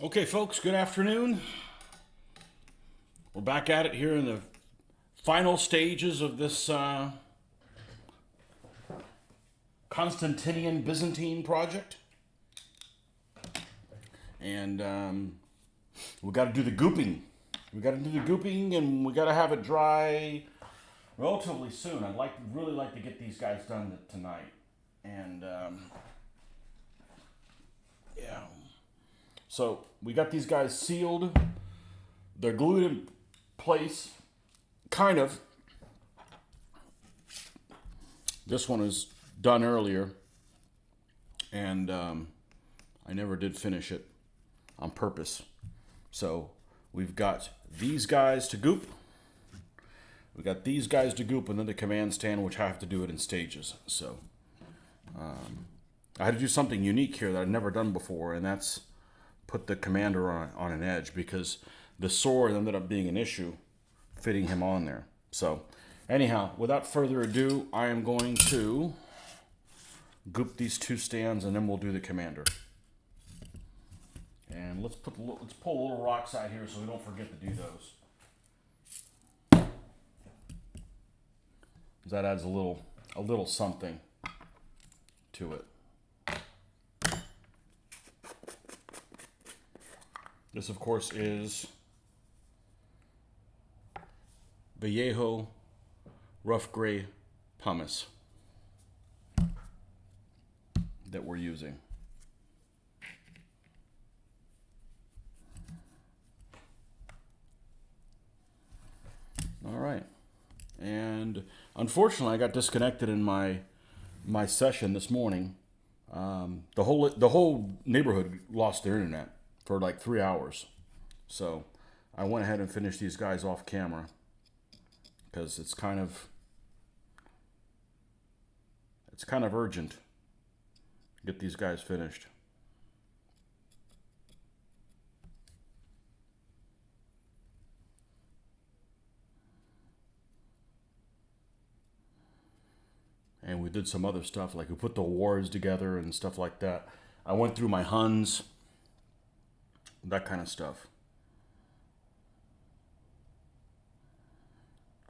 Okay, folks, good afternoon. We're back at it here in the final stages of this Constantinian Byzantine project. And we got to do the gooping. And we got to have it dry relatively soon. I'd really like to get these guys done tonight. And yeah. So we got these guys sealed. They're glued in place, kind of. This one is done earlier, and I never did finish it on purpose. So we've got these guys to goop. We got these guys to goop, and then the command stand, which I have to do it in stages. So I had to do something unique here that I've never done before, and that's put the commander on an edge, because the sword ended up being an issue fitting him on there. So anyhow, without further ado, I am going to goop these two stands, and then we'll do the commander. And let's pull a little rocks out here so we don't forget to do those. That adds a little something to it. This, of course, is Vallejo rough gray pumice that we're using. All right. And unfortunately, I got disconnected in my session this morning. The whole neighborhood lost their internet for like 3 hours. So I went ahead and finished these guys off camera because it's kind of urgent to get these guys finished. And we did some other stuff, like we put the wards together and stuff like that. I went through my Huns, that kind of stuff.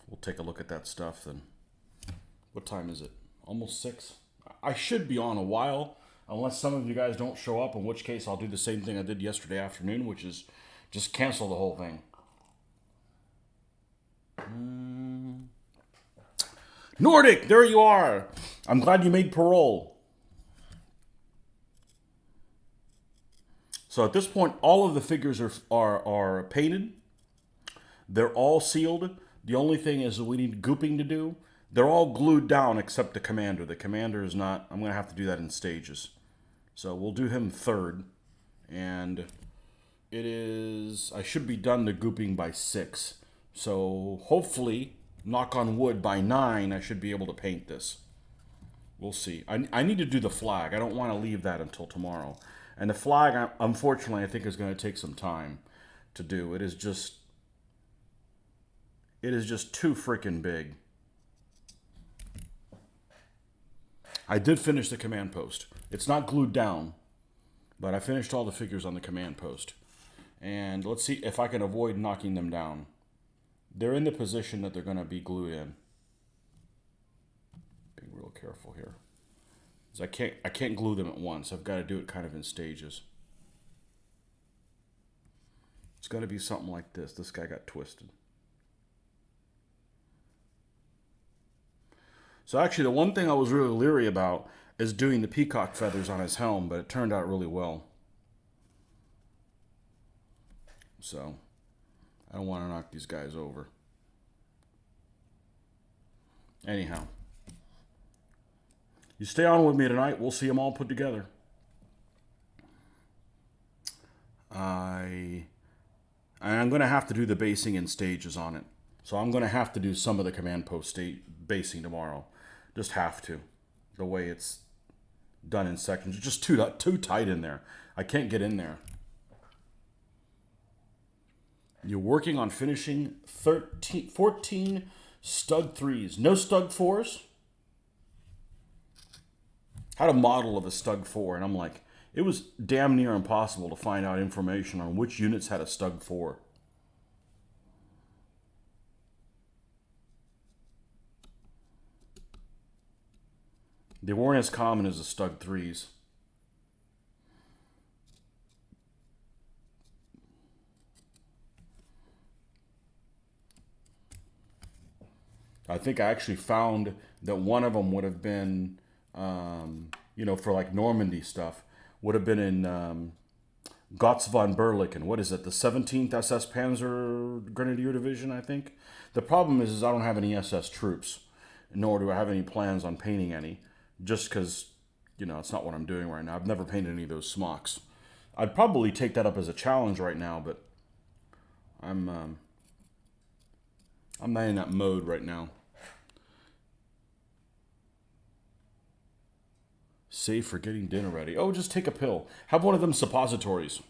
We'll take a look at that stuff then. What time is it? Almost 6? I should be on a while, unless some of you guys don't show up, in which case I'll do the same thing I did yesterday afternoon, which is just cancel the whole thing. Nordic, there you are. I'm glad you made parole. So at this point, all of the figures are painted. They're all sealed. The only thing is that we need gooping to do. They're all glued down except the commander. The commander is not. I'm going to have to do that in stages. So we'll do him third. And it is, I should be done the gooping by 6. So hopefully, knock on wood, by 9, I should be able to paint this. We'll see. I need to do the flag. I don't want to leave that until tomorrow. And the flag, unfortunately, I think is going to take some time to do. It is just too freaking big. I did finish the command post. It's not glued down, but I finished all the figures on the command post. And let's see if I can avoid knocking them down. They're in the position that they're going to be glued in. Being real careful here. Because I can't glue them at once. I've got to do it kind of in stages. It's going to be something like this. This guy got twisted. So actually, the one thing I was really leery about is doing the peacock feathers on his helm, but it turned out really well. So I don't want to knock these guys over. Anyhow, you stay on with me tonight. We'll see them all put together. I'm going to have to do the basing in stages on it. So I'm going to have to do some of the command post basing tomorrow. Just have to. The way it's done in sections. It's just too tight in there. I can't get in there. You're working on finishing 14 stud 3s. No stud 4s. Had a model of a stud 4, and I'm like, It was damn near impossible to find out information on which units had a Stug 4. They weren't as common as the Stug 3s. I think I actually found that one of them would have been, you know, for like Normandy stuff, would have been in Gotz von Berlichen. What is it? The 17th SS Panzer Grenadier Division, I think. The problem is I don't have any SS troops, nor do I have any plans on painting any, just because, you know, it's not what I'm doing right now. I've never painted any of those smocks. I'd probably take that up as a challenge right now, but I'm not in that mode right now. Save for getting dinner ready. Oh, just take a pill. Have one of them suppositories.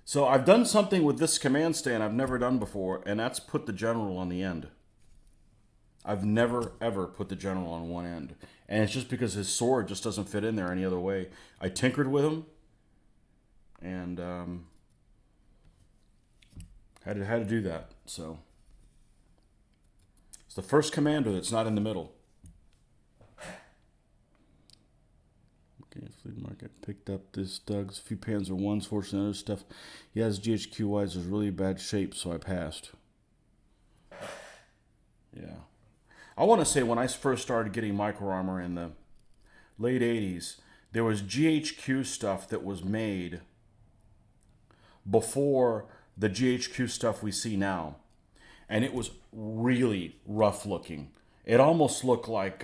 So I've done something with this command stand I've never done before, and that's put the general on the end. I've never, ever put the general on one end. And it's just because his sword just doesn't fit in there any other way. I tinkered with him, and had to do that. So it's the first commander that's not in the middle. Okay, flea market picked up this Doug's few Panzer ones, fortunately other stuff. He has GHQ wise is really bad shape, so I passed. Yeah. I want to say when I first started getting micro armor in the late 80s, there was GHQ stuff that was made before the GHQ stuff we see now. And it was really rough looking. It almost looked like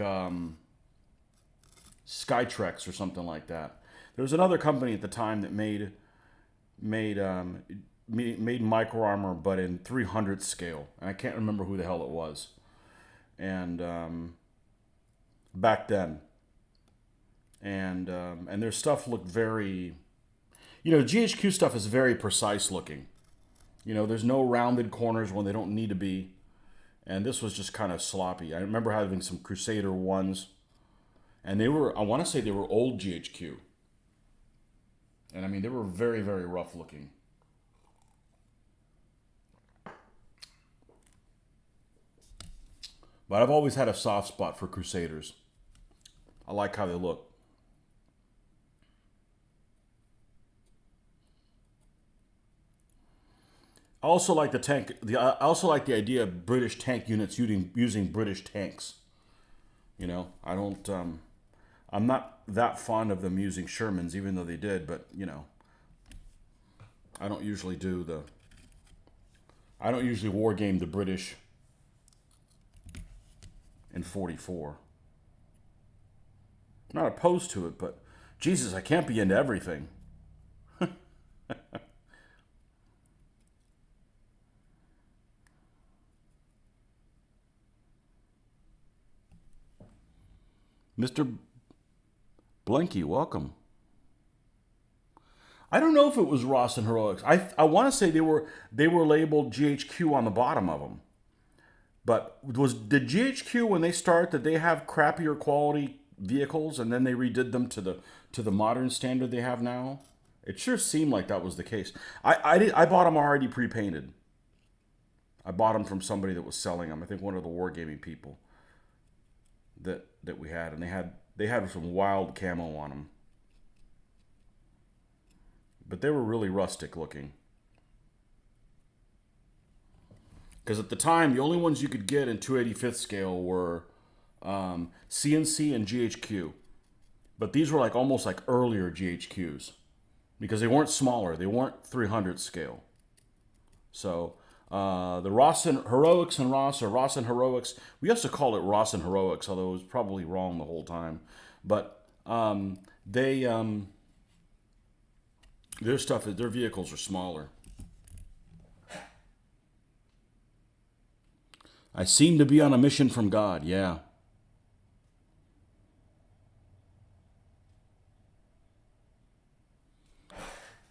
Skytrex or something like that. There was another company at the time that made micro armor, but in 300 scale. And I can't remember who the hell it was. And back then, and their stuff looked very, you know, GHQ stuff is very precise looking. You know, there's no rounded corners when they don't need to be, and this was just kind of sloppy. I remember having some Crusader ones, and they were, I want to say they were old GHQ, and I mean they were very, very rough looking. But I've always had a soft spot for Crusaders. I like how they look. I also like I also like the idea of British tank units using British tanks. You know, I don't. I'm not that fond of them using Shermans, even though they did. But you know, I don't usually war game the British in 44. I'm not opposed to it, but Jesus, I can't be into everything. Mr. Blanky, welcome. I don't know if it was Ross and Heroics. I want to say they were labeled GHQ on the bottom of them. But did GHQ when they start, did they have crappier quality vehicles and then they redid them to the modern standard they have now? It sure seemed like that was the case. I bought them already pre-painted. I bought them from somebody that was selling them. I think one of the wargaming people that we had, and they had some wild camo on them. But they were really rustic looking. Because at the time, the only ones you could get in 285th scale were CNC and GHQ. But these were like almost like earlier GHQs. Because they weren't smaller. They weren't 300 scale. So the Ross and Heroics and Ross, or Ross and Heroics, we used to call it Ross and Heroics, although it was probably wrong the whole time. But their vehicles are smaller. I seem to be on a mission from God, yeah.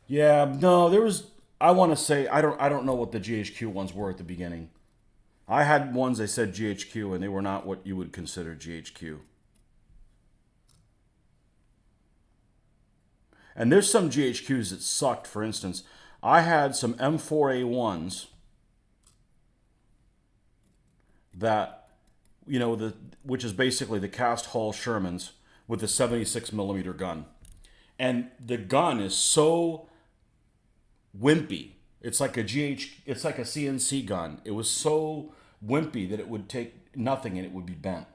Yeah, no, there was, I want to say, I don't know what the GHQ ones were at the beginning. I had ones that said GHQ, and they were not what you would consider GHQ. And there's some GHQs that sucked. For instance, I had some M4A1s that, you know, which is basically the cast hull Shermans with a 76 millimeter gun. And the gun is so wimpy. It's like a CNC gun. It was so wimpy that it would take nothing and it would be bent.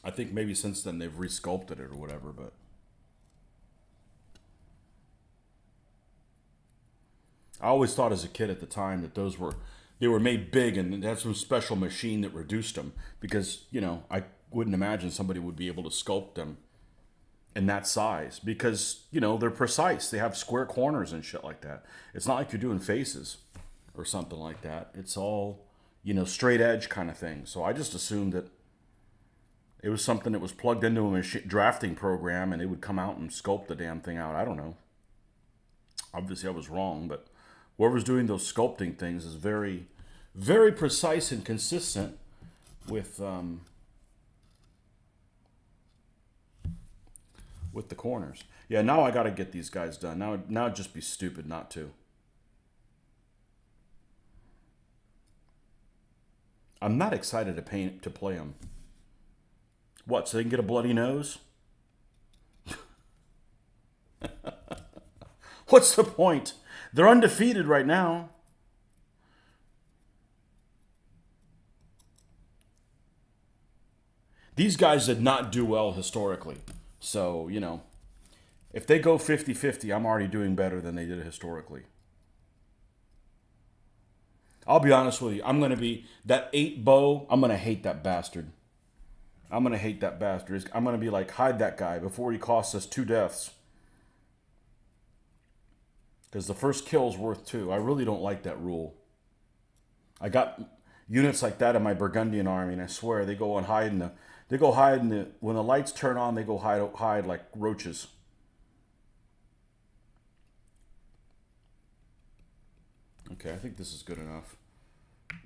I think maybe since then they've resculpted it or whatever, but I always thought as a kid at the time that they were made big and they had some special machine that reduced them, because, you know, I wouldn't imagine somebody would be able to sculpt them in that size, because, you know, they're precise. They have square corners and shit like that. It's not like you're doing faces or something like that. It's all, you know, straight edge kind of thing. So I just assumed that it was something that was plugged into a drafting program and it would come out and sculpt the damn thing out. I don't know. Obviously I was wrong, but whoever's doing those sculpting things is very, very precise and consistent with the corners. Yeah, now I got to get these guys done. Now it'd just be stupid not to. I'm not excited to play them. What, so they can get a bloody nose? What's the point? They're undefeated right now. These guys did not do well historically. So, you know, if they go 50-50, I'm already doing better than they did historically. I'll be honest with you. I'm going to be, that 8 bow, I'm going to hate that bastard. I'm going to hate that bastard. I'm going to be like, hide that guy before he costs us 2 deaths. Because the first kill's worth 2. I really don't like that rule. I got units like that in my Burgundian army, and I swear they go and hide in the, when the lights turn on, they go hide like roaches. Okay, I think this is good enough.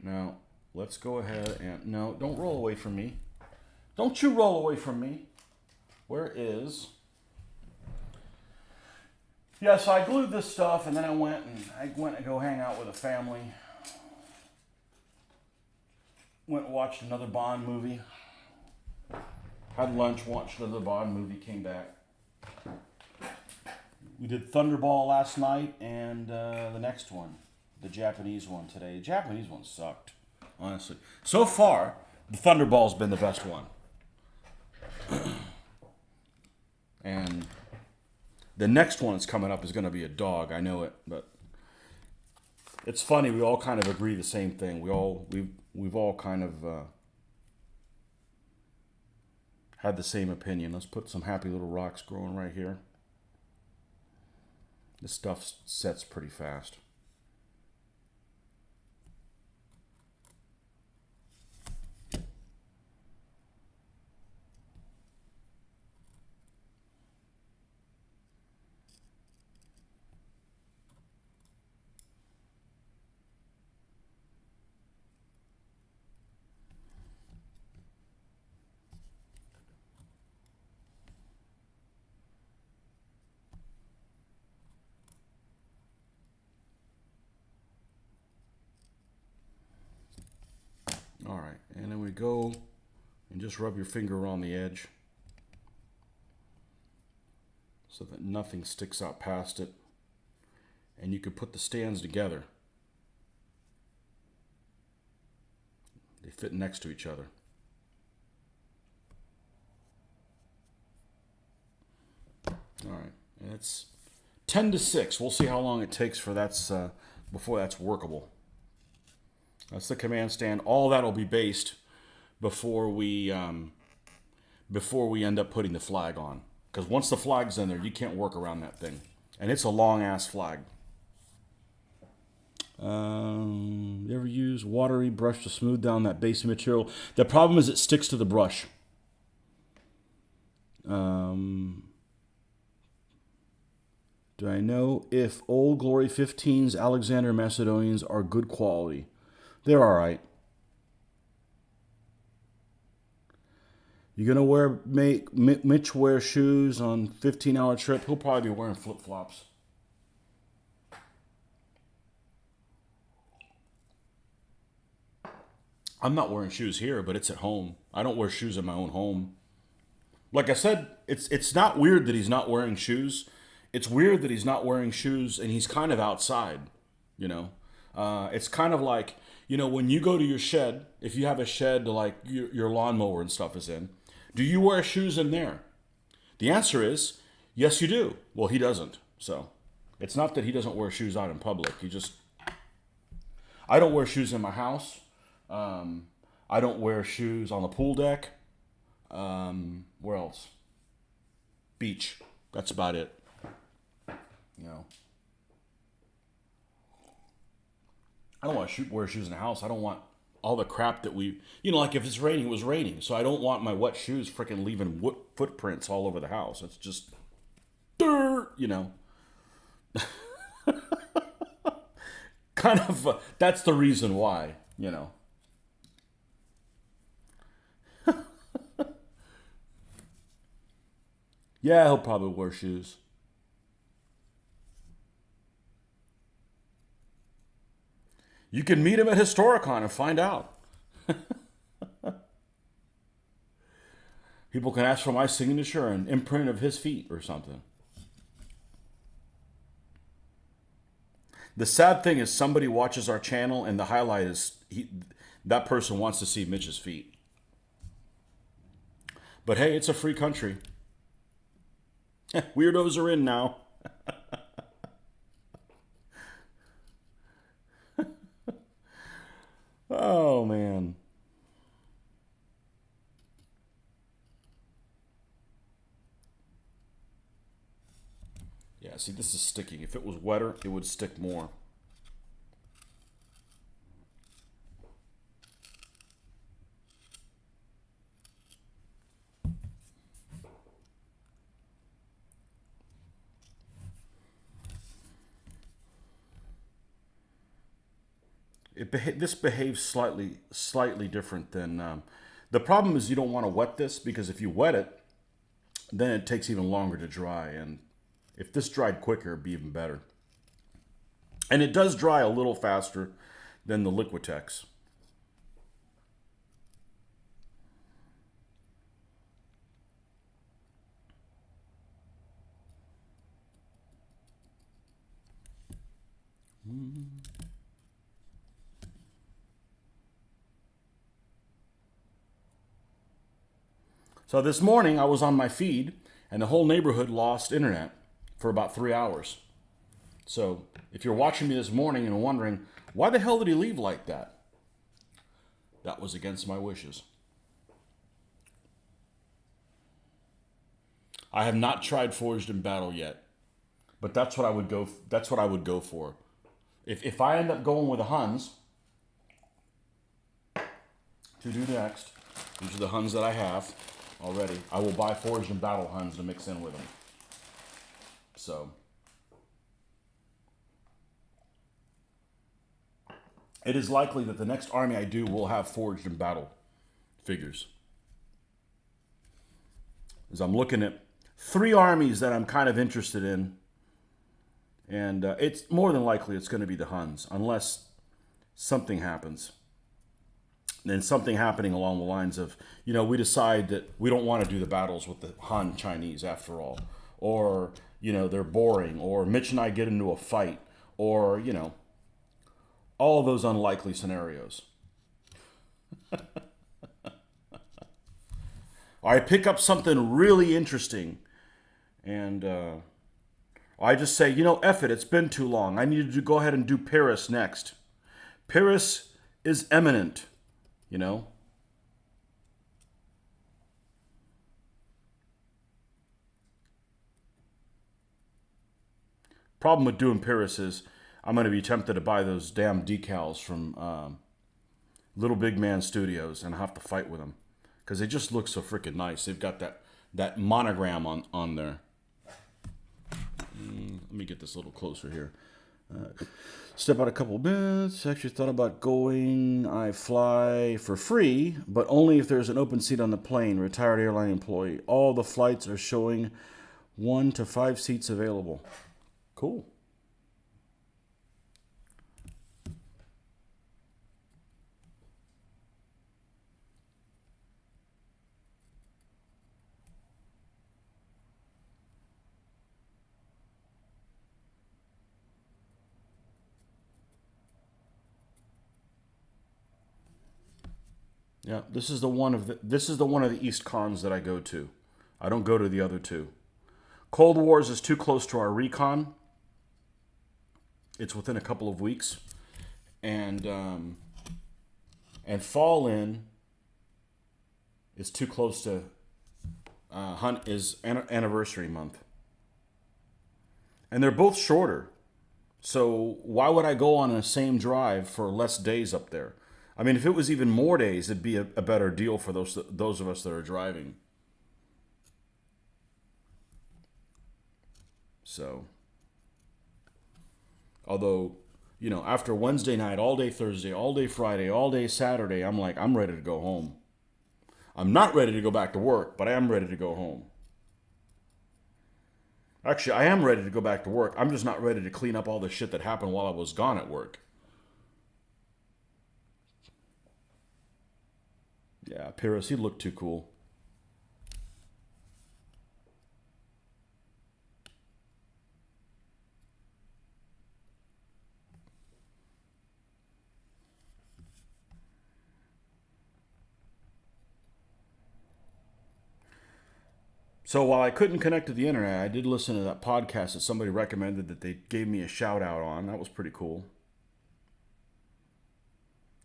Now, let's go ahead and, no, don't roll away from me. Don't you roll away from me. Where is... Yeah, so I glued this stuff, and then I went and go hang out with a family. Went and watched another Bond movie. Had lunch, watched another Bond movie, came back. We did Thunderball last night, and the next one, the Japanese one today. The Japanese one sucked, honestly. So far, the Thunderball's been the best one. And the next one that's coming up is going to be a dog. I know it, but it's funny. We all kind of agree the same thing. We've all kind of had the same opinion. Let's put some happy little rocks growing right here. This stuff sets pretty fast. All right, and then we go and just rub your finger on the edge so that nothing sticks out past it. And you can put the stands together. They fit next to each other. All right, and it's 10-6. We'll see how long it takes for before that's workable. That's the command stand. All that will be based before we end up putting the flag on. Because once the flag's in there, you can't work around that thing. And it's a long-ass flag. You ever use watery brush to smooth down that base material? The problem is it sticks to the brush. Do I know if Old Glory 15s Alexander Macedonians are good quality? They're all right. You gonna make Mitch wear shoes on 15-hour trip? He'll probably be wearing flip-flops. I'm not wearing shoes here, but it's at home. I don't wear shoes in my own home. Like I said, it's not weird that he's not wearing shoes. It's weird that he's not wearing shoes and he's kind of outside, you know. It's kind of like, you know, when you go to your shed, if you have a shed like your lawnmower and stuff is in, do you wear shoes in there? The answer is, yes, you do. Well, he doesn't. So it's not that he doesn't wear shoes out in public. I don't wear shoes in my house. I don't wear shoes on the pool deck. Where else? Beach. That's about it. You know. I don't want to wear shoes in the house. I don't want all the crap that like if it's raining, it was raining. So I don't want my wet shoes freaking leaving footprints all over the house. It's just dirt, you know. Kind of, that's the reason why, you know. Yeah, he'll probably wear shoes. You can meet him at Historicon and find out. People can ask for my signature and imprint of his feet or something. The sad thing is somebody watches our channel and the highlight is that person wants to see Mitch's feet. But hey, it's a free country. Weirdos are in now. Oh, man. Yeah, see, this is sticking. If it was wetter, it would stick more. This behaves slightly different than... the problem is you don't want to wet this because if you wet it, then it takes even longer to dry. And if this dried quicker, it'd be even better. And it does dry a little faster than the Liquitex. So this morning I was on my feed and the whole neighborhood lost internet for about 3 hours. So if you're watching me this morning and wondering, why the hell did he leave like that? That was against my wishes. I have not tried Forged in Battle yet, but that's what I would go for. If I end up going with the Huns to do next, these are the Huns that I have already. I will buy Forged in Battle Huns to mix in with them. So it is likely that the next army I do will have Forged in Battle figures. As I'm looking at 3 armies that I'm kind of interested in. And it's more than likely it's going to be the Huns, unless something happens. And something happening along the lines of, we decide that we don't want to do the battles with the Han Chinese after all. Or, they're boring. Or Mitch and I get into a fight. Or, all of those unlikely scenarios. Or I pick up something really interesting and I just say, F it, it's been too long. I need to go ahead and do Paris next. Paris is eminent, Problem with doing Paris is I'm going to be tempted to buy those damn decals from Little Big Man Studios and have to fight with them. Because they just look so freaking nice. They've got that monogram on there. Let me get this a little closer here. Step out a couple bits. Actually thought about going. I fly for free, but only if there's an open seat on the plane. Retired airline employee. All the flights are showing 1 to 5 seats available. Cool. Yeah, this is the one of the East cons that I go to. I don't go to the other two. Cold Wars is too close to our recon. It's within a couple of weeks, and Fall In is too close to Hunt is anniversary month, and they're both shorter. So why would I go on the same drive for less days up there? I mean, if it was even more days, it'd be a better deal for those of us that are driving. So, although, you know, after Wednesday night, all day Thursday, all day Friday, all day Saturday, I'm like, I'm ready to go home. I'm not ready to go back to work, but I am ready to go home. Actually, I am ready to go back to work. I'm just not ready to clean up all the shit that happened while I was gone at work. Yeah, Pyrrhus, he looked too cool. So while I couldn't connect to the internet, I did listen to that podcast that somebody recommended that they gave me a shout out on. That was pretty cool.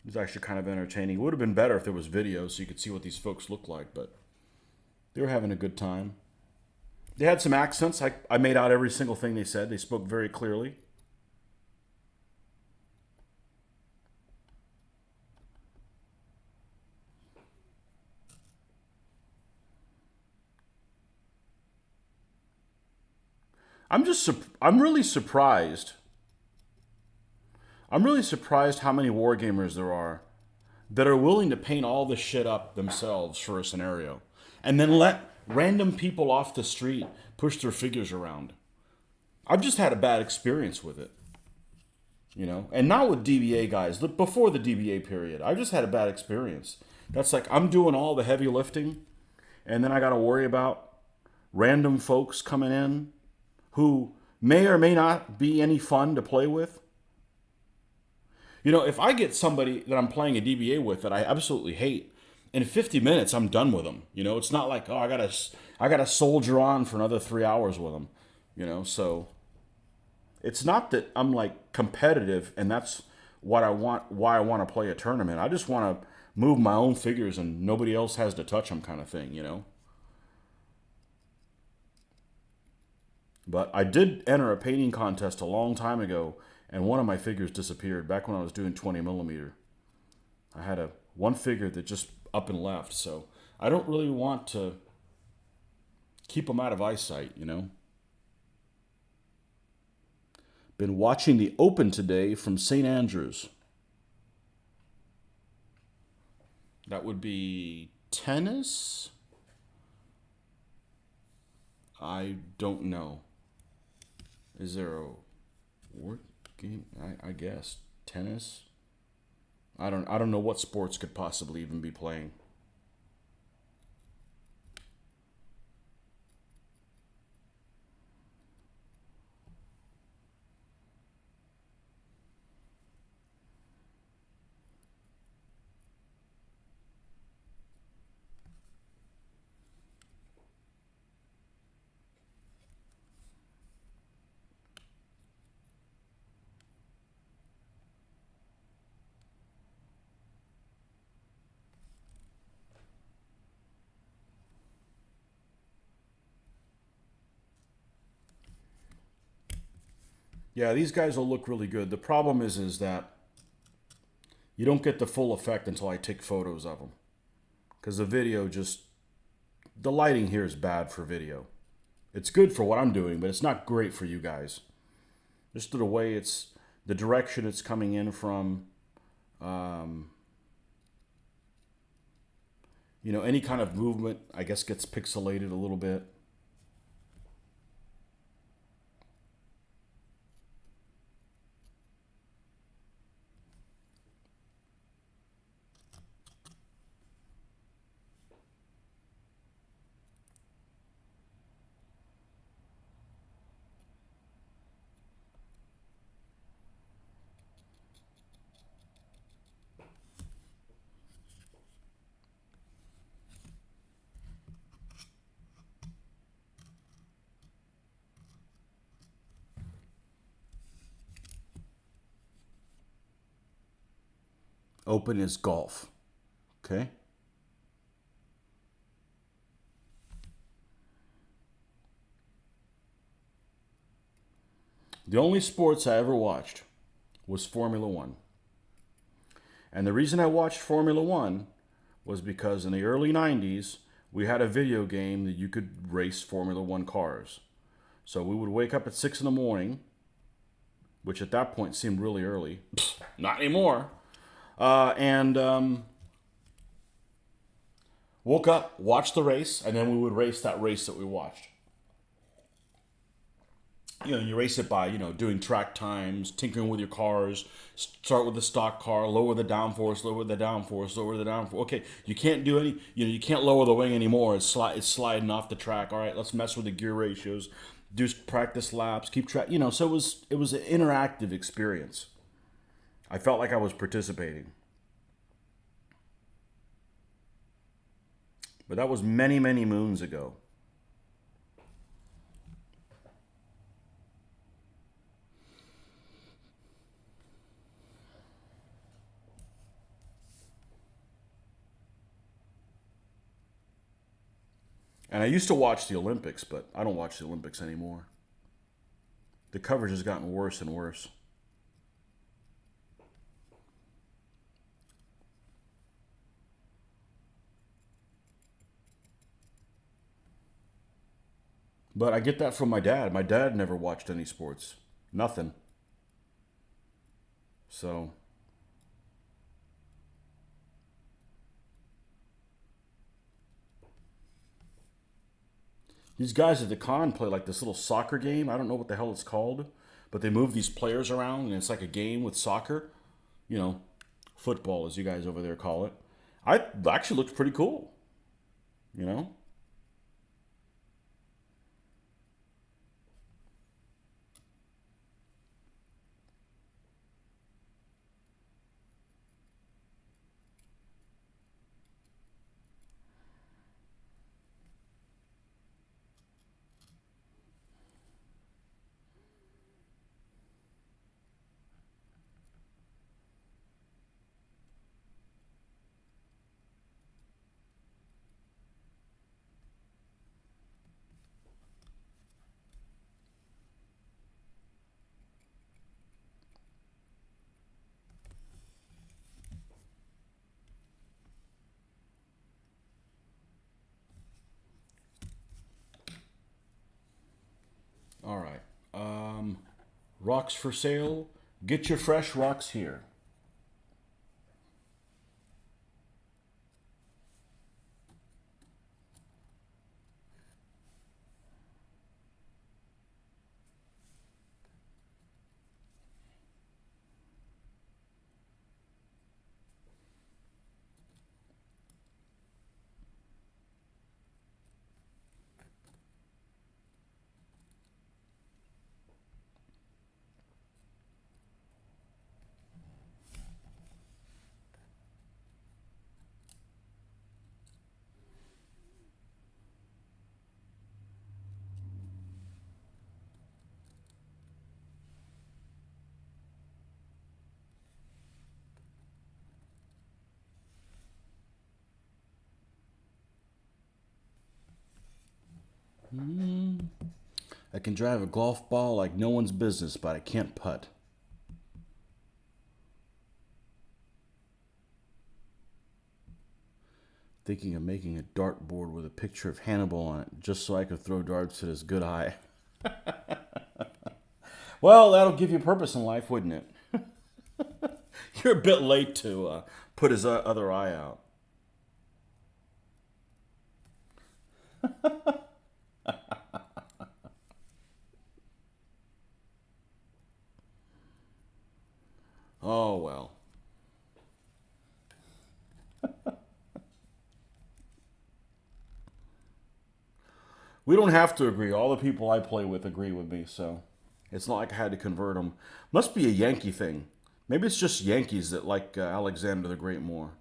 It was actually kind of entertaining. It would have been better if there was video so you could see what these folks look like, but they were having a good time. They had some accents. I made out every single thing they said. They spoke very clearly. I'm really surprised. I'm really surprised how many wargamers there are that are willing to paint all this shit up themselves for a scenario and then let random people off the street push their figures around. I've just had a bad experience with it. You know, and not with DBA guys. Before the DBA period, I just had a bad experience. That's like I'm doing all the heavy lifting, and then I got to worry about random folks coming in who may or may not be any fun to play with. You know, if I get somebody that I'm playing a DBA with that I absolutely hate, in 50 minutes I'm done with them. You know, it's not like, oh, I gotta soldier on for another 3 hours with them. You know, so it's not that I'm like competitive and that's what I want. Why I want to play a tournament. I just want to move my own figures and nobody else has to touch them, kind of thing. You know. But I did enter a painting contest a long time ago, and one of my figures disappeared back when I was doing 20 millimeter. I had one figure that just up and left, so I don't really want to keep them out of eyesight, you know. Been watching the Open today from St. Andrews. That would be tennis? I don't know. Is there a word game? I guess tennis. I don't know what sports could possibly even be playing. Yeah, these guys will look really good. The problem is that you don't get the full effect until I take photos of them. Because the lighting here is bad for video. It's good for what I'm doing, but it's not great for you guys. just the way it's, the direction it's coming in from. Um, you know, any kind of movement, I guess, gets pixelated a little bit. Open is golf. Okay. The only sports I ever watched was Formula One. And the reason I watched Formula One was because in the early 90s, we had a video game that you could race Formula One cars. So we would wake up at 6 in the morning, which at that point seemed really early. Not anymore. And woke up, watched the race, and then we would race that race that we watched. You know, you race it by, you know, doing track times, tinkering with your cars, start with the stock car, lower the downforce, lower the downforce, lower the downforce. Okay, you can't do any, you know, you can't lower the wing anymore. It's sliding off the track. All right, let's mess with the gear ratios, do practice laps, keep track, you know, so it was an interactive experience. I felt like I was participating. But that was many, many moons ago. And I used to watch the Olympics, but I don't watch the Olympics anymore. The coverage has gotten worse and worse. But I get that from my dad. My dad never watched any sports. Nothing. So, these guys at the con play like this little soccer game. I don't know what the hell it's called, but they move these players around and it's like a game with soccer. You know, football as you guys over there call it. I actually looked pretty cool, you know? All right. Rocks for sale. Get your fresh rocks here. I can drive a golf ball like no one's business, but I can't putt. Thinking of making a dartboard with a picture of Hannibal on it, just so I could throw darts at his good eye. Well, that'll give you purpose in life, wouldn't it? You're a bit late to put his other eye out. Oh, well. We don't have to agree. All the people I play with agree with me, so it's not like I had to convert them. Must be a Yankee thing. Maybe it's just Yankees that like Alexander the Great more.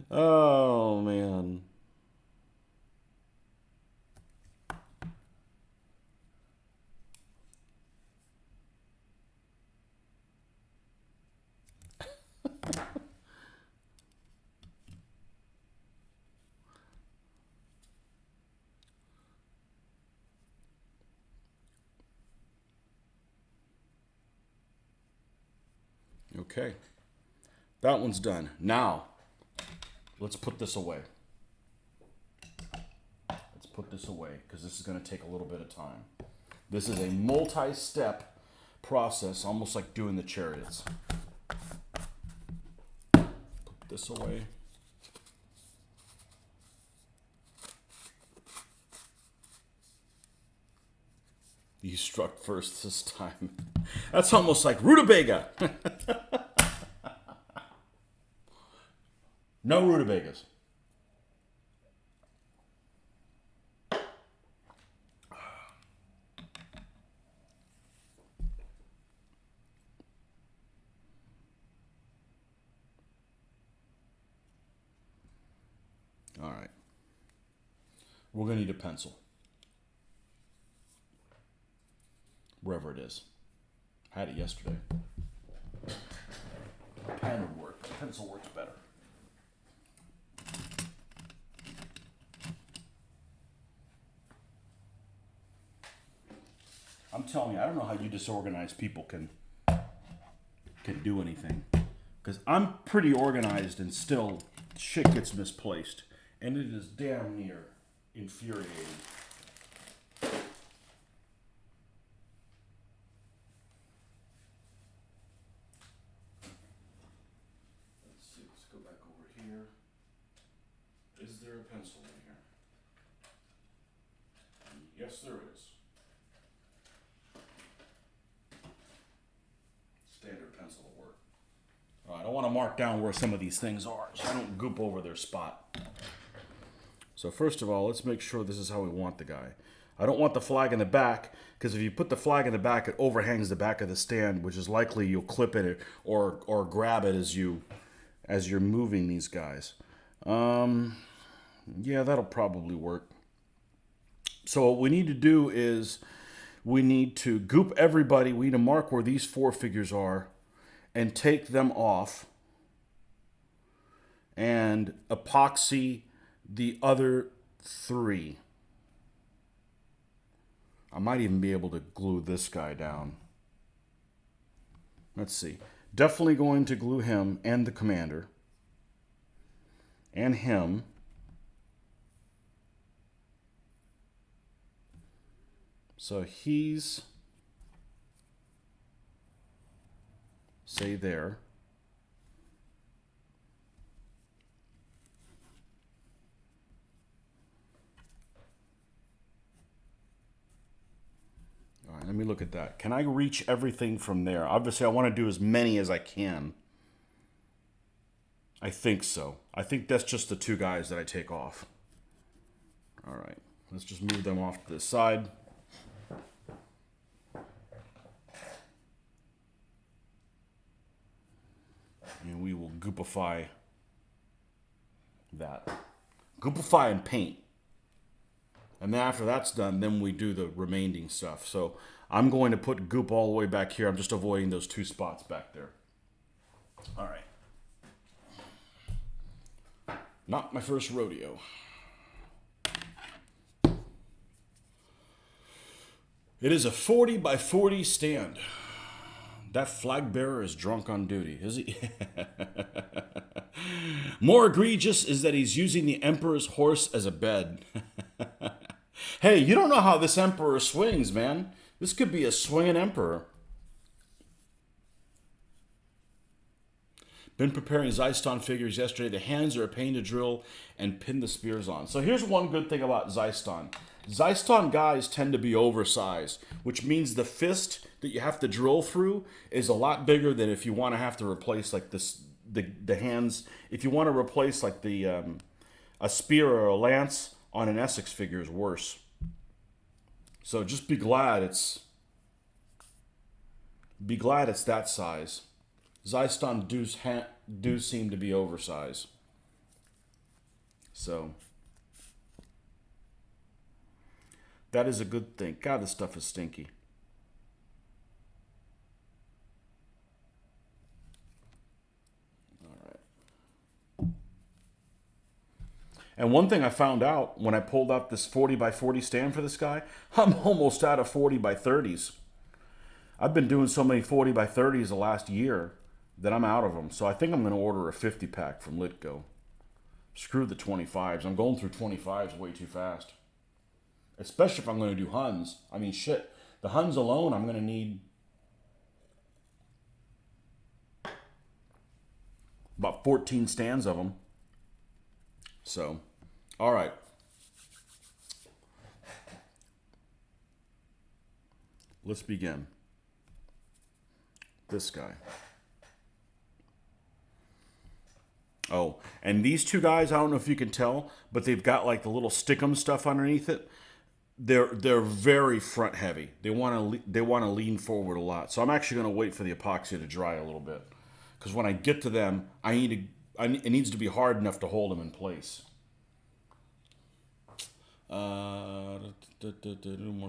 Oh, man. Okay. That one's done. Now, let's put this away. Let's put this away because this is going to take a little bit of time. This is a multi-step process, almost like doing the chariots. Put this away. You struck first this time. That's almost like rutabaga. No rutabagas. All right. We're going to need a pencil. Wherever it is. I had it yesterday. A pen would work. A pencil works better. I'm telling you, I don't know how you disorganized people can do anything. Because I'm pretty organized and still shit gets misplaced. And it is damn near infuriating. Let's see, let's go back over here. Is there a pencil in here? Yes, there is. Standard pencil will work. All right, I want to mark down where some of these things are so I don't goop over their spot. So first of all, let's make sure this is how we want the guy. I don't want the flag in the back, because if you put the flag in the back, it overhangs the back of the stand, which is likely you'll clip it or grab it as you're moving these guys. Yeah, that'll probably work. So what we need to do is we need to goop everybody. We need to mark where these four figures are and take them off and epoxy the other three. I might even be able to glue this guy down. Let's see. Definitely going to glue him and the commander. And him. So he's, say there. All right, let me look at that. Can I reach everything from there? Obviously, I want to do as many as I can. I think so. I think that's just the two guys that I take off. All right, let's just move them off to the side. And we will goopify that. Goopify and paint. And then after that's done, then we do the remaining stuff. So I'm going to put goop all the way back here. I'm just avoiding those two spots back there. All right. Not my first rodeo. It is a 40 by 40 stand. That flag bearer is drunk on duty, is he? More egregious is that he's using the emperor's horse as a bed. Hey, you don't know how this emperor swings, man. This could be a swinging emperor. Been preparing Zyston figures yesterday. The hands are a pain to drill and pin the spears on. So here's one good thing about Zyston. Zyston guys tend to be oversized, which means the fist that you have to drill through is a lot bigger than if you want to have to replace like this the hands. If you want to replace like the a spear or a lance on an Essex figure is worse. So just be glad it's that size. Zyston do seem to be oversized. So that is a good thing. God, this stuff is stinky. All right. And one thing I found out when I pulled out this 40 by 40 stand for this guy, I'm almost out of 40 by 30s. I've been doing so many 40 by 30s the last year that I'm out of them. So I think I'm going to order a 50 pack from Litgo. Screw the 25s. I'm going through 25s way too fast. Especially if I'm going to do Huns. I mean, shit. The Huns alone, I'm going to need about 14 stands of them. So, all right. Let's begin. This guy. Oh, and these two guys, I don't know if you can tell, but they've got like the little stickum stuff underneath it. They're very front heavy. They want to lean forward a lot. So I'm actually going to wait for the epoxy to dry a little bit, because when I get to them, it needs to be hard enough to hold them in place. More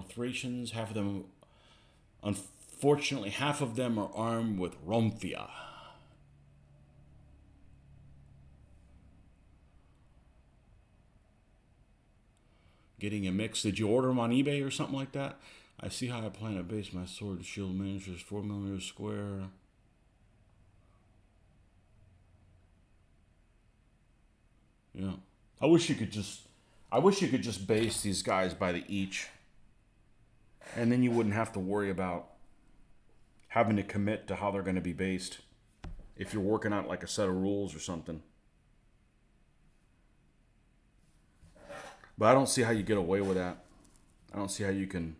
Thracians. Unfortunately, half of them are armed with Romphia. Getting a mix. Did you order them on eBay or something like that? I see how I plan to base my sword and shield miniatures 4mm square. Yeah. I wish you could just base these guys by the each. And then you wouldn't have to worry about having to commit to how they're going to be based if you're working out like a set of rules or something. But I don't see how you get away with that. I don't see how you can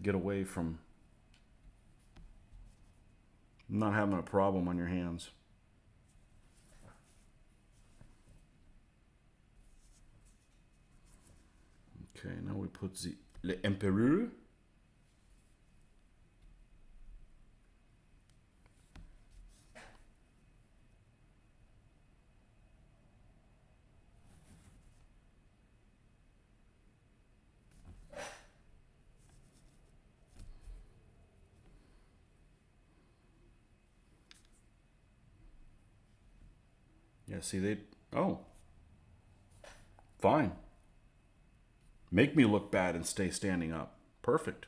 get away from not having a problem on your hands. Okay, now we put the Empereur. Yeah, see, fine. Make me look bad and stay standing up. Perfect.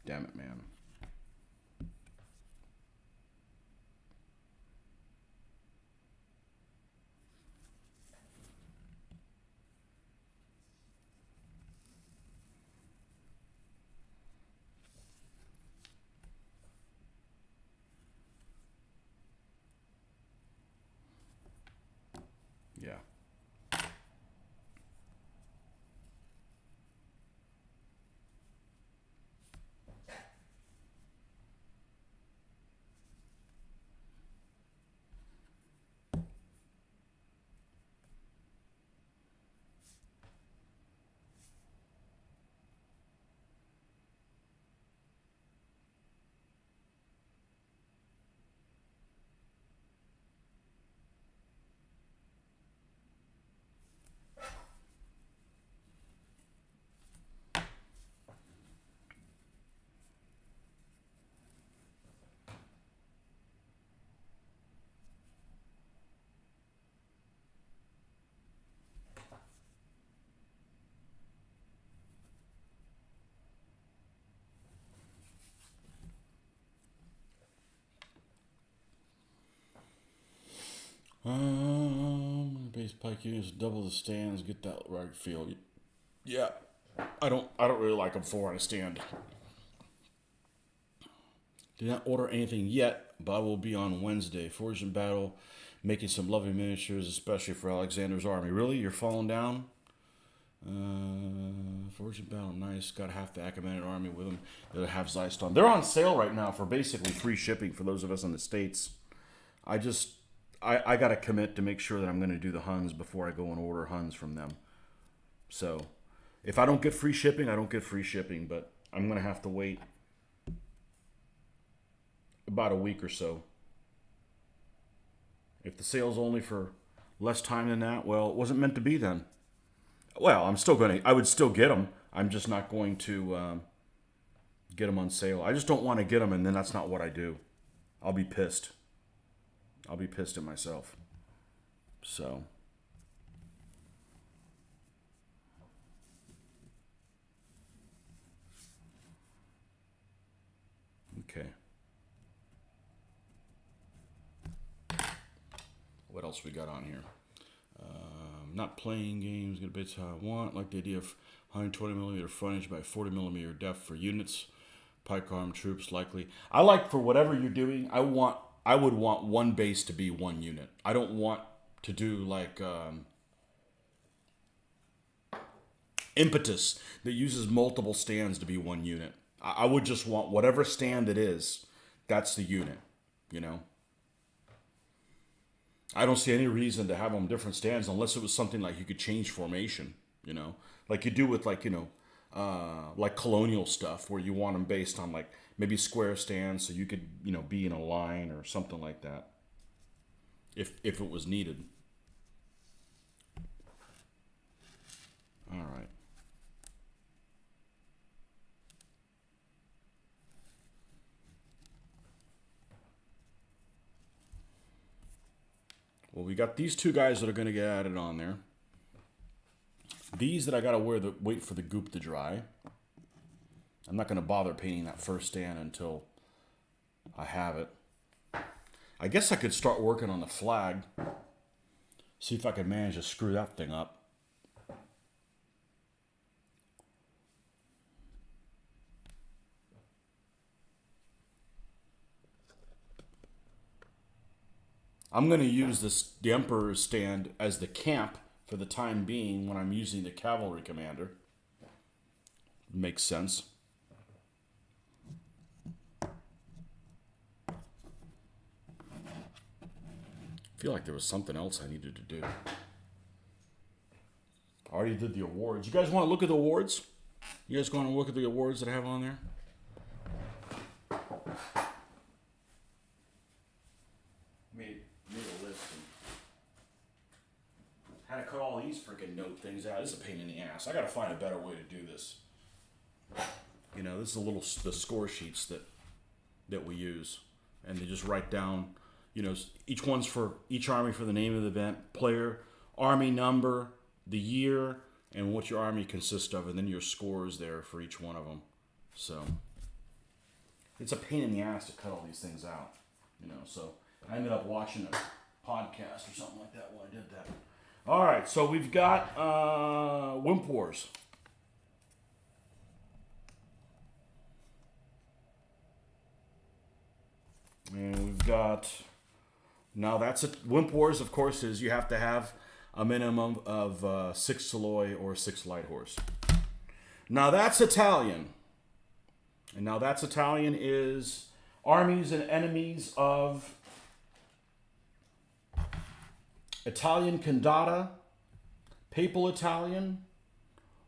Damn it, man. Yeah. base pike units, double the stands, get that right feel. Yeah, I don't really like them 4 on a stand. Did not order anything yet, but I will be on Wednesday. Forged in battle, making some lovely miniatures, especially for Alexander's army. Really? You're falling down? Forged in battle, nice. Got half the Achaemenid army with them. The other half Zyston. They're on sale right now for basically free shipping for those of us in the States. I got to commit to make sure that I'm going to do the Huns before I go and order Huns from them. So, if I don't get free shipping, I don't get free shipping, but I'm going to have to wait about a week or so. If the sale's only for less time than that, well, it wasn't meant to be then. Well, I would still get them. I'm just not going to get them on sale. I just don't want to get them, and then that's not what I do. I'll be pissed. I'll be pissed at myself. So. Okay. What else we got on here? Not playing games, gonna base how I want. Like the idea of 120mm frontage by 40mm depth for units. Pike arm troops likely. I like for whatever you're doing, I would want one base to be one unit. I don't want to do like impetus that uses multiple stands to be one unit. I would just want whatever stand it is, that's the unit, you know? I don't see any reason to have them different stands unless it was something like you could change formation, you know? Like you do with like, you know, like colonial stuff where you want them based on like maybe square stands so you could, you know, be in a line or something like that if it was needed. All right. Well, we got these two guys that are going to get added on there. These that I got to wait for the goop to dry. I'm not going to bother painting that first stand until I have it. I guess I could start working on the flag. See if I can manage to screw that thing up. I'm going to use the Emperor's stand as the camp for the time being when I'm using the cavalry commander. Makes sense. I feel like there was something else I needed to do. I already did the awards. You guys want to look at the awards? You guys want to look at the awards that I have on there? Made a list and had to cut all these freaking note things out. This is a pain in the ass. I got to find a better way to do this. You know, this is the score sheets that we use, and they just write down. You know, each one's for each army for the name of the event, player, army number, the year, and what your army consists of, and then your scores there for each one of them. So it's a pain in the ass to cut all these things out. You know, so I ended up watching a podcast or something like that while I did that. All right, so we've got Wimp Wars. And we've got, now that's Wimp Wars, of course, is you have to have a minimum of 6 Saloy or 6 Light Horse. Now that's Italian. And now that's Italian is armies and enemies of Italian Condata, Papal Italian,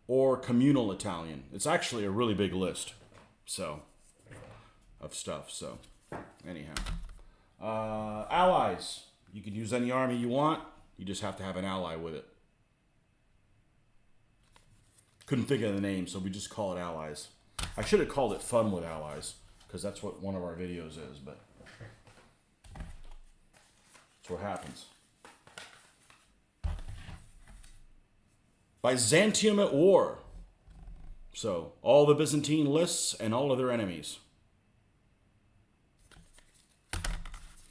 or Communal Italian. It's actually a really big list, so, of stuff, so. Anyhow, allies. You can use any army you want. You just have to have an ally with it. Couldn't think of the name, so we just call it allies. I should have called it Fun with Allies, because that's what one of our videos is, but that's what happens. Byzantium at war. So, all the Byzantine lists and all of their enemies.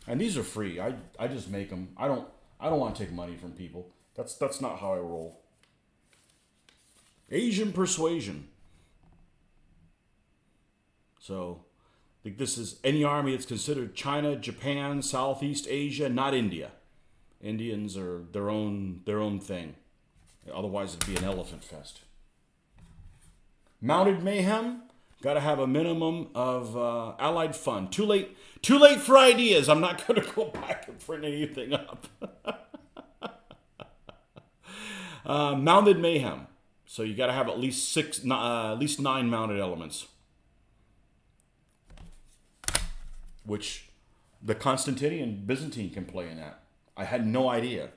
And these are free. I just make them. I don't want to take money from people. That's not how I roll. Asian persuasion. So, I think this is any army that's considered China, Japan, Southeast Asia, not India. Indians are their own thing. Otherwise, it'd be an elephant fest. Mounted mayhem. Got to have a minimum of allied fun. Too late for ideas. I'm not going to go back and print anything up. Mounted mayhem. So you got to have at least 9 mounted elements, which the Constantinian and Byzantine can play in that. I had no idea.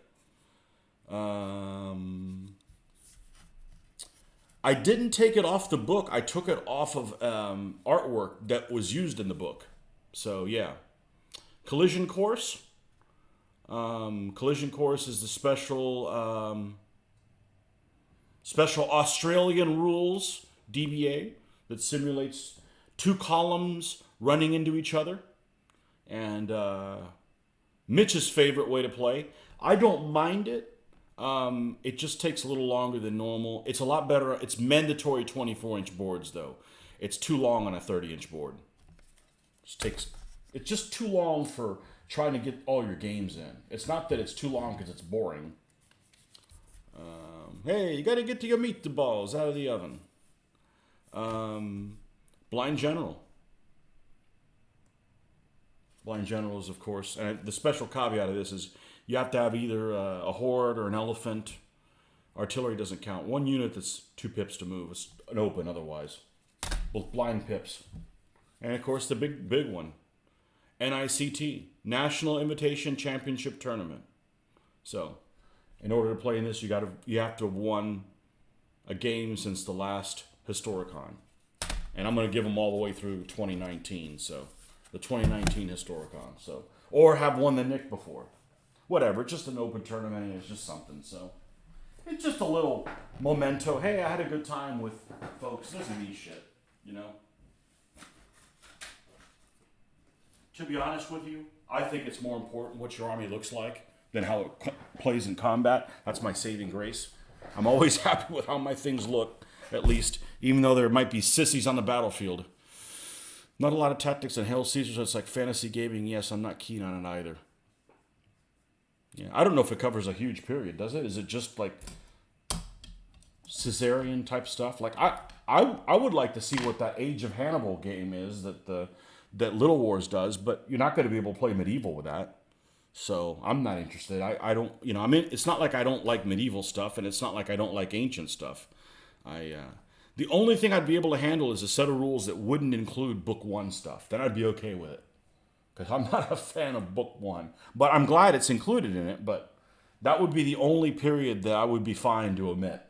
I didn't take it off the book. I took it off of artwork that was used in the book. So yeah. Collision Course. Collision Course is the special Australian rules DBA that simulates 2 columns running into each other. And Mitch's favorite way to play. I don't mind it. It just takes a little longer than normal. It's a lot better. It's mandatory 24-inch boards, though. It's too long on a 30-inch board. It's just too long for trying to get all your games in. It's not that it's too long because it's boring. Hey, you got to get your meatballs out of the oven. Blind General. Blind General is, of course, and the special caveat of this is you have to have either a horde or an elephant. Artillery doesn't count. 1 unit that's 2 pips to move. It's an open otherwise. With blind pips. And, of course, the big one. NICT. National Invitation Championship Tournament. So, in order to play in this, you have to have won a game since the last Historicon. And I'm going to give them all the way through 2019, so the 2019 Historicon. So, or have won the Nick before. Whatever, it's just an open tournament and it's just something. So, it's just a little memento. Hey, I had a good time with folks. This is me shit, you know? To be honest with you, I think it's more important what your army looks like than how it plays in combat. That's my saving grace. I'm always happy with how my things look, at least, even though there might be sissies on the battlefield. Not a lot of tactics in Hail Caesar, so it's like fantasy gaming. Yes, I'm not keen on it either. Yeah, I don't know if it covers a huge period, does it? Is it just like Caesarian type stuff? Like I would like to see what that Age of Hannibal game is that Little Wars does, but you're not going to be able to play medieval with that. So I'm not interested. I don't, you know, I mean, it's not like I don't like medieval stuff, and it's not like I don't like ancient stuff. The only thing I'd be able to handle is a set of rules that wouldn't include Book 1 stuff. Then I'd be okay with it. Because I'm not a fan of Book 1. But I'm glad it's included in it, but that would be the only period that I would be fine to omit.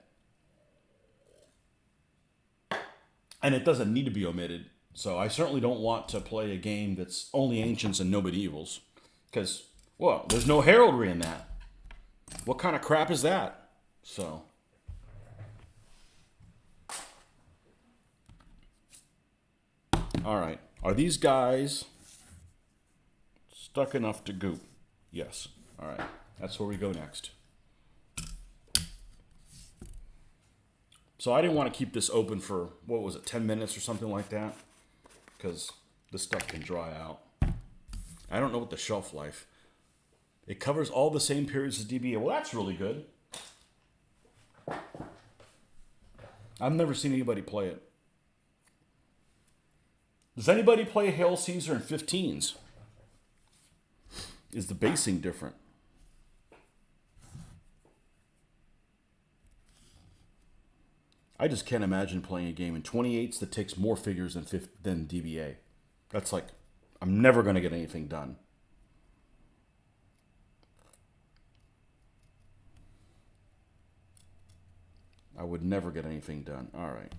And it doesn't need to be omitted. So I certainly don't want to play a game that's only ancients and no medievals. Because, well, there's no heraldry in that. What kind of crap is that? So... all right. Are these guys stuck enough to goop? Yes. All right. That's where we go next. So I didn't want to keep this open for, what was it, 10 minutes or something like that? Because this stuff can dry out. I don't know what the shelf life. It covers all the same periods as DBA. Well, that's really good. I've never seen anybody play it. Does anybody play Hail Caesar in 15s? Is the basing different? I just can't imagine playing a game in 28s that takes more figures than DBA. That's like, I'm never going to get anything done. I would never get anything done. All right.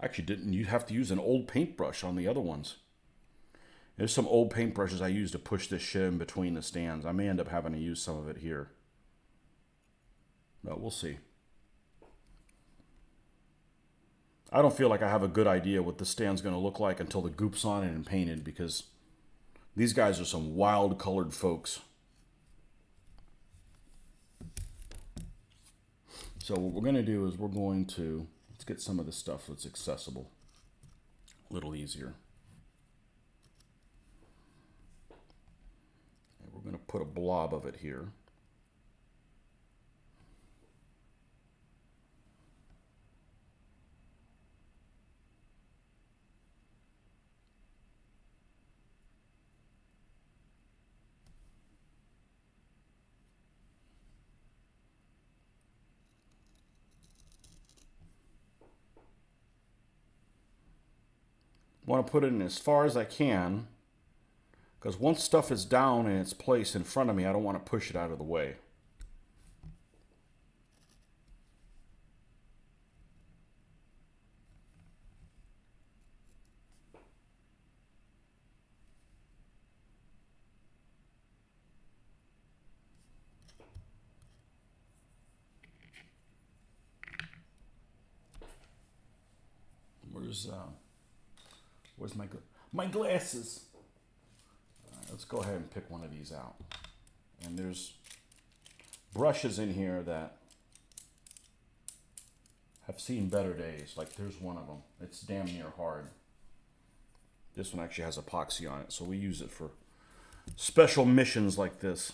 Actually, didn't you have to use an old paintbrush on the other ones? There's some old paintbrushes I use to push this shit in between the stands. I may end up having to use some of it here. But we'll see. I don't feel like I have a good idea what the stand's going to look like until the goop's on it and painted, because these guys are some wild colored folks. So what we're going to do is let's get some of the stuff that's accessible a little easier. And we're going to put a blob of it here. Want to put it in as far as I can, because once stuff is down in its place in front of me, I don't want to push it out of the way. Where's my glasses? Let's go ahead and pick one of these out. And there's brushes in here that have seen better days. Like there's one of them. It's damn near hard. This one actually has epoxy on it, so we use it for special missions like this.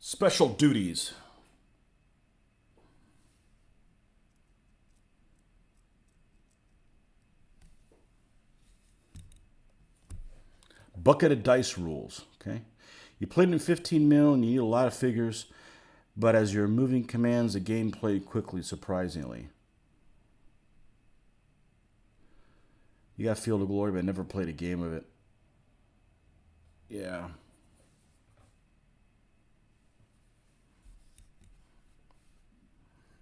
Special duties. Bucket of dice rules, okay? You played in 15 mil and you need a lot of figures, but as you're moving commands, the game played quickly, surprisingly. You got Field of Glory, but I never played a game of it. Yeah.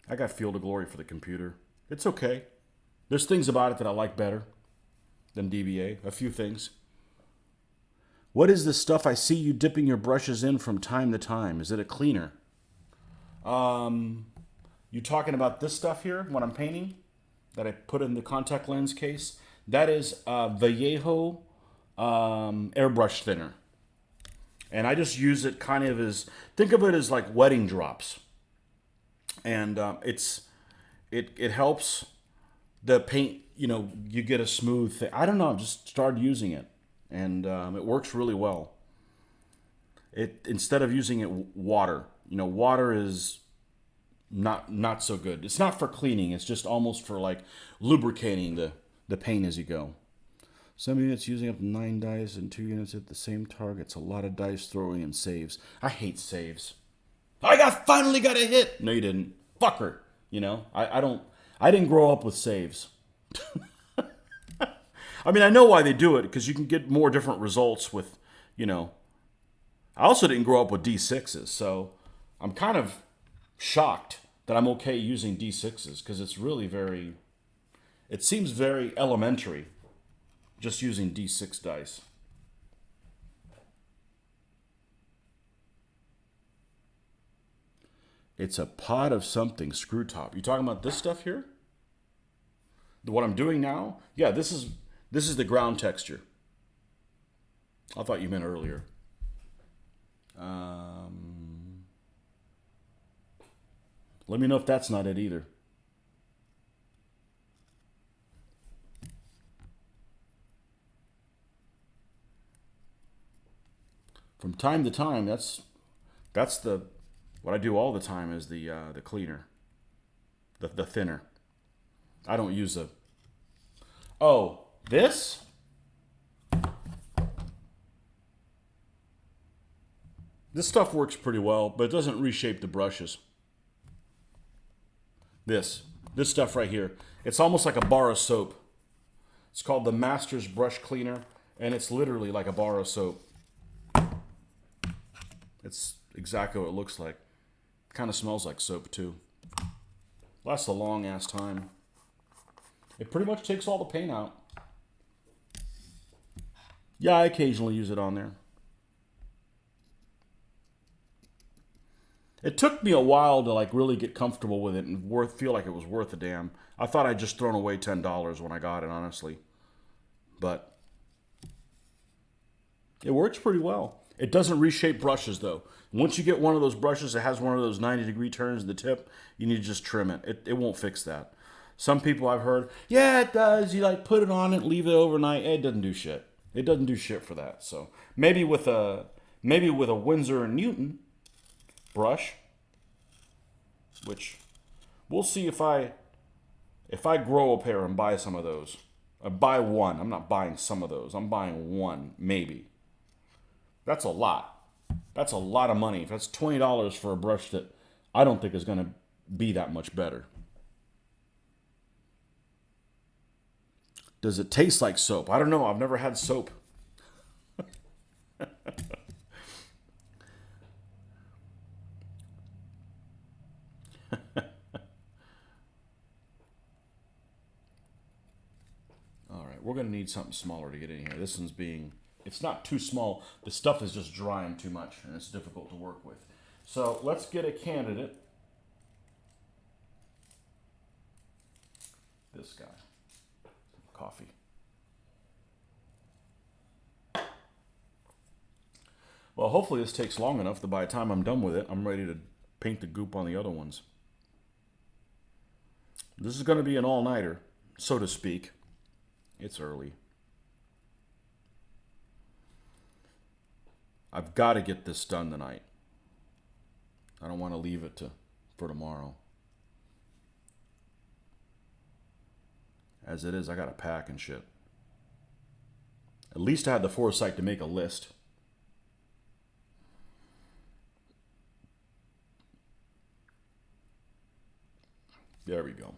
I got Field of Glory for the computer. It's okay. There's things about it that I like better than DBA. A few things. What is this stuff I see you dipping your brushes in from time to time? Is it a cleaner? You talking about this stuff here, what I'm painting, that I put in the contact lens case? That is Vallejo Airbrush Thinner. And I just use it kind of as, think of it as like wedding drops. And it helps the paint, you get a smooth thing. I don't know, just started using it. And it works really well. Instead of using it water, water is not so good. It's not for cleaning. It's just almost for like lubricating the paint as you go. Some units using up to 9 dice and 2 units at the same target. It's a lot of dice throwing and saves. I hate saves. Finally got a hit. No, you didn't. Fucker. I didn't grow up with saves. I mean, I know why they do it, because you can get more different results with, I also didn't grow up with D6s, so I'm kind of shocked that I'm okay using D6s, because it's really it seems very elementary just using D6 dice. It's a pot of something, screw top. You talking about this stuff here? What I'm doing now? Yeah, this is the ground texture. I thought you meant earlier. Let me know if that's not it either. From time to time, that's what I do all the time is the cleaner, the thinner. I don't use a. Oh, this? This stuff works pretty well, but it doesn't reshape the brushes. This stuff right here, it's almost like a bar of soap. It's called the Master's Brush Cleaner, and it's literally like a bar of soap. It's exactly what it looks like. Kind of smells like soap too. Lasts a long ass time. It pretty much takes all the paint out. Yeah, I occasionally use it on there. It took me a while to like really get comfortable with it and feel like it was worth a damn. I thought I'd just thrown away $10 when I got it, honestly. But it works pretty well. It doesn't reshape brushes though. Once you get one of those brushes that has one of those 90-degree turns in the tip, you need to just trim it. It won't fix that. Some people I've heard, yeah, it does. You like put it on it, leave it overnight. It doesn't do shit. It doesn't do shit for that. So maybe with a Winsor & Newton brush, which we'll see if I grow a pair and buy some of those. Buy one. I'm not buying some of those. I'm buying one, maybe. That's a lot. That's a lot of money. If that's $20 for a brush that I don't think is going to be that much better. Does it taste like soap? I don't know. I've never had soap. All right, we're going to need something smaller to get in here. This one's it's not too small. The stuff is just drying too much, and it's difficult to work with. So let's get a candidate. This guy. Coffee. Well, hopefully this takes long enough that by the time I'm done with it, I'm ready to paint the goop on the other ones. This is going to be an all-nighter, so to speak. It's early. I've got to get this done tonight. I don't want to leave it for tomorrow. As it is, I got to pack and shit. At least I had the foresight to make a list. There we go.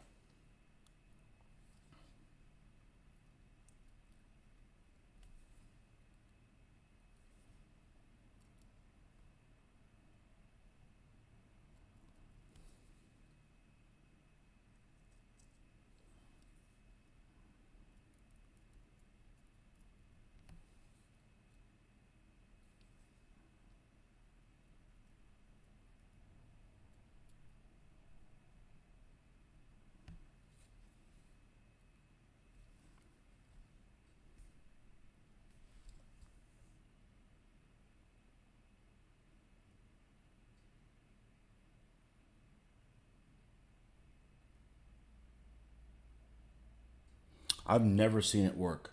I've never seen it work.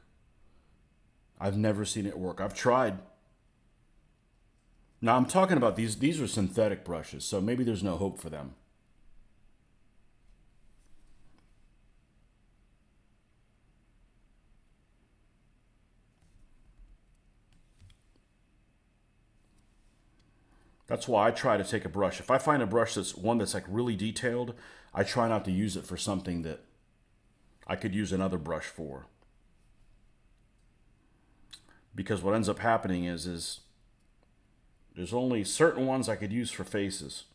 I've never seen it work. I've tried. Now I'm talking about these are synthetic brushes, so maybe there's no hope for them. That's why I try to take a brush. If I find a brush that's like really detailed, I try not to use it for something that I could use another brush for. Because what ends up happening is there's only certain ones I could use for faces.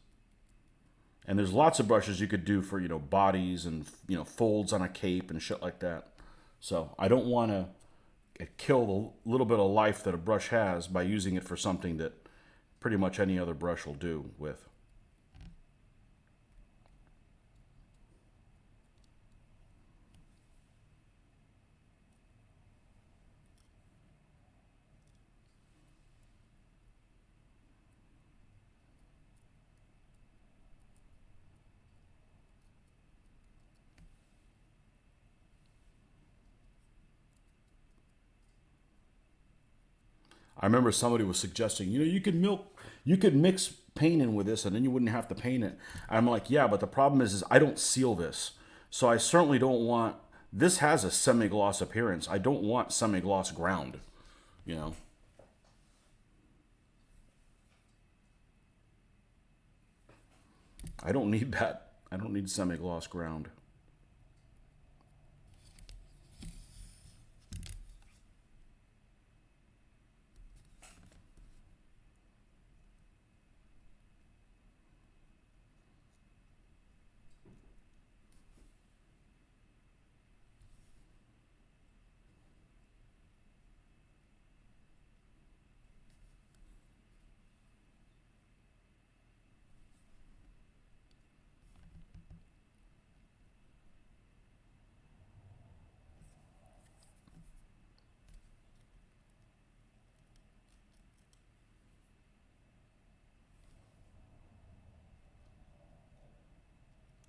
And there's lots of brushes you could do for, bodies and, folds on a cape and shit like that. So I don't want to kill the little bit of life that a brush has by using it for something that pretty much any other brush will do with. I remember somebody was suggesting, you could mix paint in with this and then you wouldn't have to paint it. And I'm like, yeah, but the problem is I don't seal this. So I certainly don't want, this has a semi-gloss appearance. I don't want semi-gloss ground, I don't need that. I don't need semi-gloss ground.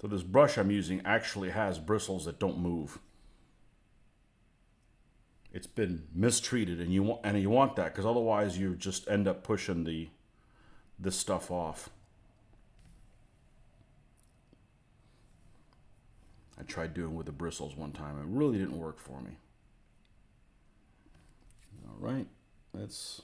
So this brush I'm using actually has bristles that don't move. It's been mistreated, and you want that, because otherwise you just end up pushing this stuff off. I tried doing with the bristles one time. It really didn't work for me. All right, let's.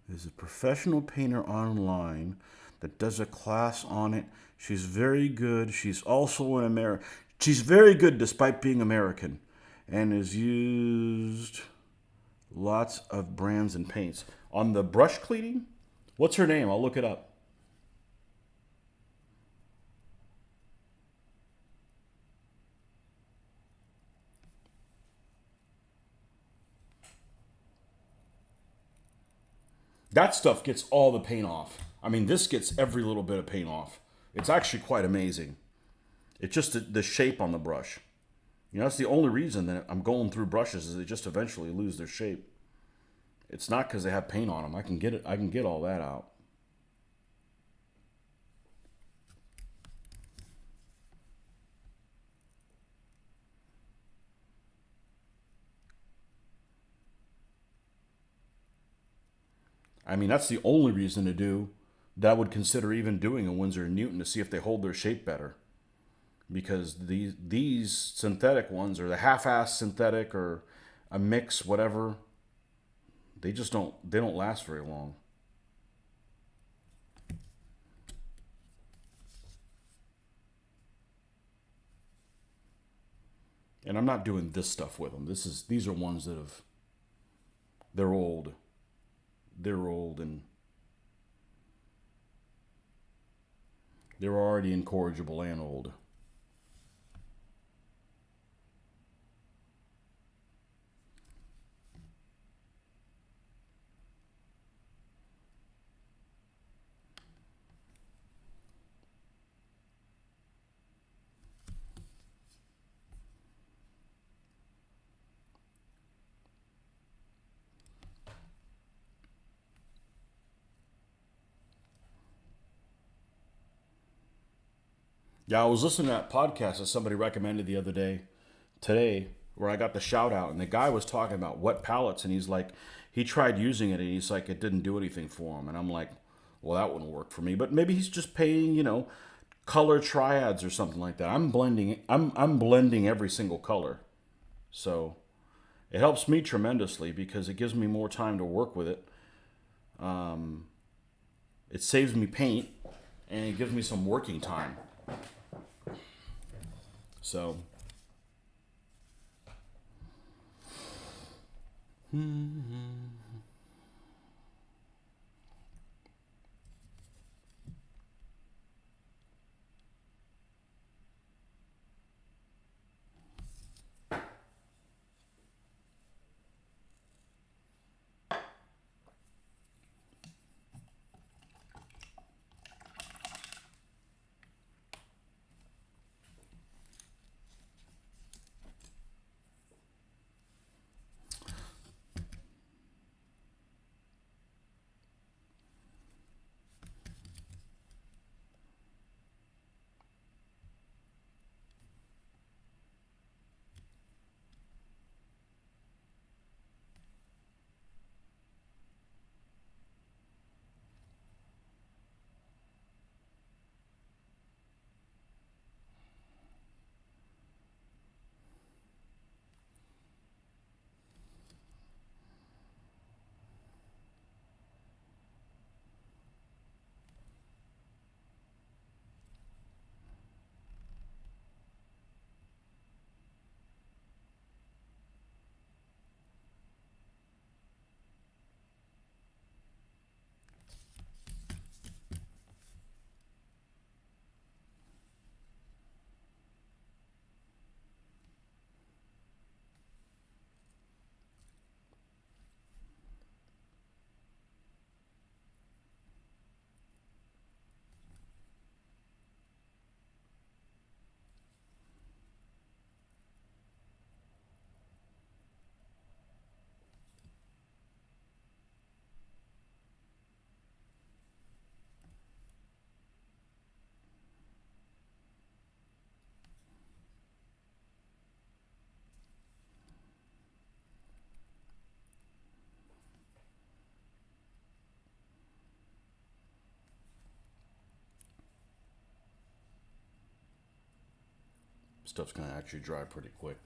There's a professional painter online that does a class on it. She's very good. She's also an American. She's very good despite being American, and has used lots of brands and paints. On the brush cleaning, what's her name? I'll look it up. That stuff gets all the paint off. I mean, this gets every little bit of paint off. It's actually quite amazing. It's just the shape on the brush. You know, that's the only reason that I'm going through brushes, is they just eventually lose their shape. It's not because they have paint on them. I can get all that out. I mean, that's the only reason to do that. I would consider even doing a Winsor & Newton, to see if they hold their shape better. Because these synthetic ones, or the half-ass synthetic, or a mix, whatever, they don't last very long. And I'm not doing this stuff with them. These are ones that they're old. They're old, and they're already incorrigible and old. Yeah, I was listening to that podcast that somebody recommended the other day, today, where I got the shout out, and the guy was talking about wet palettes, and he's like, he tried using it, and he's like, it didn't do anything for him. And I'm like, well, that wouldn't work for me. But maybe he's just paying, color triads or something like that. I'm blending every single color. So it helps me tremendously, because it gives me more time to work with it. It saves me paint, and it gives me some working time. So, Stuff's going to actually dry pretty quick.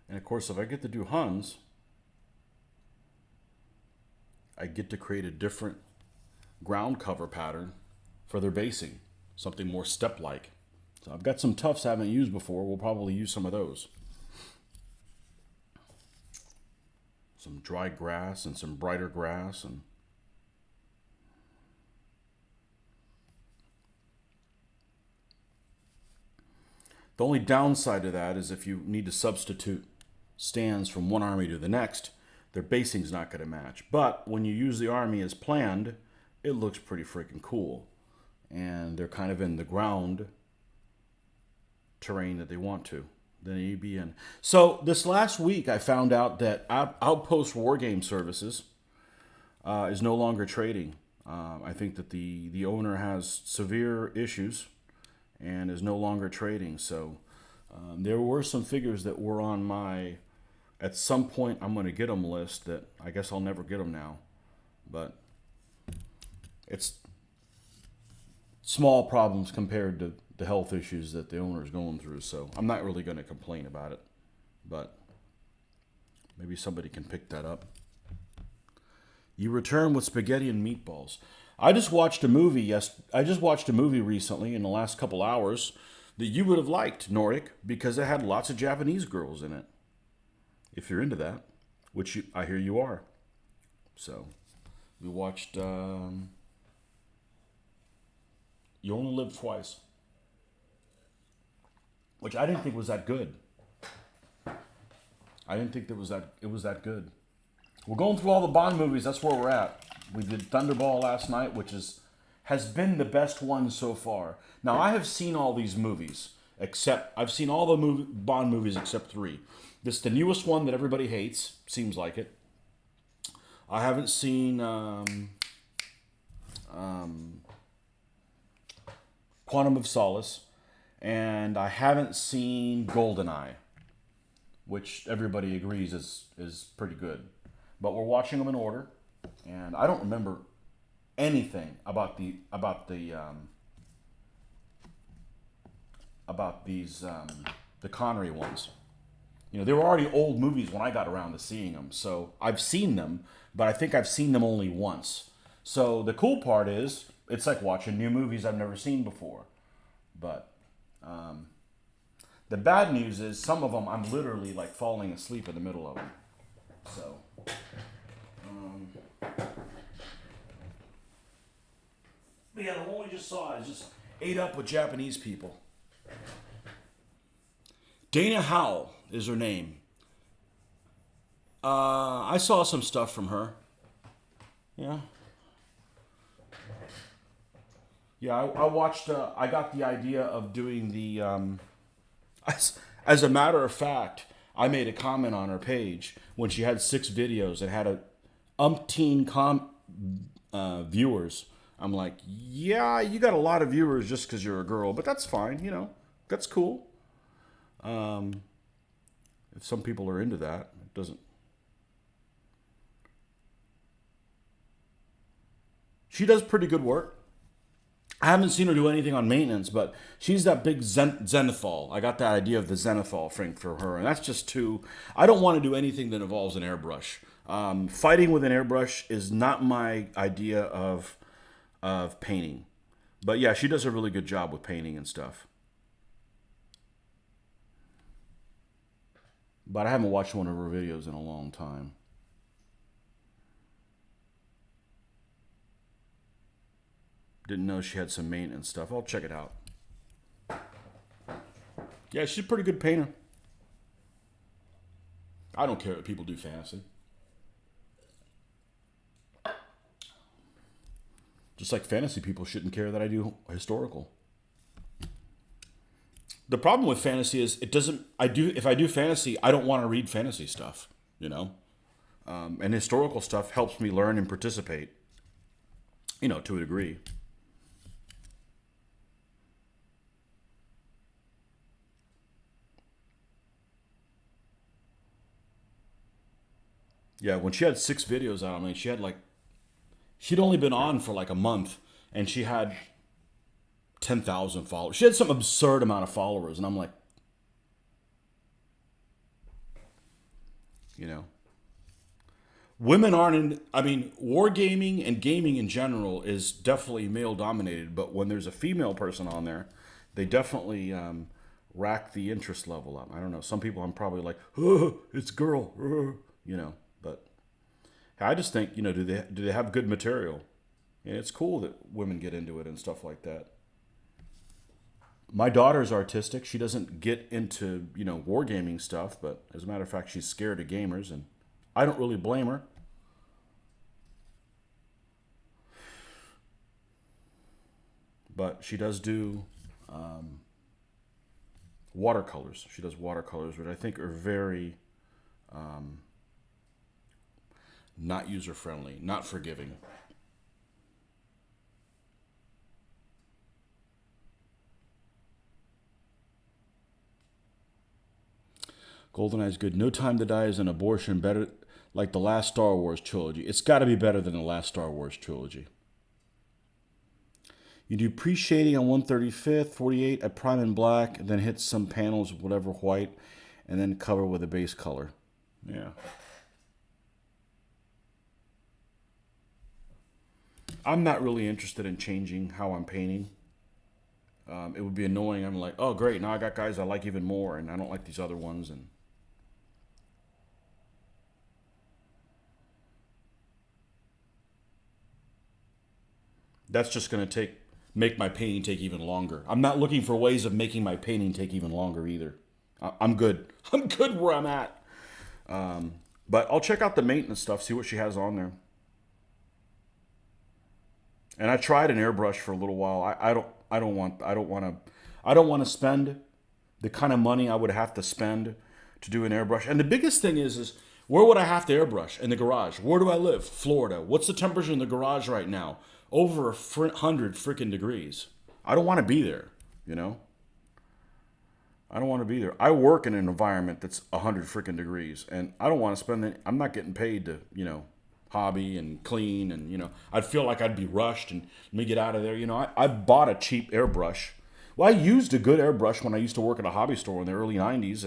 And of course, if I get to do Huns, I get to create a different ground cover pattern for their basing, something more step-like. So I've got some tufts I haven't used before. We'll probably use some of those. Some dry grass and some brighter grass. And the only downside to that is if you need to substitute stands from one army to the next, their basing's not going to match. But when you use the army as planned, it looks pretty freaking cool. And they're kind of in the ground terrain that they want to. Then you'd be in. So this last week, I found out that Outpost Wargame Services is no longer trading. I think that the owner has severe issues and is no longer trading. So there were some figures that were on my, at some point I'm going to get them list that I guess I'll never get them now. But it's small problems compared to the health issues that the owner is going through. So I'm not really going to complain about it. But maybe somebody can pick that up. You return with spaghetti and meatballs. I just watched a movie recently in the last couple hours that you would have liked, Norik, because it had lots of Japanese girls in it. If you're into that, which I hear you are. So we watched You Only Live Twice, which I didn't think was that good. I didn't think it was that good. We're going through all the Bond movies. That's where we're at. We did Thunderball last night, which has been the best one so far. Now, I have seen all these movies, I've seen all the Bond movies except 3. This is the newest one that everybody hates, seems like it. I haven't seen Quantum of Solace, and I haven't seen GoldenEye, which everybody agrees is pretty good. But we're watching them in order, and I don't remember anything about these the Connery ones. You know, they were already old movies when I got around to seeing them, so I've seen them, but I think I've seen them only once. So the cool part is, it's like watching new movies I've never seen before. But the bad news is, some of them I'm literally like falling asleep in the middle of them. So, but yeah, the one we just saw is just ate up with Japanese people. Dana Howell is her name. I saw some stuff from her. Yeah. Yeah, I watched, I got the idea of doing the, as a matter of fact, I made a comment on her page when she had 6 videos and had a umpteen viewers. I'm like, yeah, you got a lot of viewers just because you're a girl, but that's fine, you know, that's cool. If some people are into that, it doesn't. She does pretty good work. I haven't seen her do anything on maintenance, but she's that big zenithal. I got that idea of the zenithal thing for her, and that's just too. I don't want to do anything that involves an airbrush. Fighting with an airbrush is not my idea of painting. But yeah, she does a really good job with painting and stuff. But I haven't watched one of her videos in a long time. Didn't know she had some maintenance stuff. I'll check it out. Yeah, she's a pretty good painter. I don't care what people do fantasy. Just like fantasy people shouldn't care that I do historical. The problem with fantasy is it doesn't. If I do fantasy, I don't want to read fantasy stuff. You know, and historical stuff helps me learn and participate. You know, to a degree. Yeah, when she had 6 videos out, I mean, she'd only been on for like a month, and she had 10,000 followers. She had some absurd amount of followers, and I'm like, you know, women aren't in. I mean, wargaming and gaming in general is definitely male dominated, but when there's a female person on there, they definitely rack the interest level up. I don't know. Some people I'm probably like, oh, it's girl, you know. But I just think, you know, do they have good material? And it's cool that women get into it and stuff like that. My daughter's artistic. She doesn't get into, you know, wargaming stuff, but as a matter of fact, she's scared of gamers, and I don't really blame her. But she does do watercolors. She does watercolors, which I think are very not user-friendly, not forgiving. GoldenEye's good. No Time to Die is an abortion, better like the last Star Wars trilogy. It's got to be better than the last Star Wars trilogy. You do pre-shading on 135th, 48 at prime and black, and then hit some panels with whatever white, and then cover with a base color. Yeah. I'm not really interested in changing how I'm painting. It would be annoying. I'm like, oh, great. Now I got guys I like even more, and I don't like these other ones. And that's just going to make my painting take even longer. I'm not looking for ways of making my painting take even longer either. I'm good. I'm good where I'm at. But I'll check out the maintenance stuff, see what she has on there. And I tried an airbrush for a little while. I don't want to spend the kind of money I would have to spend to do an airbrush. And the biggest thing is where would I have to airbrush? In the garage. Where do I live? Florida. What's the temperature in the garage right now? Over 100 freaking degrees. I don't want to be there, you know? I don't want to be there. I work in an environment that's 100 freaking degrees, and I don't want to spend I'm not getting paid to, you know, hobby and clean, and, you know, I'd feel like I'd be rushed and let me get out of there. You know, I bought a cheap airbrush. Well, I used a good airbrush when I used to work at a hobby store in the early 90s,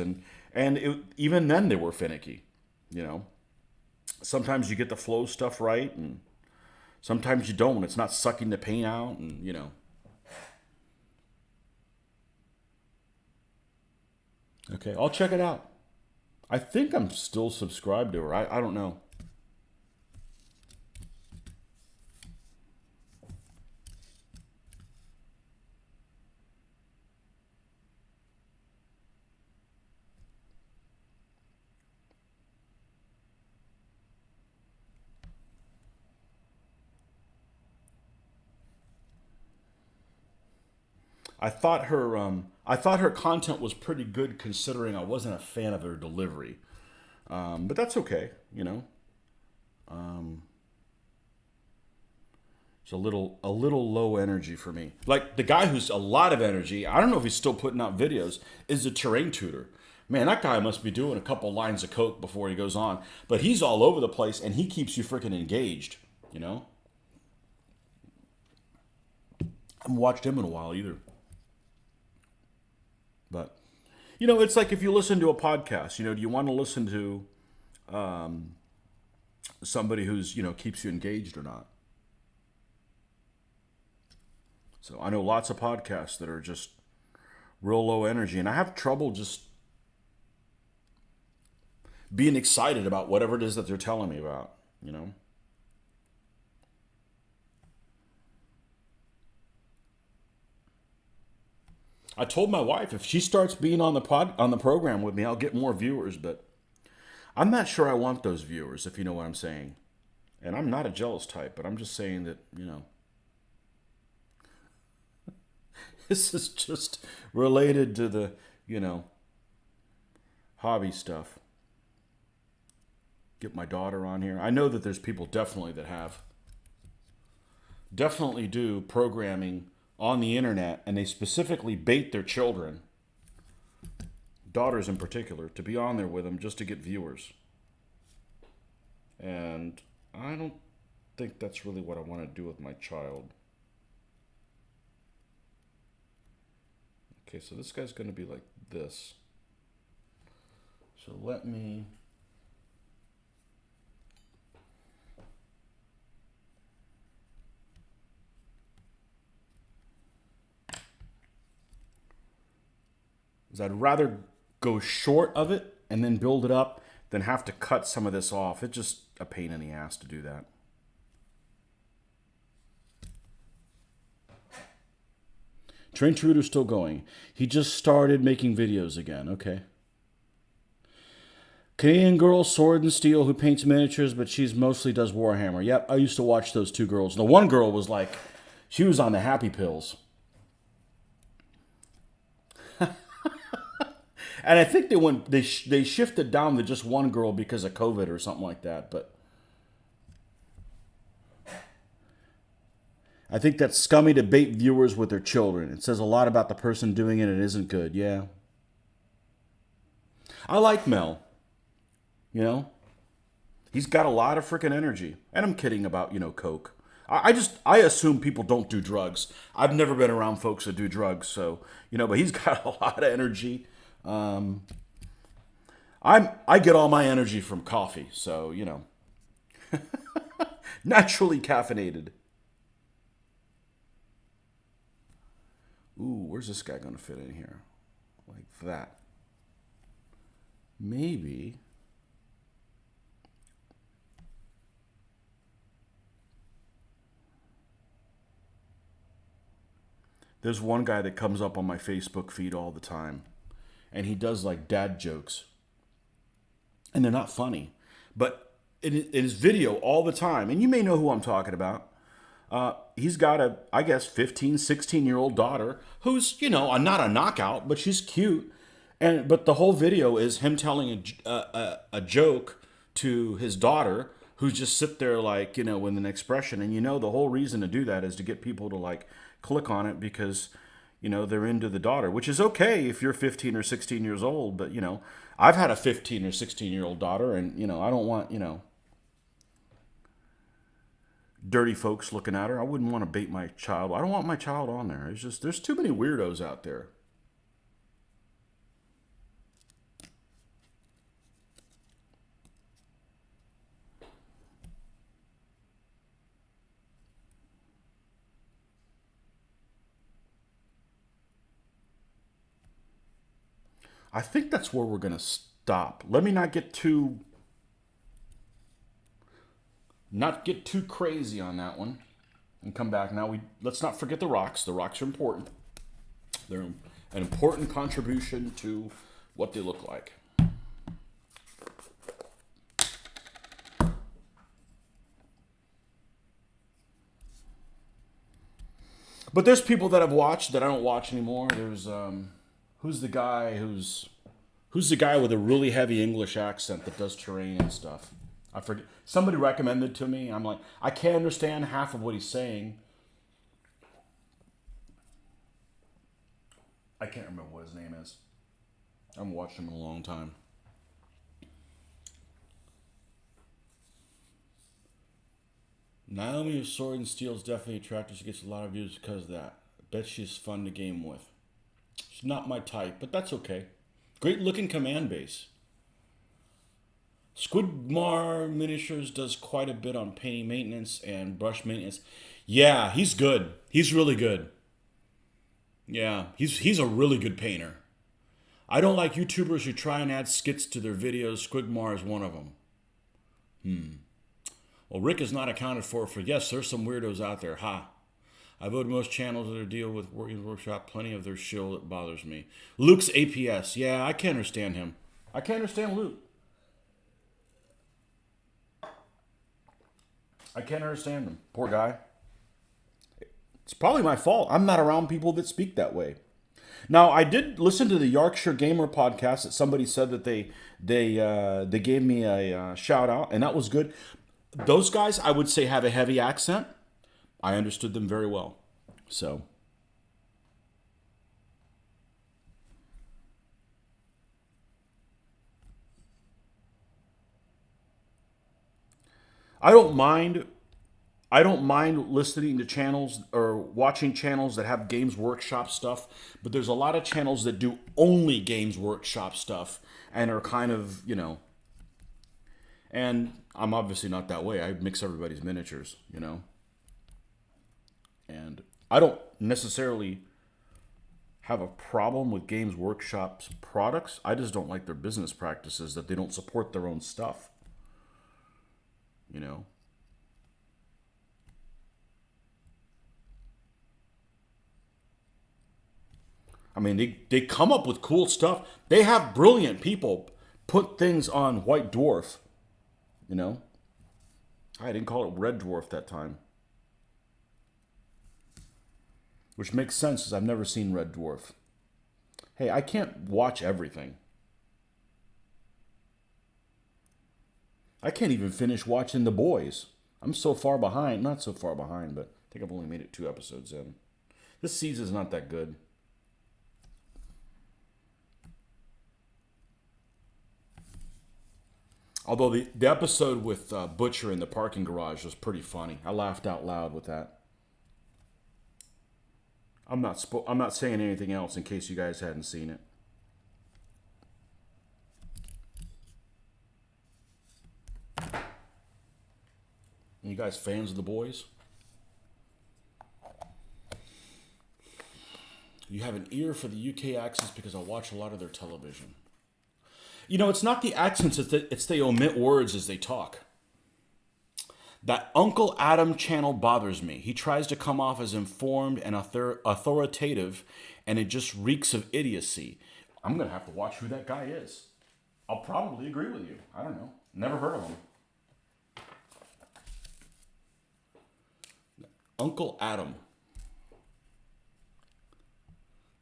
and even then they were finicky, you know. Sometimes you get the flow stuff right, and sometimes you don't. It's not sucking the paint out, and, you know. Okay, I'll check it out. I think I'm still subscribed to her. I don't know. I thought her content was pretty good considering I wasn't a fan of her delivery. But that's okay, you know. It's a little low energy for me. Like the guy who's a lot of energy, I don't know if he's still putting out videos, is a terrain tutor. Man, that guy must be doing a couple lines of coke before he goes on. But he's all over the place, and he keeps you freaking engaged, you know. haven't watched him in a while either. But, you know, it's like if you listen to a podcast, you know, do you want to listen to somebody who's, you know, keeps you engaged or not? So I know lots of podcasts that are just real low energy, and I have trouble just being excited about whatever it is that they're telling me about, you know? I told my wife if she starts being on the program with me, I'll get more viewers, but I'm not sure I want those viewers, if you know what I'm saying. And I'm not a jealous type, but I'm just saying that, you know, this is just related to the, you know, hobby stuff. Get my daughter on here. I know that there's people definitely that definitely do programming on the internet, and they specifically bait their children, daughters in particular, to be on there with them just to get viewers. And I don't think that's really what I want to do with my child. Okay, so this guy's going to be like this. So let me... I'd rather go short of it and then build it up than have to cut some of this off. It's just a pain in the ass to do that. Train Truder's still going. He just started making videos again. Okay. Canadian girl, Sword and Steel, who paints miniatures, but she's mostly does Warhammer. Yep, I used to watch those two girls. The one girl was like, she was on the happy pills. And I think they shifted down to just one girl because of COVID or something like that. But I think that's scummy to bait viewers with their children. It says a lot about the person doing it. It isn't good. Yeah. I like Mel. You know? He's got a lot of freaking energy. And I'm kidding about, you know, coke. I assume people don't do drugs. I've never been around folks that do drugs. So, you know, but he's got a lot of energy. I get all my energy from coffee, so you know, naturally caffeinated. Ooh, where's this guy gonna fit in here? Like that. Maybe. There's one guy that comes up on my Facebook feed all the time, and he does like dad jokes. And they're not funny. But in his video all the time, and you may know who I'm talking about, he's got a, I guess, 15, 16-year-old daughter who's, you know, not a knockout, but she's cute. But the whole video is him telling a joke to his daughter, who's just sit there like, you know, with an expression. And you know the whole reason to do that is to get people to like click on it because, you know, they're into the daughter, which is okay if you're 15 or 16 years old. But, you know, I've had a 15 or 16-year-old daughter, and, you know, I don't want, you know, dirty folks looking at her. I wouldn't want to bait my child. I don't want my child on there. It's just, there's too many weirdos out there. I think that's where we're going to stop. Let me not get too crazy on that one and come back. Now let's not forget the rocks. The rocks are important. They're an important contribution to what they look like. But there's people that I've watched that I don't watch anymore. There's who's the guy with a really heavy English accent that does terrain and stuff? I forget. Somebody recommended to me. I'm like, I can't understand half of what he's saying. I can't remember what his name is. I haven't watched him in a long time. Naomi of Sword and Steel is definitely attractive. She gets a lot of views because of that. Bet she's fun to game with. She's not my type, but that's okay. Great looking command base. Squidmar Miniatures does quite a bit on painting maintenance and brush maintenance. Yeah, he's good. He's really good. Yeah, he's a really good painter. I don't like YouTubers who try and add skits to their videos. Squidmar is one of them. Well, Rick is not accounted for yes, there's some weirdos out there. Ha. I vote most channels that deal with Working Workshop, plenty of their shill that bothers me. Luke's APS. Yeah, I can't understand him. I can't understand Luke. I can't understand him. Poor guy. It's probably my fault. I'm not around people that speak that way. Now, I did listen to the Yorkshire Gamer podcast that somebody said that they gave me a shout out, and that was good. Those guys, I would say, have a heavy accent. I understood them very well. So, I don't mind listening to channels or watching channels that have Games Workshop stuff, but there's a lot of channels that do only Games Workshop stuff and are kind of, and I'm obviously not that way. I mix everybody's miniatures, and I don't necessarily have a problem with Games Workshop's products. I just don't like their business practices, that they don't support their own stuff, I mean, they come up with cool stuff. They have brilliant people put things on White Dwarf, I didn't call it Red Dwarf that time. Which makes sense, because I've never seen Red Dwarf. Hey, I can't watch everything. I can't even finish watching The Boys. I'm so far behind. Not so far behind, but I think I've only made it 2 episodes in. This season's not that good. Although the episode with Butcher in the parking garage was pretty funny. I laughed out loud with that. I'm not saying anything else in case you guys hadn't seen it. You guys fans of The Boys? You have an ear for the UK accents because I watch a lot of their television. It's not the accents, it's they omit words as they talk. That Uncle Adam channel bothers me. He tries to come off as informed and authoritative, and it just reeks of idiocy. I'm going to have to watch who that guy is. I'll probably agree with you. I don't know. Never heard of him. Uncle Adam.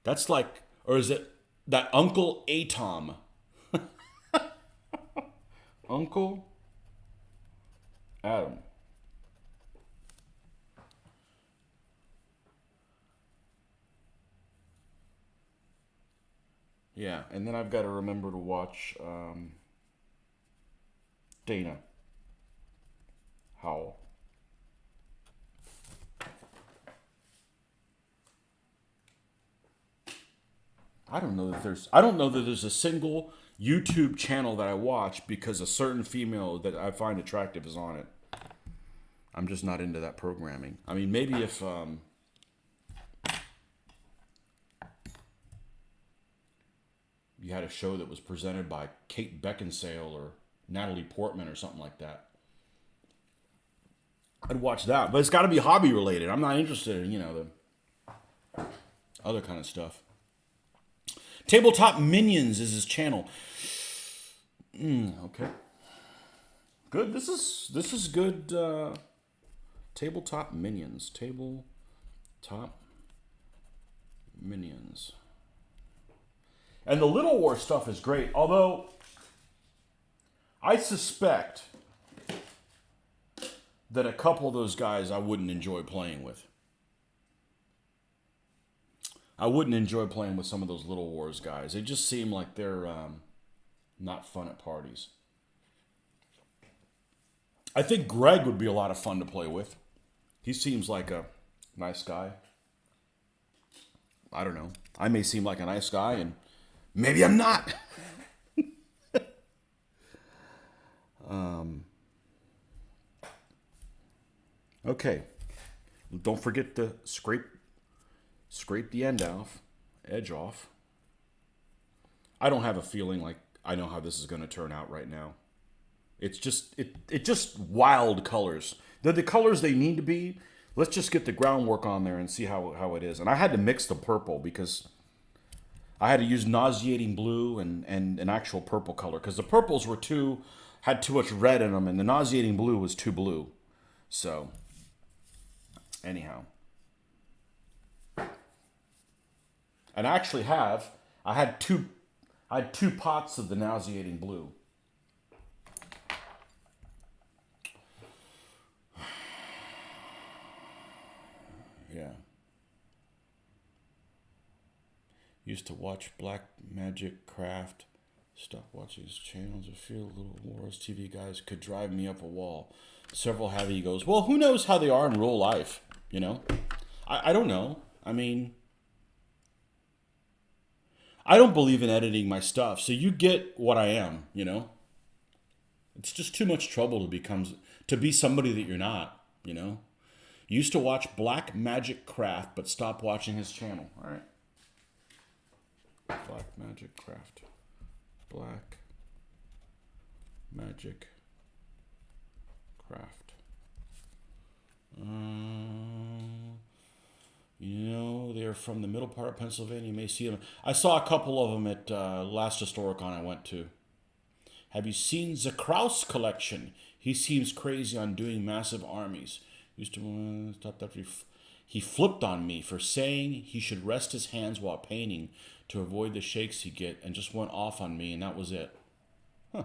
That's like, or is it that Uncle Atom? Uncle Adam. Yeah, and then I've got to remember to watch Dana Howell. I don't know that there's a single YouTube channel that I watch because a certain female that I find attractive is on it. I'm just not into that programming. I mean, maybe if you had a show that was presented by Kate Beckinsale or Natalie Portman or something like that, I'd watch that. But it's got to be hobby related. I'm not interested in, the other kind of stuff. Tabletop Minions is his channel. Okay. Good. This is good. Tabletop Minions. Tabletop Minions. And the Little War stuff is great. Although, I suspect that a couple of those guys I wouldn't enjoy playing with. I wouldn't enjoy playing with some of those Little Wars guys. They just seem like they're not fun at parties. I think Greg would be a lot of fun to play with. He seems like a nice guy. I don't know. I may seem like a nice guy, and maybe I'm not. Okay. Don't forget to scrape the edge off. I don't have a feeling like I know how this is going to turn out right now. It's just just wild colors. They're the colors they need to be. Let's just get the groundwork on there and see how it is. And I had to mix the purple because I had to use nauseating blue and an actual purple color because the purples had too much red in them, and the nauseating blue was too blue. So anyhow, and I actually I had two pots of the nauseating blue. Yeah. Used to watch Black Magic Craft. Stop watching his channels. I feel little wars TV guys could drive me up a wall. Several have egos. Well, who knows how they are in real life, you know? I don't know. I mean, I don't believe in editing my stuff, so you get what I am, you know? It's just too much trouble to be somebody that you're not, you know? Used to watch Black Magic Craft, but stopped watching his channel. All right. Black Magic Craft. Black Magic Craft. You know, they're from the middle part of Pennsylvania. You may see them. I saw a couple of them at last Historicon I went to. Have you seen the Krauss collection? He seems crazy on doing massive armies. Used to stop after he flipped on me for saying he should rest his hands while painting to avoid the shakes he get, and just went off on me, and that was it. Huh.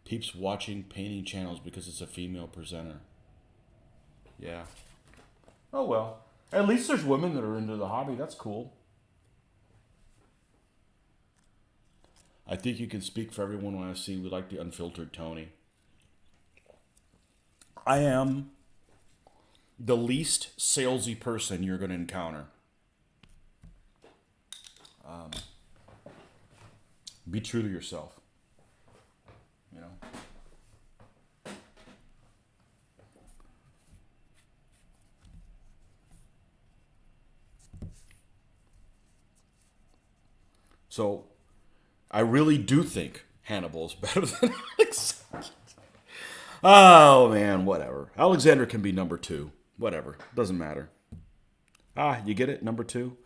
Peeps watching painting channels because it's a female presenter. Yeah. Oh well. At least there's women that are into the hobby. That's cool. I think you can speak for everyone when I see we like the unfiltered Tony. I am the least salesy person you're going to encounter. Be true to yourself. You know. So, I really do think Hannibal is better than Alexander. Oh, man, whatever. Alexander can be number 2. Whatever. Doesn't matter. You get it? Number 2?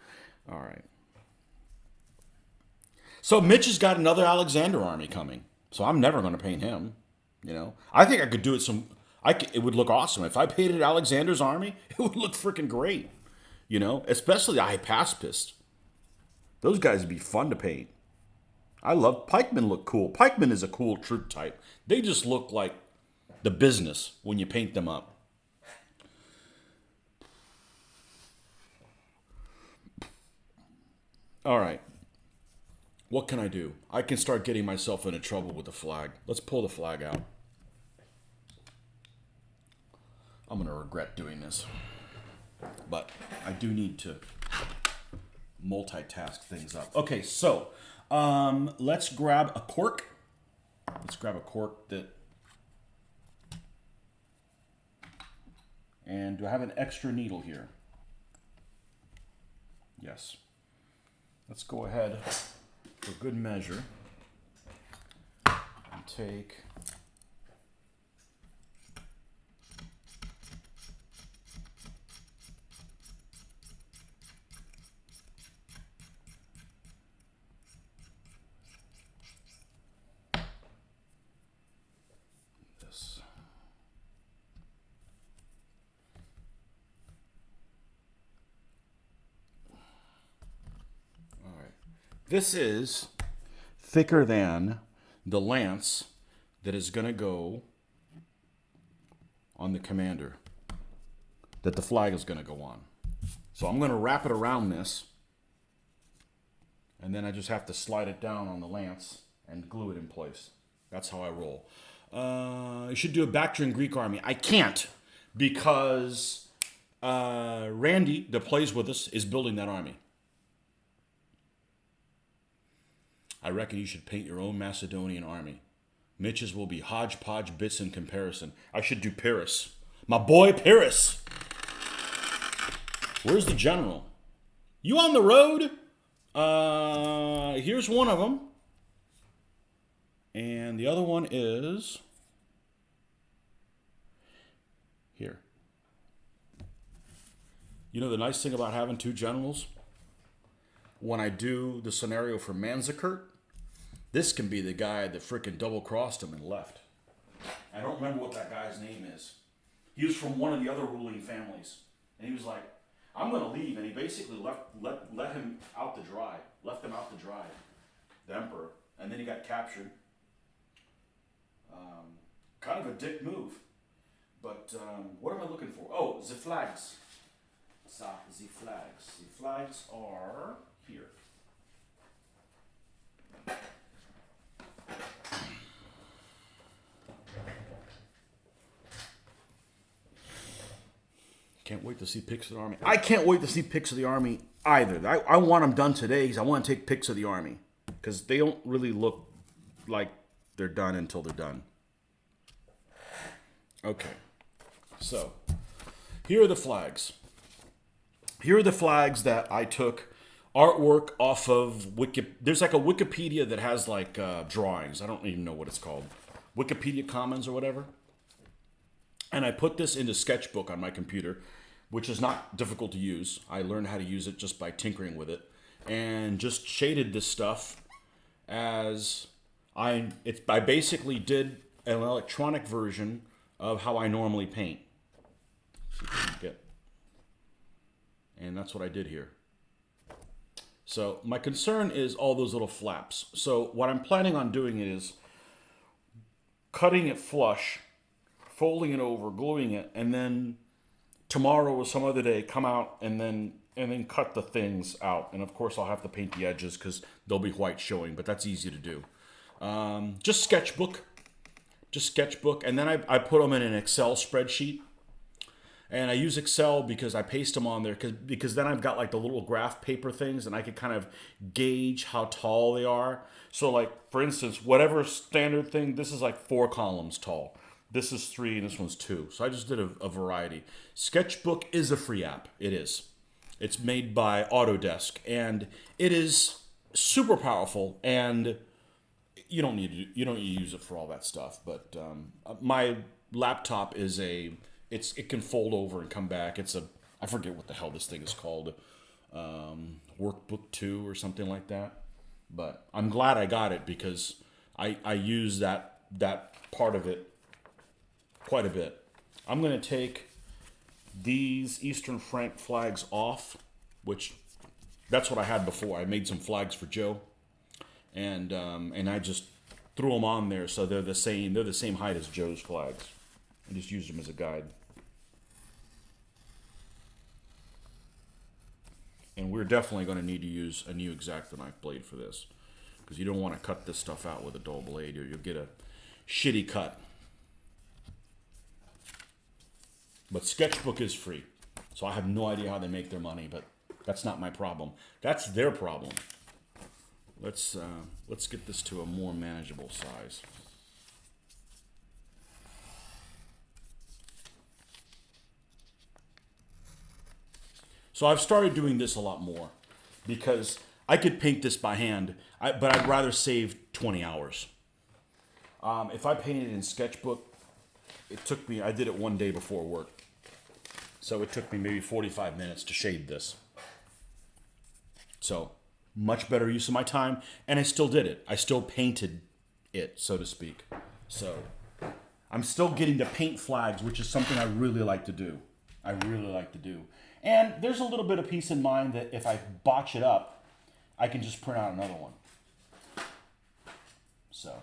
All right. So Mitch has got another Alexander army coming. So I'm never going to paint him. You know? I think I could do it it would look awesome. If I painted Alexander's army, it would look freaking great. You know? Especially the Hypaspist. Those guys would be fun to paint. I love pikemen look cool. Pikemen is a cool troop type. They just look like the business when you paint them up. All right. What can I do? I can start getting myself into trouble with the flag. Let's pull the flag out. I'm going to regret doing this. But I do need to multitask things up. Okay, so let's grab a cork. Let's grab a cork that... And do I have an extra needle here? Yes. Let's go ahead for good measure and take this. This is thicker than the lance that is going to go on the commander, that the flag is going to go on. So I'm going to wrap it around this, and then I just have to slide it down on the lance and glue it in place. That's how I roll. I should do a Bactrian Greek army. I can't, because Randy, that plays with us, is building that army. I reckon you should paint your own Macedonian army. Mitch's will be hodgepodge bits in comparison. I should do Pyrrhus. My boy Pyrrhus. Where's the general? You on the road? Here's one of them. And the other one is here. You know the nice thing about having two generals? When I do the scenario for Manzikert, this can be the guy that frickin' double-crossed him and left. I don't remember what that guy's name is. He was from one of the other ruling families. And he was like, I'm going to leave. And he basically let him out to dry. Left him out to dry. The emperor. And then he got captured. Kind of a dick move. But what am I looking for? Oh, the flags. The flags. The flags are here. Can't wait to see pics of the army. I can't wait to see pics of the army either. I want them done today because I want to take pics of the army. Because they don't really look like they're done until they're done. Okay. So, here are the flags. Here are the flags that I took artwork off of There's like a Wikipedia that has like drawings. I don't even know what it's called. Wikipedia Commons or whatever. And I put this into Sketchbook on my computer, which is not difficult to use. I learned how to use it just by tinkering with it. And just shaded this stuff as I basically did an electronic version of how I normally paint. See if I can get. And that's what I did here. So my concern is all those little flaps. So what I'm planning on doing is cutting it flush, folding it over, gluing it, and then tomorrow or some other day come out and then cut the things out. And of course I'll have to paint the edges because they'll be white showing, but that's easy to do. Just sketchbook. And then I put them in an Excel spreadsheet. And I use Excel because I paste them on there because then I've got like the little graph paper things and I can kind of gauge how tall they are. So like, for instance, whatever standard thing, this is like 4 columns tall. This is 3 and this one's 2. So I just did a variety. Sketchbook is a free app. It is. It's made by Autodesk and it is super powerful and you don't need to use it for all that stuff. But my laptop is it can fold over and come back. I forget what the hell this thing is called. Workbook 2 or something like that. But I'm glad I got it because I use that part of it quite a bit. I'm going to take these Eastern Frank flags off, which that's what I had before. I made some flags for Joe. And I just threw them on there so they're the same height as Joe's flags. I just used them as a guide. And we're definitely going to need to use a new X-Acto knife blade for this. Because you don't want to cut this stuff out with a dull blade or you'll get a shitty cut. But Sketchbook is free. So I have no idea how they make their money, but that's not my problem. That's their problem. Let's get this to a more manageable size. So I've started doing this a lot more because I could paint this by hand, but I'd rather save 20 hours. If I painted in Sketchbook, I did it one day before work. So it took me maybe 45 minutes to shade this. So much better use of my time, and I still did it. I still painted it, so to speak. So I'm still getting to paint flags, which is something I really like to do. And there's a little bit of peace in mind that if I botch it up, I can just print out another one. So,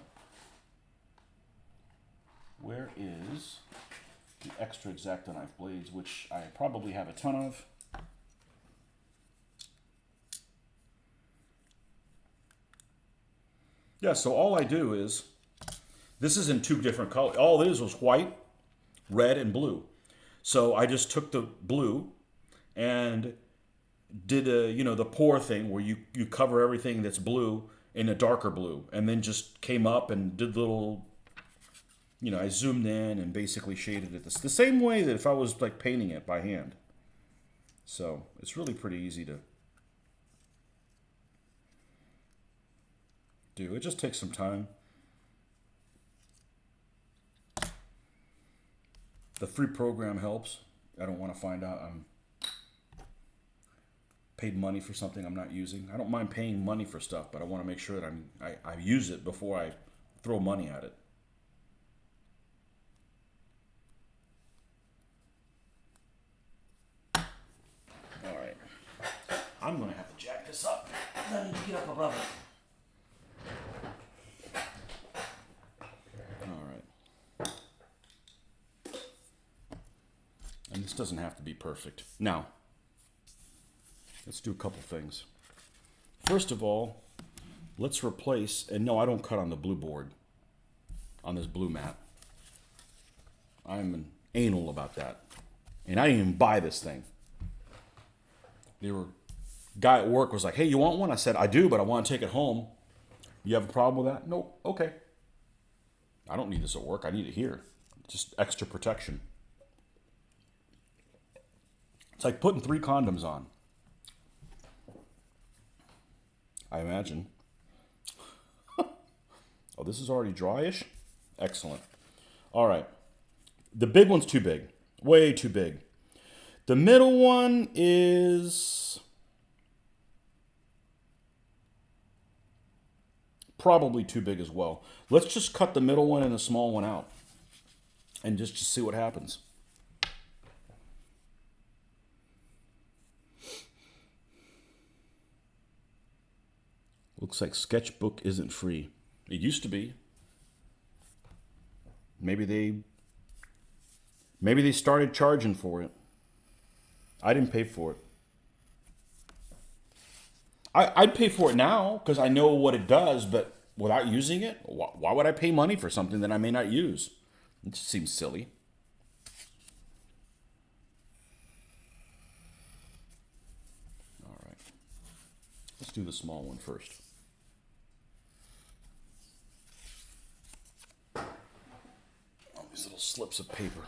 where is the extra X-Acto knife blades, which I probably have a ton of? Yeah, so all I do is, this is in 2 different colors. All it is was white, red, and blue. So I just took the blue and did the pour thing where you cover everything that's blue in a darker blue, and then just came up and did little, I zoomed in and basically shaded it the same way that if I was like painting it by hand. So it's really pretty easy to do. It just takes some time. The free program helps. I don't want to find out I'm paid money for something I'm not using. I don't mind paying money for stuff, but I want to make sure that I use it before I throw money at it. All right. I'm going to have to jack this up. I need to get up above it. And this doesn't have to be perfect. Now, let's do a couple things. First of all, let's replace, and no, I don't cut on the blue board, on this blue mat. I'm anal about that. And I didn't even buy this thing. Guy at work was like, hey, you want one? I said, I do, but I want to take it home. You have a problem with that? Nope. Okay. I don't need this at work. I need it here. Just extra protection. It's like putting 3 condoms on, I imagine. Oh, this is already dryish? Excellent. All right. The big one's too big. Way too big. The middle one is probably too big as well. Let's just cut the middle one and the small one out and just see what happens. Looks like Sketchbook isn't free. It used to be. Maybe they started charging for it. I didn't pay for it. I'd pay for it now because I know what it does, but without using it, why would I pay money for something that I may not use? It just seems silly. All right. Let's do the small one first. These little slips of paper.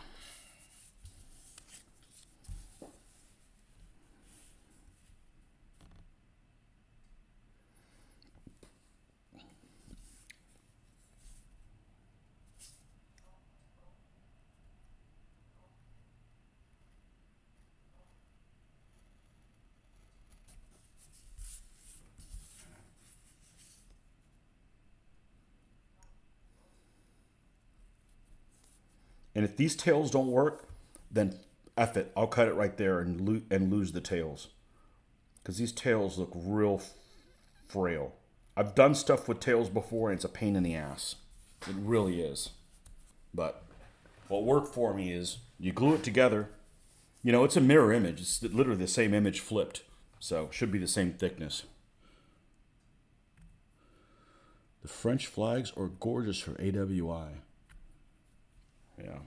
And if these tails don't work, then F it. I'll cut it right there and lose the tails. Because these tails look real frail. I've done stuff with tails before and it's a pain in the ass. It really is. But what worked for me is you glue it together. It's a mirror image. It's literally the same image flipped. So it should be the same thickness. The French flags are gorgeous for AWI. Yeah.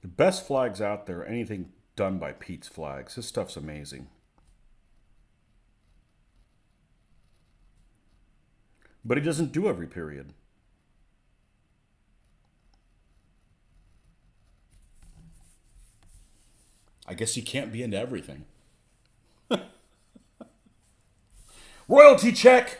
The best flags out there are anything done by Pete's Flags. His stuff's amazing. But he doesn't do every period. I guess he can't be into everything. Royalty check!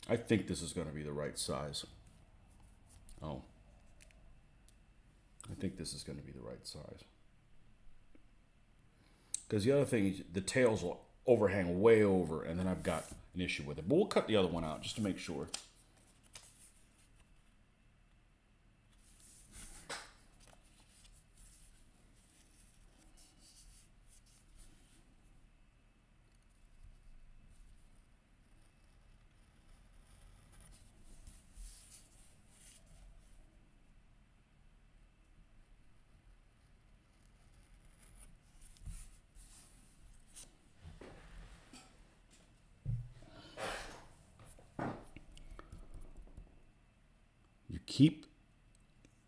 I think this is going to be the right size. Oh. I think this is going to be the right size. Because the other thing is the tails will overhang way over, and then I've got an issue with it. But we'll cut the other one out just to make sure.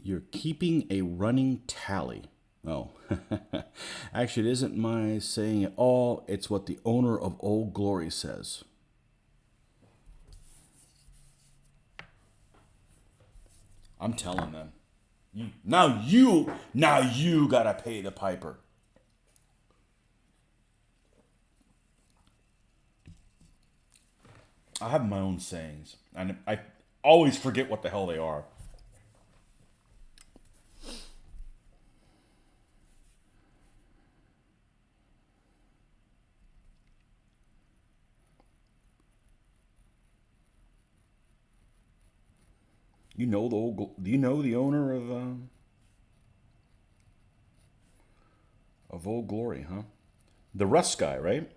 You're keeping a running tally. Oh, actually, it isn't my saying at all. It's what the owner of Old Glory says. I'm telling them. Now you gotta pay the piper. I have my own sayings, and I always forget what the hell they are. You know do you know the owner of Old Glory, huh? The Russ guy, right?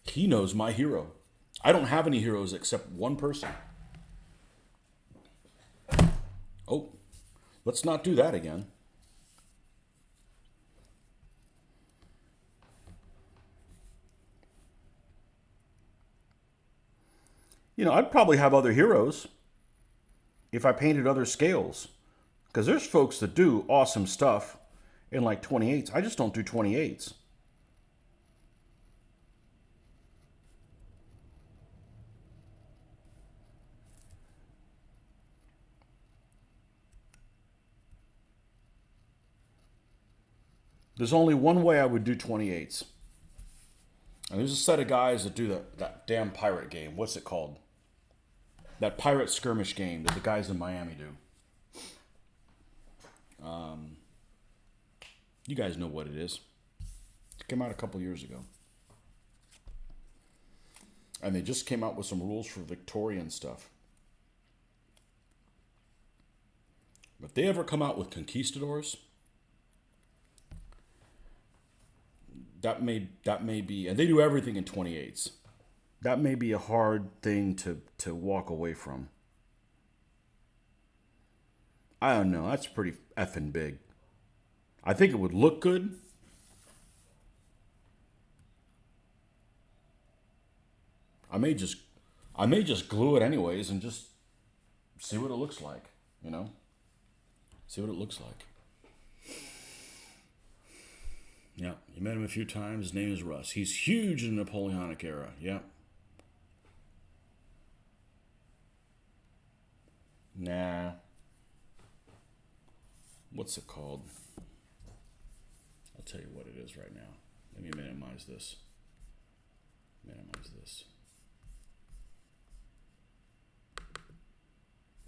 He knows my hero. I don't have any heroes except one person. Oh, let's not do that again. You know, I'd probably have other heroes if I painted other scales. Because there's folks that do awesome stuff in like 28s. I just don't do 28s. There's only one way I would do 28s. And there's a set of guys that do that damn pirate game. What's it called? That pirate skirmish game that the guys in Miami do. You guys know what it is. It came out a couple years ago. And they just came out with some rules for Victorian stuff. If they ever come out with conquistadors, that may be, and they do everything in 28s. That may be a hard thing to walk away from. I don't know. That's pretty effing big. I think it would look good. I may just glue it anyways and just see what it looks like, you know? See what it looks like. Yeah, you met him a few times. His name is Russ. He's huge in the Napoleonic era. Yeah. Nah. What's it called? I'll tell you what it is right now. Let me minimize this.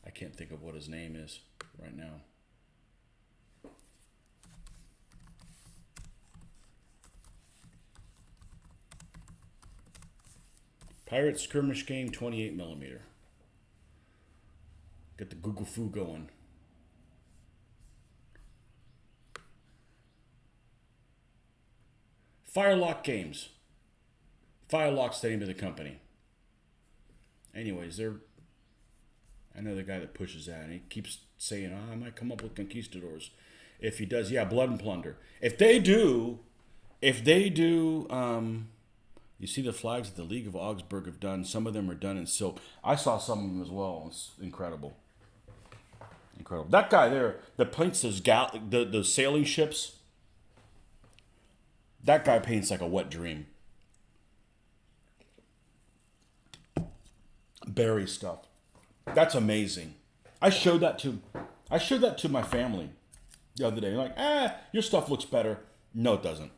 I can't think of what his name is right now. Pirate Skirmish Game 28mm. Get the Google Foo going. Firelock Games. Firelock's the name of the company. Anyways, I know the guy that pushes that, and he keeps saying, I might come up with conquistadors. If he does, yeah, Blood and Plunder. If they do, you see the flags that the League of Augsburg have done. Some of them are done in silk. I saw some of them as well. It's incredible. Incredible. That guy there that paints those the sailing ships, that guy paints like a wet dream. Berry stuff. That's amazing. I showed that to my family the other day. Like, your stuff looks better. No, it doesn't.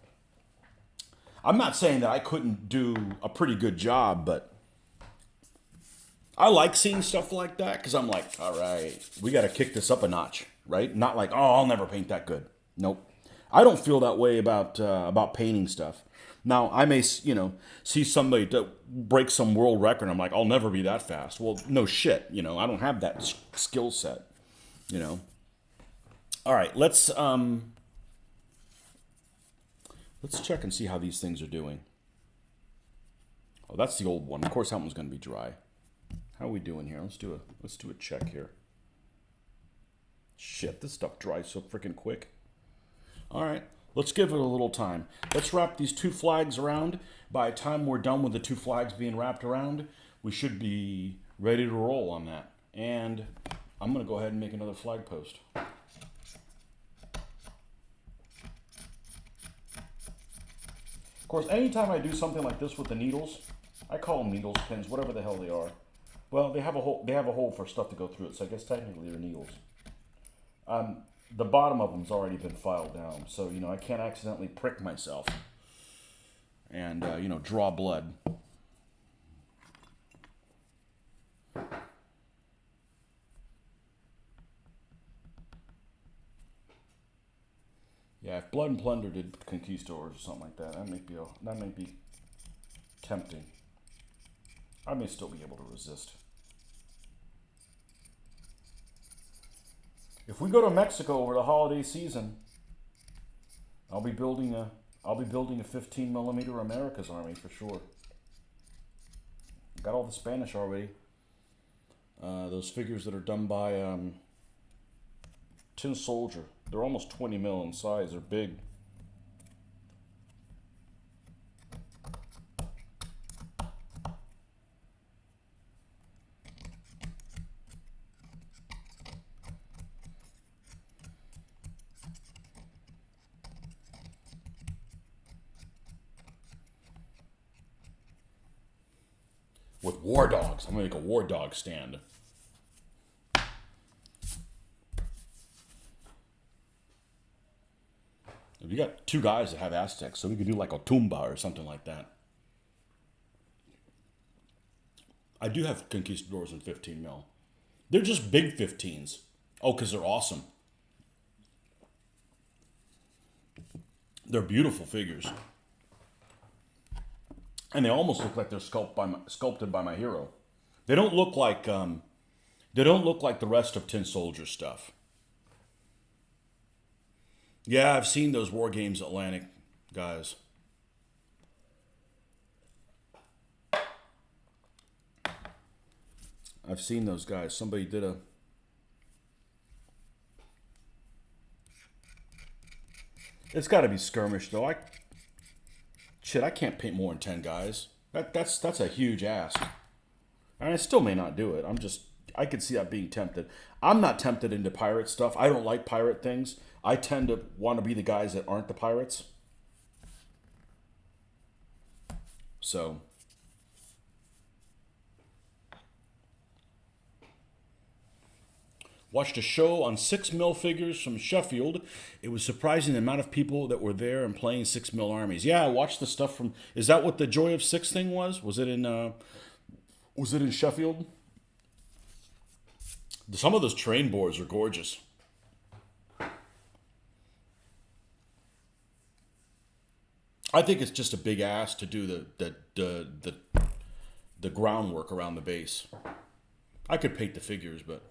I'm not saying that I couldn't do a pretty good job, but I like seeing stuff like that because I'm like, all right, we got to kick this up a notch, right? Not like, oh, I'll never paint that good. Nope. I don't feel that way about painting stuff. Now, I may, see somebody break some world record. I'm like, I'll never be that fast. Well, no shit. I don't have that skill set. All right, let's check and see how these things are doing. Oh, that's the old one. Of course, that one's going to be dry. How are we doing here? Let's do a check here. Shit, this stuff dries so freaking quick. All right, let's give it a little time. Let's wrap these 2 flags around. By the time we're done with the 2 flags being wrapped around, we should be ready to roll on that. And I'm going to go ahead and make another flag post. Of course, anytime I do something like this with the needles, I call them needles, pins, whatever the hell they are. Well, they have a hole. They have a hole for stuff to go through it, so I guess technically they're needles. The bottom of them's already been filed down, so I can't accidentally prick myself and draw blood. Yeah, if Blood and Plunder did Conquistadors or something like that, that may be tempting. I may still be able to resist. If we go to Mexico over the holiday season, I'll be building a 15mm America's Army for sure. Got all the Spanish already. Those figures that are done by Tin Soldier. They're almost 20 mil in size. They're big. With war dogs. I'm going to make a war dog stand. We got 2 guys that have Aztecs, so we could do like a Tumba or something like that. I do have Conquistadors in 15 mil. They're just big 15s. Oh, because they're awesome. They're beautiful figures. And they almost look like they're sculpted by my hero. They don't look like the rest of Tin Soldier stuff. Yeah, I've seen those War Games Atlantic guys. I've seen those guys. Somebody did a... It's got to be skirmish, though. I can't paint more than 10 guys. That's a huge ask. And I still may not do it. I could see that being tempted. I'm not tempted into pirate stuff. I don't like pirate things. I tend to want to be the guys that aren't the pirates. So... Watched a show on 6mm figures from Sheffield. It was surprising the amount of people that were there and playing 6mm armies. Yeah, I watched the stuff from... Is that what the Joy of Six thing was? Was it in Sheffield? Some of those train boards are gorgeous. I think it's just a big ass to do the groundwork around the base. I could paint the figures, but...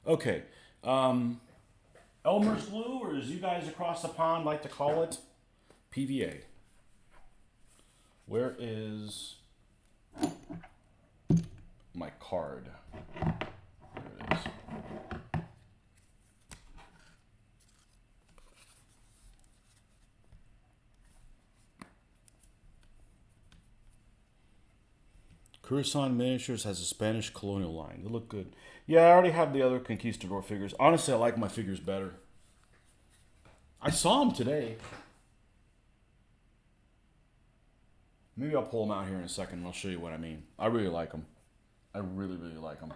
Okay, Elmer's glue, or as you guys across the pond like to call it, PVA. Where is my card? There it is. Curacao Miniatures has a Spanish colonial line. They look good. Yeah, I already have the other Conquistador figures. Honestly, I like my figures better. I saw them today. Maybe I'll pull them out here in a second and I'll show you what I mean. I really like them. I really, really like them.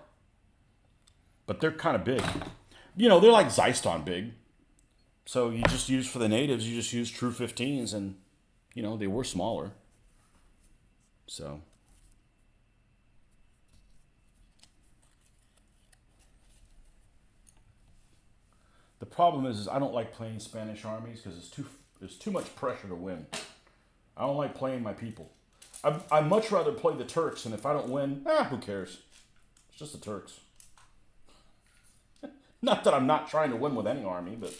But they're kind of big. They're like Zyston big. So you just use, for the natives, you just use true 15s, and, you know, they were smaller. So. The problem is I don't like playing Spanish armies because there's too much pressure to win. I don't like playing my people. I'd much rather play the Turks, and if I don't win, who cares? It's just the Turks. Not that I'm not trying to win with any army, but...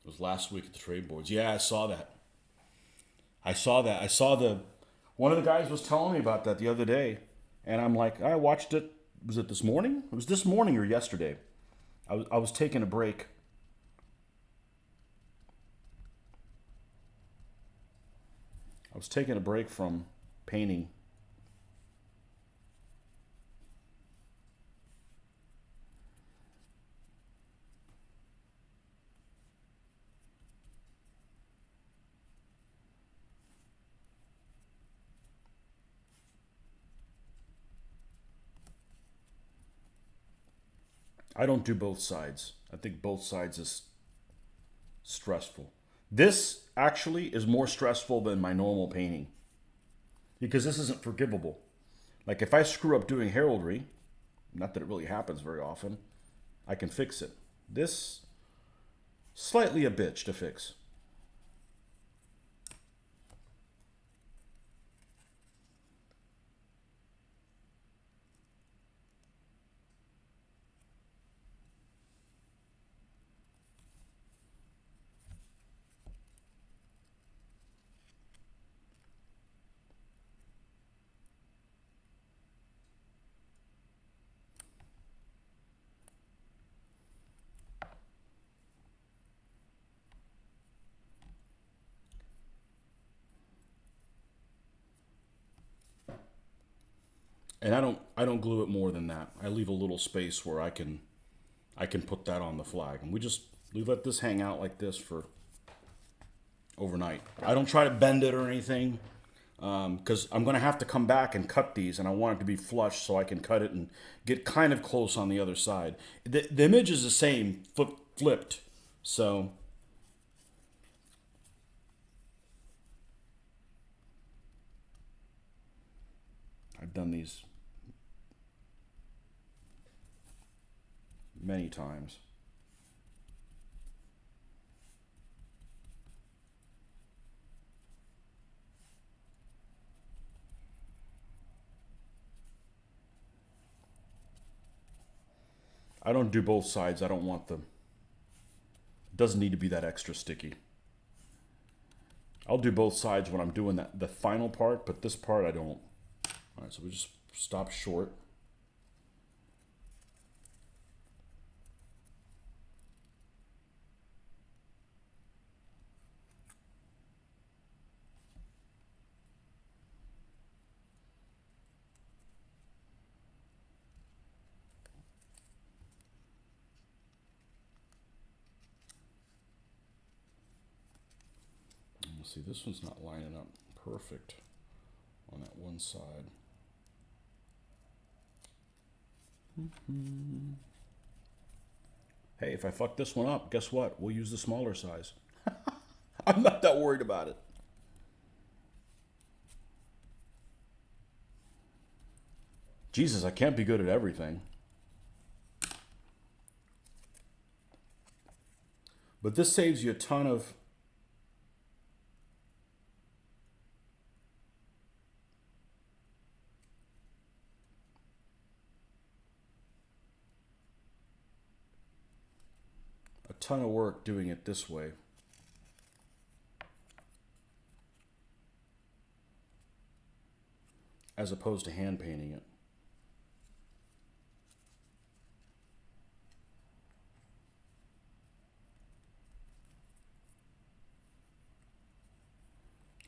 It was last week at the trade boards. Yeah, I saw that. I saw the... One of the guys was telling me about that the other day, and I'm like, I watched it. Was it this morning? It was this morning or yesterday. I was taking a break. I was taking a break from painting. I don't do both sides. I think both sides is stressful. This actually is more stressful than my normal painting because this isn't forgivable. Like if I screw up doing heraldry, not that it really happens very often, I can fix it. This, slightly a bitch to fix. And I don't glue it more than that. I leave a little space where I can put that on the flag, and we let this hang out like this for overnight. I don't try to bend it or anything because I'm going to have to come back and cut these, and I want it to be flush so I can cut it and get kind of close on the other side. The image is the same, flipped, so... I've done these many times. I don't do both sides. I don't want them. It doesn't need to be that extra sticky. I'll do both sides when I'm doing the final part, but this part I don't. All right, so we just stop short. See, this one's not lining up perfect on that one side. Hey, if I fuck this one up, guess what? We'll use the smaller size. I'm not that worried about it. Jesus, I can't be good at everything. But this saves you a ton of... ton of work doing it this way. As opposed to hand painting it.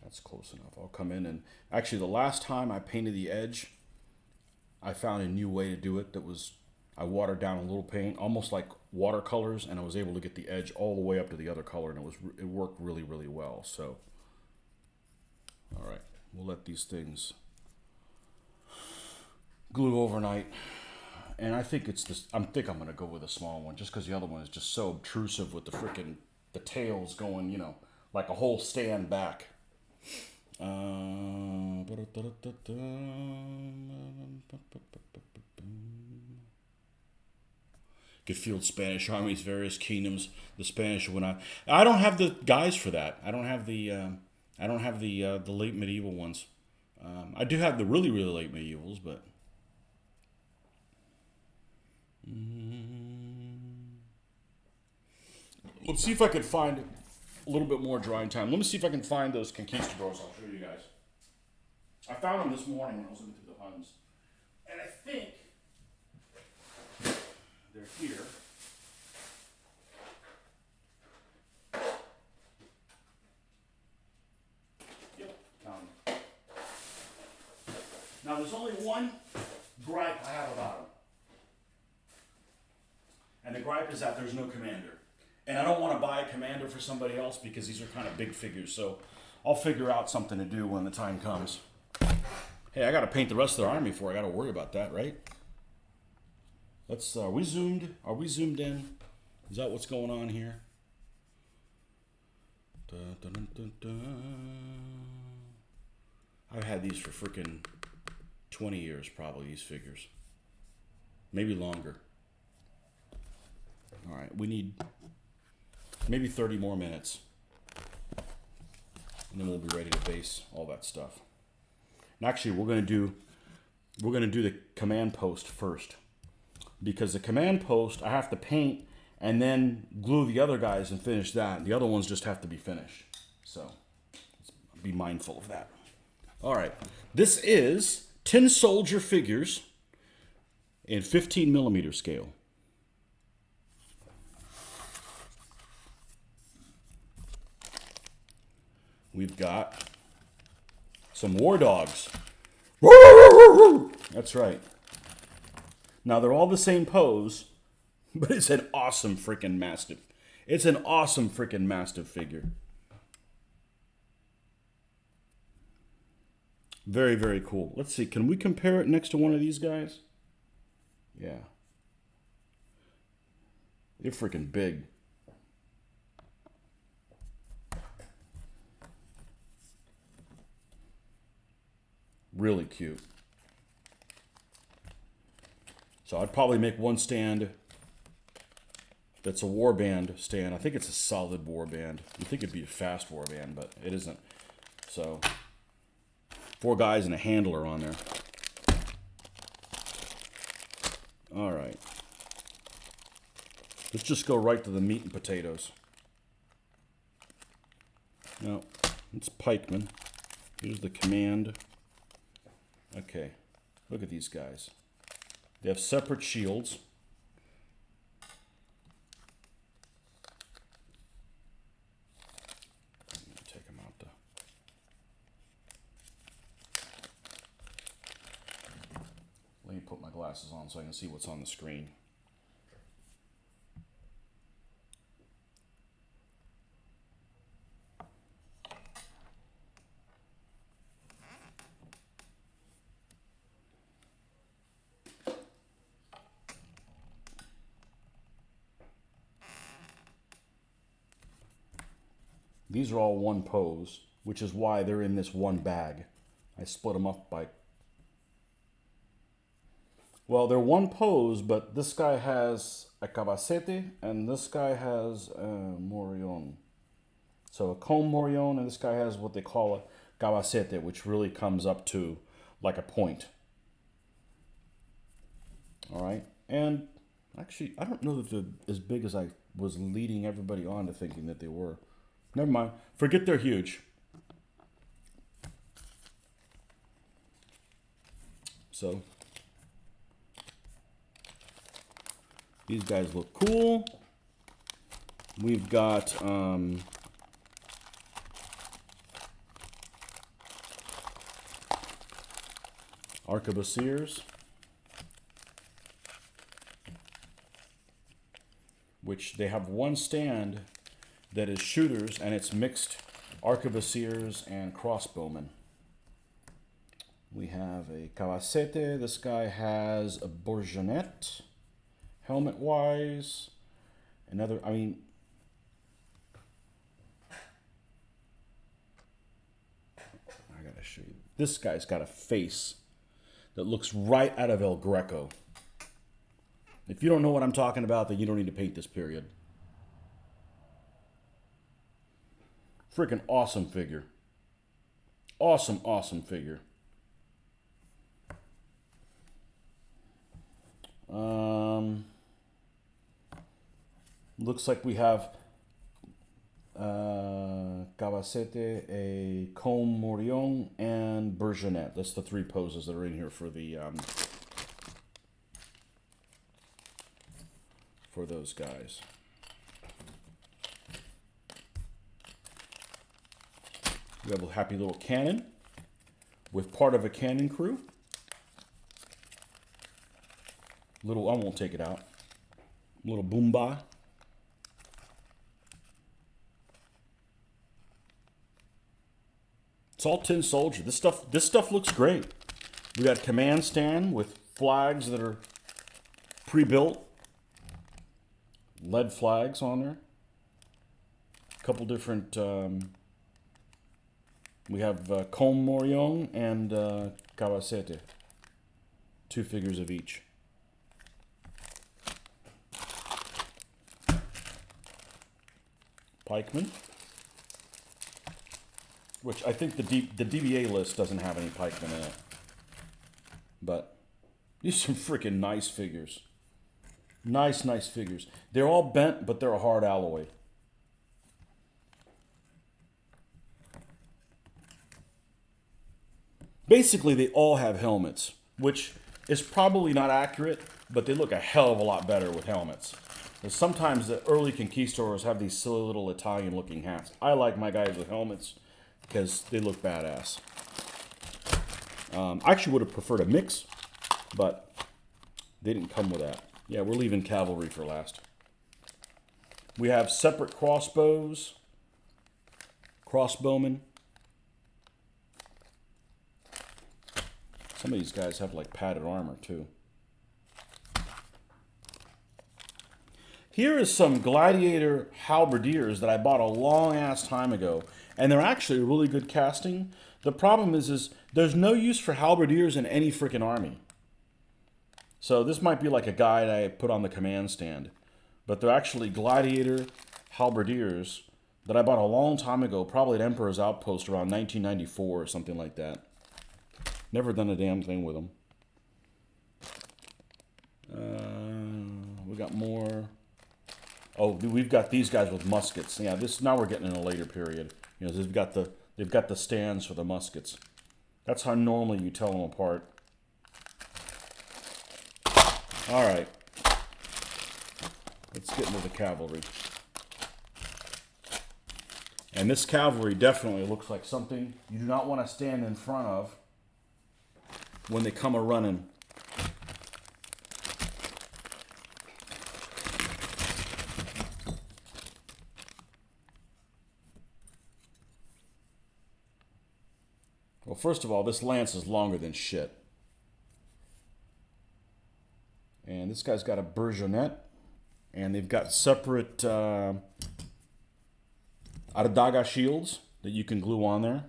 That's close enough. I'll come in and actually the last time I painted the edge, I found a new way to do it that was I watered down a little paint, almost like watercolors, and I was able to get the edge all the way up to the other color, and it worked really, really well. So, all right, we'll let these things glue overnight. And I think it's this. I'm gonna go with a small one, just because the other one is just so obtrusive with the tails going, you know, like a whole stand back. Could field Spanish armies, various kingdoms. The Spanish when I don't have the guys for that. I don't have the late medieval ones. I do have the really, really late medievals, but. Let's see if I can find a little bit more drying time. Let me see if I can find those conquistadors. I'll show you guys. I found them this morning when I was looking through the Huns. And I think they're here. Yep, found them. Now there's only one gripe I have about them. And the gripe is that there's no commander. And I don't want to buy a commander for somebody else because these are kind of big figures. So I'll figure out something to do when the time comes. Hey, I got to paint the rest of the army before I got to worry about that, right? Are we zoomed? Are we zoomed in? Is that what's going on here? Dun, dun, dun, dun. I've had these for freaking 20 years, probably, these figures. Maybe longer. All right, we need maybe 30 more minutes. And then we'll be ready to base all that stuff. And actually, we're going to do the command post first. Because the command post, I have to paint and then glue the other guys and finish that. The other ones just have to be finished. So, let's be mindful of that. All right, this is Tin Soldier figures in 15 millimeter scale. We've got some war dogs. That's right. Now, they're all the same pose, but it's an awesome freaking Mastiff. It's an awesome freaking Mastiff figure. Very, very cool. Let's see. Can we compare it next to one of these guys? Yeah. They're freaking big. Really cute. So I'd probably make one stand that's a warband stand. I think it's a solid warband. You'd think it'd be a fast warband, but it isn't. So 4 guys and a handler on there. All right. Let's just go right to the meat and potatoes. No, it's pikemen. Here's the command. Okay, look at these guys. They have separate shields. I'm going to take them out though. Let me put my glasses on so I can see what's on the screen. These are all one pose, which is why they're in this one bag. I split them up by... Well, they're one pose, but this guy has a cabacete, and this guy has a morion. So a comb morion, and this guy has what they call a cabacete, which really comes up to like a point. All right, and actually, I don't know that they're as big as I was leading everybody on to thinking that they were. Never mind. Forget they're huge. So, these guys look cool. We've got Arquebusiers. which they have one stand that is shooters, and it's mixed arquebusiers and crossbowmen. We have a cabacete. This guy has a bourgeonet, helmet-wise. Another, I mean, I gotta show you. This guy's got a face that looks right out of El Greco. If you don't know what I'm talking about, then you don't need to paint this period. Freaking awesome figure. Awesome, awesome figure. Looks like we have cabacete, a combe morion, and bourgeonet. That's the three poses that are in here for the for those guys. We have a happy little cannon with part of a cannon crew. Little, I won't take it out. Little boomba. It's all tin soldier. This stuff looks great. We got a command stand with flags that are pre-built. Lead flags on there. A couple different, we have combe morion and cabacete. 2 figures of each. Pikemen, which I think the DBA list doesn't have any pikemen in it. But these are some freaking nice figures. Nice figures. They're all bent, but they're a hard alloy. Basically, they all have helmets, which is probably not accurate, but they look a hell of a lot better with helmets. Because sometimes the early conquistadors have these silly little Italian-looking hats. I like my guys with helmets because they look badass. I actually would have preferred a mix, but they didn't come with that. Yeah, we're leaving cavalry for last. We have separate crossbows, crossbowmen. Some of these guys have like padded armor too. Here is some Gladiator Halberdiers that I bought a long ass time ago, and they're actually really good casting. The problem is there's no use for Halberdiers in any freaking army. So this might be like a guide I put on the command stand, but they're actually Gladiator Halberdiers that I bought a long time ago, probably at Emperor's Outpost around 1994 or something like that. Never done a damn thing with them. We got more. Oh, we've got these guys with muskets. Yeah, this now we're getting in a later period. You know, they've got the stands for the muskets. That's how normally you tell them apart. All right, let's get into the cavalry. And this cavalry definitely looks like something you do not want to stand in front of when they come a-running. Well, first of all, this lance is longer than shit. And this guy's got a bourgeonet. And they've got separate Ardaga shields that you can glue on there.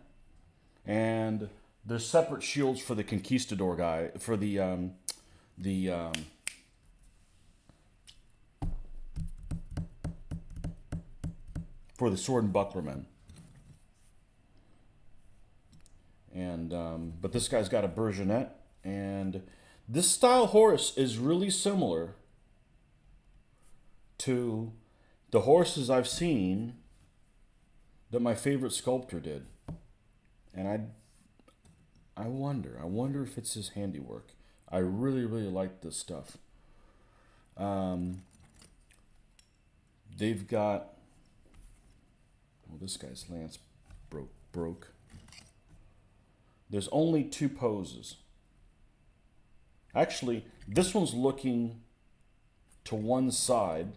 And there's separate shields for the conquistador guy, for the sword and buckler men. And but this guy's got a bourgeonet, and this style horse is really similar to the horses I've seen that my favorite sculptor did. And I wonder if it's his handiwork. I really like this stuff. They've got, well, this guy's lance broke. There's only 2 poses. Actually, this one's looking to one side,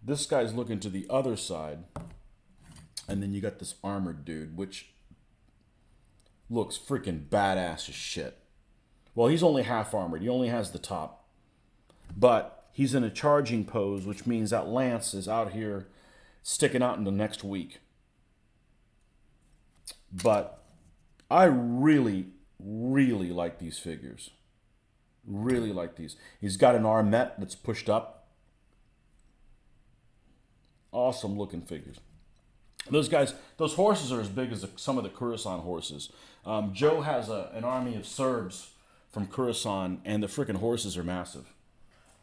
This guy's looking to the other side. And then you got this armored dude, which looks freaking badass as shit. Well, he's only half armored. He only has the top. But he's in a charging pose, which means that lance is out here sticking out in the next week. But I really, really like these figures. Really like these. He's got an armette that's pushed up. Awesome looking figures. Those guys, those horses are as big as some of the Khorasan horses. Joe has an army of Serbs from Khorasan, and the freaking horses are massive.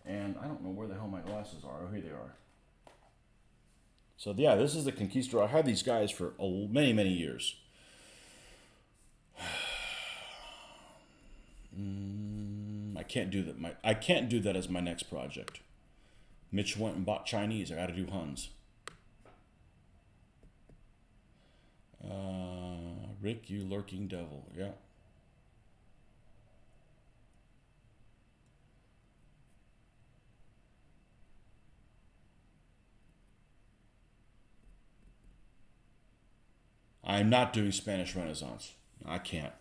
And I don't know where the hell my glasses are. Oh, here they are. So yeah, this is the Conquistador. I had these guys for many, many years. I can't do that. I can't do that as my next project. Mitch went and bought Chinese. I got to do Huns. Rick, you lurking devil. Yeah. I'm not doing Spanish Renaissance. I can't.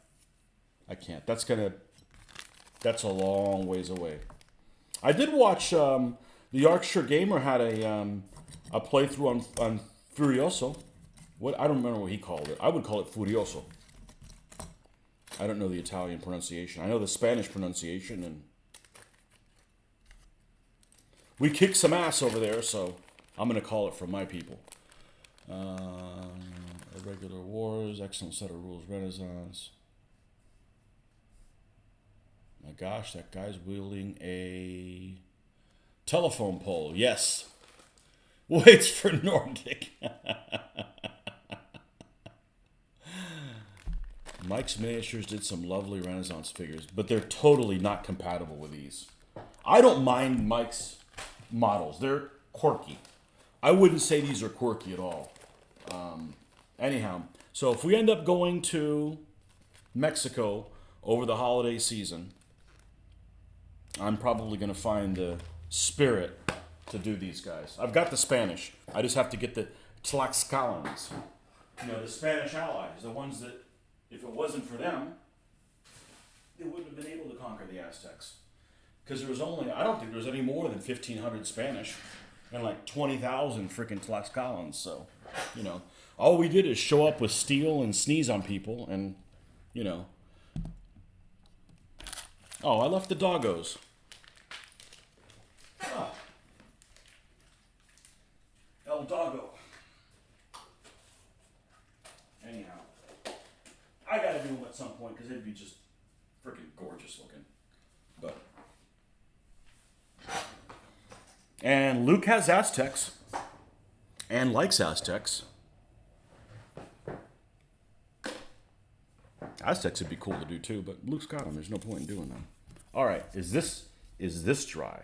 That's a long ways away. I did watch the Yorkshire Gamer had a playthrough on Furioso. What, I don't remember what he called it. I would call it Furioso. I don't know the Italian pronunciation. I know the Spanish pronunciation, and we kicked some ass over there, so I'm going to call it from my people. Irregular Wars, excellent set of rules, Renaissance. My gosh, that guy's wielding a telephone pole. Yes. Waits for Nordic. Mike's Miniatures did some lovely Renaissance figures, but they're totally not compatible with these. I don't mind Mike's models. They're quirky. I wouldn't say these are quirky at all. Anyhow, so if we end up going to Mexico over the holiday season, I'm probably going to find the spirit to do these guys. I've got the Spanish. I just have to get the Tlaxcalans. You know, the Spanish allies, the ones that, if it wasn't for them, they wouldn't have been able to conquer the Aztecs. Because there was only, I don't think there was any more than 1,500 Spanish and like 20,000 freaking Tlaxcalans. So, you know, all we did is show up with steel and sneeze on people and, you know. Oh, I left the doggos. Oh. El Doggo. Anyhow, I gotta do them at some point because they'd be just freaking gorgeous looking. But. And Luke has Aztecs and likes Aztecs. Aztecs would be cool to do too, but Luke's got them. There's no point in doing them. All right, is this dry?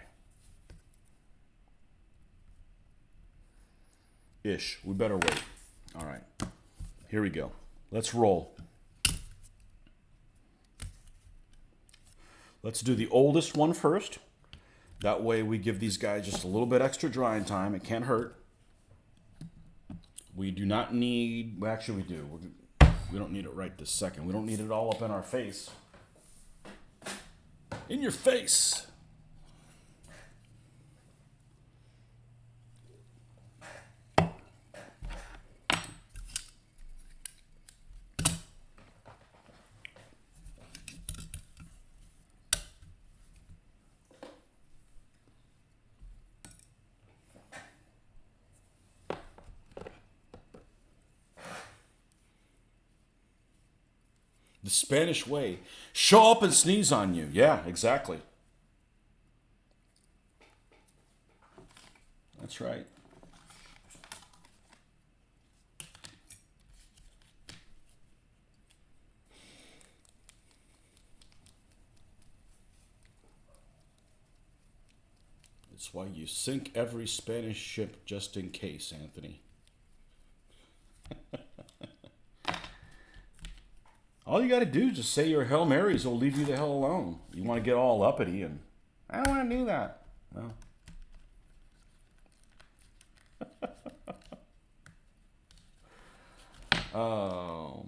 Ish. We better wait. All right. Here we go. Let's roll. Let's do the oldest one first. That way we give these guys just a little bit extra drying time. It can't hurt. We do not need... Well, actually, we do. We don't need it right this second. We don't need it all up in our face. In your face! The Spanish way. Show up and sneeze on you. Yeah, exactly. That's right. That's why you sink every Spanish ship just in case, Anthony. All you got to do is just say your Hail Marys will leave you the hell alone. You want to get all uppity and, I don't want to do that. Well, Oh.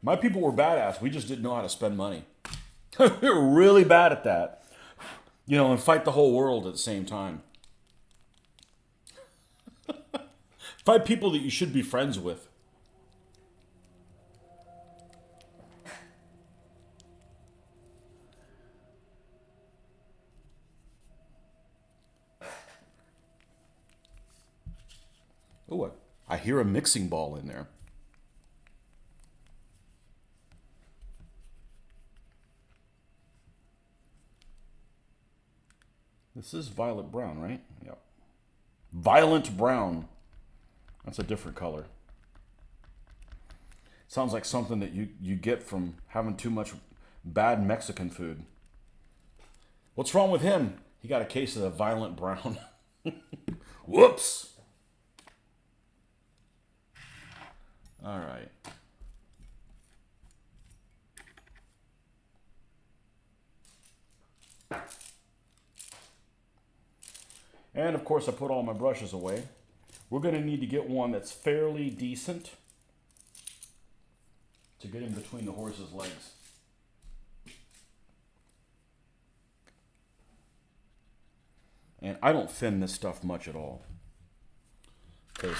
My people were badass. We just didn't know how to spend money. We were really bad at that. You know, and fight the whole world at the same time. Fight people that you should be friends with. Oh, I hear a mixing ball in there. This is violet brown, right? Yep. Violent brown. That's a different color. Sounds like something that you get from having too much bad Mexican food. What's wrong with him? He got a case of the violent brown. Whoops. All right. And of course I put all my brushes away. We're going to need to get one that's fairly decent to get in between the horse's legs. And I don't thin this stuff much at all, because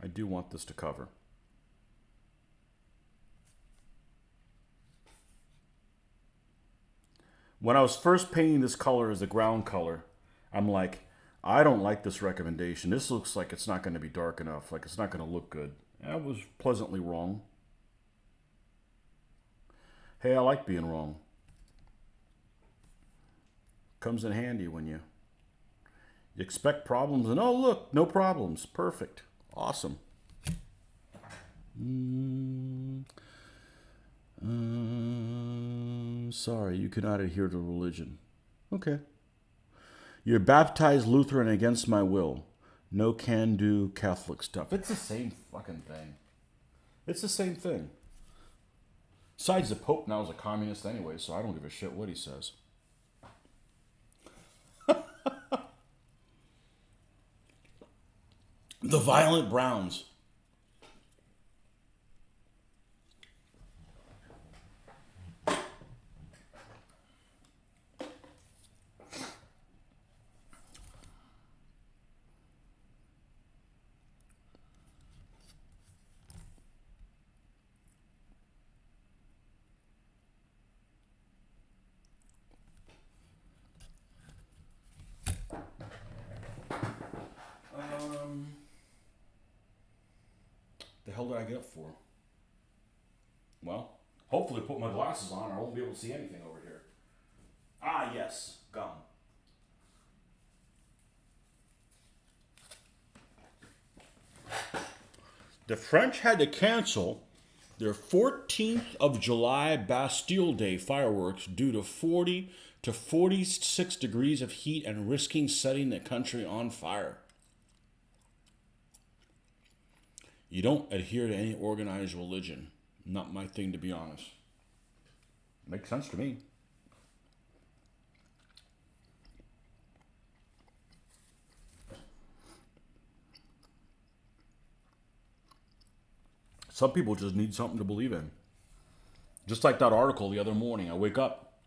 I do want this to cover. When I was first painting this color as the ground color, I'm like, I don't like this recommendation. This looks like it's not going to be dark enough. Like it's not going to look good. And I was pleasantly wrong. Hey, I like being wrong. Comes in handy when you expect problems and oh look, no problems. Perfect. Awesome. Sorry, you cannot adhere to religion. Okay. You're baptized Lutheran against my will. No can-do Catholic stuff. It's the same fucking thing. It's the same thing. Besides, the Pope now is a communist anyway, so I don't give a shit what he says. The violent browns. The hell did I get up for? Well, hopefully put my glasses on or I won't be able to see anything over here. Ah, yes, gum. The French had to cancel their 14th of July Bastille Day fireworks due to 40 to 46 degrees of heat and risking setting the country on fire. You don't adhere to any organized religion. Not my thing, to be honest. Makes sense to me. Some people just need something to believe in. Just like that article the other morning. I wake up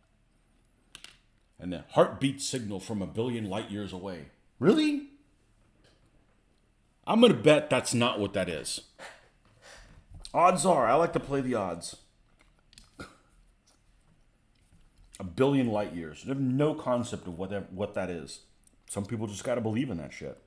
and the heartbeat signal from 1 billion light years away. Really? I'm going to bet that's not what that is. Odds are, I like to play the odds. 1 billion light years. I have no concept of what that is. Some people just got to believe in that shit.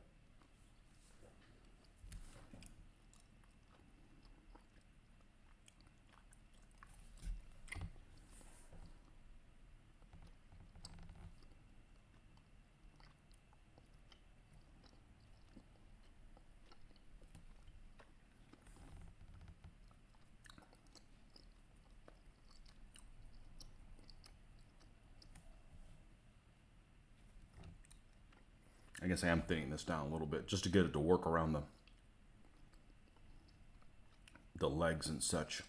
I guess I am thinning this down a little bit just to get it to work around the legs and such.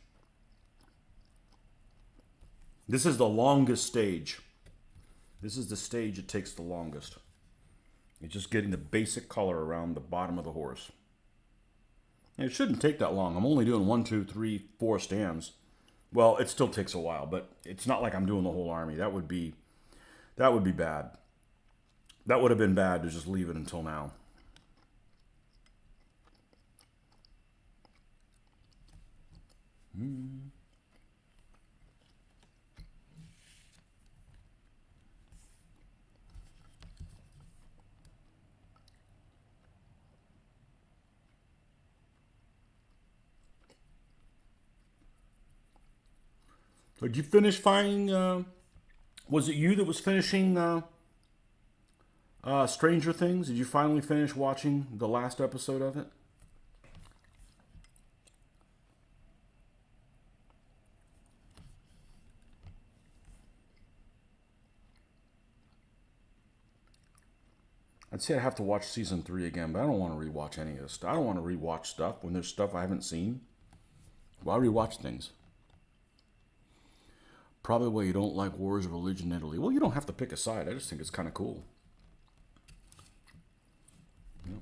This is the longest stage. This is the stage it takes the longest. It's just getting the basic color around the bottom of the horse. It shouldn't take that long. I'm only doing 1, 2, 3, 4 stands. Well, it still takes a while, but it's not like I'm doing the whole army. That would be bad. That would have been bad to just leave it until now. Did you finish finding? Was it you that was finishing Stranger Things? Did you finally finish watching the last episode of it? I'd say I have to watch season 3 again, but I don't want to rewatch any of this stuff. I don't want to rewatch stuff when there's stuff I haven't seen. Why rewatch things? Probably why you don't like Wars of Religion in Italy. Well, you don't have to pick a side. I just think it's kind of cool. Yep.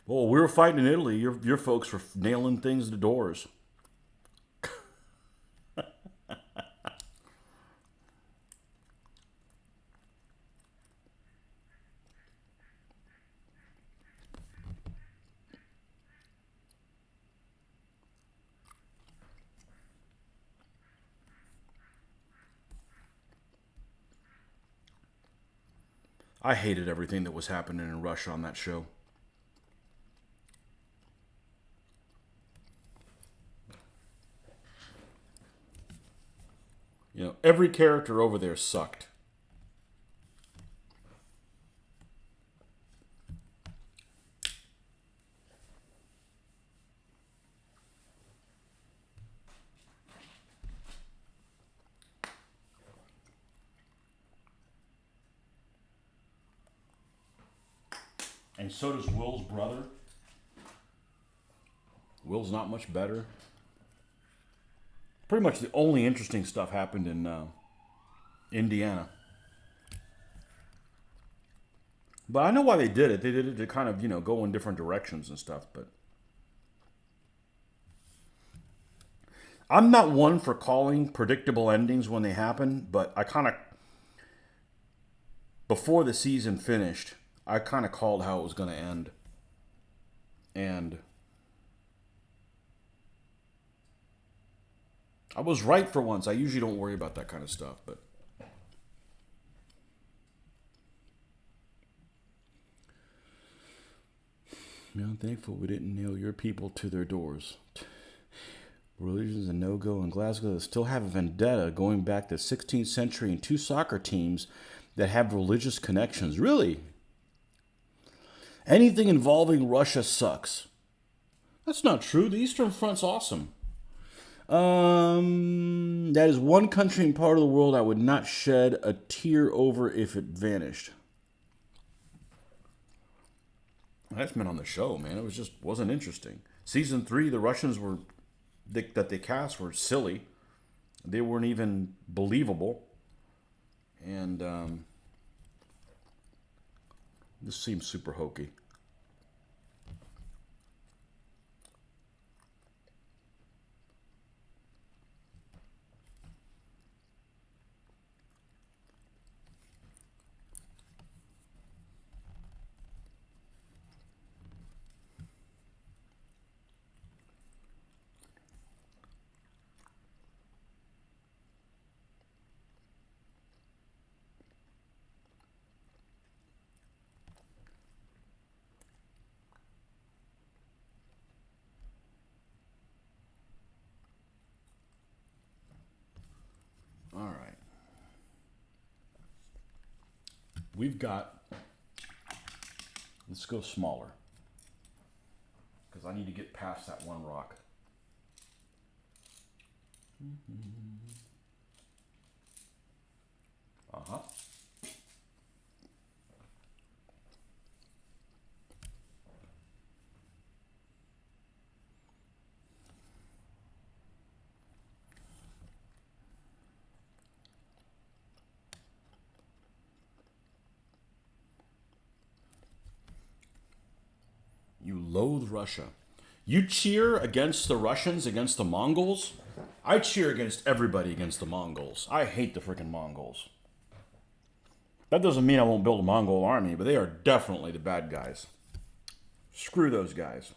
Well, we were fighting in Italy. Your folks were nailing things to doors. I hated everything that was happening in Russia on that show. You know, every character over there sucked. And so does Will's brother. Will's not much better. Pretty much the only interesting stuff happened in Indiana. But I know why they did it. They did it to kind of, you know, go in different directions and stuff. But I'm not one for calling predictable endings when they happen. But I kind of, before the season finished, I kind of called how it was going to end. And I was right for once. I usually don't worry about that kind of stuff, but I'm thankful we didn't nail your people to their doors. Religion's a no-go in Glasgow. They still have a vendetta going back to the 16th century and 2 soccer teams that have religious connections. Really? Anything involving Russia sucks. That's not true. The Eastern Front's awesome. That is one country and part of the world I would not shed a tear over if it vanished. That's been on the show, man. It was just wasn't interesting. Season 3, the Russians that they cast were silly. They weren't even believable. And this seems super hokey. All right. We've got, let's go smaller. Because I need to get past that one rock. Uh-huh. You loathe Russia. You cheer against the Russians, against the Mongols? I cheer against everybody against the Mongols. I hate the freaking Mongols. That doesn't mean I won't build a Mongol army, but they are definitely the bad guys. Screw those guys.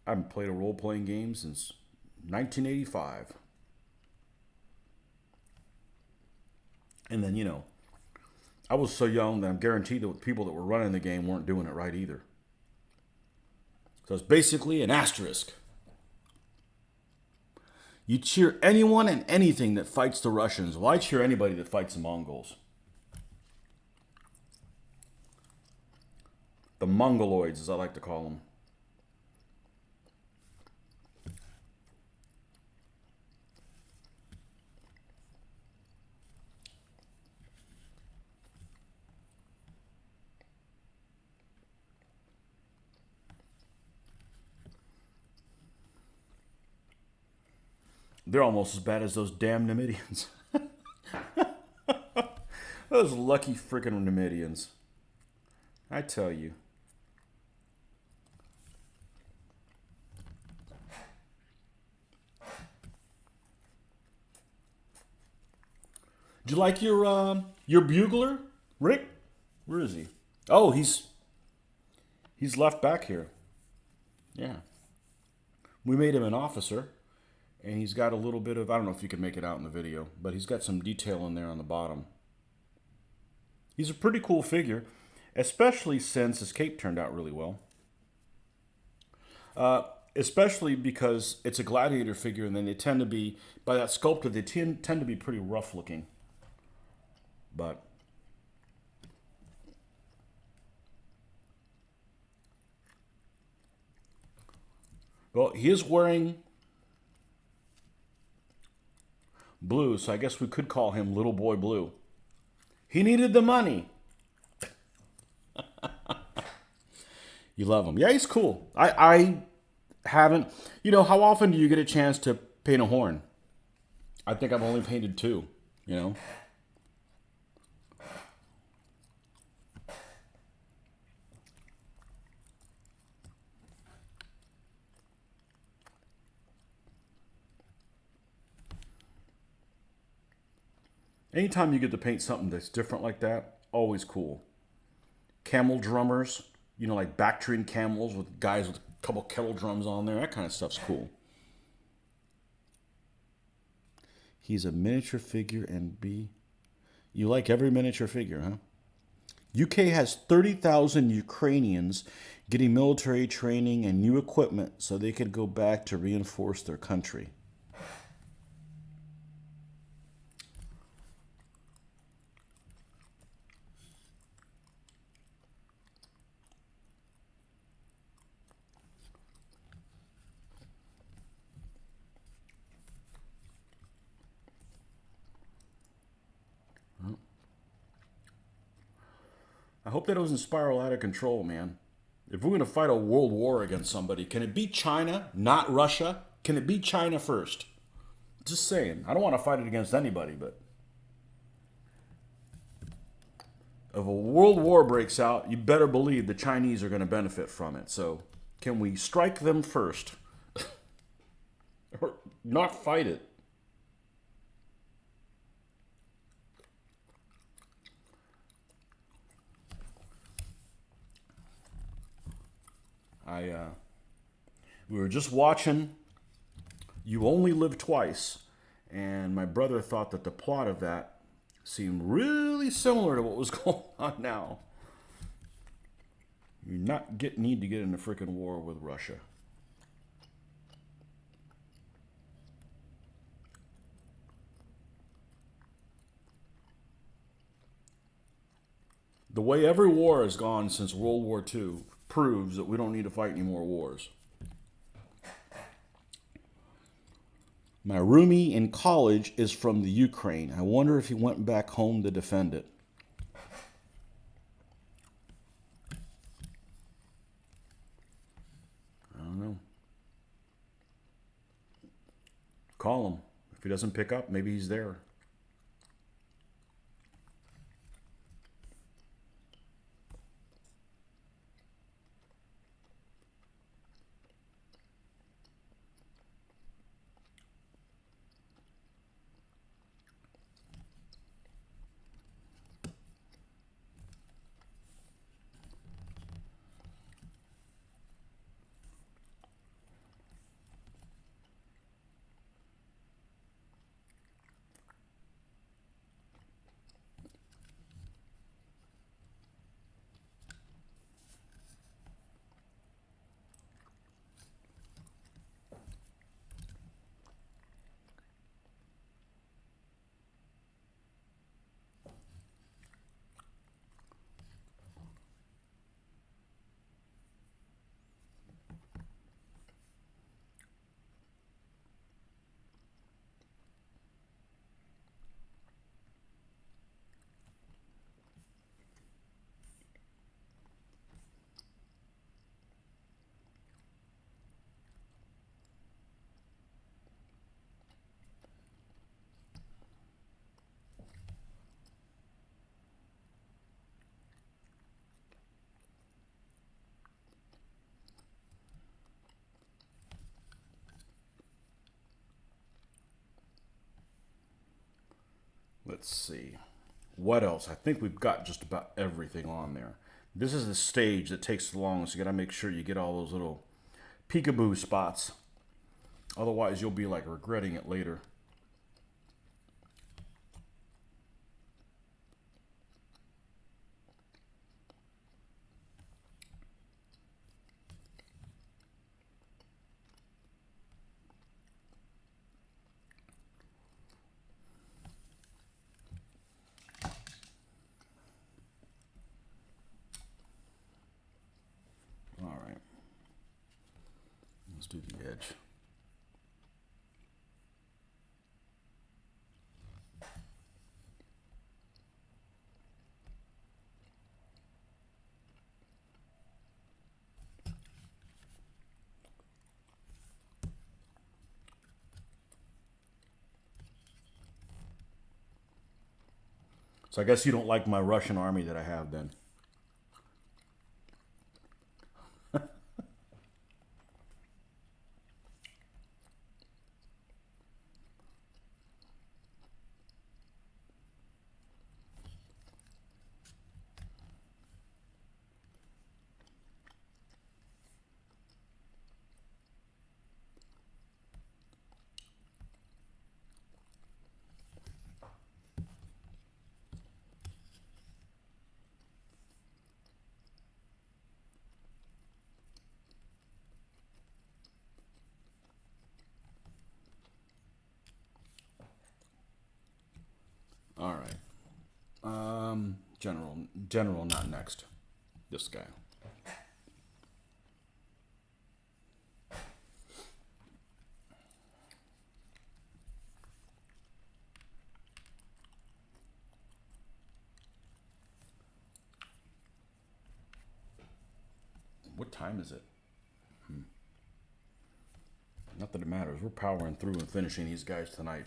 I haven't played a role-playing game since 1985. And then, you know, I was so young that I'm guaranteed that the people that were running the game weren't doing it right either. So it's basically an asterisk. You cheer anyone and anything that fights the Russians. Well, I cheer anybody that fights the Mongols. The Mongoloids, as I like to call them. They're almost as bad as those damn Numidians. Those lucky freaking Numidians. I tell you. Did you like your bugler, Rick? Where is he? Oh, he's left back here. Yeah. We made him an officer. And he's got a little bit of, I don't know if you can make it out in the video, but he's got some detail in there on the bottom. He's a pretty cool figure, especially since his cape turned out really well. Especially because it's a gladiator figure, and then they tend to be, by that sculptor, they tend to be pretty rough looking. But well, he is wearing blue, so I guess we could call him Little Boy Blue. He needed the money. You love him. Yeah, he's cool. I haven't, you know, how often do you get a chance to paint a horn? I think I've only painted 2, you know. Anytime you get to paint something that's different like that, always cool. Camel drummers, you know, like Bactrian camels with guys with a couple kettle drums on there. That kind of stuff's cool. He's a miniature figure and you like every miniature figure, huh? UK has 30,000 Ukrainians getting military training and new equipment so they could go back to reinforce their country. I hope that doesn't spiral out of control, man. If we're going to fight a world war against somebody, can it be China, not Russia? Can it be China first? Just saying. I don't want to fight it against anybody, but if a world war breaks out, you better believe the Chinese are going to benefit from it. So can we strike them first? Or not fight it? We were just watching You Only Live Twice, and my brother thought that the plot of that seemed really similar to what was going on now. You need to get in a freaking war with Russia. The way every war has gone since World War II proves that we don't need to fight any more wars. My roomie in college is from the Ukraine. I wonder if he went back home to defend it. I don't know. Call him. If he doesn't pick up, maybe he's there. Let's see. What else? I think we've got just about everything on there. This is the stage that takes the longest. You got to make sure you get all those little peekaboo spots. Otherwise, you'll be like regretting it later. Let's do the edge. So I guess you don't like my Russian army that I have then. All right. General, not next. This guy. What time is it? Not that it matters. We're powering through and finishing these guys tonight.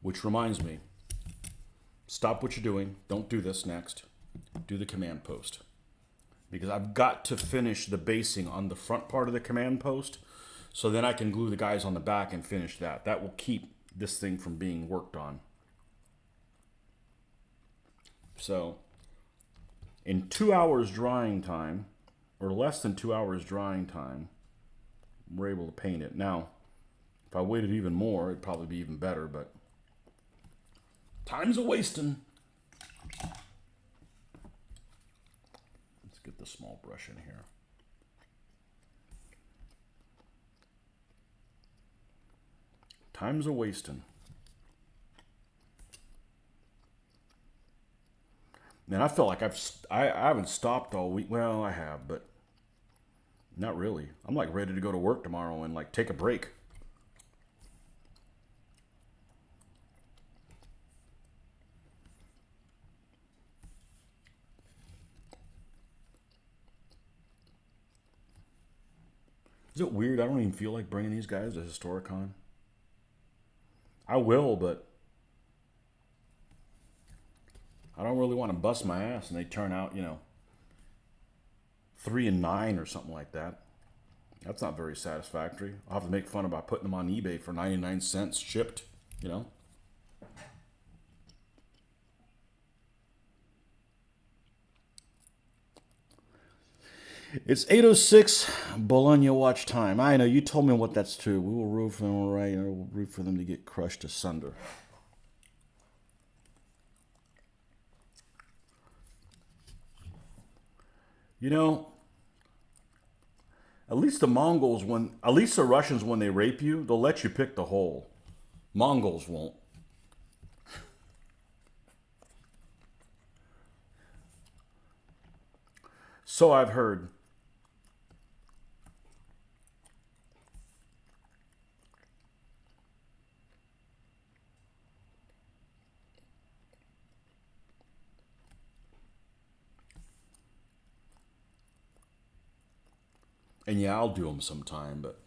Which reminds me, stop what you're doing. Don't do this next. Do the command post. Because I've got to finish the basing on the front part of the command post, so then I can glue the guys on the back and finish that. That will keep this thing from being worked on. So, in 2 hours drying time, or less than 2 hours drying time, we're able to paint it. Now, if I waited even more, it'd probably be even better, but time's a wasting. Let's get the small brush in here. Time's a wasting. Man, I feel like I haven't stopped all week. Well, I have, but not really. I'm like ready to go to work tomorrow and like take a break. Is it weird? I don't even feel like bringing these guys to Historicon. I will, but I don't really want to bust my ass and they turn out, you know, 3 and 9 or something like that. That's not very satisfactory. I'll have to make fun about putting them on eBay for 99 cents shipped, you know. It's 8:06 Bologna watch time. I know, you told me what that's to. We will root for them, right? We'll root for them to get crushed asunder. You know, at least the Russians, when they rape you, they'll let you pick the hole. Mongols won't. So I've heard. And yeah, I'll do them sometime, but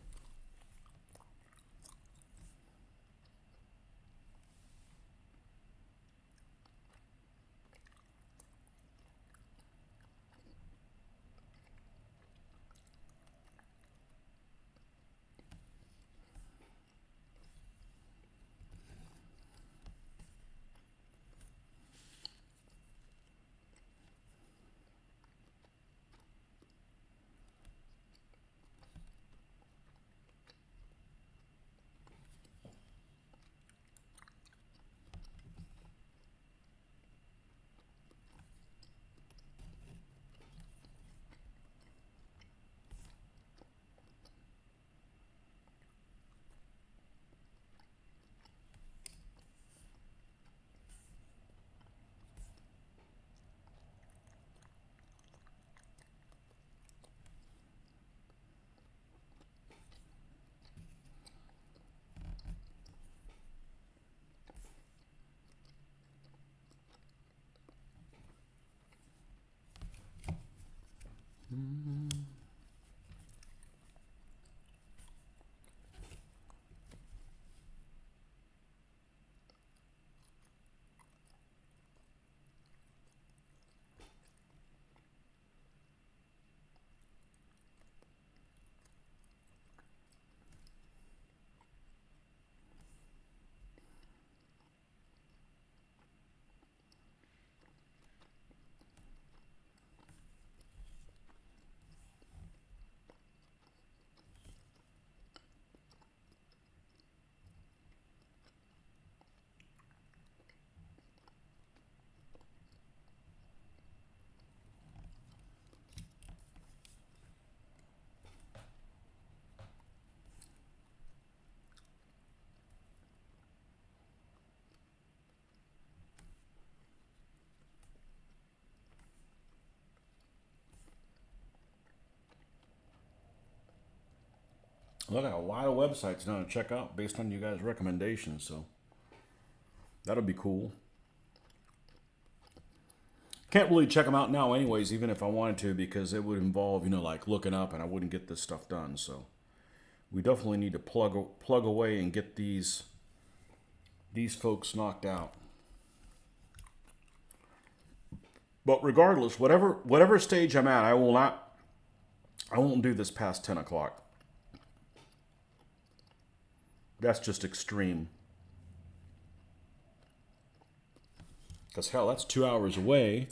look, I got a lot of websites now to check out based on you guys' recommendations, so that'll be cool. Can't really check them out now anyways, even if I wanted to, because it would involve, you know, like looking up, and I wouldn't get this stuff done. So we definitely need to plug away and get these folks knocked out. But regardless, whatever stage I'm at, I won't do this past 10 o'clock. That's just extreme. Because hell, that's 2 hours away.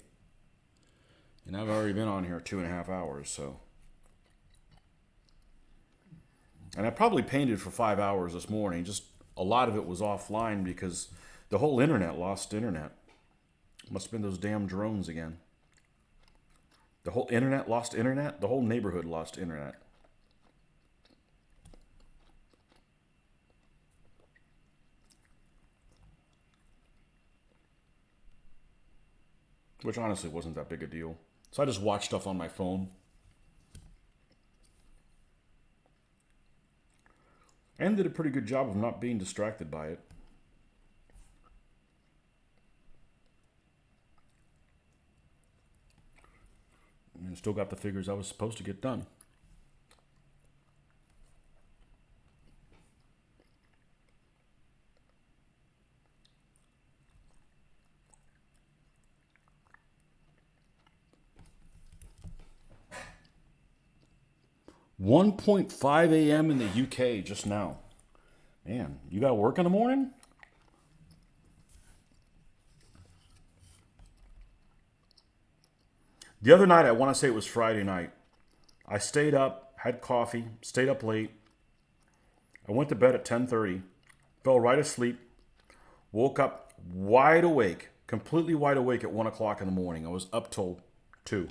And I've already been on here 2.5 hours, so. And I probably painted for 5 hours this morning. Just a lot of it was offline because the whole internet lost internet. Must have been those damn drones again. The whole internet lost internet? The whole neighborhood lost internet. which honestly wasn't that big a deal. So I just watched stuff on my phone. And did a pretty good job of not being distracted by it. And still got the figures I was supposed to get done. "1:05 a.m. in the UK just now." Man, you got to work in the morning? The other night, I want to say it was Friday night, I stayed up, had coffee, stayed up late. I went to bed at 10:30, fell right asleep, woke up wide awake, completely wide awake at 1 o'clock in the morning. I was up till 2.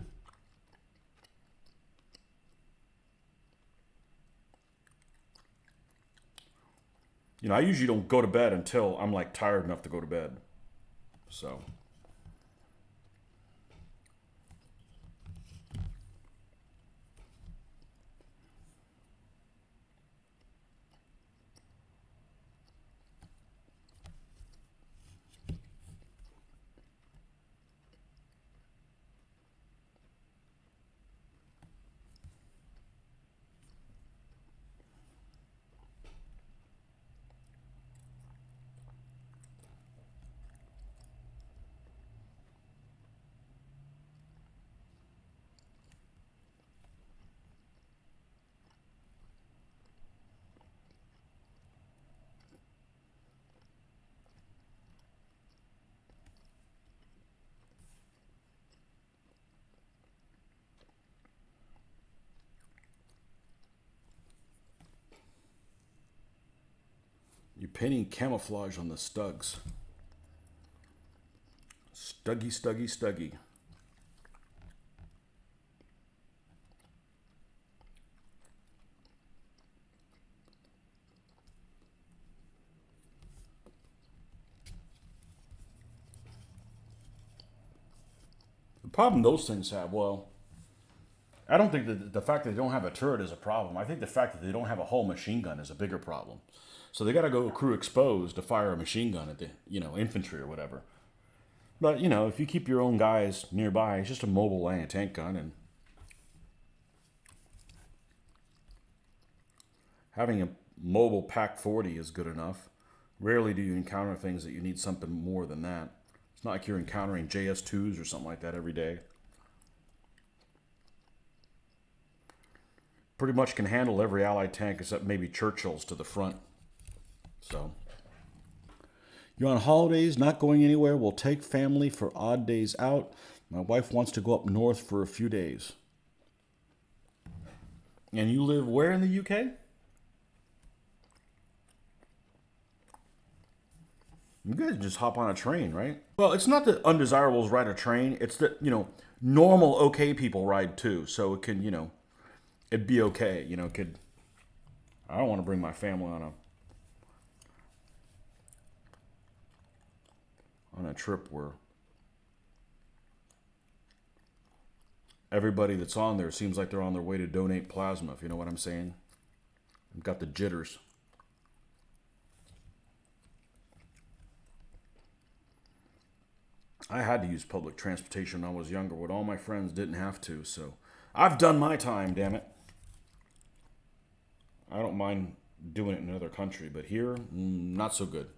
You know, I usually don't go to bed until I'm like tired enough to go to bed. So. You're painting camouflage on the stugs. Stuggy, stuggy, stuggy. The problem those things have, well, I don't think that the fact that they don't have a turret is a problem. I think the fact that they don't have a whole machine gun is a bigger problem. So they got to go crew exposed to fire a machine gun at the, infantry or whatever. But, if you keep your own guys nearby, it's just a mobile anti-tank gun, and having a mobile PAC-40 is good enough. Rarely do you encounter things that you need something more than that. It's not like you're encountering JS2s or something like that every day. Pretty much can handle every Allied tank except maybe Churchill's to the front. So, "You're on holidays, not going anywhere. We'll take family for odd days out. My wife wants to go up north for a few days." And you live where in the UK? You guys just hop on a train, right? Well, it's not that undesirables ride a train. It's that, normal okay people ride too. So it can, it'd be okay. I don't want to bring my family on a trip where everybody that's on there seems like they're on their way to donate plasma, if you know what I'm saying. I've got the jitters. I had to use public transportation when I was younger, but all my friends didn't have to, so I've done my time, damn it. I don't mind doing it in another country, but here, not so good.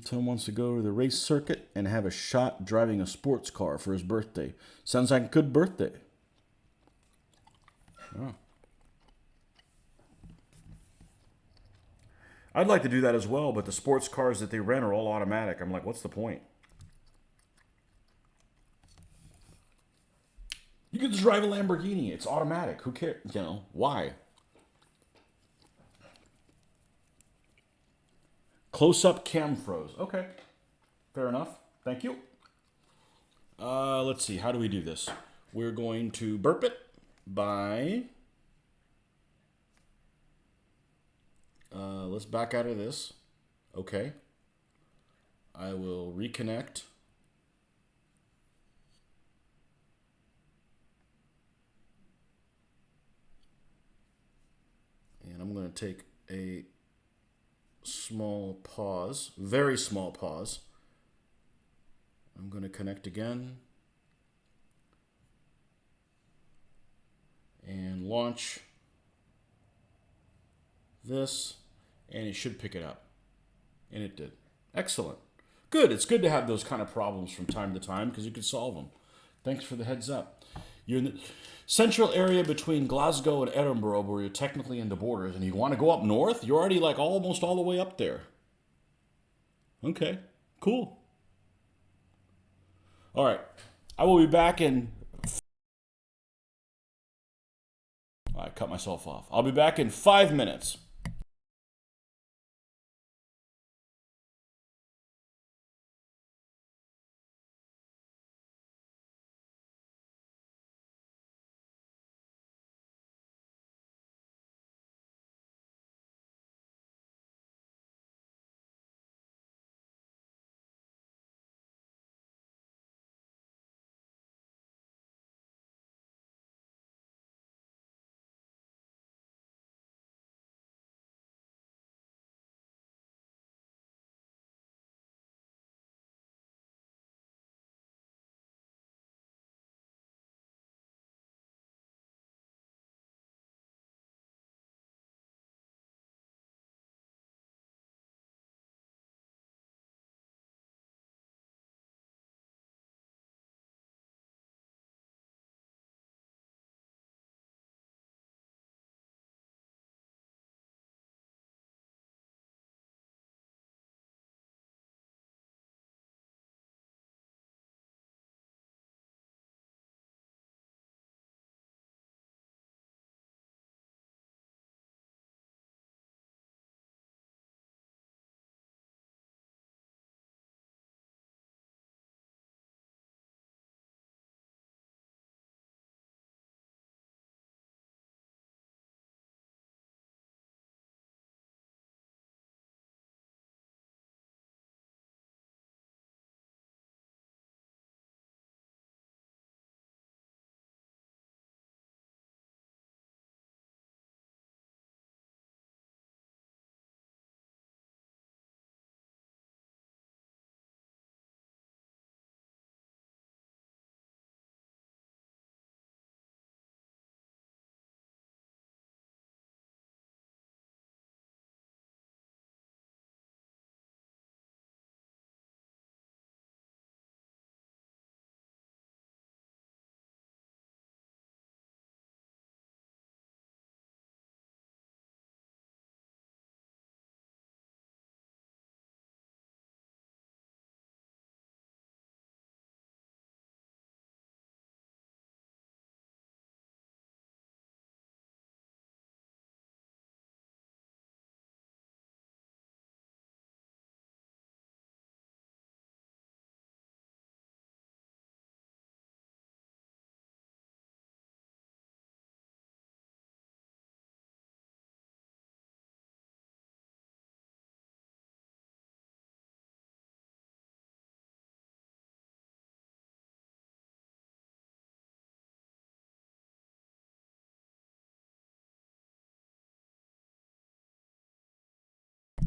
Tom wants to go to the race circuit and have a shot driving a sports car for his birthday. Sounds like a good birthday. Oh. I'd like to do that as well, but the sports cars that they rent are all automatic. I'm like, what's the point? You can just drive a Lamborghini. It's automatic. Who cares? Why? Close-up cam froze. Okay. Fair enough. Thank you. Let's see. How do we do this? We're going to burp it by... let's back out of this. Okay. I will reconnect I'm going to take a small pause, very small pause. I'm going to connect again and launch this, and it should pick it up. And it did. Excellent. Good. It's good to have those kind of problems from time to time because you can solve them. Thanks for the heads up. You're in the central area between Glasgow and Edinburgh where you're technically in the borders, and you want to go up north? You're already like almost all the way up there. Okay, cool. All right. I will be back in... I cut myself off. I'll be back in 5 minutes.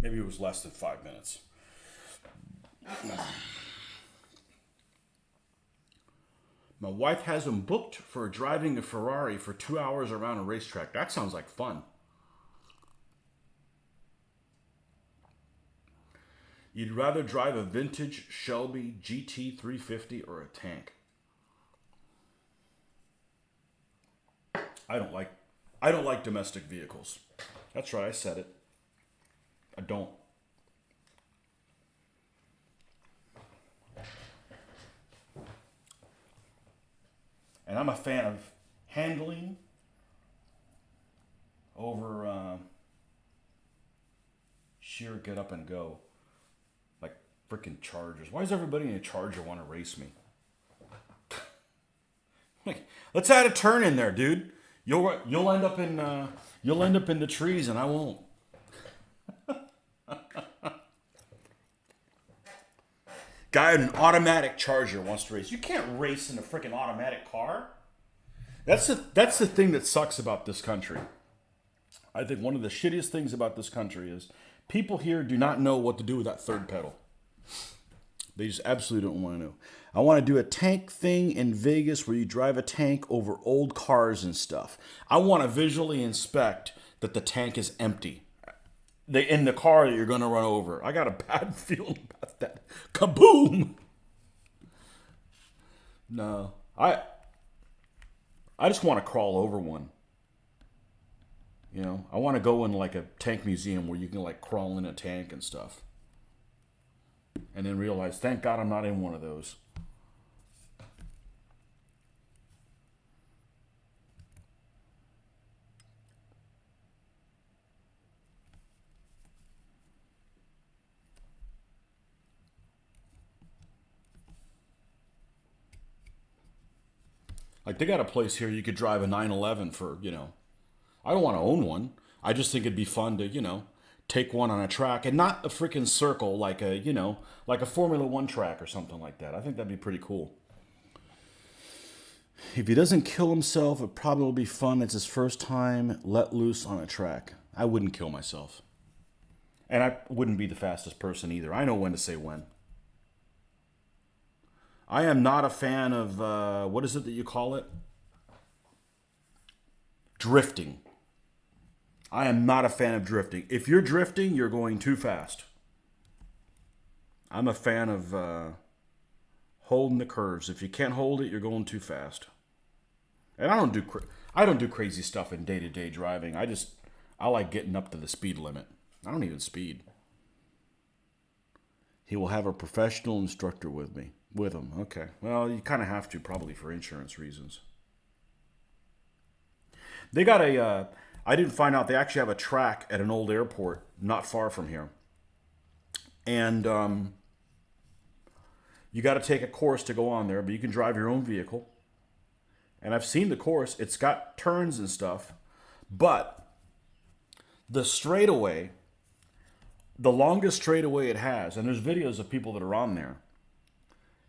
Maybe it was less than 5 minutes. My wife has him booked for driving a Ferrari for 2 hours around a racetrack. That sounds like fun. You'd rather drive a vintage Shelby GT350 or a tank? I don't like domestic vehicles. That's right, I said it. I don't. And I'm a fan of handling over sheer get up and go. Like freaking Chargers. Why does everybody in a Charger want to race me? Like, let's add a turn in there, dude. You'll end up in the trees and I won't. Guy in an automatic Charger wants to race. You can't race in a freaking automatic car. That's the thing that sucks about this country. I think one of the shittiest things about this country is people here do not know what to do with that third pedal. They just absolutely don't want to know. I want to do a tank thing in Vegas where you drive a tank over old cars and stuff. I want to visually inspect that the tank is empty. In the car that you're going to run over. I got a bad feeling about that. Kaboom! No. I just want to crawl over one. You know, I want to go in like a tank museum where you can like crawl in a tank and stuff. And then realize, thank God I'm not in one of those. Like they got a place here you could drive a 911 for, you know. I don't want to own one. I just think it'd be fun to, you know, take one on a track and not a freaking circle like a, you know, like a Formula One track or something like that. I think that'd be pretty cool. If he doesn't kill himself, it probably will be fun. It's his first time let loose on a track. I wouldn't kill myself. And I wouldn't be the fastest person either. I know when to say when. I am not a fan of, what is it that you call it? Drifting. I am not a fan of drifting. If you're drifting, you're going too fast. I'm a fan of holding the curves. If you can't hold it, you're going too fast. And I don't do crazy stuff in day-to-day driving. I like getting up to the speed limit. I don't even speed. He will have a professional instructor with him. Okay. Well, you kind of have to probably for insurance reasons. They got I didn't find out they actually have a track at an old airport not far from here. And you got to take a course to go on there, but you can drive your own vehicle. And I've seen the course. It's got turns and stuff. But the straightaway, the longest straightaway it has, and there's videos of people that are on there.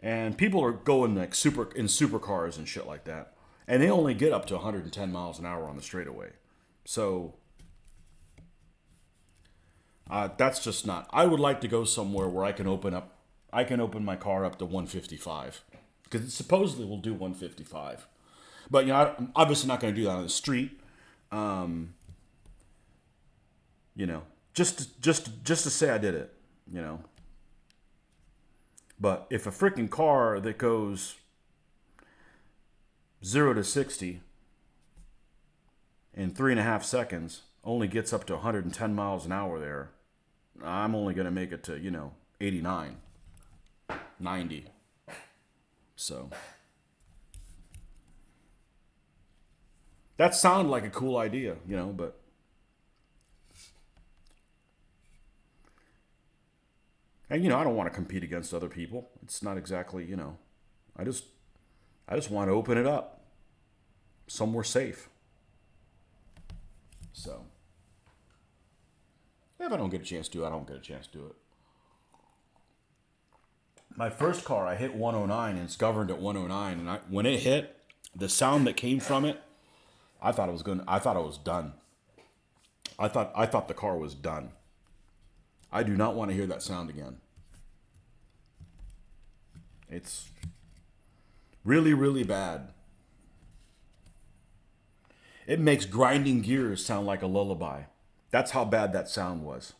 And people are going like supercars and shit like that. And they only get up to 110 miles an hour on the straightaway. So that's just not. I would like to go somewhere where I can open my car up to 155 because it supposedly will do 155. But you know, I'm obviously not going to do that on the street. You know, just to say I did it. You know. But if a freaking car that goes 0 to 60 in 3.5 seconds only gets up to 110 miles an hour there, I'm only going to make it to, you know, 89, 90. So that sounded like a cool idea, you know, but and you know, I don't want to compete against other people. It's not exactly, you know, I just want to open it up somewhere safe. So if I don't get a chance to do it, I don't get a chance to do it. My first car, I hit 109 and it's governed at 109, and when it hit, the sound that came from it, I thought it was done. I thought the car was done. I do not want to hear that sound again. It's really, really bad. It makes grinding gears sound like a lullaby. That's how bad that sound was.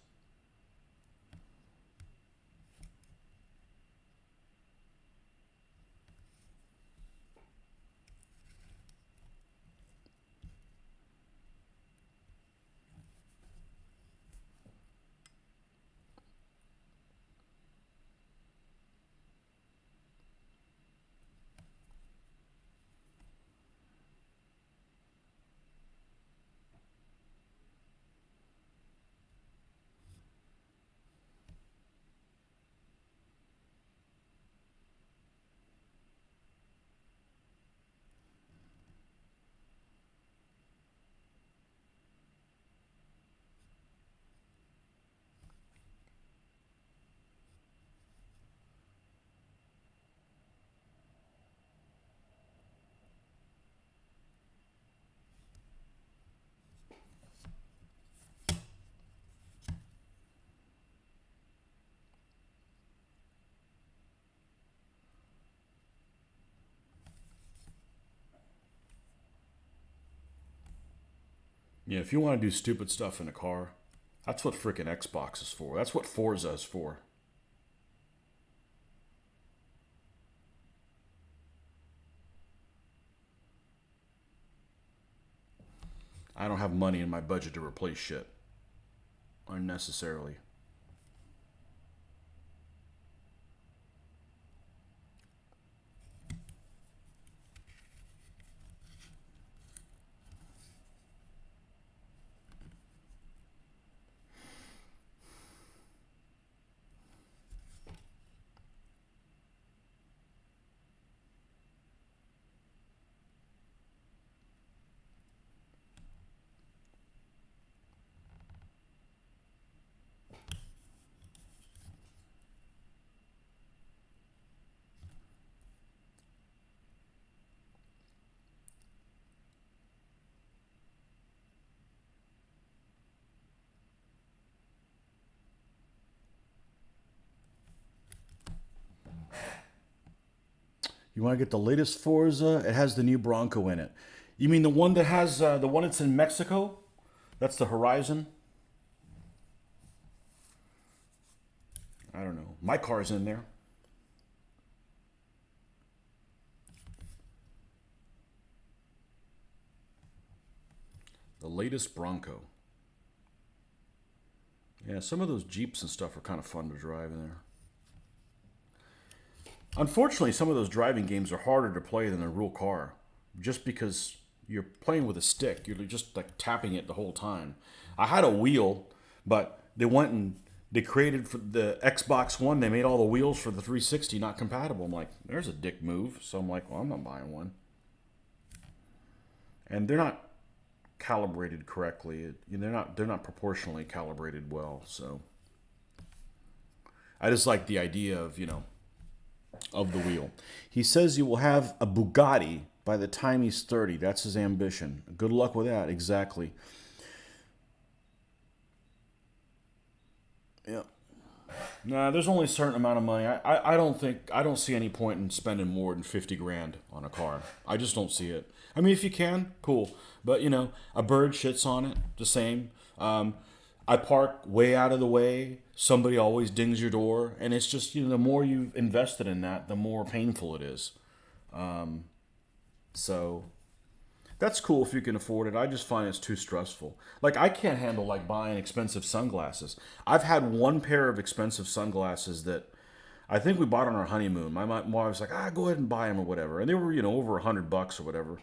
Yeah, if you want to do stupid stuff in a car, that's what freaking Xbox is for. That's what Forza is for. I don't have money in my budget to replace shit unnecessarily. You want to get the latest Forza? It has the new Bronco in it. You mean the one that has the one that's in Mexico? That's the Horizon. I don't know. My car's in there. The latest Bronco. Yeah, some of those Jeeps and stuff are kind of fun to drive in there. Unfortunately, some of those driving games are harder to play than a real car, just because you're playing with a stick. You're just like tapping it the whole time. I had a wheel, but they went and they created for the Xbox One. They made all the wheels for the 360 not compatible. I'm like, there's a dick move. So I'm like, well, I'm not buying one. And they're not calibrated correctly. They're not proportionally calibrated well. So I just like the idea of of the wheel. He says he will have a Bugatti by the time he's 30. That's his ambition. Good luck with that. Exactly. Yeah. Nah, there's only a certain amount of money. I don't see any point in spending more than 50 grand on a car. I just don't see it. I mean, if you can, cool. But a bird shits on it, the same. I park way out of the way. Somebody always dings your door, and it's just the more you've invested in that, the more painful it is. So that's cool if you can afford it. I just find it's too stressful. Like I can't handle like buying expensive sunglasses. I've had one pair of expensive sunglasses that I think we bought on our honeymoon. My wife was like, go ahead and buy them or whatever. And they were, over $100 or whatever.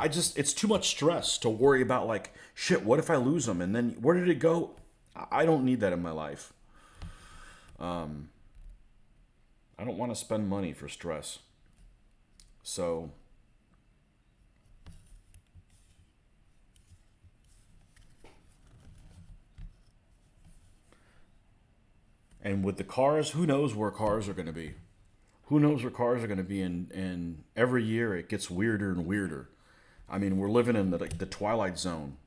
It's too much stress to worry about like, shit, what if I lose them? And then where did it go? I don't need that in my life. I don't want to spend money for stress. So, and with the cars, who knows where cars are going to be? Who knows where cars are going to be? And every year it gets weirder and weirder. I mean, we're living in the twilight zone.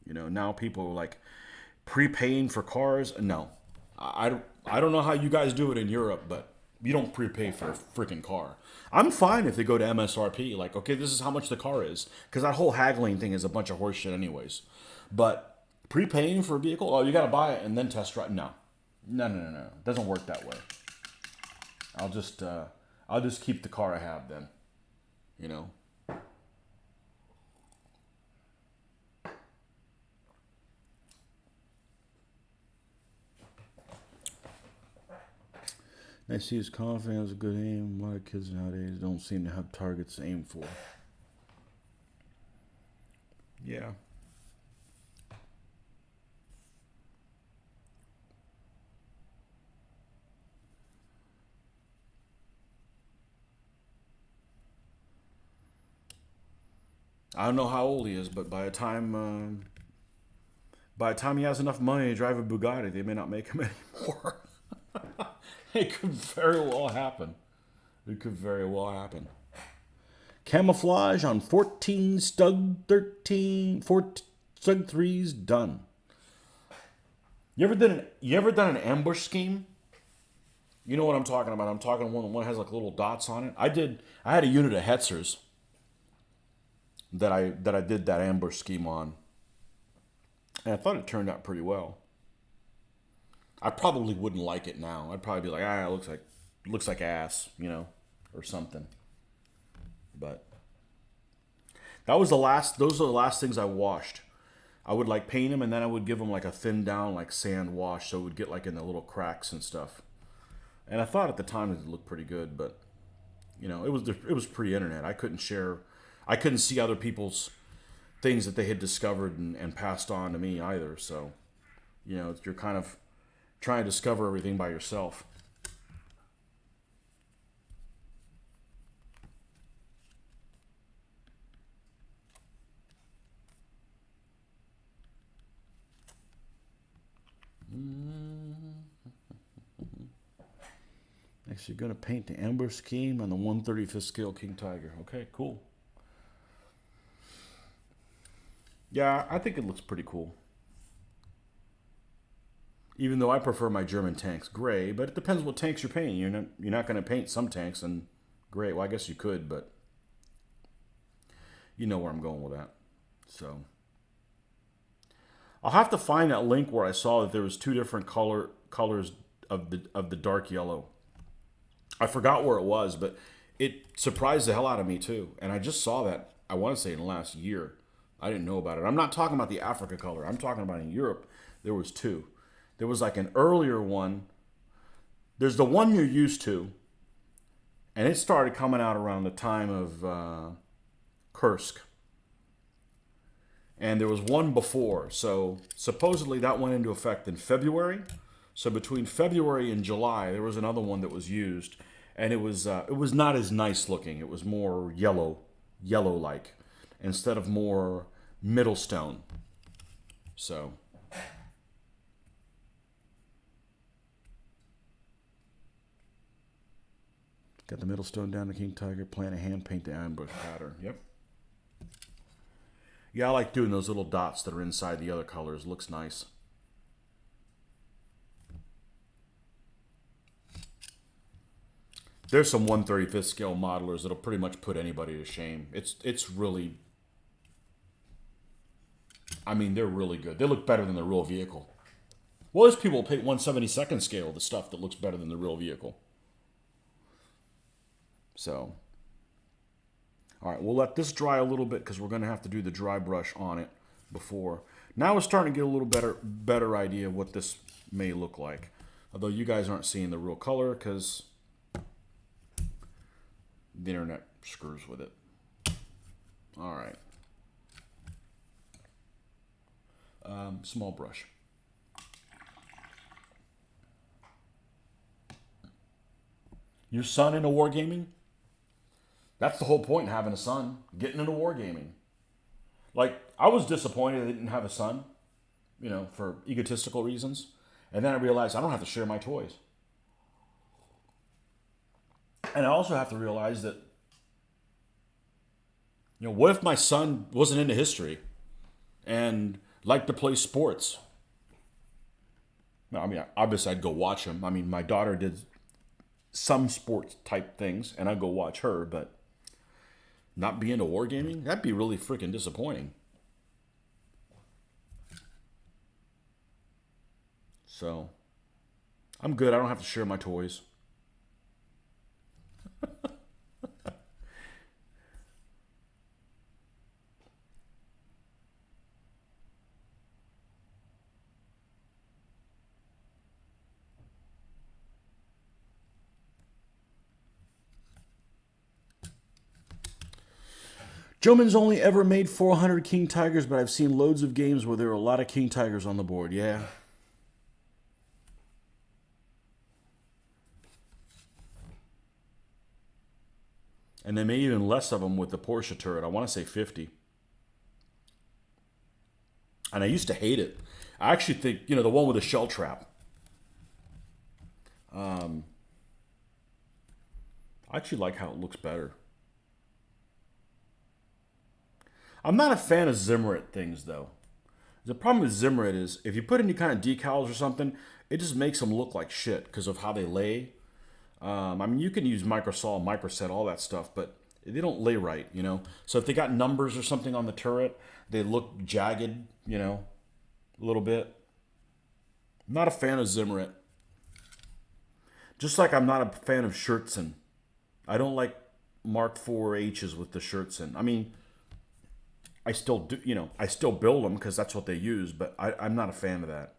Now people are like prepaying for cars. No, I don't know how you guys do it in Europe, but you don't prepay for a freaking car. I'm fine if they go to MSRP. Like, okay, this is how much the car is, because that whole haggling thing is a bunch of horse shit, anyways. But prepaying for a vehicle, you got to buy it and then test drive. No, it doesn't work that way. I'll just keep the car I have then. I see his confidence has a good aim. A lot of kids nowadays don't seem to have targets to aim for. Yeah. I don't know how old he is, but by the time he has enough money to drive a Bugatti, they may not make him anymore. It could very well happen. Camouflage on 14 Stug 13, 4 Stug 3's done. You ever done an ambush scheme? You know what I'm talking about. I'm talking one that has like little dots on it. I had a unit of Hetzers. that I did that ambush scheme on. And I thought it turned out pretty well. I probably wouldn't like it now. I'd probably be like, it looks like ass, you know, or something. But those are the last things I washed. I would like paint them, and then I would give them like a thin down like sand wash, so it would get like in the little cracks and stuff. And I thought at the time it looked pretty good, but you know, it was pre-internet. I couldn't see other people's things that they had discovered and passed on to me either. So, you know, you're kind of trying to discover everything by yourself. Next, you're going to paint the ambush scheme on the 1/35th scale King Tiger. Okay, cool. Yeah, I think it looks pretty cool. Even though I prefer my German tanks gray, but it depends what tanks you're painting. You're not going to paint some tanks in gray. Well, I guess you could, but you know where I'm going with that. So I'll have to find that link where I saw that there was two different colors of the dark yellow. I forgot where it was, but it surprised the hell out of me too. And I just saw that, I want to say, in the last year. I didn't know about it. I'm not talking about the Africa color. I'm talking about in Europe, there was two. There was like an earlier one. There's the one you're used to, and it started coming out around the time of Kursk. And there was one before. So supposedly that went into effect in February. So between February and July, there was another one that was used, and it was not as nice looking. It was more yellow-like, instead of more middle stone. So got the middle stone down to King Tiger. Plan to hand paint the ambush pattern. Yep. Yeah, I like doing those little dots that are inside the other colors. Looks nice. There's some 1/35th scale modelers that'll pretty much put anybody to shame. It's really, I mean, they're really good. They look better than the real vehicle. Well, there's people who paint 1/72nd scale the stuff that looks better than the real vehicle. So, all right, we'll let this dry a little bit because we're going to have to do the dry brush on it before. Now we're starting to get a little better idea of what this may look like. Although you guys aren't seeing the real color because the internet screws with it. All right. Small brush. Your son into wargaming? That's the whole point in having a son. Getting into wargaming. Like, I was disappointed I didn't have a son, you know, for egotistical reasons. And then I realized I don't have to share my toys. And I also have to realize that, you know, what if my son wasn't into history and liked to play sports? I mean, obviously I'd go watch him. I mean, my daughter did some sports type things, and I'd go watch her, but not be into wargaming? That'd be really freaking disappointing. So, I'm good. I don't have to share my toys. Joman's only ever made 400 King Tigers, but I've seen loads of games where there are a lot of King Tigers on the board. Yeah. And they made even less of them with the Porsche turret. I want to say 50. And I used to hate it. I actually think, you know, the one with the shell trap. I actually like how it looks better. I'm not a fan of Zimmerit things, though. The problem with Zimmerit is if you put any kind of decals or something, it just makes them look like shit because of how they lay. I mean, you can use microsol, microset, all that stuff, but They don't lay right, you know. So if they got numbers or something on the turret, they look jagged, you know, a little bit. Not a fan of Zimmerit. Just like I'm not a fan of Schertzen. I don't like Mark IV H's with the Schertzen. I mean, I still do, you know, I still build them because that's what they use, but I'm not a fan of that.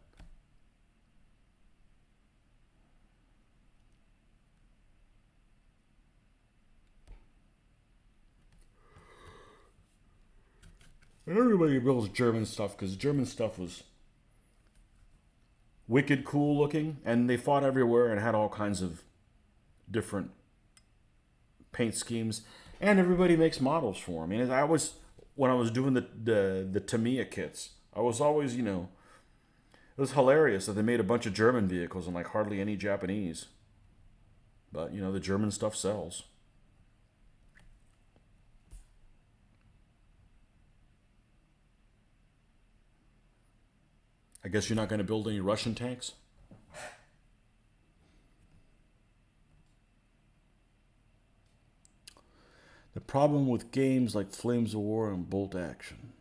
And everybody builds German stuff because German stuff was wicked cool looking, and they fought everywhere and had all kinds of different paint schemes. And everybody makes models for them. I mean, when I was doing the Tamiya kits, I was always, you know, it was hilarious that they made a bunch of German vehicles and like hardly any Japanese. But, you know, the German stuff sells. I guess you're not going to build any Russian tanks? The problem with games like Flames of War and Bolt Action.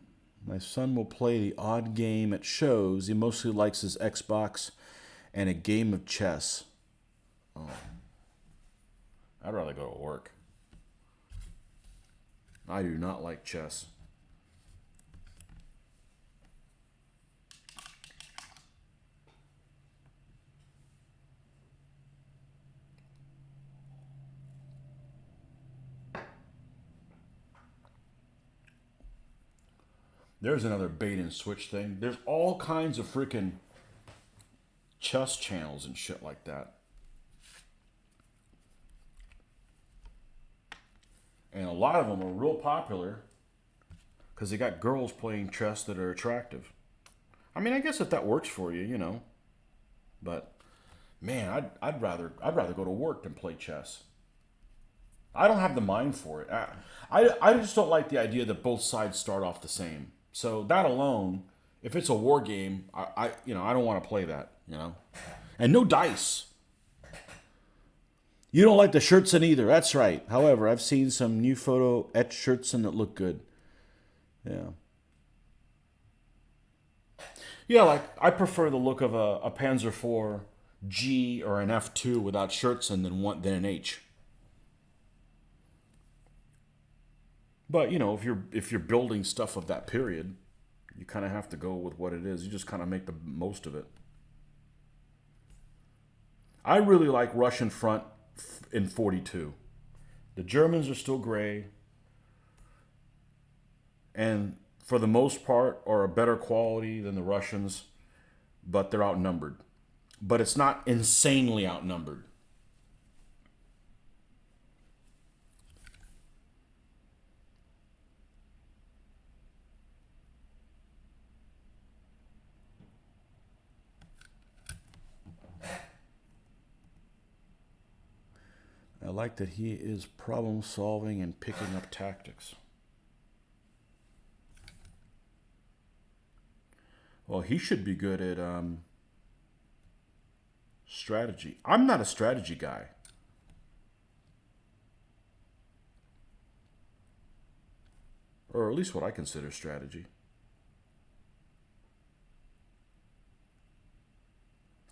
My son will play the odd game at shows. He mostly likes his Xbox and a game of chess. Oh. I'd rather go to work. I do not like chess. There's another bait and switch thing. There's all kinds of freaking chess channels and shit like that. And a lot of them are real popular because they got girls playing chess that are attractive. I mean, I guess if that works for you, you know. But man, I'd rather go to work than play chess. I don't have the mind for it. I just don't like the idea that both sides start off the same. So that alone, if it's a war game, I don't want to play that, you know. And no dice. You don't like the Schertzen either. That's right. However, I've seen some new photo etched Schertzen that look good. Yeah. Yeah, like I prefer the look of a Panzer IV G or an F2 without Schertzen than an H. But you know, if you're building stuff of that period, you kind of have to go with what it is. You just kind of make the most of it. I really like Russian front in 42. The Germans are still gray, and for the most part are a better quality than the Russians, but they're outnumbered. But it's not insanely outnumbered. I like that he is problem solving and picking up tactics. Well, he should be good at strategy. I'm not a strategy guy. Or at least what I consider strategy.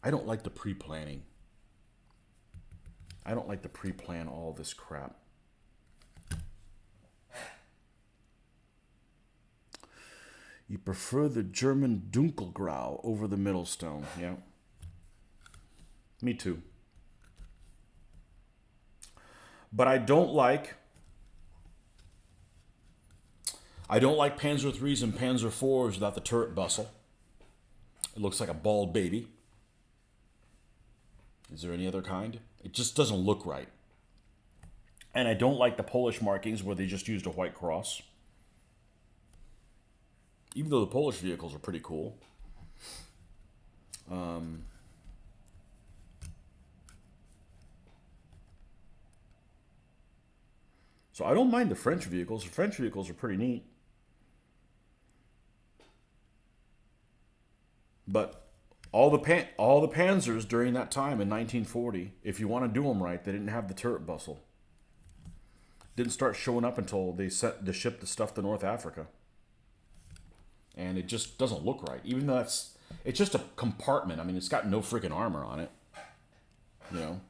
I don't like the pre-planning. I don't like to pre-plan all this crap. You prefer the German Dunkelgrau over the Mittelstone, yeah? Me too. But I don't like Panzer IIIs and Panzer IVs without the turret bustle. It looks like a bald baby. Is there any other kind? It just doesn't look right. And I don't like the Polish markings where they just used a white cross. Even though the Polish vehicles are pretty cool. So I don't mind the French vehicles. The French vehicles are pretty neat. But all the Panzers during that time in 1940, if you want to do them right, they didn't have the turret bustle. Didn't start showing up until they set to ship the stuff to North Africa. And it just doesn't look right. Even though it's just a compartment. I mean, it's got no freaking armor on it. You know?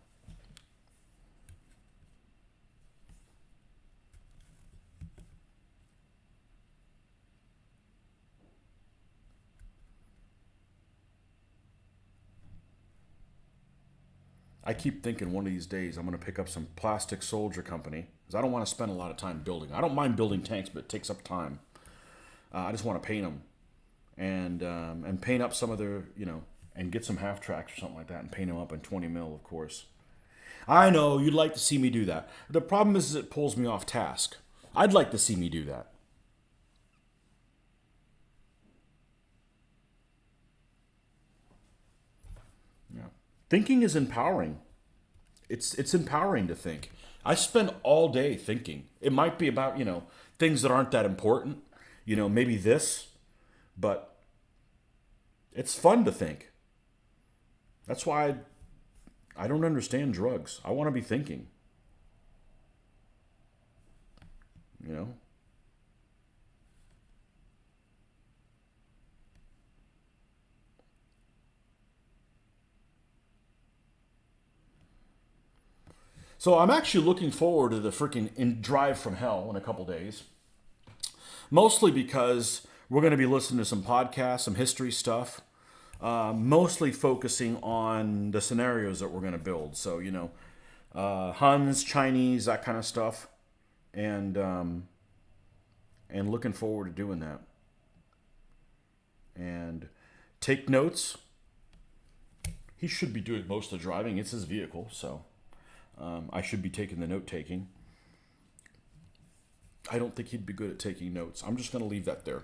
I keep thinking one of these days I'm going to pick up some plastic soldier company because I don't want to spend a lot of time building. I don't mind building tanks, but it takes up time. I just want to paint them and paint up some of their, and get some half tracks or something like that and paint them up in 20 mil, of course. I know you'd like to see me do that. The problem is it pulls me off task. I'd like to see me do that. Thinking is empowering. It's empowering to think. I spend all day thinking. It might be about, things that aren't that important, maybe this, but it's fun to think. That's why I don't understand drugs. I want to be thinking. You know? So I'm actually looking forward to the freaking drive from hell in a couple days. Mostly because we're going to be listening to some podcasts, some history stuff. Mostly focusing on the scenarios that we're going to build. So, Huns, Chinese, that kind of stuff. And looking forward to doing that. And take notes. He should be doing most of the driving. It's his vehicle, so... I should be taking the note-taking. I don't think he'd be good at taking notes. I'm just going to leave that there.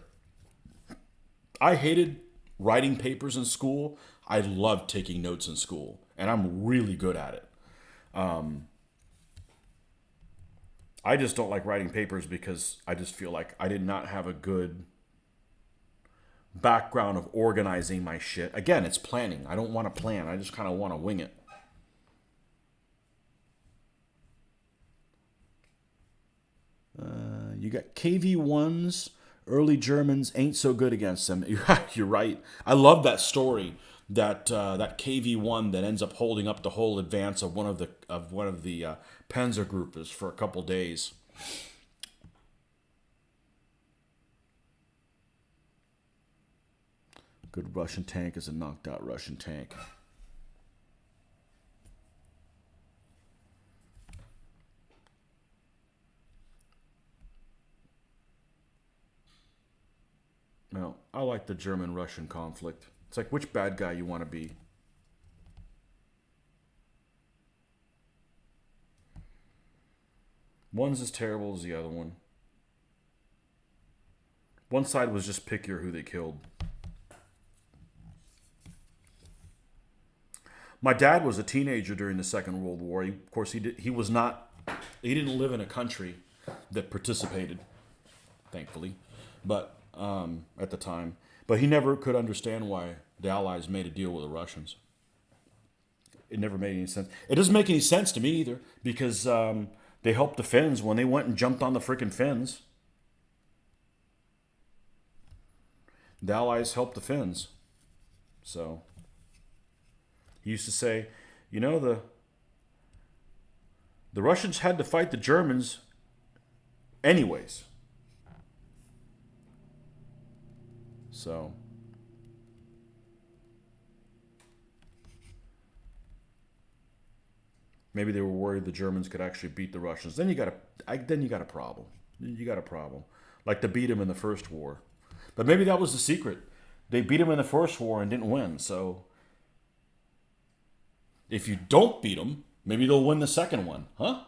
I hated writing papers in school. I loved taking notes in school, and I'm really good at it. I just don't like writing papers because I just feel like I did not have a good background of organizing my shit. Again, it's planning. I don't want to plan. I just kind of want to wing it. You got KV-1s. Early Germans ain't so good against them. You're right. I love that story. That KV-1 that ends up holding up the whole advance of one of the Panzergruppers for a couple days. Good Russian tank is a knocked out Russian tank. No, I like the German-Russian conflict. It's like which bad guy you want to be. One's as terrible as the other one. One side was just pickier who they killed. My dad was a teenager during the Second World War. Of course, he didn't live in a country that participated, thankfully, but at the time. But he never could understand why the Allies made a deal with the Russians. It never made any sense. It doesn't make any sense to me either, because they helped the Finns when they went and jumped on the freaking Finns. The Allies helped the Finns. So he used to say, the Russians had to fight the Germans anyways. So maybe they were worried the Germans could actually beat the Russians. Then you got a problem. You got a problem. Like they beat them in the First War. But maybe that was the secret. They beat them in the First War and didn't win. So if you don't beat them, maybe they'll win the second one, huh?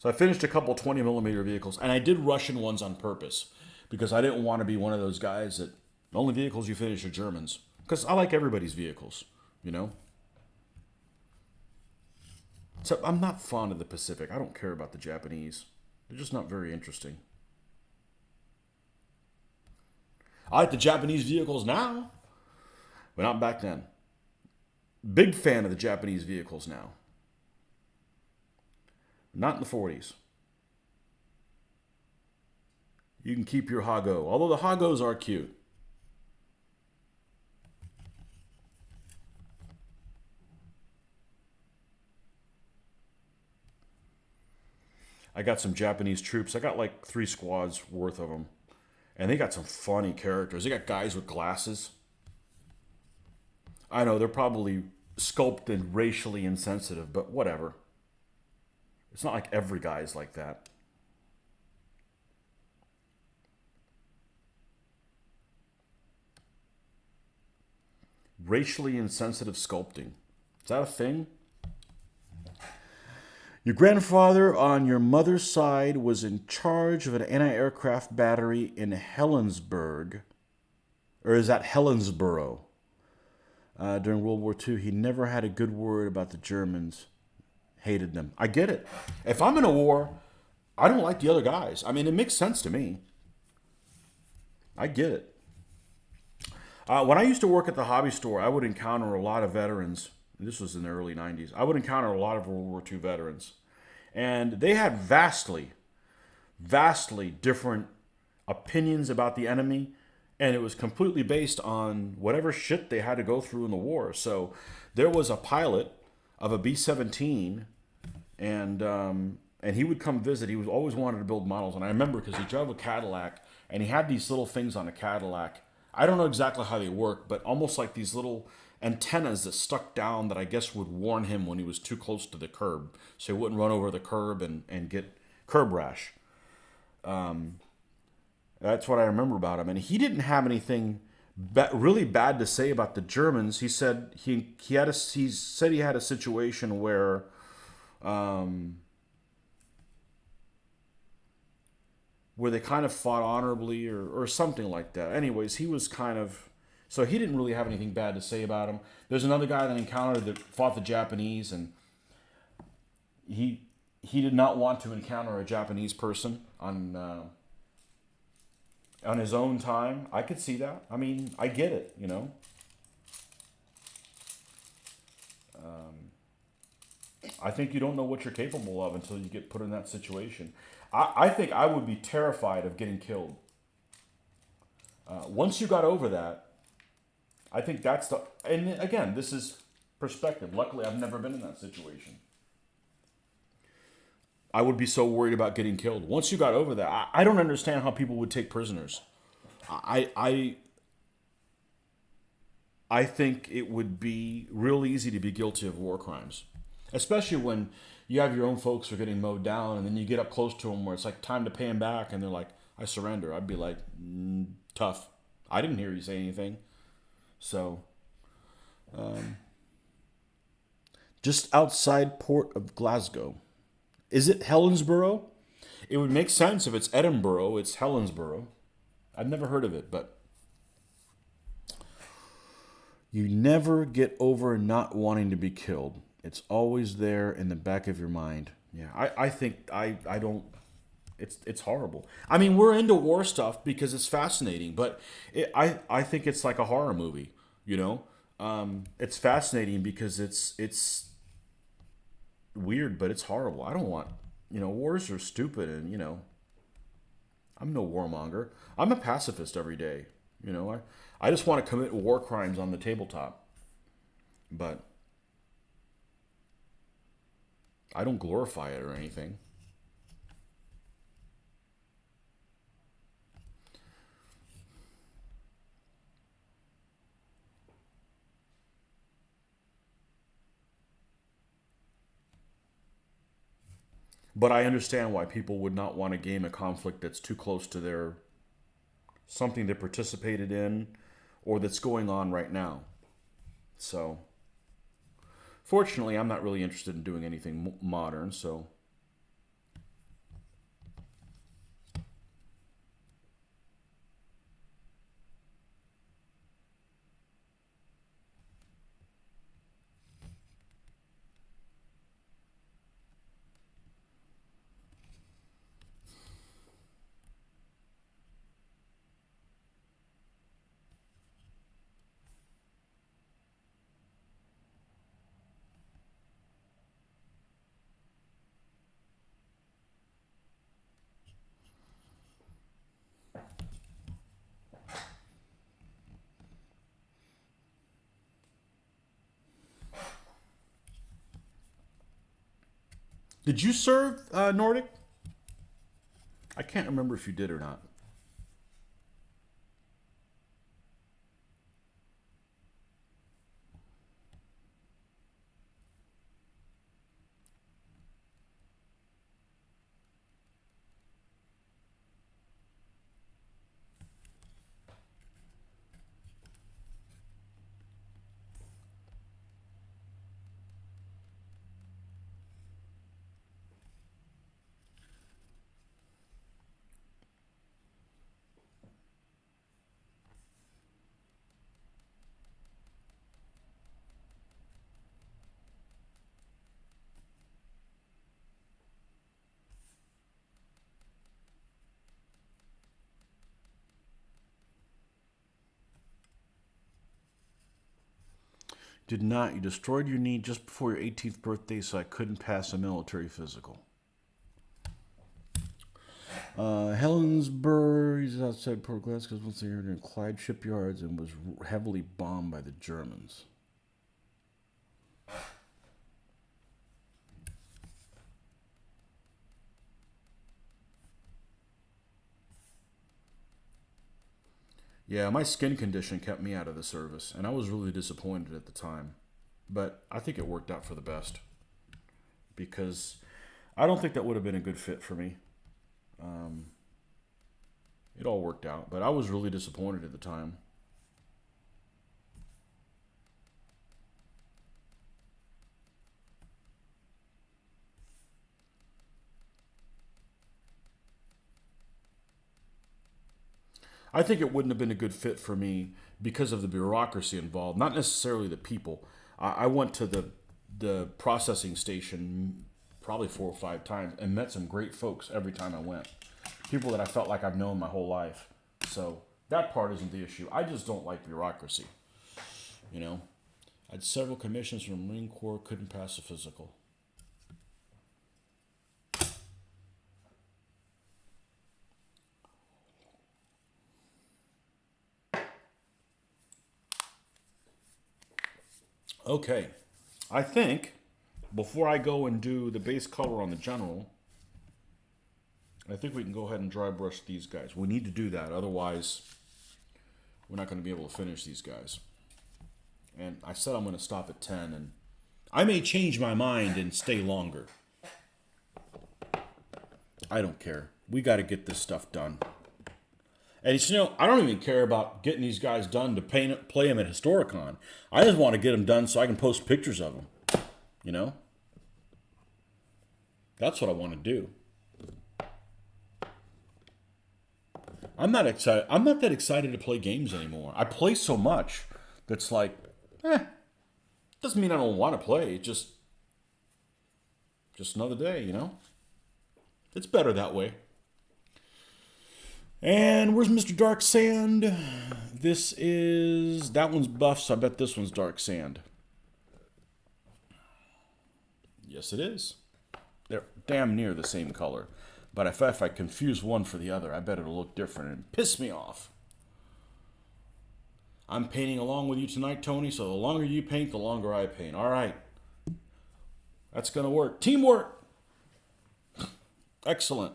So I finished a couple 20mm vehicles, and I did Russian ones on purpose because I didn't want to be one of those guys that the only vehicles you finish are Germans. Because I like everybody's vehicles, So I'm not fond of the Pacific. I don't care about the Japanese. They're just not very interesting. I like the Japanese vehicles now, but not back then. Big fan of the Japanese vehicles now. Not in the 40s. You can keep your Hago, although the Hagos are cute. I got some Japanese troops. I got like 3 squads worth of them. And they got some funny characters. They got guys with glasses. I know they're probably sculpted racially insensitive, but whatever. It's not like every guy's like that. Racially insensitive sculpting. Is that a thing? Your grandfather on your mother's side was in charge of an anti-aircraft battery in Helensburgh. Or is that Helensborough? During World War II, he never had a good word about the Germans. Hated them. I get it. If I'm in a war, I don't like the other guys. I mean, it makes sense to me. I get it. When I used to work at the hobby store, I would encounter a lot of veterans. This was in the early 90s. I would encounter a lot of World War II veterans. And they had vastly different opinions about the enemy. And it was completely based on whatever shit they had to go through in the war. So there was a pilot of a B-17, and he would come visit. He was always wanted to build models. And I remember because he drove a Cadillac, and he had these little things on a Cadillac. I don't know exactly how they work, but almost like these little antennas that stuck down that I guess would warn him when he was too close to the curb, so he wouldn't run over the curb and get curb rash. That's what I remember about him. And he didn't have anything really bad to say about the Germans. He said he said he had a situation where they kind of fought honorably or something like that. Anyways, he was kind of... So he didn't really have anything bad to say about him. There's another guy that encountered that fought the Japanese, and he did not want to encounter a Japanese person on his own time. I could see that. I mean, I get it, you know. I think you don't know what you're capable of until you get put in that situation. I think I would be terrified of getting killed. Once you got over that, I think that's the... And again, this is perspective. Luckily, I've never been in that situation. I would be so worried about getting killed. Once you got over that, I don't understand how people would take prisoners. I think it would be real easy to be guilty of war crimes. Especially when you have your own folks who are getting mowed down, and then you get up close to them where it's like time to pay them back, and they're like, I surrender. I'd be like, tough. I didn't hear you say anything. So, just outside port of Glasgow. Is it Helensborough? It would make sense if it's Edinburgh, it's Helensborough. I've never heard of it, but you never get over not wanting to be killed. It's always there in the back of your mind. Yeah, I think I don't... It's horrible. I mean, we're into war stuff because it's fascinating, but I think it's like a horror movie, you know? It's fascinating because it's weird, but it's horrible. I don't want... You know, wars are stupid, and, you know, I'm no warmonger. I'm a pacifist every day. You know, I just want to commit war crimes on the tabletop. But I don't glorify it or anything. But I understand why people would not want to game a conflict that's too close to their something they participated in or that's going on right now. So, fortunately, I'm not really interested in doing anything modern, so... Did you serve Nordic? I can't remember if you did or not. Did not. You destroyed your knee just before your 18th birthday, so I couldn't pass a military physical. Helensburgh is outside Port Glasgow once a year in Clyde shipyards and was heavily bombed by the Germans. Yeah, my skin condition kept me out of the service, and I was really disappointed at the time. But I think it worked out for the best, because I don't think that would have been a good fit for me. It all worked out, but I was really disappointed at the time. I think it wouldn't have been a good fit for me because of the bureaucracy involved, not necessarily the people. I went to the processing station probably 4 or 5 times and met some great folks every time I went. People that I felt like I've known my whole life. So that part isn't the issue. I just don't like bureaucracy. You know, I had several commissions from the Marine Corps, couldn't pass a physical. Okay, I think before I go and do the base color on the general, I think we can go ahead and dry brush these guys. We need to do that, otherwise we're not going to be able to finish these guys. And I said I'm going to stop at 10, and I may change my mind and stay longer. I don't care. We got to get this stuff done. And you know, I don't even care about getting these guys done to play them at Historicon. I just want to get them done so I can post pictures of them. You know? That's what I want to do. I'm not excited. I'm not that excited to play games anymore. I play so much that's like, doesn't mean I don't want to play. It's just another day, you know? It's better that way. And where's Mr. Dark Sand? That one's buff, so I bet this one's Dark Sand. Yes, it is. They're damn near the same color. But if I confuse one for the other, I bet it'll look different and piss me off. I'm painting along with you tonight, Tony, so the longer you paint, the longer I paint. All right. That's going to work. Teamwork. Excellent.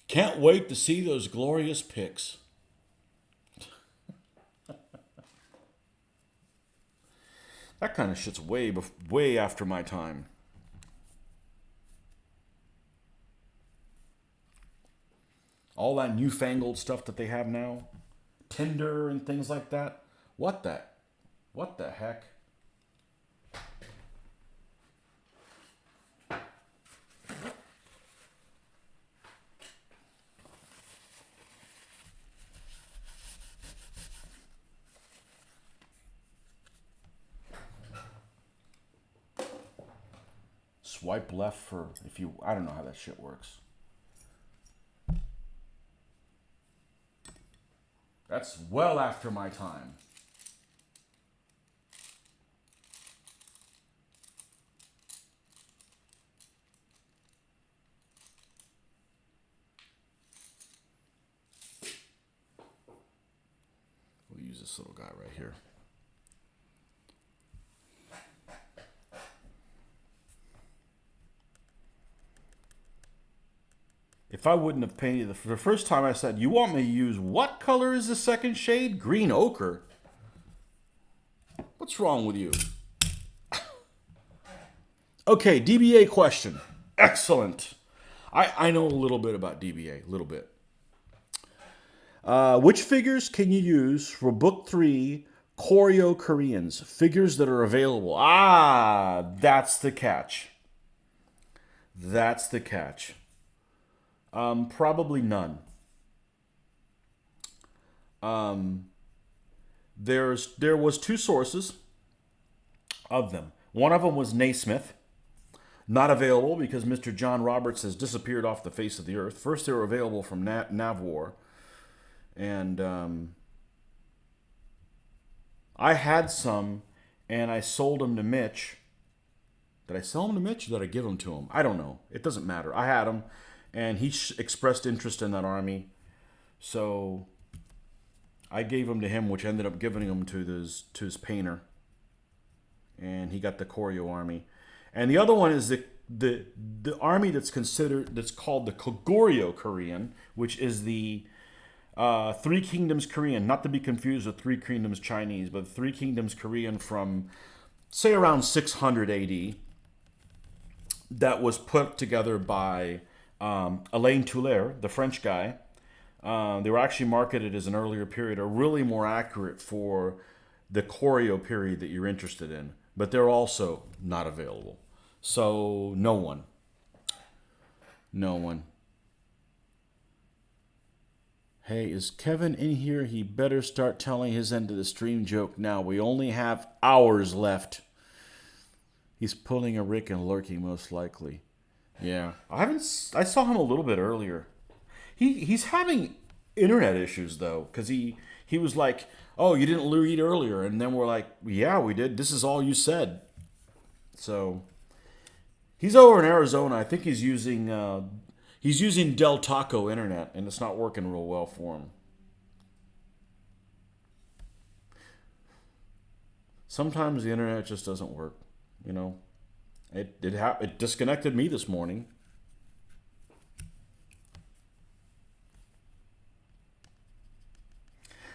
Can't wait to see those glorious pics. That kind of shit's way after my time. All that newfangled stuff that they have now, Tinder and things like that. What the heck? Swipe left for if you, I don't know how that shit works. That's well after my time. We'll use this little guy right here. If I wouldn't have painted the first time, I said, "You want me to use what color is the second shade? Green ochre." What's wrong with you? Okay, DBA question. Excellent. I know a little bit about DBA, a little bit. Which figures can you use for Book 3 Choreo Koreans? Figures that are available. Ah, that's the catch. That's the catch. Probably none. There was two sources of them. One of them was Naismith. Not available because Mr. John Roberts has disappeared off the face of the earth. First, they were available from Navwar. And I had some, and I sold them to Mitch. Did I sell them to Mitch or did I give them to him? I don't know. It doesn't matter. I had them, and he expressed interest in that army. So I gave them to him, which ended up giving them to his painter. And he got the Choreo army. And the other one is the army that's called the Kogoryo Korean, which is the Three Kingdoms Korean, not to be confused with Three Kingdoms Chinese, but Three Kingdoms Korean from, say, around 600 AD, that was put together by Alain Toulaire, the French guy. They were actually marketed as an earlier period, are really more accurate for the Choreo period that you're interested in, but they're also not available. So no one. Hey, is Kevin in here? He better start telling his end of the stream joke now. We only have hours left. He's pulling a Rick and lurking most likely. Yeah, I saw him a little bit earlier. He's having internet issues though, because he was like, "Oh, you didn't read earlier," and then we're like, "Yeah, we did. This is all you said." So he's over in Arizona. I think he's using Del Taco internet, and it's not working real well for him. Sometimes the internet just doesn't work. You know, it disconnected me this morning.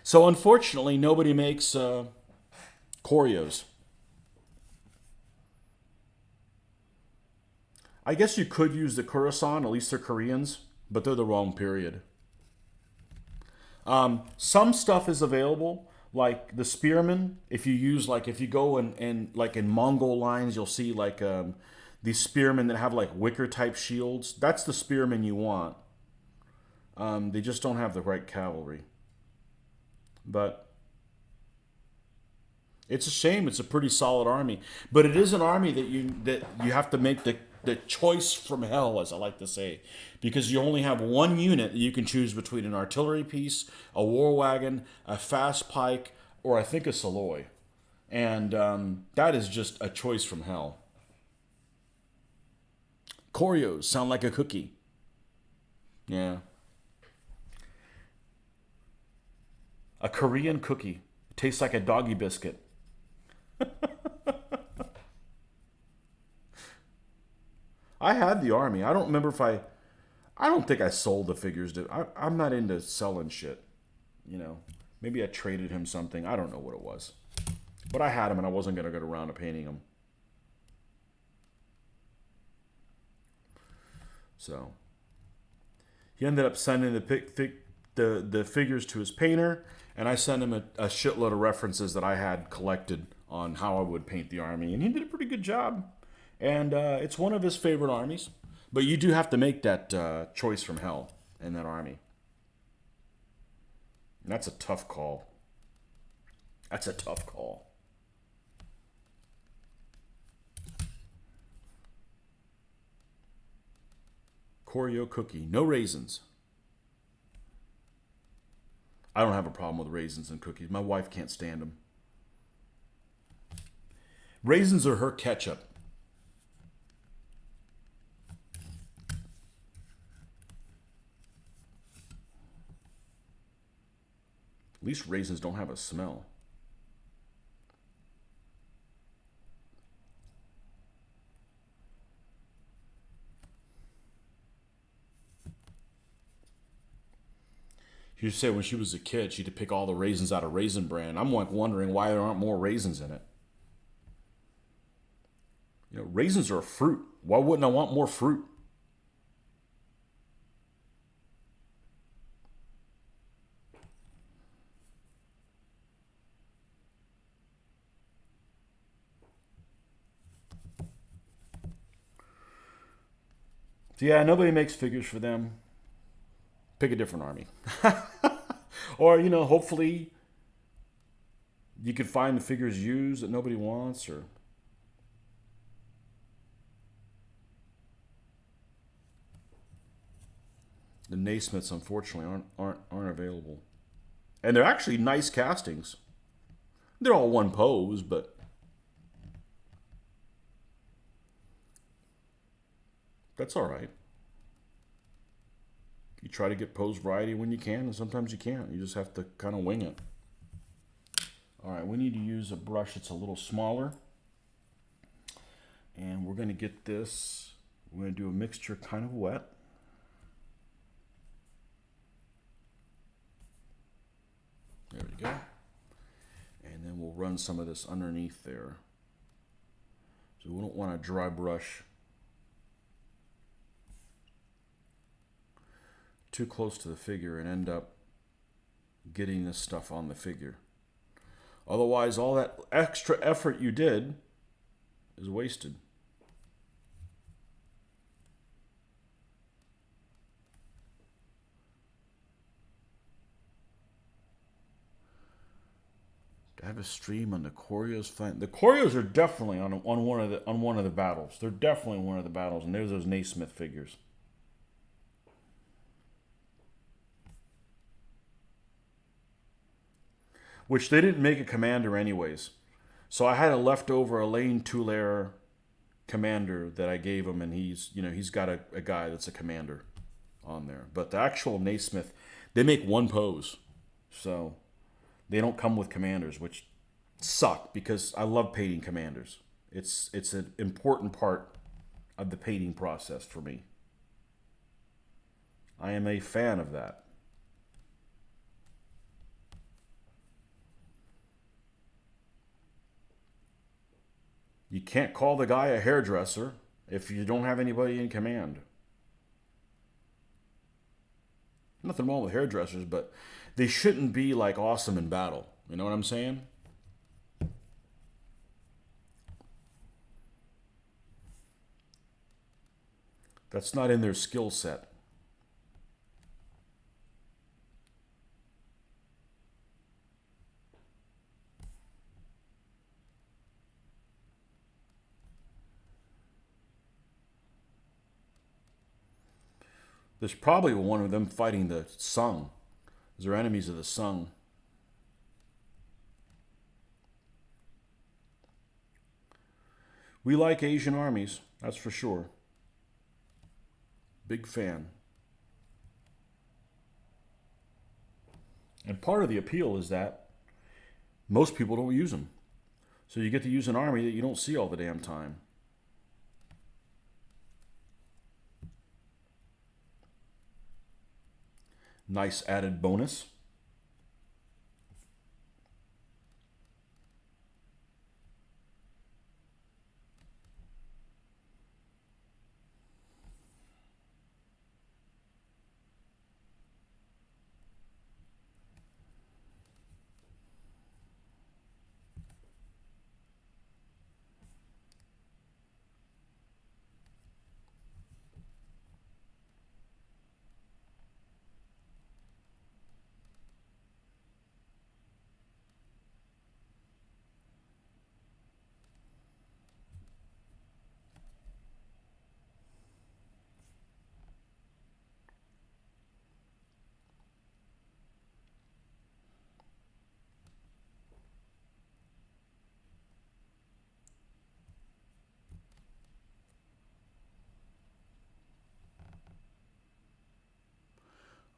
So unfortunately, nobody makes Choreos. I guess you could use the Khorasan, at least they're Koreans, but they're the wrong period. Some stuff is available, like the spearmen. If you go and like in Mongol lines, you'll see like these spearmen that have like wicker type shields. That's the spearmen you want. They just don't have the right cavalry. But it's a shame. It's a pretty solid army, but it is an army that you have to make the choice from hell, as I like to say, because you only have one unit that you can choose between an artillery piece, a war wagon, a fast pike, or I think a Saloy, and that is just a choice from hell. Choreos sound like a cookie. Yeah. A Korean cookie. Tastes like a doggy biscuit. I had the army. I don't remember if I don't think I sold the figures. I'm not into selling shit. You know, maybe I traded him something. I don't know what it was. But I had him and I wasn't going to get around to painting him. So he ended up sending the figures to his painter, and I sent him a shitload of references that I had collected on how I would paint the army, and he did a pretty good job. And it's one of his favorite armies, but you do have to make that choice from hell in that army. And that's a tough call. That's a tough call. Choreo cookie, no raisins. I don't have a problem with raisins and cookies. My wife can't stand them. Raisins are her ketchup. At least raisins don't have a smell. She said when she was a kid, she'd pick all the raisins out of Raisin Bran. I'm like wondering why there aren't more raisins in it. You know, raisins are a fruit. Why wouldn't I want more fruit? So yeah, nobody makes figures for them. Pick a different army. Or, you know, hopefully you could find the figures used that nobody wants, or the Naismiths unfortunately aren't available. And they're actually nice castings. They're all one pose, but that's all right. You try to get pose variety when you can, and sometimes you can't. You just have to kind of wing it. All right, we need to use a brush that's a little smaller. And we're going to get this, we're going to do a mixture kind of wet. There we go. And then we'll run some of this underneath there. So we don't want to dry brush too close to the figure and end up getting this stuff on the figure. Otherwise, all that extra effort you did is wasted. I have a stream on the choreos flank. The choreos are definitely on one of the battles. They're definitely one of the battles, and there's those Naismith figures. Which they didn't make a commander anyways. So I had a leftover Elaine Toulaire commander that I gave him, and he's got a guy that's a commander on there. But the actual Naismith, they make one pose. So they don't come with commanders, which suck because I love painting commanders. It's an important part of the painting process for me. I am a fan of that. You can't call the guy a hairdresser if you don't have anybody in command. Nothing wrong with hairdressers, but they shouldn't be like awesome in battle. You know what I'm saying? That's not in their skill set. There's probably one of them fighting the Sung. They're enemies of the Sung. We like Asian armies, that's for sure. Big fan. And part of the appeal is that most people don't use them. So you get to use an army that you don't see all the damn time. Nice added bonus.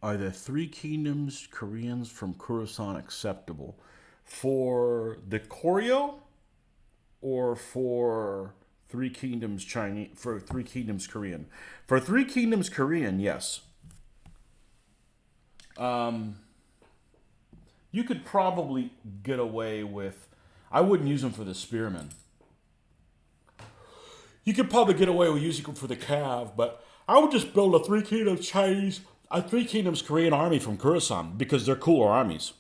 Are the Three Kingdoms Koreans from Khorasan acceptable? For the choreo or for Three Kingdoms Chinese, for Three Kingdoms Korean? For Three Kingdoms Korean, yes. You could probably get away with. I wouldn't use them for the spearmen. You could probably get away with using them for the cav, but I would just build a Three Kingdoms Korean army from Coruscant because they're cooler armies.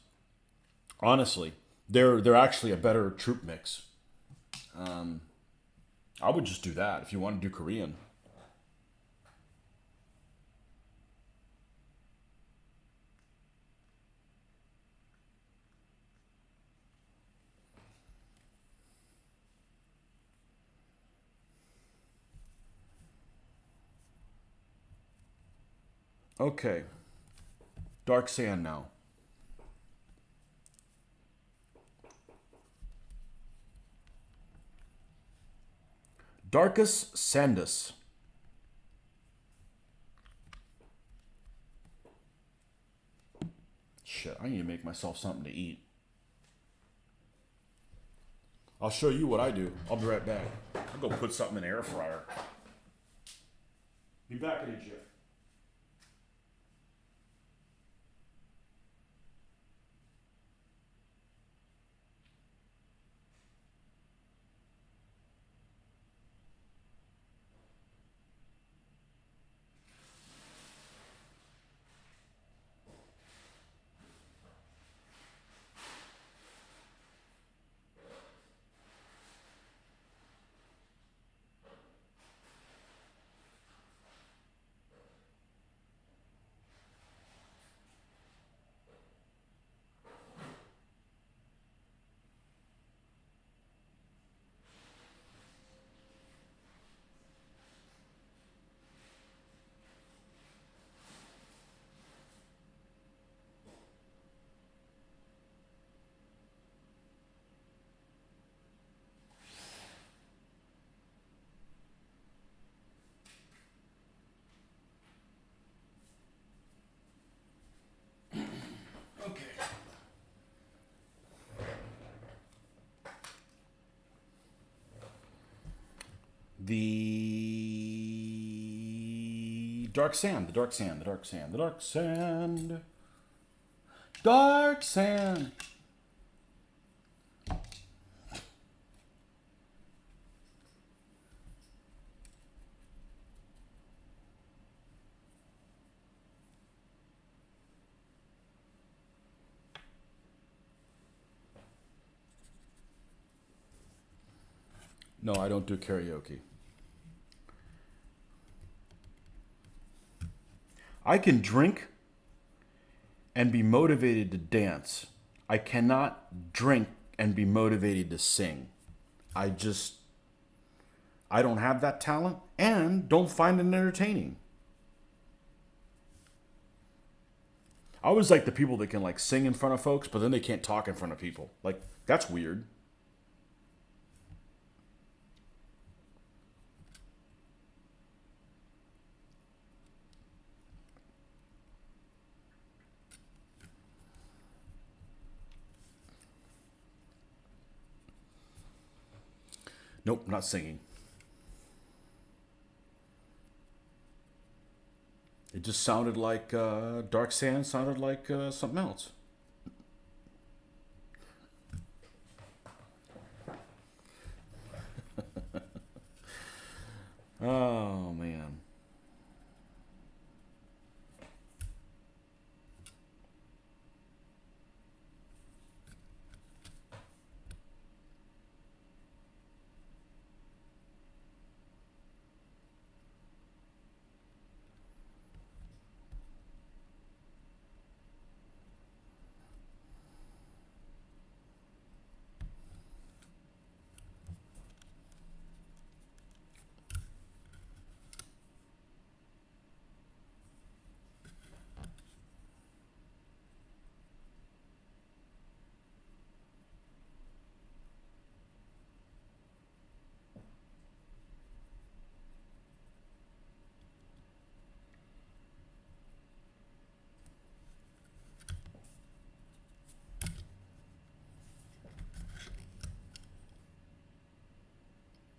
Honestly, they're actually a better troop mix. I would just do that if you want to do Korean. Okay. Dark sand now. Darkus Sandus. Shit, I need to make myself something to eat. I'll show you what I do. I'll be right back. I'll go put something in the air fryer. Be back in a jiff. Okay. The dark sand, the dark sand, the dark sand, the dark sand. Dark sand. No, I don't do karaoke. I can drink and be motivated to dance. I cannot drink and be motivated to sing. I just, I don't have that talent and don't find it entertaining. I always like the people that can like sing in front of folks, but then they can't talk in front of people. Like, that's weird. Nope, not singing. It just sounded like Dark Sand sounded like something else. Oh, man.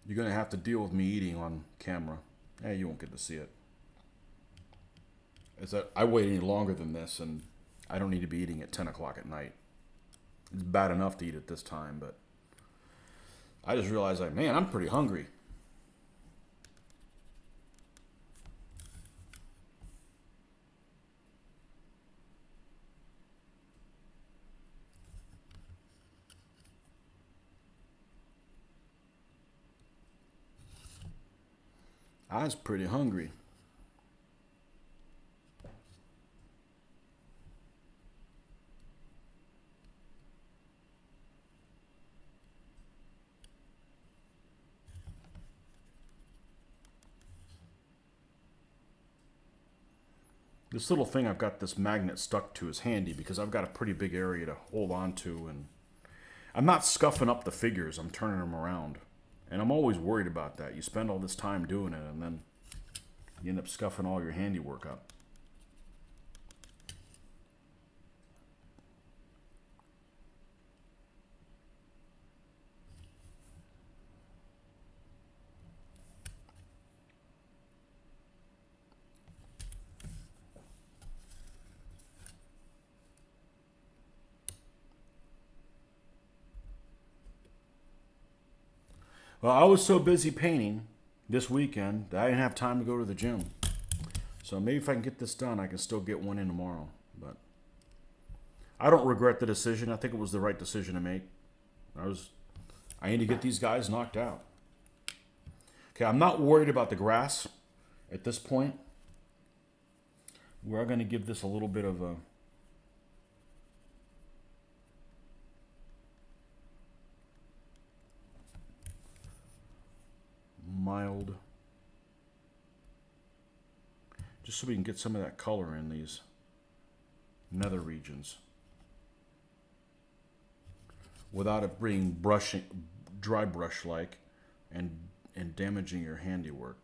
You're going to have to deal with me eating on camera. You won't get to see it. Is that I wait any longer than this, and I don't need to be eating at 10 o'clock at night. It's bad enough to eat it this time, but I just realized, like, man, I'm pretty hungry. I was pretty hungry. This little thing I've got this magnet stuck to is handy because I've got a pretty big area to hold on to, and I'm not scuffing up the figures, I'm turning them around. And I'm always worried about that. You spend all this time doing it and then you end up scuffing all your handiwork up. Well, I was so busy painting this weekend that I didn't have time to go to the gym. So maybe if I can get this done, I can still get one in tomorrow. But I don't regret the decision. I think it was the right decision to make. I need to get these guys knocked out. Okay, I'm not worried about the grass at this point. We're going to give this a little bit of a mild, just so we can get some of that color in these nether regions without it being dry brush like and damaging your handiwork.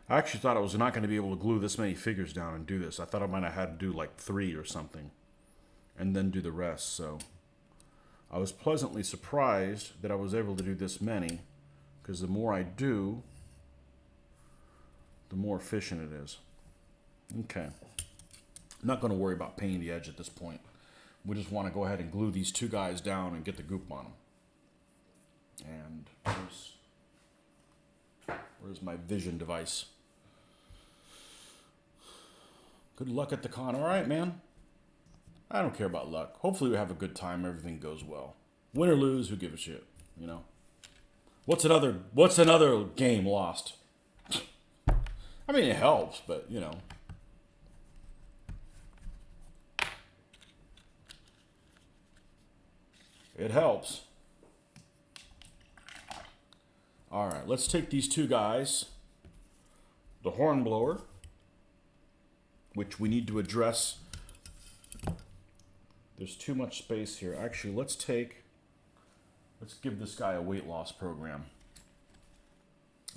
I actually thought I was not going to be able to glue this many figures down and do this. I thought I might have had to do like 3 or something and then do the rest. So I was pleasantly surprised that I was able to do this many, because the more I do, the more efficient it is. Okay. I'm not going to worry about painting the edge at this point. We just want to go ahead and glue these two guys down and get the goop on them. And where's my vision device? Good luck at the con. All right, man. I don't care about luck. Hopefully we have a good time. Everything goes well. Win or lose, who gives a shit? You know. What's another game lost? I mean, it helps, but you know. It helps. All right, let's take these two guys. The hornblower, which we need to address. There's too much space here. Actually, let's give this guy a weight loss program.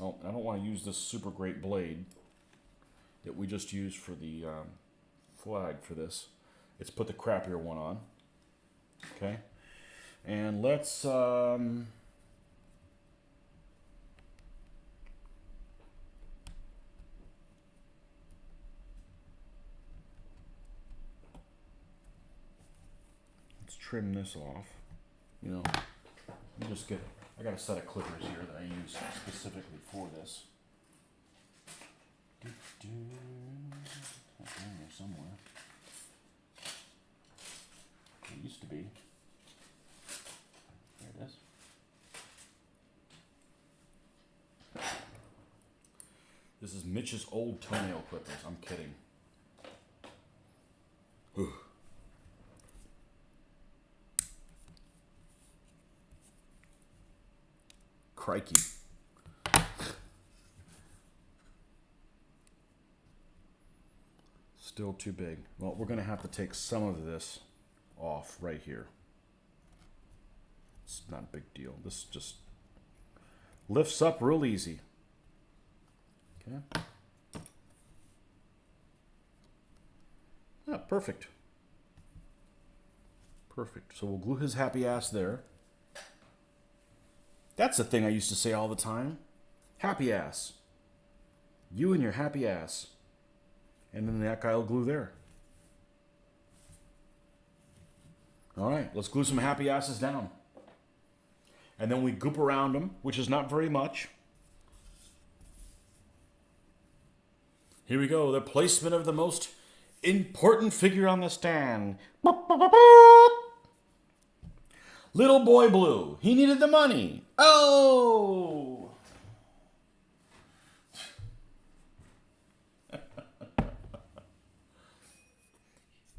Oh, I don't want to use this super great blade that we just used for the flag for this. Let's put the crappier one on. Okay. And let's trim this off. You know, I got a set of clippers here that I use specifically for this. It's in there somewhere. It used to be. There it is. This is Mitch's old toenail clippers. I'm kidding. Whew. Crikey. Still too big. Well, we're going to have to take some of this off right here. It's not a big deal. This just lifts up real easy. Okay. Yeah, perfect. Perfect. So we'll glue his happy ass there. That's the thing I used to say all the time. Happy ass. You and your happy ass. And then that guy will glue there. All right, let's glue some happy asses down. And then we goop around them, which is not very much. Here we go, the placement of the most important figure on the stand. Little boy blue, he needed the money. Oh!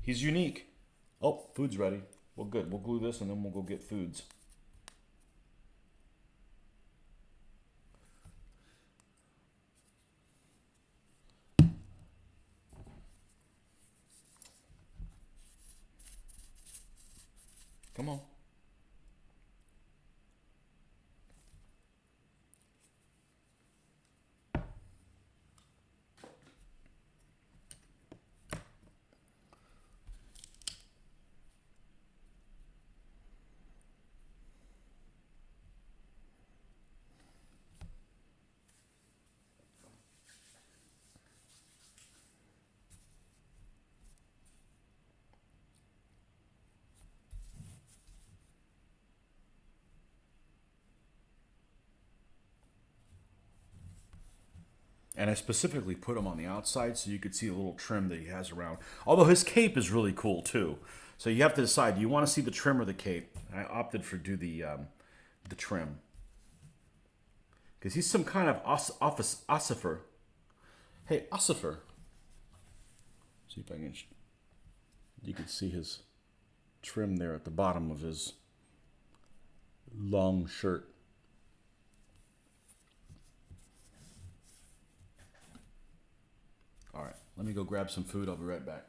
He's unique. Oh, food's ready. Well, good. We'll glue this and then we'll go get foods. Come on. And I specifically put him on the outside so you could see the little trim that he has around. Although his cape is really cool too. So you have to decide, do you want to see the trim or the cape? I opted for do the trim. Because he's some kind of ossifer. Hey, ossifer. See if I can... You can see his trim there at the bottom of his long shirt. All right, let me go grab some food. I'll be right back.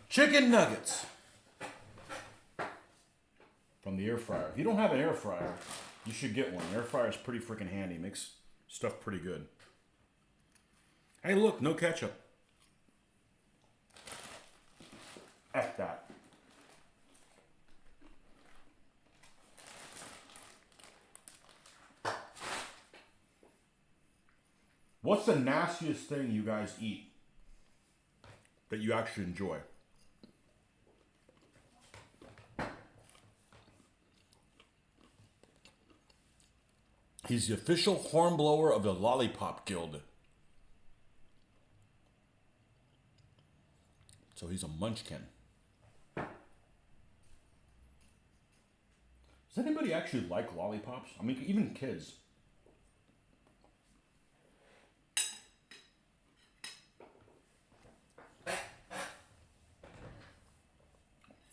Chicken nuggets from the air fryer. If you don't have an air fryer, you should get one. Air fryer is pretty freaking handy. Makes stuff pretty good. Hey, look, no ketchup. F that. What's the nastiest thing you guys eat that you actually enjoy? He's the official hornblower of the Lollipop Guild. So he's a munchkin. Does anybody actually like lollipops? I mean, even kids.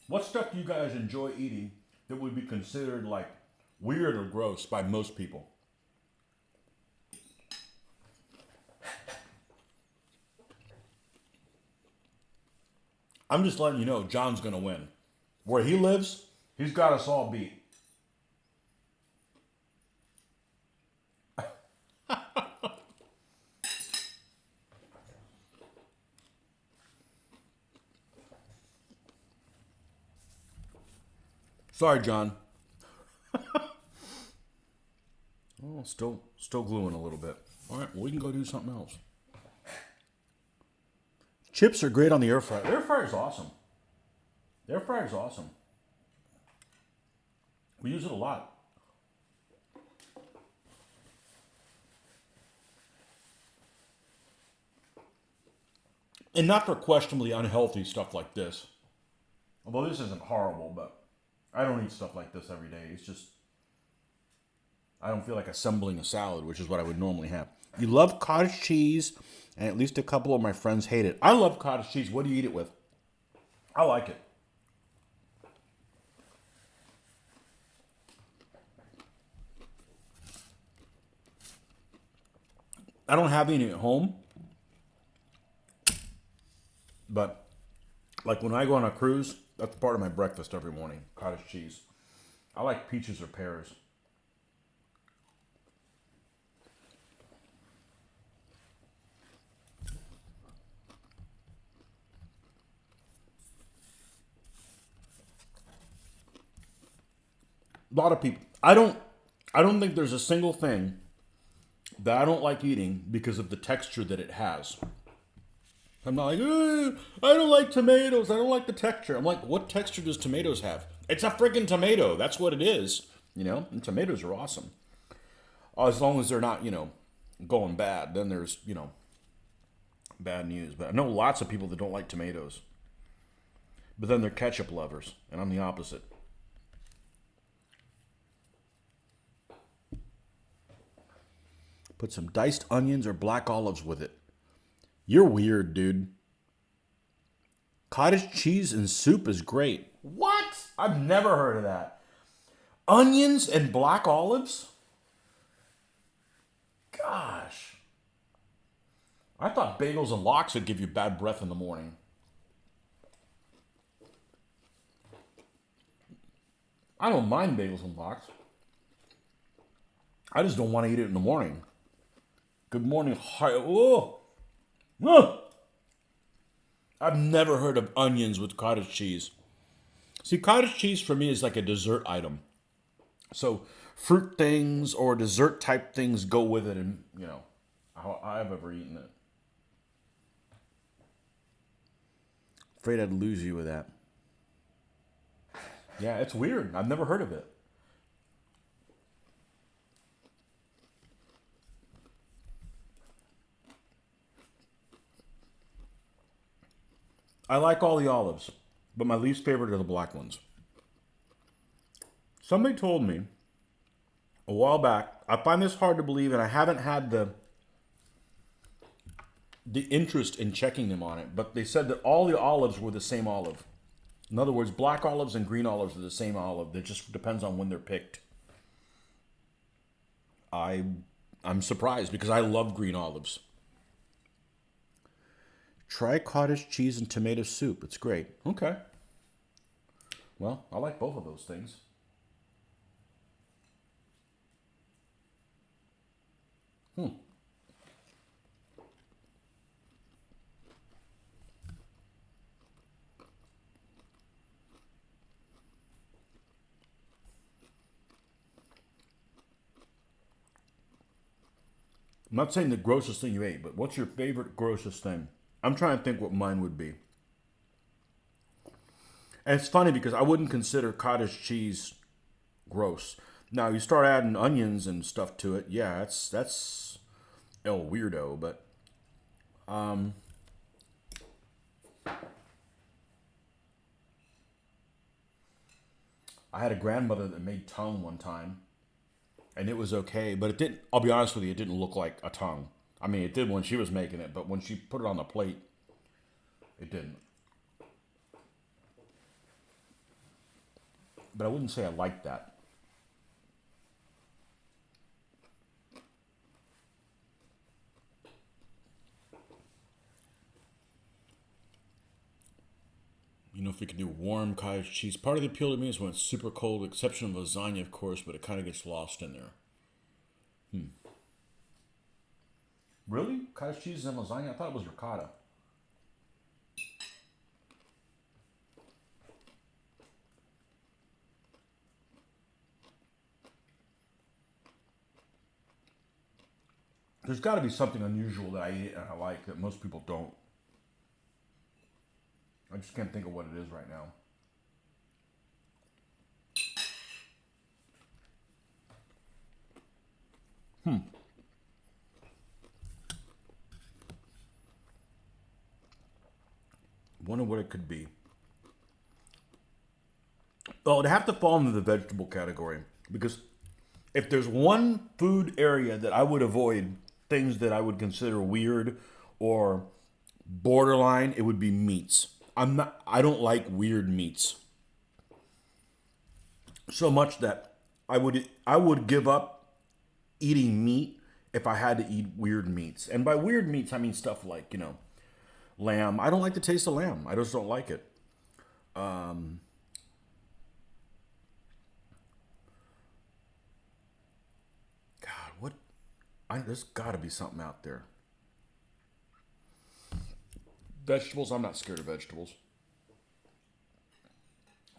What stuff do you guys enjoy eating that would be considered like weird or gross by most people? I'm just letting you know John's going to win. Where he lives, he's got us all beat. Sorry, John. Oh, still gluing a little bit. All right, well, we can go do something else. Chips are great on the air fryer. The air fryer is awesome. The air fryer is awesome. We use it a lot. And not for questionably unhealthy stuff like this. Although this isn't horrible, but I don't eat stuff like this every day. It's just, I don't feel like assembling a salad, which is what I would normally have. You love cottage cheese, and at least a couple of my friends hate it. I love cottage cheese. What do you eat it with? I like it. I don't have any at home, but like when I go on a cruise, that's part of my breakfast every morning, cottage cheese. I like peaches or pears. A lot of people, I don't think there's a single thing that I don't like eating because of the texture that it has. I'm not like, I don't like tomatoes. I don't like the texture. I'm like, what texture does tomatoes have? It's a friggin' tomato. That's what it is. You know, and tomatoes are awesome. As long as they're not, going bad. Then there's, bad news. But I know lots of people that don't like tomatoes. But then they're ketchup lovers. And I'm the opposite. Put some diced onions or black olives with it. You're weird, dude. Cottage cheese and soup is great. What? I've never heard of that. Onions and black olives? Gosh. I thought bagels and lox would give you bad breath in the morning. I don't mind bagels and lox. I just don't want to eat it in the morning. Good morning. Oh. I've never heard of onions with cottage cheese. See, cottage cheese for me is like a dessert item. So fruit things or dessert type things go with it, and how I've ever eaten it. Afraid I'd lose you with that. Yeah, it's weird. I've never heard of it. I like all the olives, but my least favorite are the black ones. Somebody told me a while back, I find this hard to believe, and I haven't had the interest in checking them on it, but they said that all the olives were the same olive. In other words, black olives and green olives are the same olive. It just depends on when they're picked. I'm surprised because I love green olives. Try cottage cheese and tomato soup. It's great. Okay. Well, I like both of those things. I'm not saying the grossest thing you ate, but what's your favorite grossest thing? I'm trying to think what mine would be. And it's funny because I wouldn't consider cottage cheese gross. Now you start adding onions and stuff to it, yeah, that's El Weirdo, but I had a grandmother that made tongue one time, and it was okay, but it didn't, I'll be honest with you, it didn't look like a tongue. I mean, it did when she was making it, but when she put it on the plate, it didn't. But I wouldn't say I liked that. if we can do warm cottage cheese. Part of the appeal to me is when it's super cold, exception of lasagna, of course, but it kind of gets lost in there. Really? Cottage cheese and lasagna? I thought it was ricotta. There's got to be something unusual that I eat and I like that most people don't. I just can't think of what it is right now. Wonder what it could be. Oh, it'd have to fall into the vegetable category because if there's one food area that I would avoid things that I would consider weird or borderline, it would be meats. I don't like weird meats. So much that I would give up eating meat if I had to eat weird meats. And by weird meats I mean stuff like, lamb. I don't like the taste of lamb. I just don't like it. There's got to be something out there. Vegetables, I'm not scared of vegetables.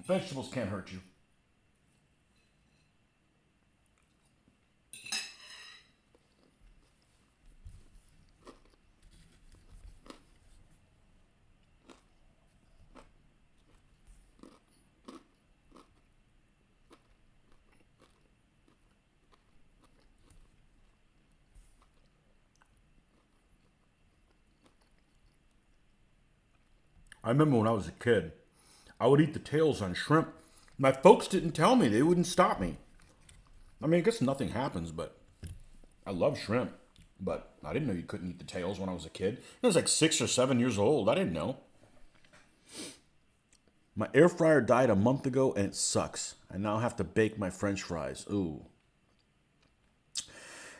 Vegetables can't hurt you. I remember when I was a kid, I would eat the tails on shrimp. My folks didn't tell me. They wouldn't stop me. I mean, I guess nothing happens, but I love shrimp. But I didn't know you couldn't eat the tails when I was a kid. I was like 6 or 7 years old. I didn't know. My air fryer died a month ago and it sucks. I now have to bake my French fries. Ooh.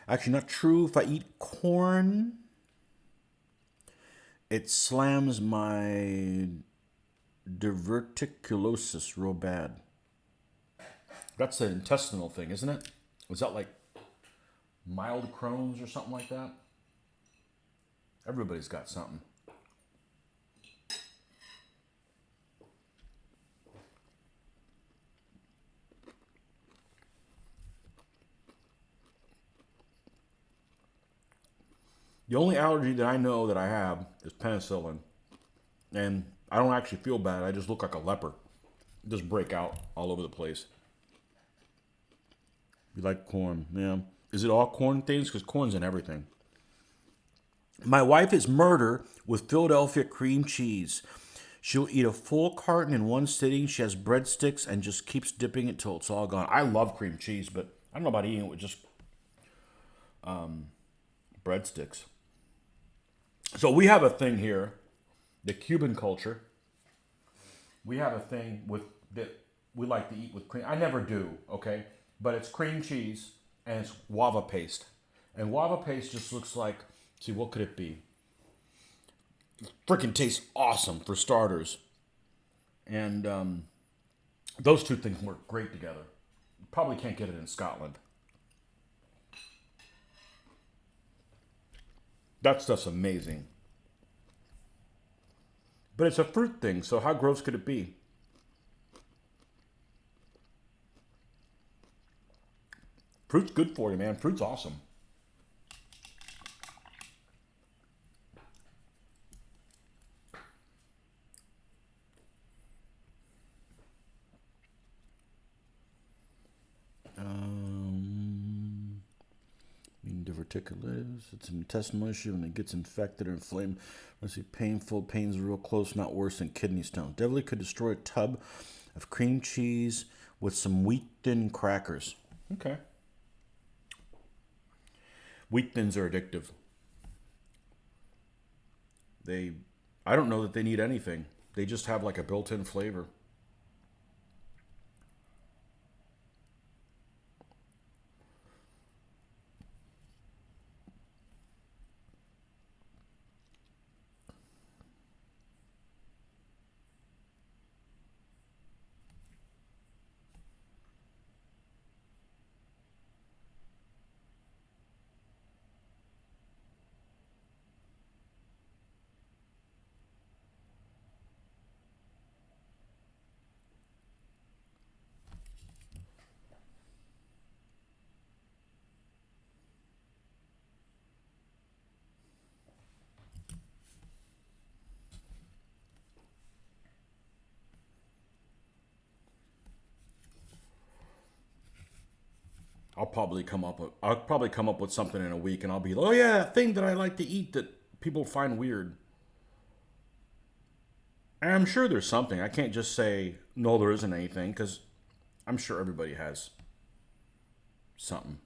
Actually, not true. If I eat corn, it slams my diverticulosis real bad. That's an intestinal thing, isn't it? Was that like mild Crohn's or something like that? Everybody's got something. The only allergy that I know that I have is penicillin. And I don't actually feel bad. I just look like a leper. Just break out all over the place. You like corn, yeah. Is it all corn things? Because corn's in everything. My wife is murder with Philadelphia cream cheese. She'll eat a full carton in one sitting. She has breadsticks and just keeps dipping it till it's all gone. I love cream cheese, but I don't know about eating it with just breadsticks. So we have a thing here, the Cuban culture. We have a thing with that we like to eat with cream. I never do, okay? But it's cream cheese and it's guava paste. And guava paste just looks like, see, what could it be? It freaking tastes awesome for starters. And those two things work great together. You probably can't get it in Scotland. That stuff's amazing. But it's a fruit thing, so how gross could it be? Fruit's good for you, man. Fruit's awesome. Diverticulitis. It's an intestinal issue and it gets infected or inflamed. Let's see, painful. Pain's real close, not worse than kidney stones. Definitely could destroy a tub of cream cheese with some wheat thin crackers. Okay. Wheat thins are addictive. I don't know that they need anything. They just have like a built-in flavor. I'll probably come up with something in a week, and I'll be like, oh yeah, that thing that I like to eat that people find weird. And I'm sure there's something. I can't just say no, there isn't anything, because I'm sure everybody has something.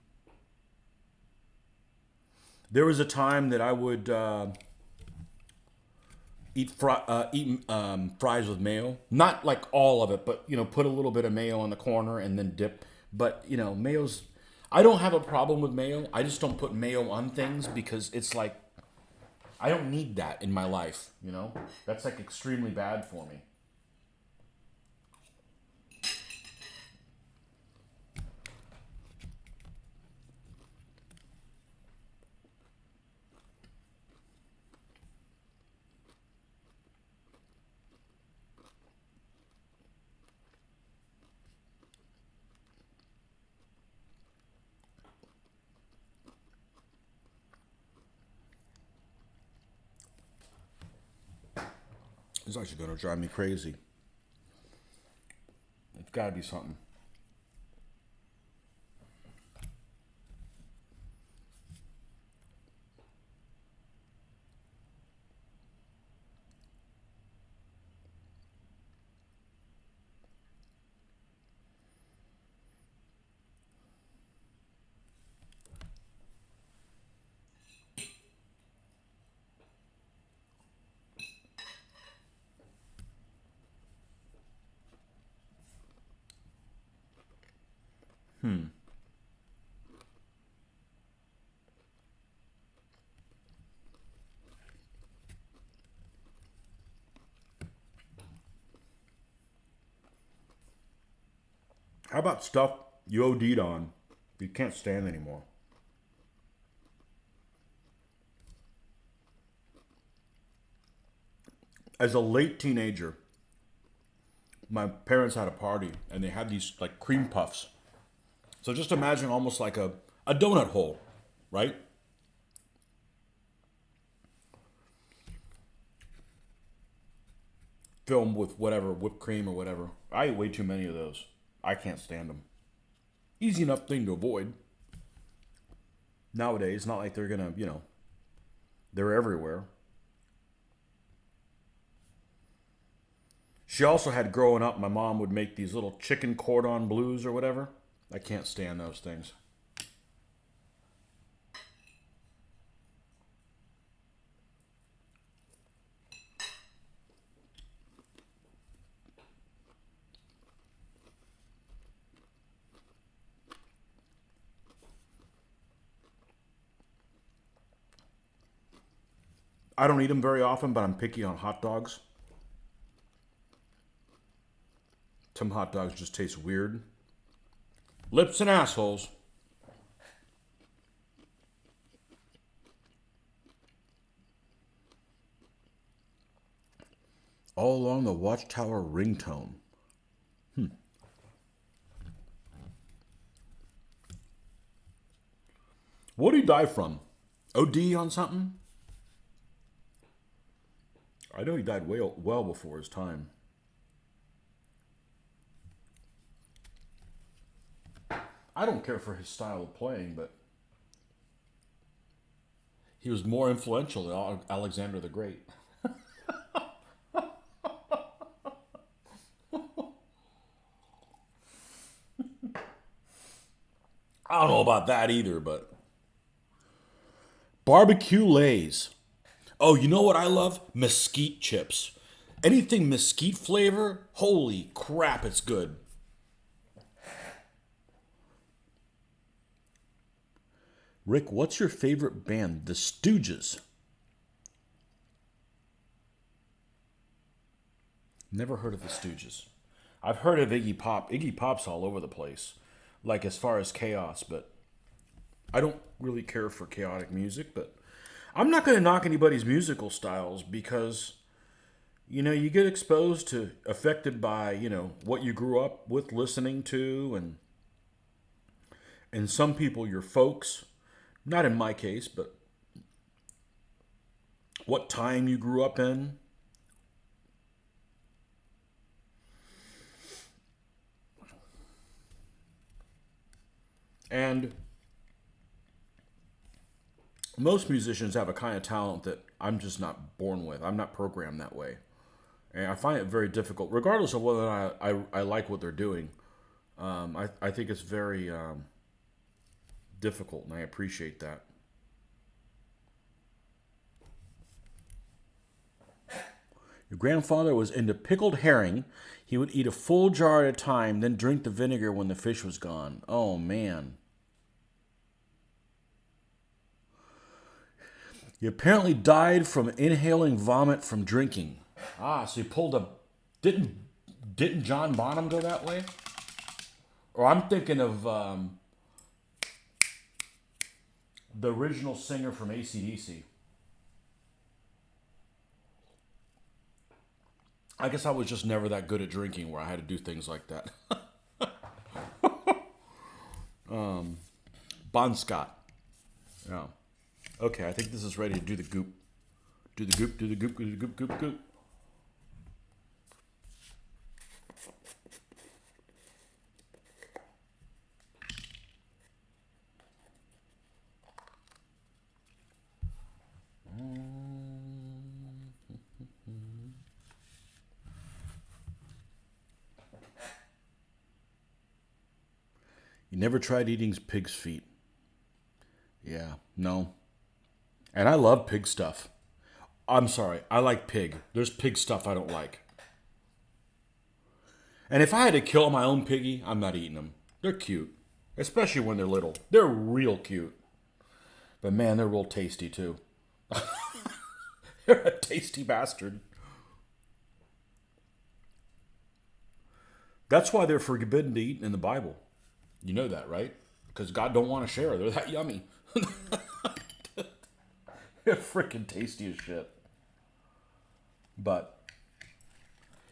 There was a time that I would eat fries with mayo. Not like all of it, but put a little bit of mayo on the corner and then dip. But mayo's. I don't have a problem with mayo. I just don't put mayo on things because it's like I don't need that in my life. That's like extremely bad for me. It's actually going to drive me crazy. It's got to be something. How about stuff you OD'd on you can't stand anymore? As a late teenager, my parents had a party and they had these like cream puffs. So just imagine almost like a donut hole, right? Filled with whatever, whipped cream or whatever. I ate way too many of those. I can't stand them. Easy enough thing to avoid. Nowadays, not like they're gonna, they're everywhere. She also had growing up, my mom would make these little chicken cordon blues or whatever. I can't stand those things. I don't eat them very often, but I'm picky on hot dogs. Some hot dogs just taste weird. Lips and assholes. All along the Watchtower ringtone. What did he die from? OD on something? I know he died well before his time. I don't care for his style of playing, but he was more influential than Alexander the Great. I don't know about that either, but barbecue lays. Oh, you know what I love? Mesquite chips. Anything mesquite flavor, holy crap, it's good. Rick, what's your favorite band? The Stooges. Never heard of the Stooges. I've heard of Iggy Pop. Iggy Pop's all over the place, like as far as chaos, but I don't really care for chaotic music, but I'm not going to knock anybody's musical styles because you get exposed to affected by, what you grew up with listening to and some people your folks, not in my case, but what time you grew up in. And most musicians have a kind of talent that I'm just not born with. I'm not programmed that way. And I find it very difficult, regardless of whether or not I like what they're doing. I think it's very difficult, and I appreciate that. Your grandfather was into pickled herring. He would eat a full jar at a time, then drink the vinegar when the fish was gone. Oh, man. He apparently died from inhaling vomit from drinking. Ah, so he pulled a... Didn't John Bonham go that way? Or I'm thinking of the original singer from AC/DC. I guess I was just never that good at drinking where I had to do things like that. Bon Scott. Yeah. Okay, I think this is ready to do the goop. Do the goop, do the goop, do the goop, goop, goop. You never tried eating pig's feet. Yeah, no. And I love pig stuff. I'm sorry, I like pig. There's pig stuff I don't like. And if I had to kill my own piggy, I'm not eating them. They're cute. Especially when they're little. They're real cute. But man, they're real tasty too. They're a tasty bastard. That's why they're forbidden to eat in the Bible. You know that, right? Because God don't want to share. They're that yummy. They're freaking tasty as shit. But,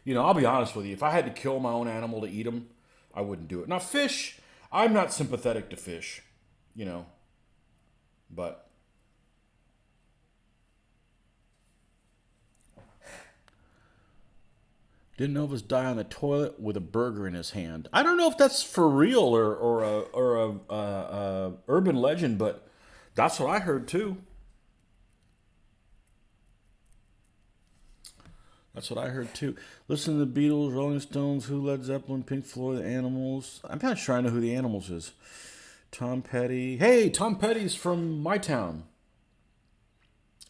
you know, I'll be honest with you. If I had to kill my own animal to eat them, I wouldn't do it. Now, fish, I'm not sympathetic to fish, you know. But didn't Elvis die on the toilet with a burger in his hand? I don't know if that's for real or a urban legend, but that's what I heard too. That's what I heard too. Listen to the Beatles, Rolling Stones, Who, Led Zeppelin, Pink Floyd, The Animals. I'm not sure I know who The Animals is. Tom Petty. Hey, Tom Petty's from my town.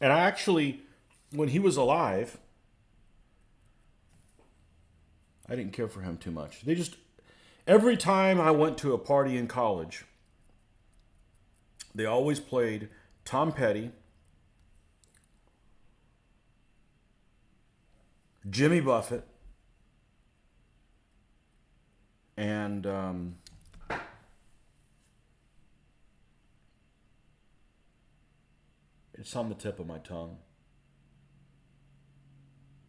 And I actually, when he was alive, I didn't care for him too much. They just, every time I went to a party in college, they always played Tom Petty, Jimmy Buffett, and it's on the tip of my tongue.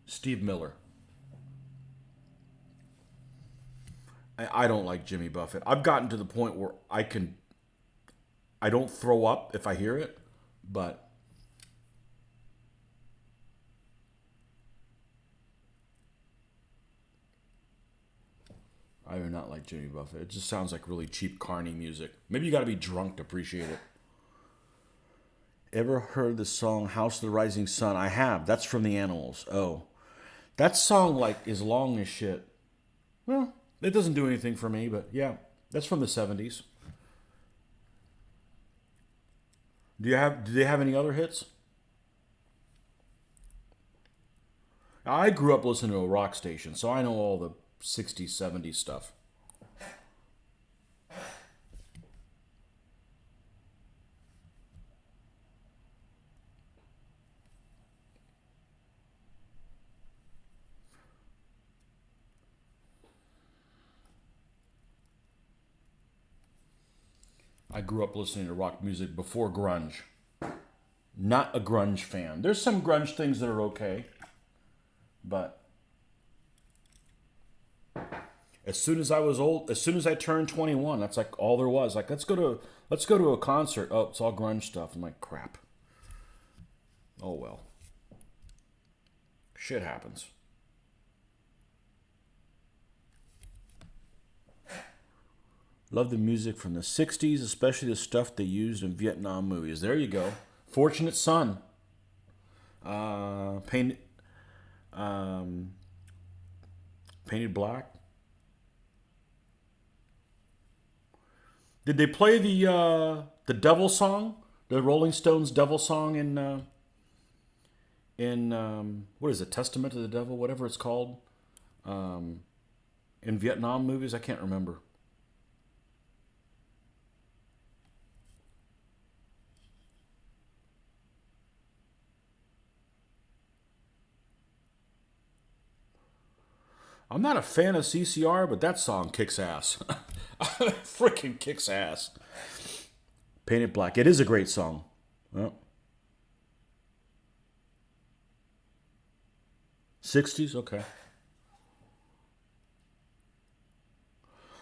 Steve Miller. I don't like Jimmy Buffett. I've gotten to the point where I don't throw up if I hear it, but I do not like Jimmy Buffett. It just sounds like really cheap carny music. Maybe you got to be drunk to appreciate it. Ever heard the song House of the Rising Sun? I have. That's from The Animals. Oh. That song like is long as shit. Well, it doesn't do anything for me, but yeah. That's from the 70s. Do they have any other hits? I grew up listening to a rock station, so I know all the 60s, 70s stuff. I grew up listening to rock music before grunge. Not a grunge fan. There's some grunge things that are okay, but as soon as I turned 21, that's like all there was. Like let's go to a concert. Oh, it's all grunge stuff. I'm like, crap. Oh well. Shit happens. Love the music from the 60s, especially the stuff they used in Vietnam movies. There you go. Fortunate Son. Painted, um, Painted Black. Did they play the Devil song, the Rolling Stones Devil song in what is it, Testament to the Devil, whatever it's called, in Vietnam movies? I can't remember. I'm not a fan of CCR, but that song kicks ass. Freaking kicks ass. Painted Black. It is a great song. Well, 60s, okay.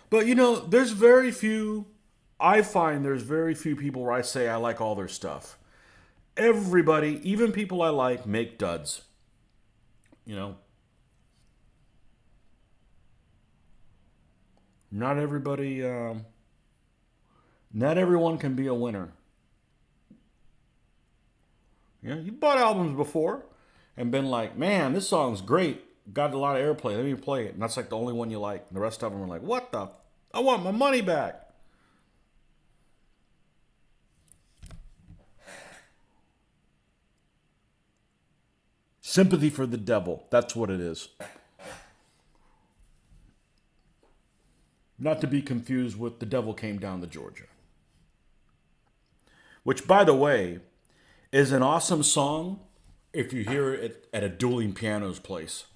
But you know, there's very few. I find there's very few people where I say I like all their stuff. Everybody, even people I like, make duds. You know, not everybody. Not everyone can be a winner. Yeah, you bought albums before and been like, man, this song's great. Got a lot of airplay. Let me play it. And that's like the only one you like. And the rest of them are like, what the? I want my money back. Sympathy for the devil. That's what it is. Not to be confused with The Devil Came Down to Georgia. Which, by the way, is an awesome song if you hear it at a dueling pianos place.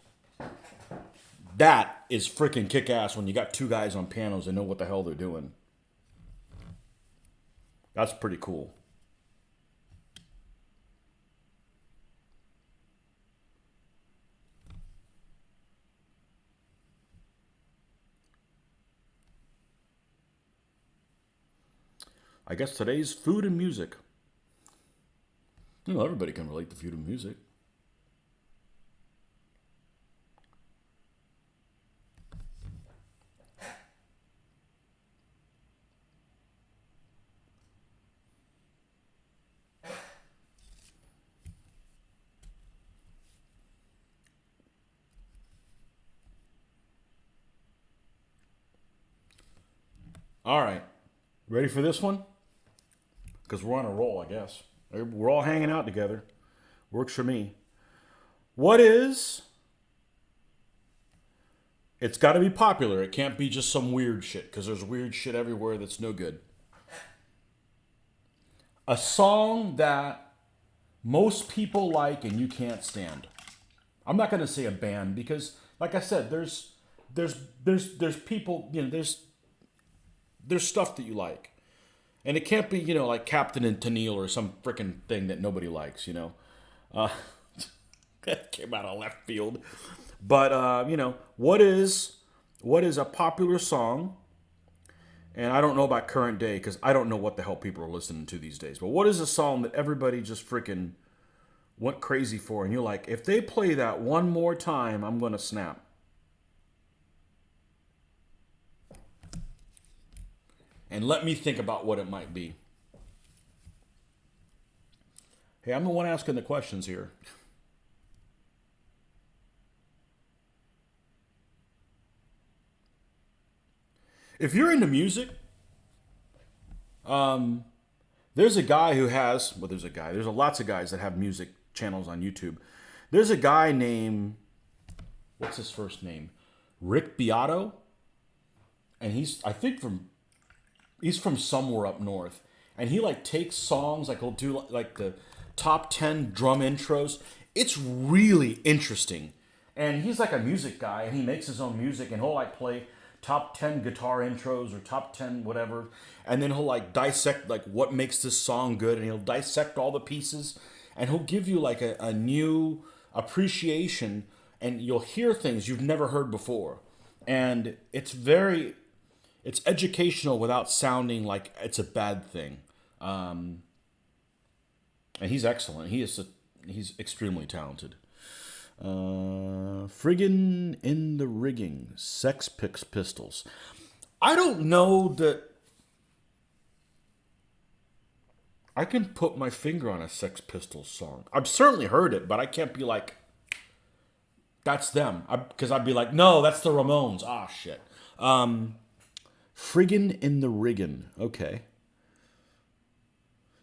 That is freaking kick ass when you got two guys on pianos and know what the hell they're doing. That's pretty cool. I guess today's food and music. You know, everybody can relate to food and music. All right. Ready for this one? Because we're on a roll, I guess. We're all hanging out together. Works for me. What is... It's got to be popular. It can't be just some weird shit, because there's weird shit everywhere that's no good. A song that most people like and you can't stand. I'm not going to say a band because, like I said, there's people, you know, there's stuff that you like. And it can't be, you know, like Captain and Tennille or some freaking thing that nobody likes, you know. Uh, that came out of left field. But, you know, what is a popular song? And I don't know about current day because I don't know what the hell people are listening to these days. But what is a song that everybody just freaking went crazy for? And you're like, if they play that one more time, I'm going to snap. And let me think about what it might be. Hey, I'm the one asking the questions here. If you're into music, there's a guy who has, well, there's lots of guys that have music channels on YouTube. There's a guy named, what's his first name? Rick Beato. And he's from somewhere up north. And he like takes songs, like he'll do like the top 10 drum intros. It's really interesting. And he's like a music guy and he makes his own music and he'll like play top 10 guitar intros or top 10 whatever. And then he'll like dissect like what makes this song good and he'll dissect all the pieces and he'll give you like a new appreciation and you'll hear things you've never heard before. And it's educational without sounding like it's a bad thing. And he's excellent. He's extremely talented. Friggin' in the Rigging, Sex Picks Pistols. I don't know that I can put my finger on a Sex Pistols song. I've certainly heard it, but I can't be like, that's them. Because I'd be like, no, that's the Ramones. Ah, shit. Friggin' in the Riggin'. Okay.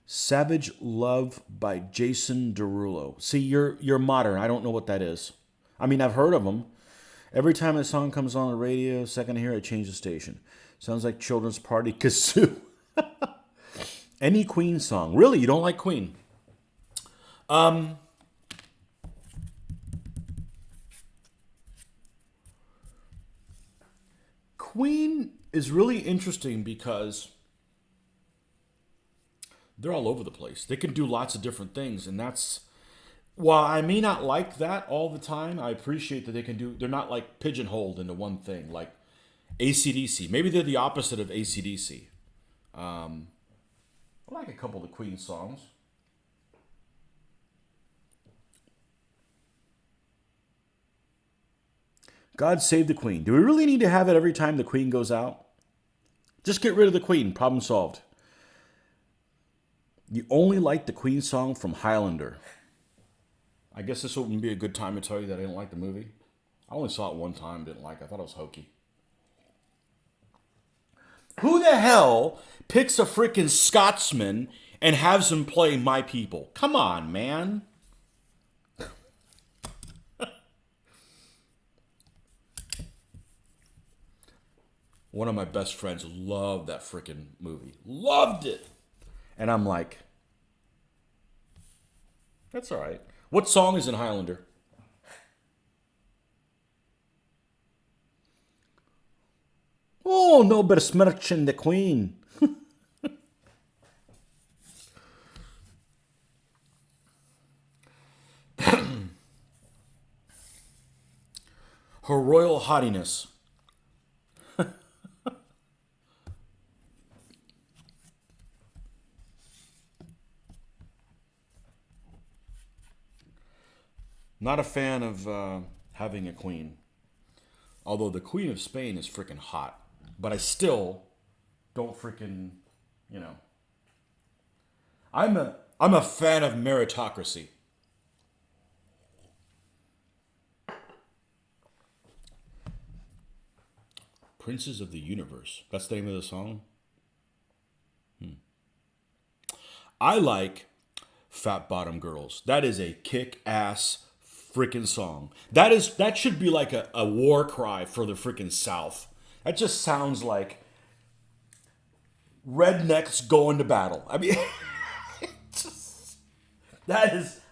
Savage Love by Jason Derulo. See, you're modern. I don't know what that is. I mean, I've heard of them. Every time a song comes on the radio, second I hear it, I change the station. Sounds like Children's Party Kazoo. Any Queen song. Really? You don't like Queen? Queen is really interesting because they're all over the place. They can do lots of different things, and that's, while I may not like that all the time, I appreciate that they're not like pigeonholed into one thing, like AC/DC. Maybe they're the opposite of AC/DC. I like a couple of the Queen songs. God Save the Queen. Do we really need to have it every time the Queen goes out? Just get rid of the Queen. Problem solved. You only like the Queen song from Highlander. I guess this wouldn't be a good time to tell you that I didn't like the movie. I only saw it one time, didn't like it. I thought it was hokey. Who the hell picks a freaking Scotsman and has him play My People? Come on, man. One of my best friends loved that freaking movie. Loved it. And I'm like, that's all right. What song is in Highlander? Oh, no, but smirching the Queen. Her Royal Haughtiness. Not a fan of having a queen. Although the Queen of Spain is freaking hot. But I still don't freaking, you know. I'm a fan of meritocracy. Princes of the Universe. That's the name of the song? I like Fat Bottom Girls. That is a kick-ass freaking song. That should be like a war cry for the freaking South. That just sounds like rednecks going to battle. I mean,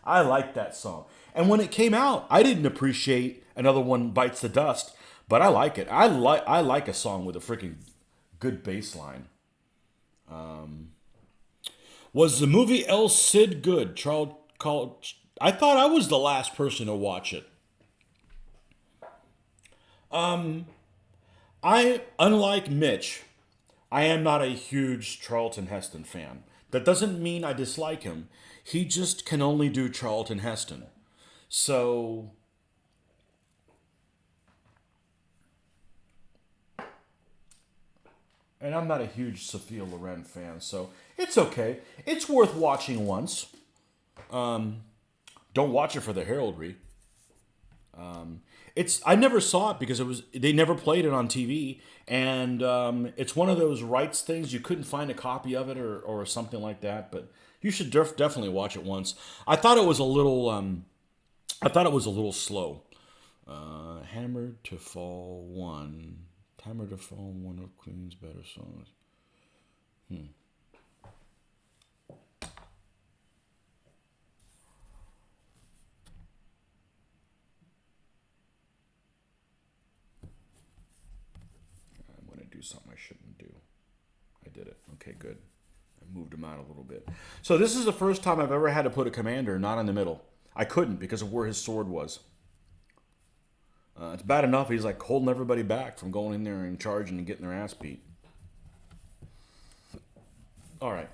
I like that song. And when it came out, I didn't appreciate Another One Bites the Dust, but I like it. I like a song with a freaking good bass line. Was the movie El Cid good? I thought I was the last person to watch it. Unlike Mitch, I am not a huge Charlton Heston fan. That doesn't mean I dislike him. He just can only do Charlton Heston. So, and I'm not a huge Sophia Loren fan, so it's okay. It's worth watching once. Don't watch it for the heraldry. I never saw it because they never played it on TV, and it's one of those rights things. You couldn't find a copy of it or something like that, but you should definitely watch it once. I thought it was a little slow. Hammered to Fall 1. Hammered to Fall, one of Queen's better songs. I'm going to do something I shouldn't do. I did it. Okay, good. I moved him out a little bit. So this is the first time I've ever had to put a commander not in the middle. I couldn't because of where his sword was. It's bad enough he's like holding everybody back from going in there and charging and getting their ass beat. All right.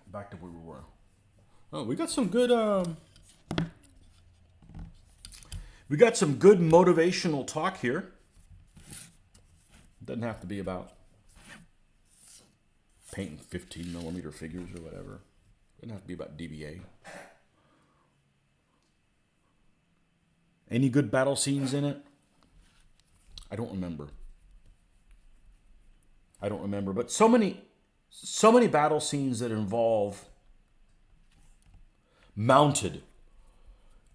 Back to where we were. Oh, we got some good motivational talk here. doesn't have to be about painting 15mm figures or whatever. It doesn't have to be about DBA. Any good battle scenes in it? I don't remember. But so many battle scenes that involve mounted.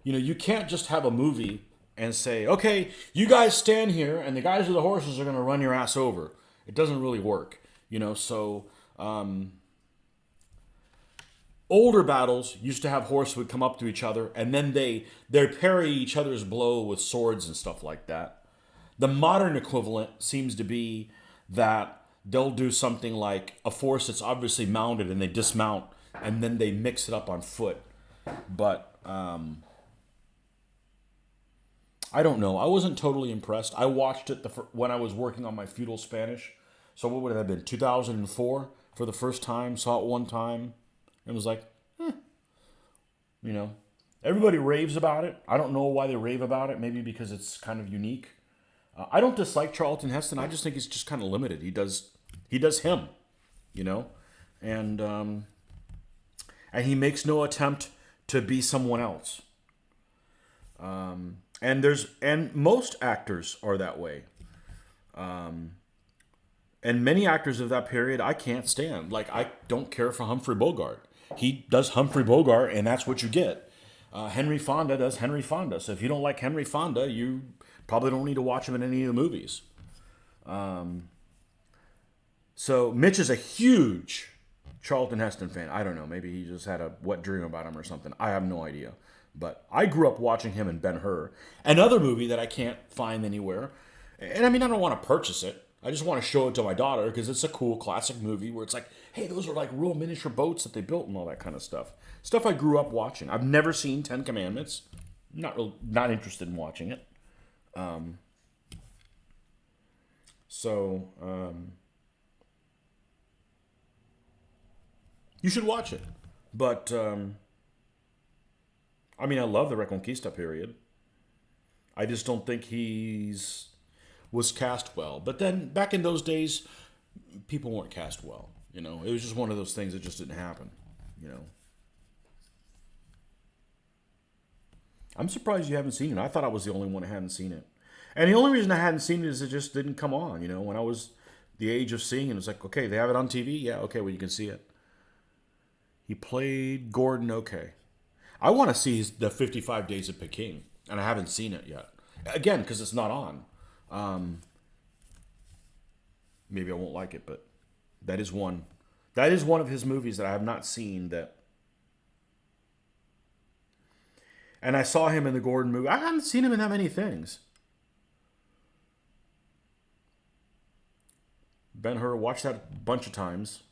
You know, you can't just have a movie and say, okay, you guys stand here and the guys with the horses are going to run your ass over. It doesn't really work, you know. So older battles used to have horses would come up to each other and then they parry each other's blow with swords and stuff like that. The modern equivalent seems to be that they'll do something like a force that's obviously mounted and they dismount and then they mix it up on foot. But I don't know. I wasn't totally impressed. I watched it when I was working on my feudal Spanish. So what would it have been? 2004 for the first time. Saw it one time. And was like, you know. Everybody raves about it. I don't know why they rave about it. Maybe because it's kind of unique. I don't dislike Charlton Heston. I just think he's just kind of limited. He does him, you know. And he makes no attempt to be someone else. And most actors are that way. And many actors of that period I can't stand. Like, I don't care for Humphrey Bogart. He does Humphrey Bogart, and that's what you get. Henry Fonda does Henry Fonda. So if you don't like Henry Fonda, you probably don't need to watch him in any of the movies. So Mitch is a huge Charlton Heston fan. I don't know. Maybe he just had a wet dream about him or something. I have no idea. But I grew up watching him in Ben-Hur. Another movie that I can't find anywhere. And I mean, I don't want to purchase it. I just want to show it to my daughter because it's a cool classic movie where it's like, hey, those are like real miniature boats that they built and all that kind of stuff. Stuff I grew up watching. I've never seen Ten Commandments. Not interested in watching it. You should watch it. But, I mean, I love the Reconquista period. I just don't think was cast well. But then, back in those days, people weren't cast well. You know, it was just one of those things that just didn't happen. You know. I'm surprised you haven't seen it. I thought I was the only one that hadn't seen it. And the only reason I hadn't seen it is it just didn't come on. You know, when I was the age of seeing it, it was like, okay, they have it on TV? Yeah, okay, well, you can see it. He played Gordon, okay. I want to see the 55 Days of Peking, and I haven't seen it yet. Again, because it's not on. Maybe I won't like it, but that is one. That is one of his movies that I have not seen that. And I saw him in the Gordon movie. I haven't seen him in that many things. Ben-Hur, watched that a bunch of times.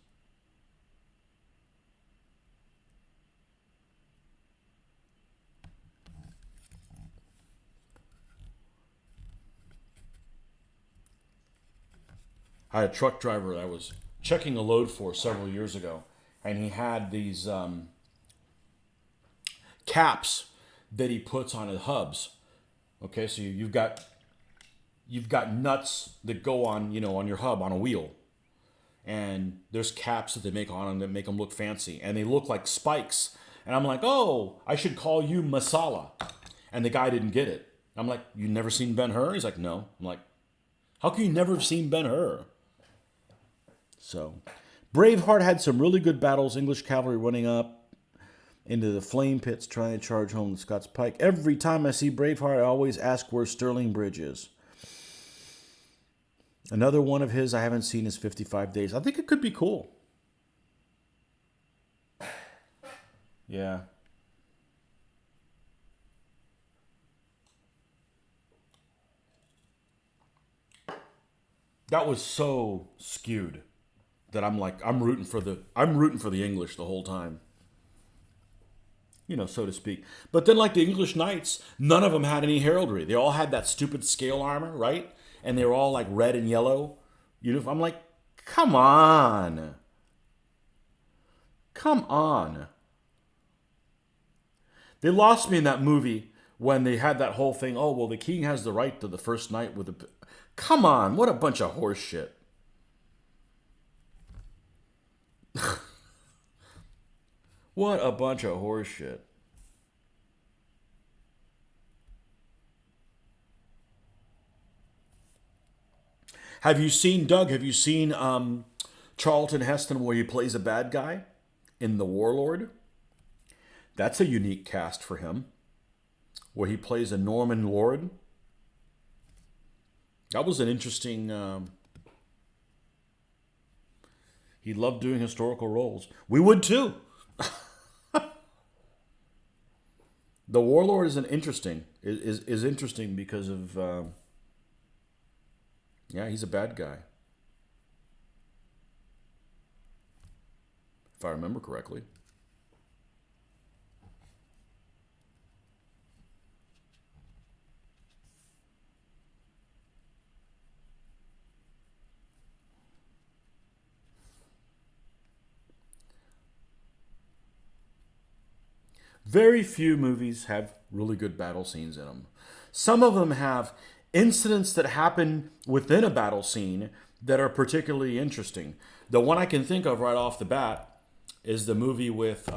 I had a truck driver that I was checking a load for several years ago, and he had these caps that he puts on his hubs. Okay, so you've got nuts that go on, you know, on your hub on a wheel, and there's caps that they make on them that make them look fancy, and they look like spikes. And I'm like, oh, I should call you Masala, and the guy didn't get it. I'm like, you never seen Ben-Hur? He's like, no. I'm like, how can you never have seen Ben-Hur? So, Braveheart had some really good battles. English cavalry running up into the flame pits, trying to charge home the Scots pike. Every time I see Braveheart, I always ask where Stirling Bridge is. Another one of his I haven't seen is 55 Days. I think it could be cool. Yeah. That was so skewed that I'm like, I'm rooting for the English the whole time. You know, so to speak. But then, like the English knights, none of them had any heraldry. They all had that stupid scale armor, right? And they were all like red and yellow. I'm like, come on. Come on. They lost me in that movie when they had that whole thing. Oh well, the king has the right to the first night with the. Come on, what a bunch of horse shit. What a bunch of horse shit. Have you seen Doug? Have you seen Charlton Heston where he plays a bad guy in The Warlord? That's a unique cast for him, where he plays a Norman lord. That was an interesting. He loved doing historical roles. We would too. The Warlord is is interesting because of yeah, he's a bad guy, if I remember correctly. Very few movies have really good battle scenes in them. Some of them have incidents that happen within a battle scene that are particularly interesting. The one I can think of right off the bat is the movie with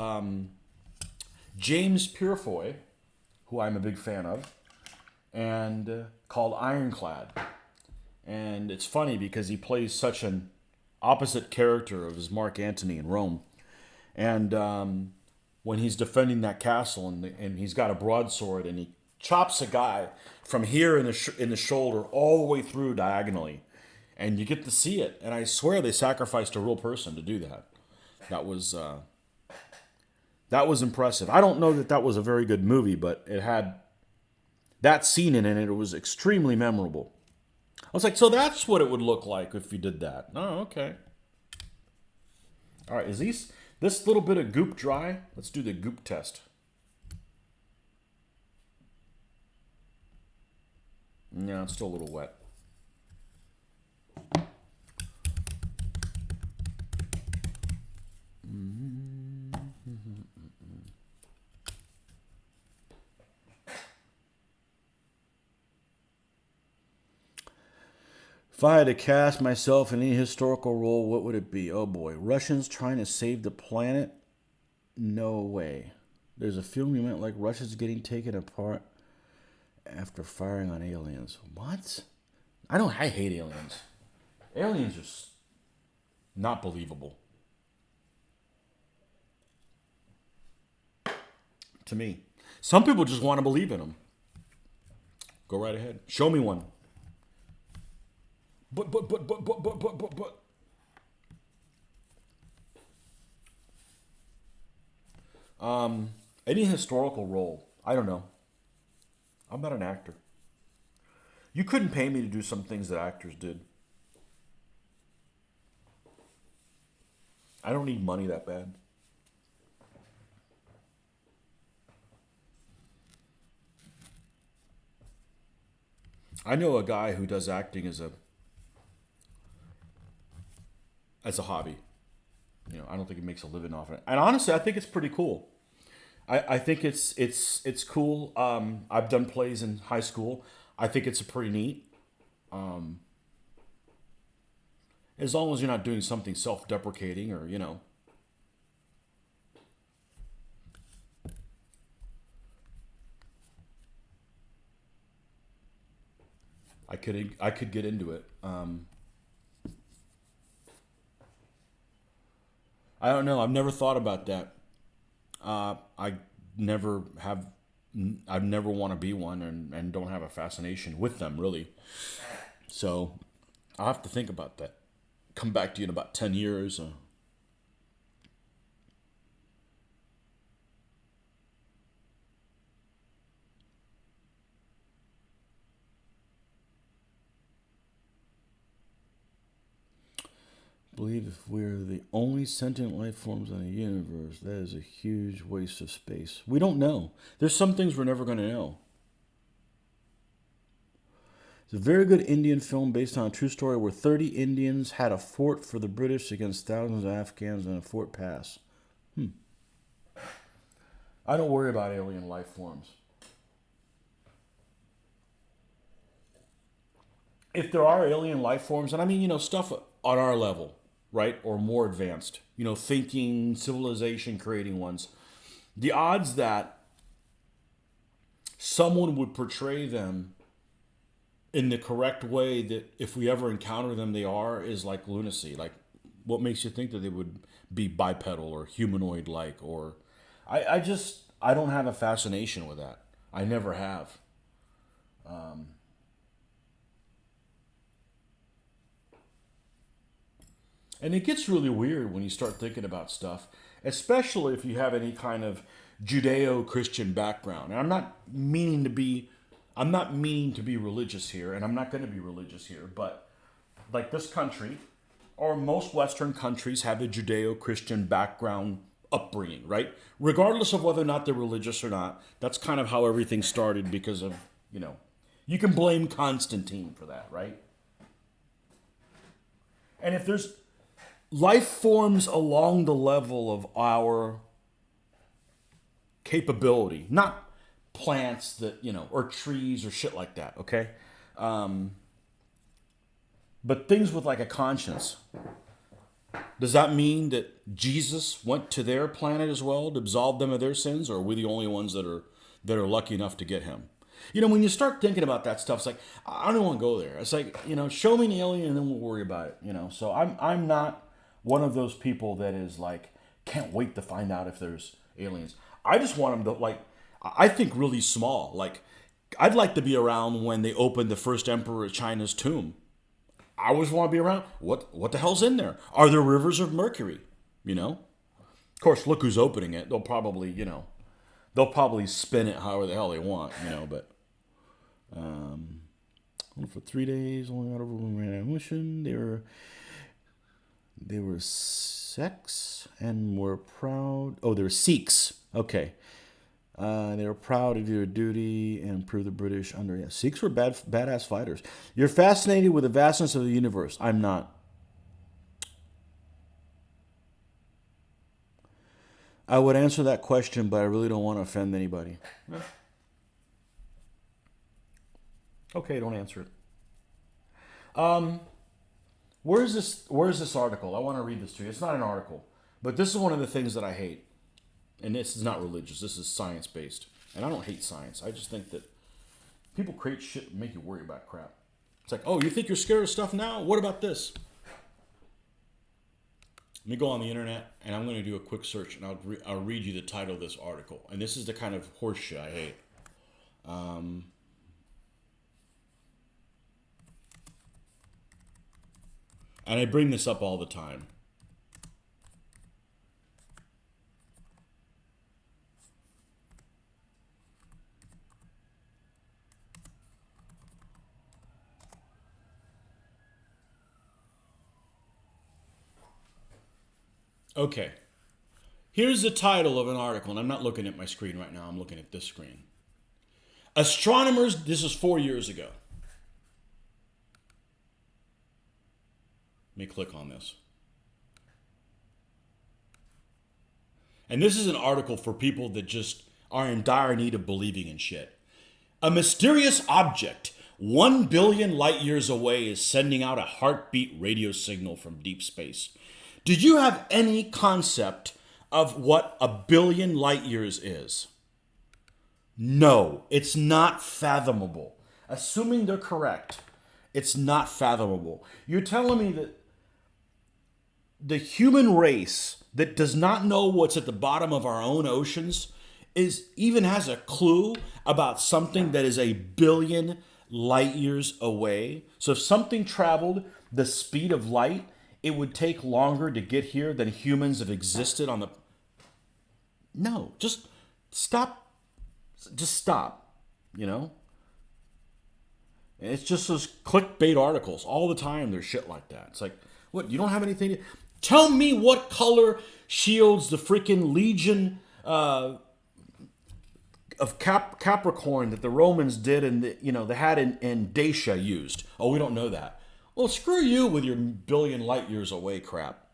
James Purefoy, who I'm a big fan of, and called Ironclad. And it's funny because he plays such an opposite character of his Mark Antony in Rome. And when he's defending that castle and he's got a broadsword and he chops a guy from here in the shoulder all the way through diagonally, and you get to see it. And I swear they sacrificed a real person to do that. That was impressive. I don't know that that was a very good movie, but it had that scene in it. It was extremely memorable. I was like, so that's what it would look like if you did that. Oh, okay. All right, is this little bit of goop dry? Let's do the goop test. No, it's still a little wet. If I had to cast myself in any historical role, what would it be? Oh boy, Russians trying to save the planet? No way. There's a film you meant like Russians getting taken apart after firing on aliens. What? I hate aliens. Aliens are not believable. To me. Some people just want to believe in them. Go right ahead. Show me one. But. Any historical role. I don't know. I'm not an actor. You couldn't pay me to do some things that actors did. I don't need money that bad. I know a guy who does acting as a hobby. You know, I don't think he makes a living off it. And honestly, I think it's pretty cool. I think it's cool. I've done plays in high school. I think it's pretty neat. As long as you're not doing something self-deprecating or, you know. I could get into it. I don't know. I've never thought about that. I never have. I never want to be one, and don't have a fascination with them really. So I'll have to think about that. Come back to you in about 10 years. Believe if we're the only sentient life forms in the universe, that is a huge waste of space. We don't know. There's some things we're never going to know. It's a very good Indian film based on a true story where 30 Indians had a fort for the British against thousands of Afghans in a fort pass. I don't worry about alien life forms. if there are alien life forms, and I mean, stuff on our level, right, or more advanced, thinking, civilization creating ones, the odds that someone would portray them in the correct way that if we ever encounter them, they are, is like lunacy. Like, what makes you think that they would be bipedal or humanoid like? Or I don't have a fascination with that. I never have. And it gets really weird when you start thinking about stuff, especially if you have any kind of Judeo-Christian background. And I'm not meaning to be religious here, and I'm not going to be religious here, but like this country, or most Western countries, have a Judeo-Christian background upbringing, right? Regardless of whether or not they're religious or not, that's kind of how everything started because of, you can blame Constantine for that, right? And if there's life forms along the level of our capability, not plants that, or trees or shit like that, okay? But things with like a conscience. Does that mean that Jesus went to their planet as well to absolve them of their sins, or are we the only ones that are lucky enough to get him? When you start thinking about that stuff, it's like, I don't even want to go there. It's like, show me an alien and then we'll worry about it, So I'm not one of those people that is like, can't wait to find out if there's aliens. I just want them to, like, I think really small. Like, I'd like to be around when they opened the first emperor of China's tomb. I always want to be around. What the hell's in there? Are there rivers of mercury? Of course, look who's opening it. They'll probably, they'll probably spin it however the hell they want, but for 3 days, only got over one mission. They were sects and were proud. Oh, they were Sikhs. Okay. They were proud of their duty and proved the British under. Yeah, Sikhs were badass fighters. You're fascinated with the vastness of the universe. I'm not. I would answer that question, but I really don't want to offend anybody. Yeah. Okay, don't answer it. Where's this article? I want to read this to you. It's not an article, but this is one of the things that I hate. And this is not religious. This is science-based. And I don't hate science. I just think that people create shit and make you worry about crap. It's like, oh, you think you're scared of stuff now? What about this? Let me go on the internet, and I'm going to do a quick search, and I'll read you the title of this article. And this is the kind of horseshit I hate. And I bring this up all the time. Okay. Here's the title of an article, and I'm not looking at my screen right now. I'm looking at this screen. Astronomers, this is 4 years ago. Let me click on this. And this is an article for people that just are in dire need of believing in shit. A mysterious object 1 billion light years away is sending out a heartbeat radio signal from deep space. Do you have any concept of what 1 billion light years is? No, it's not fathomable. Assuming they're correct, it's not fathomable. You're telling me that the human race that does not know what's at the bottom of our own oceans even has a clue about something that is 1 billion light years away? So if something traveled the speed of light, it would take longer to get here than humans have existed on the... No, just stop. Just stop, It's just those clickbait articles. All the time there's shit like that. It's like, what, you don't have anything to... Tell me what color shields the freaking legion of Capricorn that the Romans did and they had in Dacia used. Oh, we don't know that. Well, screw you with your 1 billion light years away crap.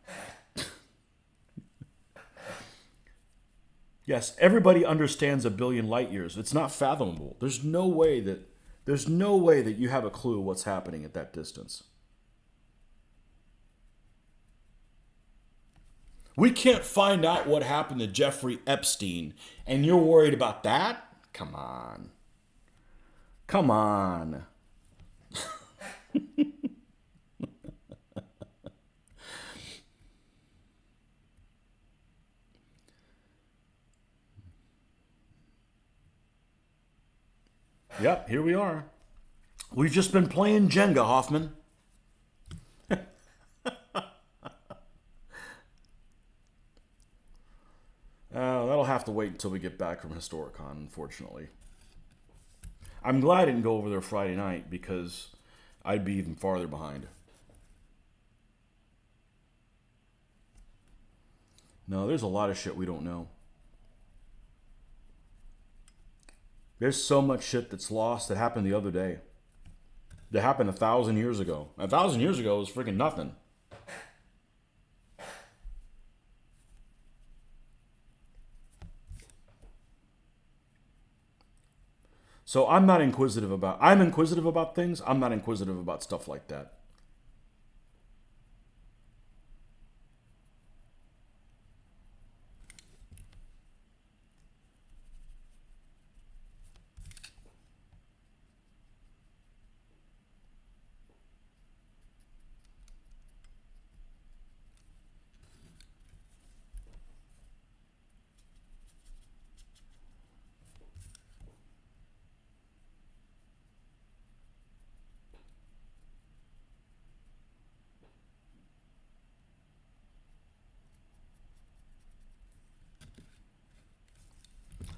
Yes, everybody understands 1 billion light years. It's not fathomable. There's no way that There's no way that you have a clue what's happening at that distance. We can't find out what happened to Jeffrey Epstein, and you're worried about that? Come on. Come on. Yep, here we are. We've just been playing Jenga, Hoffman. That'll have to wait until we get back from Historicon, unfortunately. I'm glad I didn't go over there Friday night because I'd be even farther behind. No, there's a lot of shit we don't know. There's so much shit that's lost that happened the other day. That happened 1,000 years ago. 1,000 years ago was freaking nothing. So I'm inquisitive about things. I'm not inquisitive about stuff like that.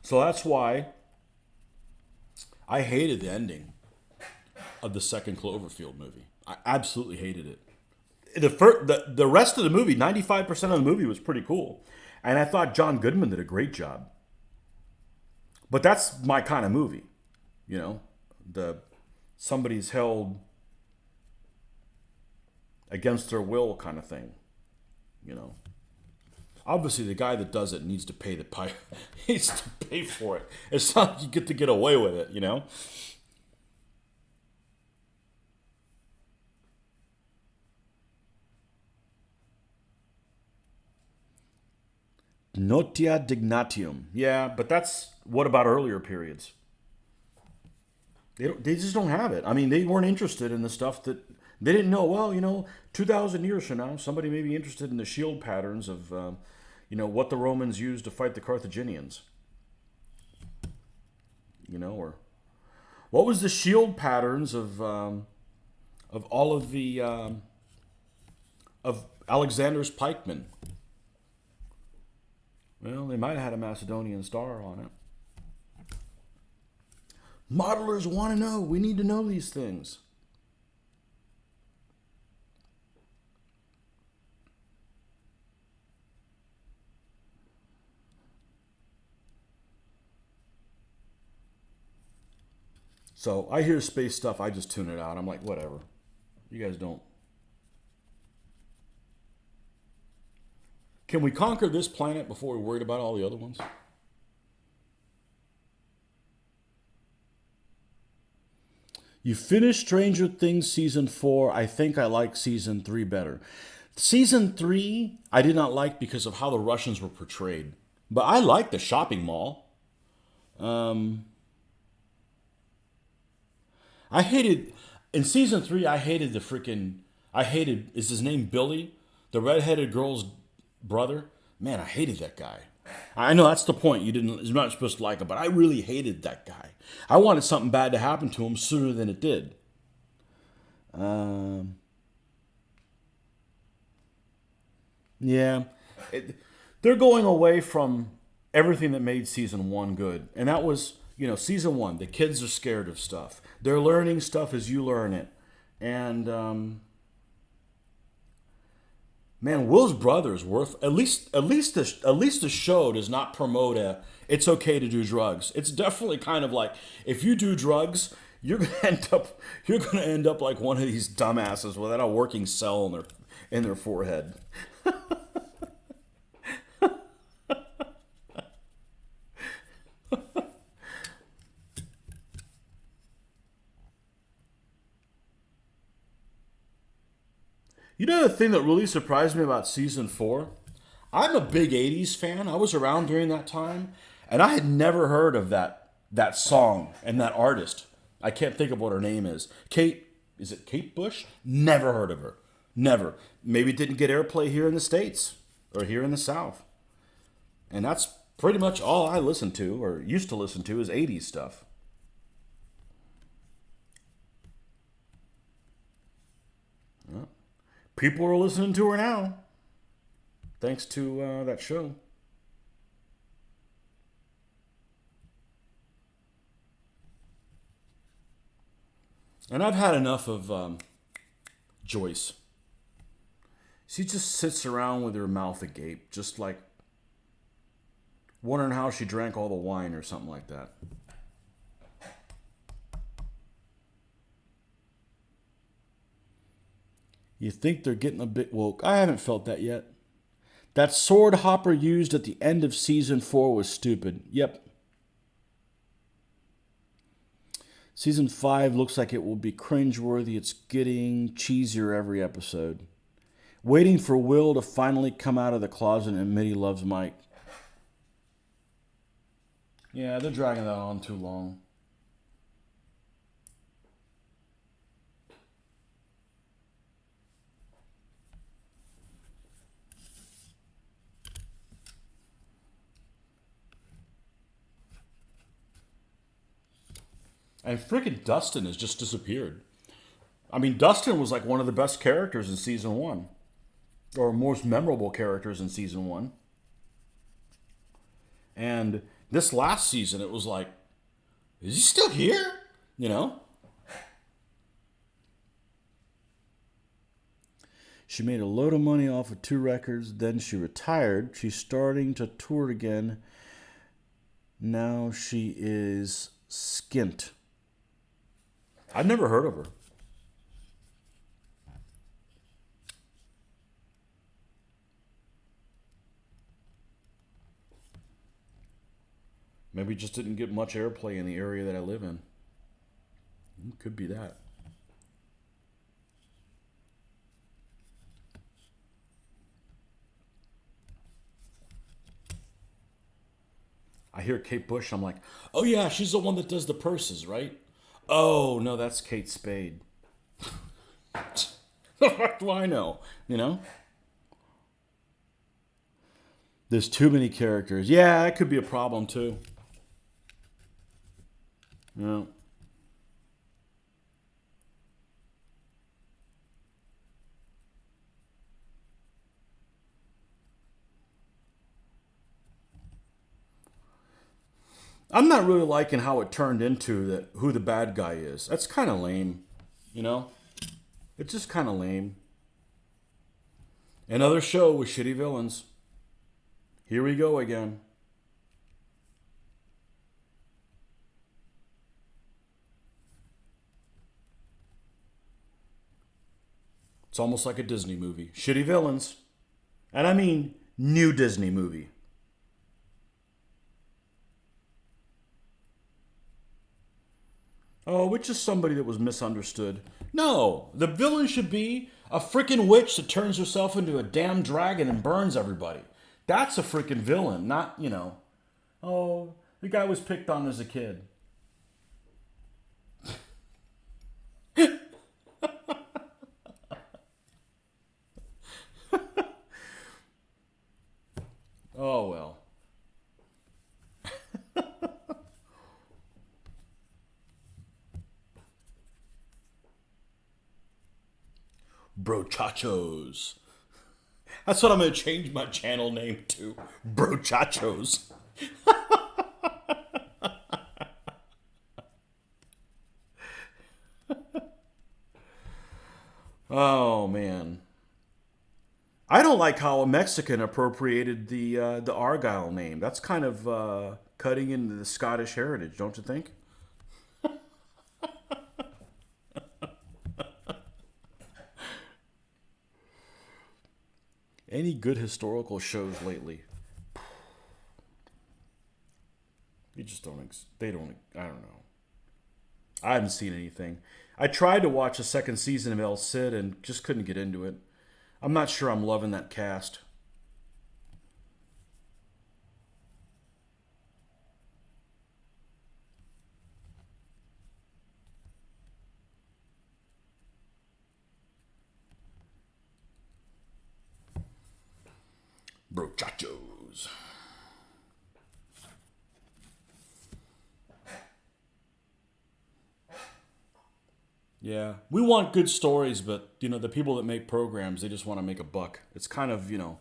So that's why I hated the ending of the second Cloverfield movie. I absolutely hated it. The rest of the movie, 95% of the movie was pretty cool. And I thought John Goodman did a great job. But that's my kind of movie. You know, somebody's held against their will kind of thing. You know. Obviously, the guy that does it needs to pay needs to pay for it. It's not like you get to get away with it, you know? Notia dignatium. Yeah, but what about earlier periods? They just don't have it. I mean, they weren't interested in the stuff that they didn't know. Well, 2,000 years from now, somebody may be interested in the shield patterns of, what the Romans used to fight the Carthaginians. Or what was the shield patterns of all of the of Alexander's pikemen? Well, they might have had a Macedonian star on it. Modelers want to know. We need to know these things. So I hear space stuff, I just tune it out. I'm like, whatever. You guys don't. Can we conquer this planet before we're worried about all the other ones? You finished Stranger Things Season 4. I think I like Season 3 better. Season 3, I did not like because of how the Russians were portrayed. But I like the shopping mall. I hated, in Season 3, I hated, is his name Billy? The redheaded girl's brother? Man, I hated that guy. I know that's the point. You're not supposed to like him, but I really hated that guy. I wanted something bad to happen to him sooner than it did. Yeah. They're going away from everything that made Season 1 good. And that was, Season 1, the kids are scared of stuff. They're learning stuff as you learn it. And, man, Will's brother is worth at least the show does not promote it's okay to do drugs. It's definitely kind of like if you do drugs, you're gonna end up like one of these dumbasses without a working cell in their forehead. You know the thing that really surprised me about season 4? I'm a big 80s fan. I was around during that time, and I had never heard of that song and that artist. I can't think of what her name is. Is it Kate Bush? Never heard of her. Never. Maybe it didn't get airplay here in the States or here in the South. And that's pretty much all I listen to or used to listen to is 80s stuff. Well, people are listening to her now, thanks to that show. And I've had enough of Joyce. She just sits around with her mouth agape, just like wondering how she drank all the wine or something like that. You think they're getting a bit woke? I haven't felt that yet. That sword Hopper used at the end of season 4 was stupid. Yep. Season 5 looks like it will be cringeworthy. It's getting cheesier every episode. Waiting for Will to finally come out of the closet and admit he loves Mike. Yeah, they're dragging that on too long. And freaking Dustin has just disappeared. I mean, Dustin was like one of the best characters in season 1. Or most memorable characters in season 1. And this last season, it was like, is he still here? You know? She made a load of money off of 2 records. Then she retired. She's starting to tour again. Now she is skint. I've never heard of her. Maybe just didn't get much airplay in the area that I live in. Could be that. I hear Kate Bush, I'm like, oh yeah, she's the one that does the purses, right? Oh, no, that's Kate Spade. What do I know? You know? There's too many characters. Yeah, that could be a problem too. Yeah. I'm not really liking how it turned into that who the bad guy is. That's kind of lame, you know? It's just kind of lame. Another show with shitty villains. Here we go again. It's almost like a Disney movie. Shitty villains. And I mean new Disney movie. Oh, it's just somebody that was misunderstood. No, the villain should be a freaking witch that turns herself into a damn dragon and burns everybody. That's a freaking villain, not, you know, oh, the guy was picked on as a kid. Oh, well. Brochachos. That's what I'm going to change my channel name to. Brochachos. Oh, man. I don't like how a Mexican appropriated the Argyle name. That's kind of cutting into the Scottish heritage, don't you think? Any good historical shows lately? You just don't. They don't. I don't know. I haven't seen anything. I tried to watch a second season of El Cid and just couldn't get into it. I'm not sure I'm loving that cast. Brochachos. Yeah, we want good stories, but you know, the people that make programs, they just want to make a buck. It's kind of, you know,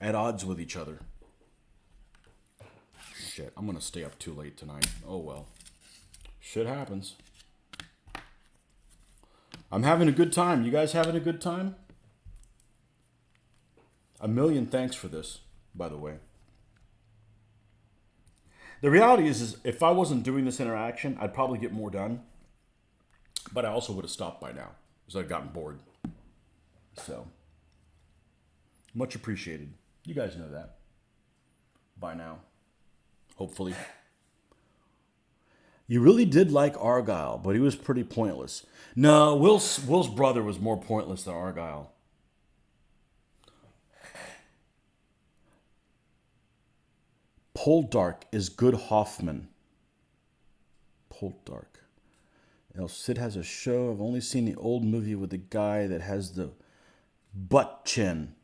at odds with each other. Shit, I'm gonna stay up too late tonight. Oh well. Shit happens. I'm having a good time. You guys having a good time? A million thanks for this, by the way. The reality is if I wasn't doing this interaction, I'd probably get more done. But I also would have stopped by now, because I'd gotten bored. So, much appreciated. You guys know that by now. Hopefully. You really did like Argyle, but he was pretty pointless. No, Will's brother was more pointless than Argyle. Poldark is good Hoffman. Poldark. You know, Sid has a show. I've only seen the old movie with the guy that has the butt chin.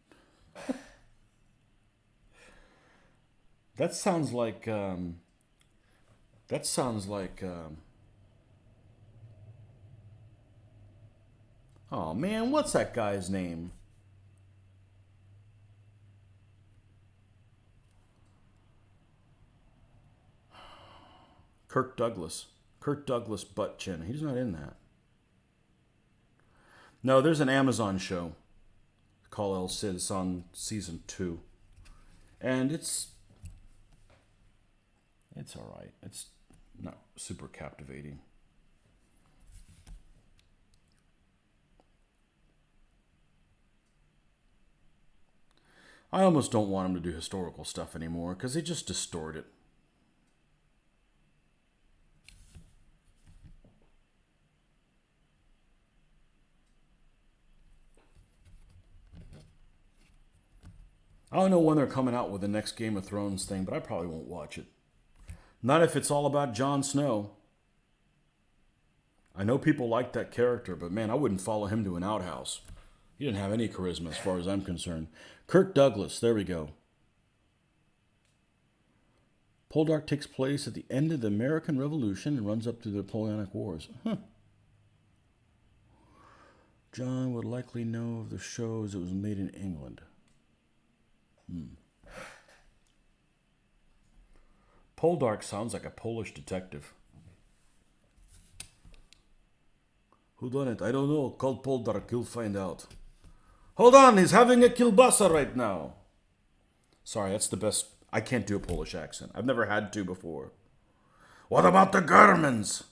That sounds like. Oh man, what's that guy's name? Kirk Douglas. Kirk Douglas butt chin. He's not in that. No, there's an Amazon show called El Cid. It's on season 2. And it's all right. It's not super captivating. I almost don't want him to do historical stuff anymore because they just distort it. I don't know when they're coming out with the next Game of Thrones thing, but I probably won't watch it. Not if it's all about Jon Snow. I know people like that character, but man, I wouldn't follow him to an outhouse. He didn't have any charisma as far as I'm concerned. Kirk Douglas, there we go. Poldark takes place at the end of the American Revolution and runs up to the Napoleonic Wars. Huh. John would likely know of the shows it was made in England. Poldark sounds like a Polish detective. Who done it? I don't know. Call Poldark. You'll find out. Hold on, he's having a kielbasa right now. Sorry, that's the best. I can't do a Polish accent. I've never had to before. What about the Germans?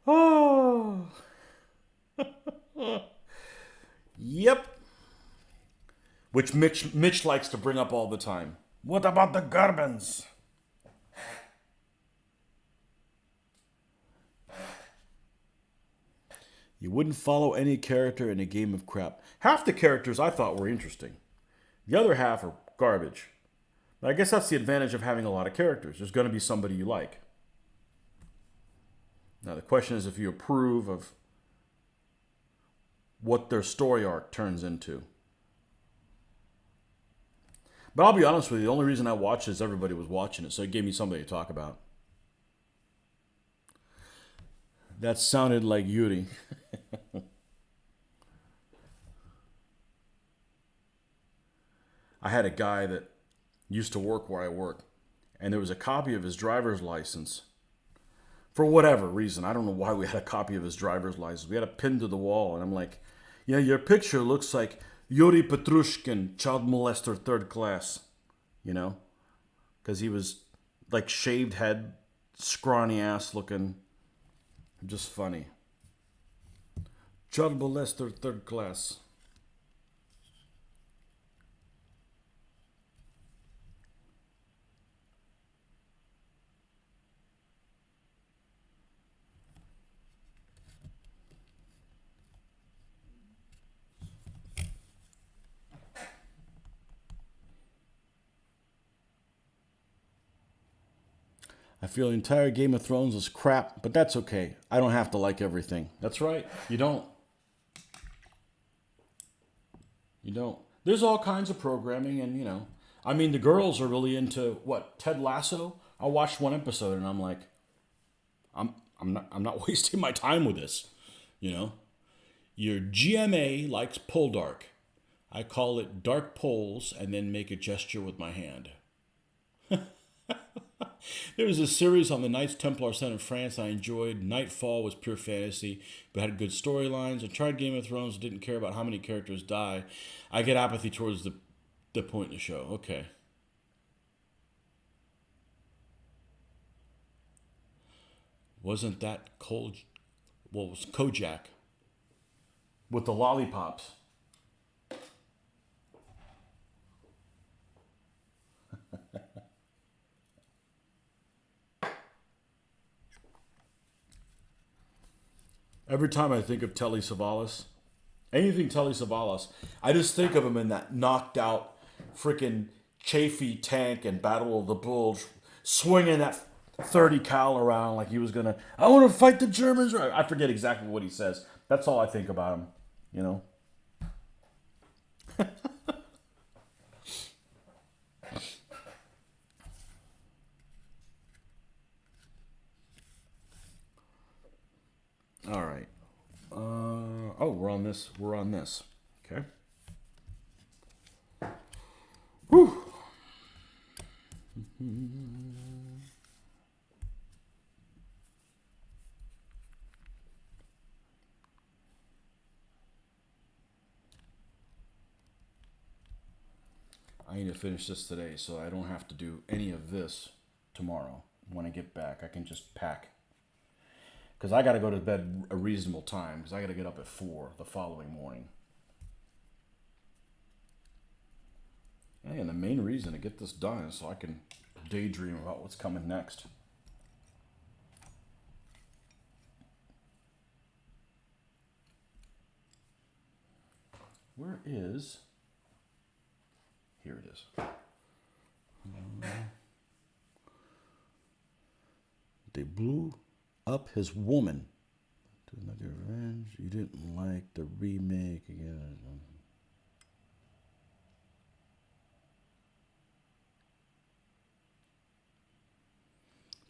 Oh. Yep. Which Mitch likes to bring up all the time. What about the Germans? You wouldn't follow any character in a game of crap. Half the characters I thought were interesting. The other half are garbage. But I guess that's the advantage of having a lot of characters. There's going to be somebody you like. Now the question is if you approve of what their story arc turns into. But I'll be honest with you, the only reason I watched it is everybody was watching it, so it gave me somebody to talk about. That sounded like Yuri. I had a guy that used to work where I work, and there was a copy of his driver's license. For whatever reason, I don't know why we had a copy of his driver's license. We had it pinned to the wall, and I'm like, yeah, your picture looks like Yuri Petrushkin, child molester, 3rd class. You know? Because he was like shaved head, scrawny ass looking. Just funny. Child molester, 3rd class. I feel the entire Game of Thrones is crap, but that's okay. I don't have to like everything. That's right. You don't. You don't. There's all kinds of programming, and I mean, the girls are really into what, Ted Lasso. I watched one episode, and I'm like, I'm not wasting my time with this. Your GMA likes pull dark. I call it dark pulls, and then make a gesture with my hand. There was a series on the Knights Templar sent in France I enjoyed. Nightfall was pure fantasy, but had good storylines. I tried Game of Thrones, didn't care about how many characters die. I get apathy towards the point in the show. Okay. Wasn't that cold? Well, it was Kojak. With the lollipops. Every time I think of Telly Savalas, anything Telly Savalas, I just think of him in that knocked out freaking Chafee tank and Battle of the Bulge, swinging that 30 cal around like he was gonna, I want to fight the Germans. I forget exactly what he says. That's all I think about him, All right. Oh, we're on this. We're on this. Okay. Whew. I need to finish this today so I don't have to do any of this tomorrow. When I get back, I can just pack. Because I got to go to bed a reasonable time, because I got to get up at 4 the following morning. And the main reason to get this done is so I can daydream about what's coming next. Where is... Here it is. They blew up his woman. Revenge. You didn't like the remake again.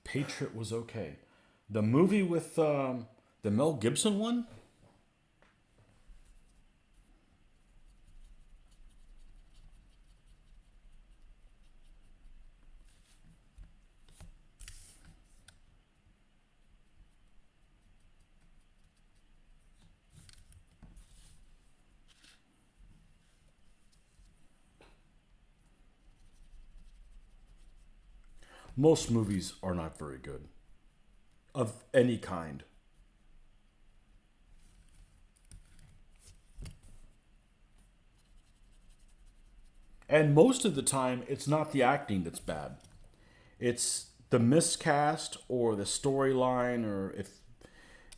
Patriot was okay. The movie with the Mel Gibson one? Most movies are not very good. Of any kind. And most of the time, it's not the acting that's bad. It's the miscast or the storyline, or if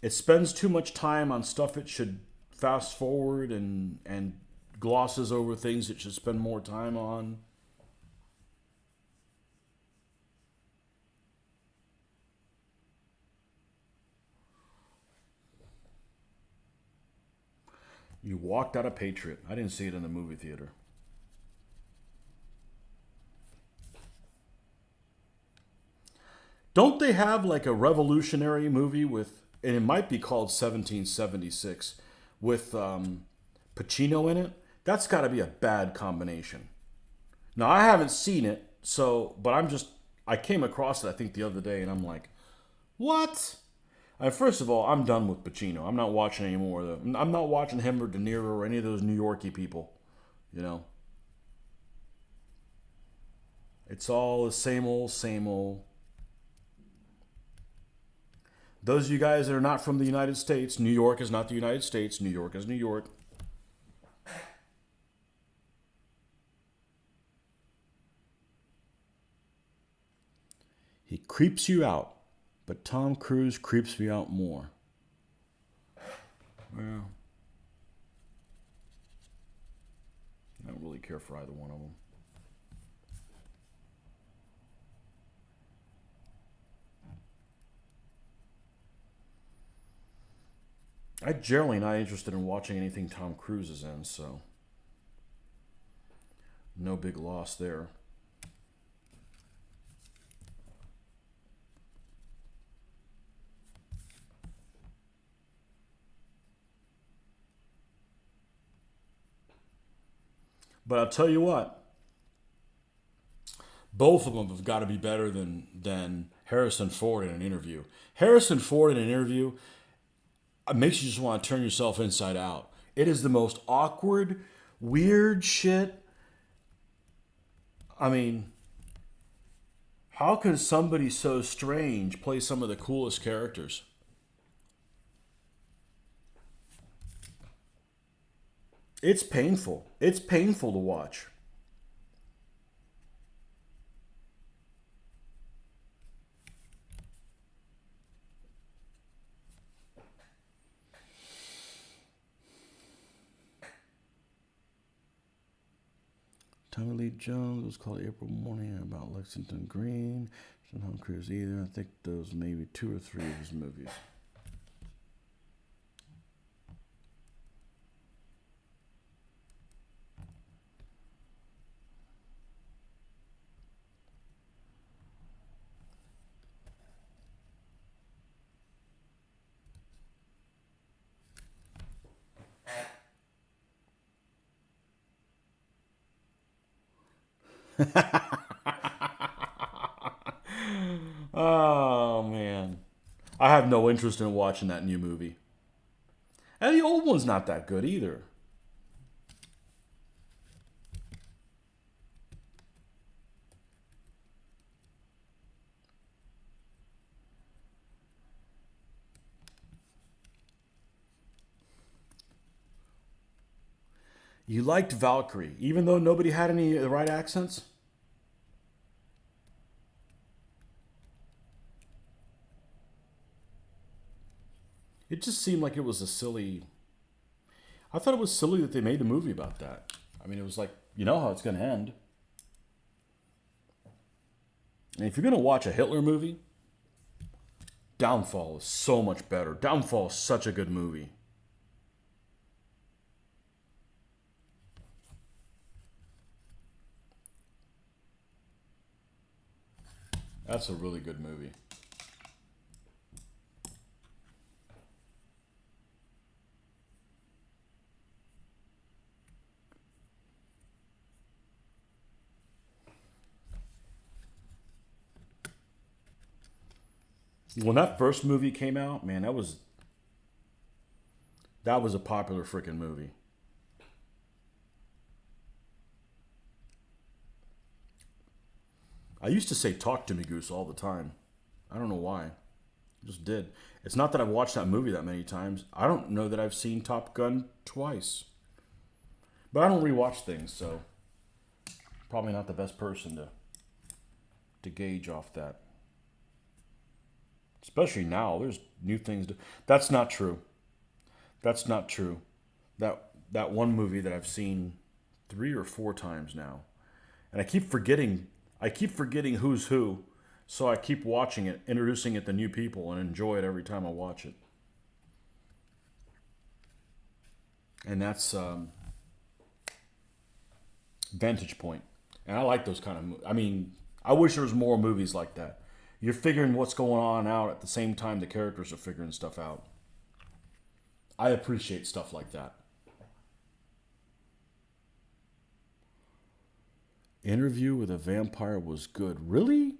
it spends too much time on stuff it should fast forward and glosses over things it should spend more time on. You walked out of Patriot. I didn't see it in the movie theater. Don't they have like a revolutionary movie with, and it might be called 1776, with Pacino in it? That's got to be a bad combination. Now, I haven't seen it, but I came across it, I think, the other day, and I'm like, what? First of all, I'm done with Pacino. I'm not watching any more of them. I'm not watching him or De Niro or any of those New Yorkie people. It's all the same old, same old. Those of you guys that are not from the United States, New York is not the United States. New York is New York. He creeps you out. But Tom Cruise creeps me out more. Well, I don't really care for either one of them. I'm generally not interested in watching anything Tom Cruise is in, so no big loss there. But I'll tell you what, both of them have got to be better than Harrison Ford in an interview. Harrison Ford in an interview makes you just want to turn yourself inside out. It is the most awkward, weird shit. I mean, how can somebody so strange play some of the coolest characters? It's painful. It's painful to watch. Tommy Lee Jones was called April Morning about Lexington Green. Tom Cruise either. I think those maybe 2 or 3 of his movies. Oh man, I have no interest in watching that new movie. And the old one's not that good either. You liked Valkyrie, even though nobody had any of the right accents? It just seemed like it was a silly. I thought it was silly that they made a movie about that. I mean, it was like, you know how it's going to end. And if you're going to watch a Hitler movie, Downfall is so much better. Downfall is such a good movie. That's a really good movie. When that first movie came out, man, that was a popular freaking movie. I used to say "Talk to me, Goose" all the time. I don't know why. I just did. It's not that I've watched that movie that many times. I don't know that I've seen Top Gun twice. But I don't rewatch things, so probably not the best person to gauge off that. Especially now, there's new things. That's not true. That's not true. That one movie that I've seen 3 or 4 times now, and I keep forgetting. I keep forgetting who's who, so I keep watching it, introducing it to new people, and enjoy it every time I watch it. And that's Vantage Point. And I like those kind of. I mean, I wish there was more movies like that. You're figuring what's going on out at the same time the characters are figuring stuff out. I appreciate stuff like that. Interview with a Vampire was good. Really?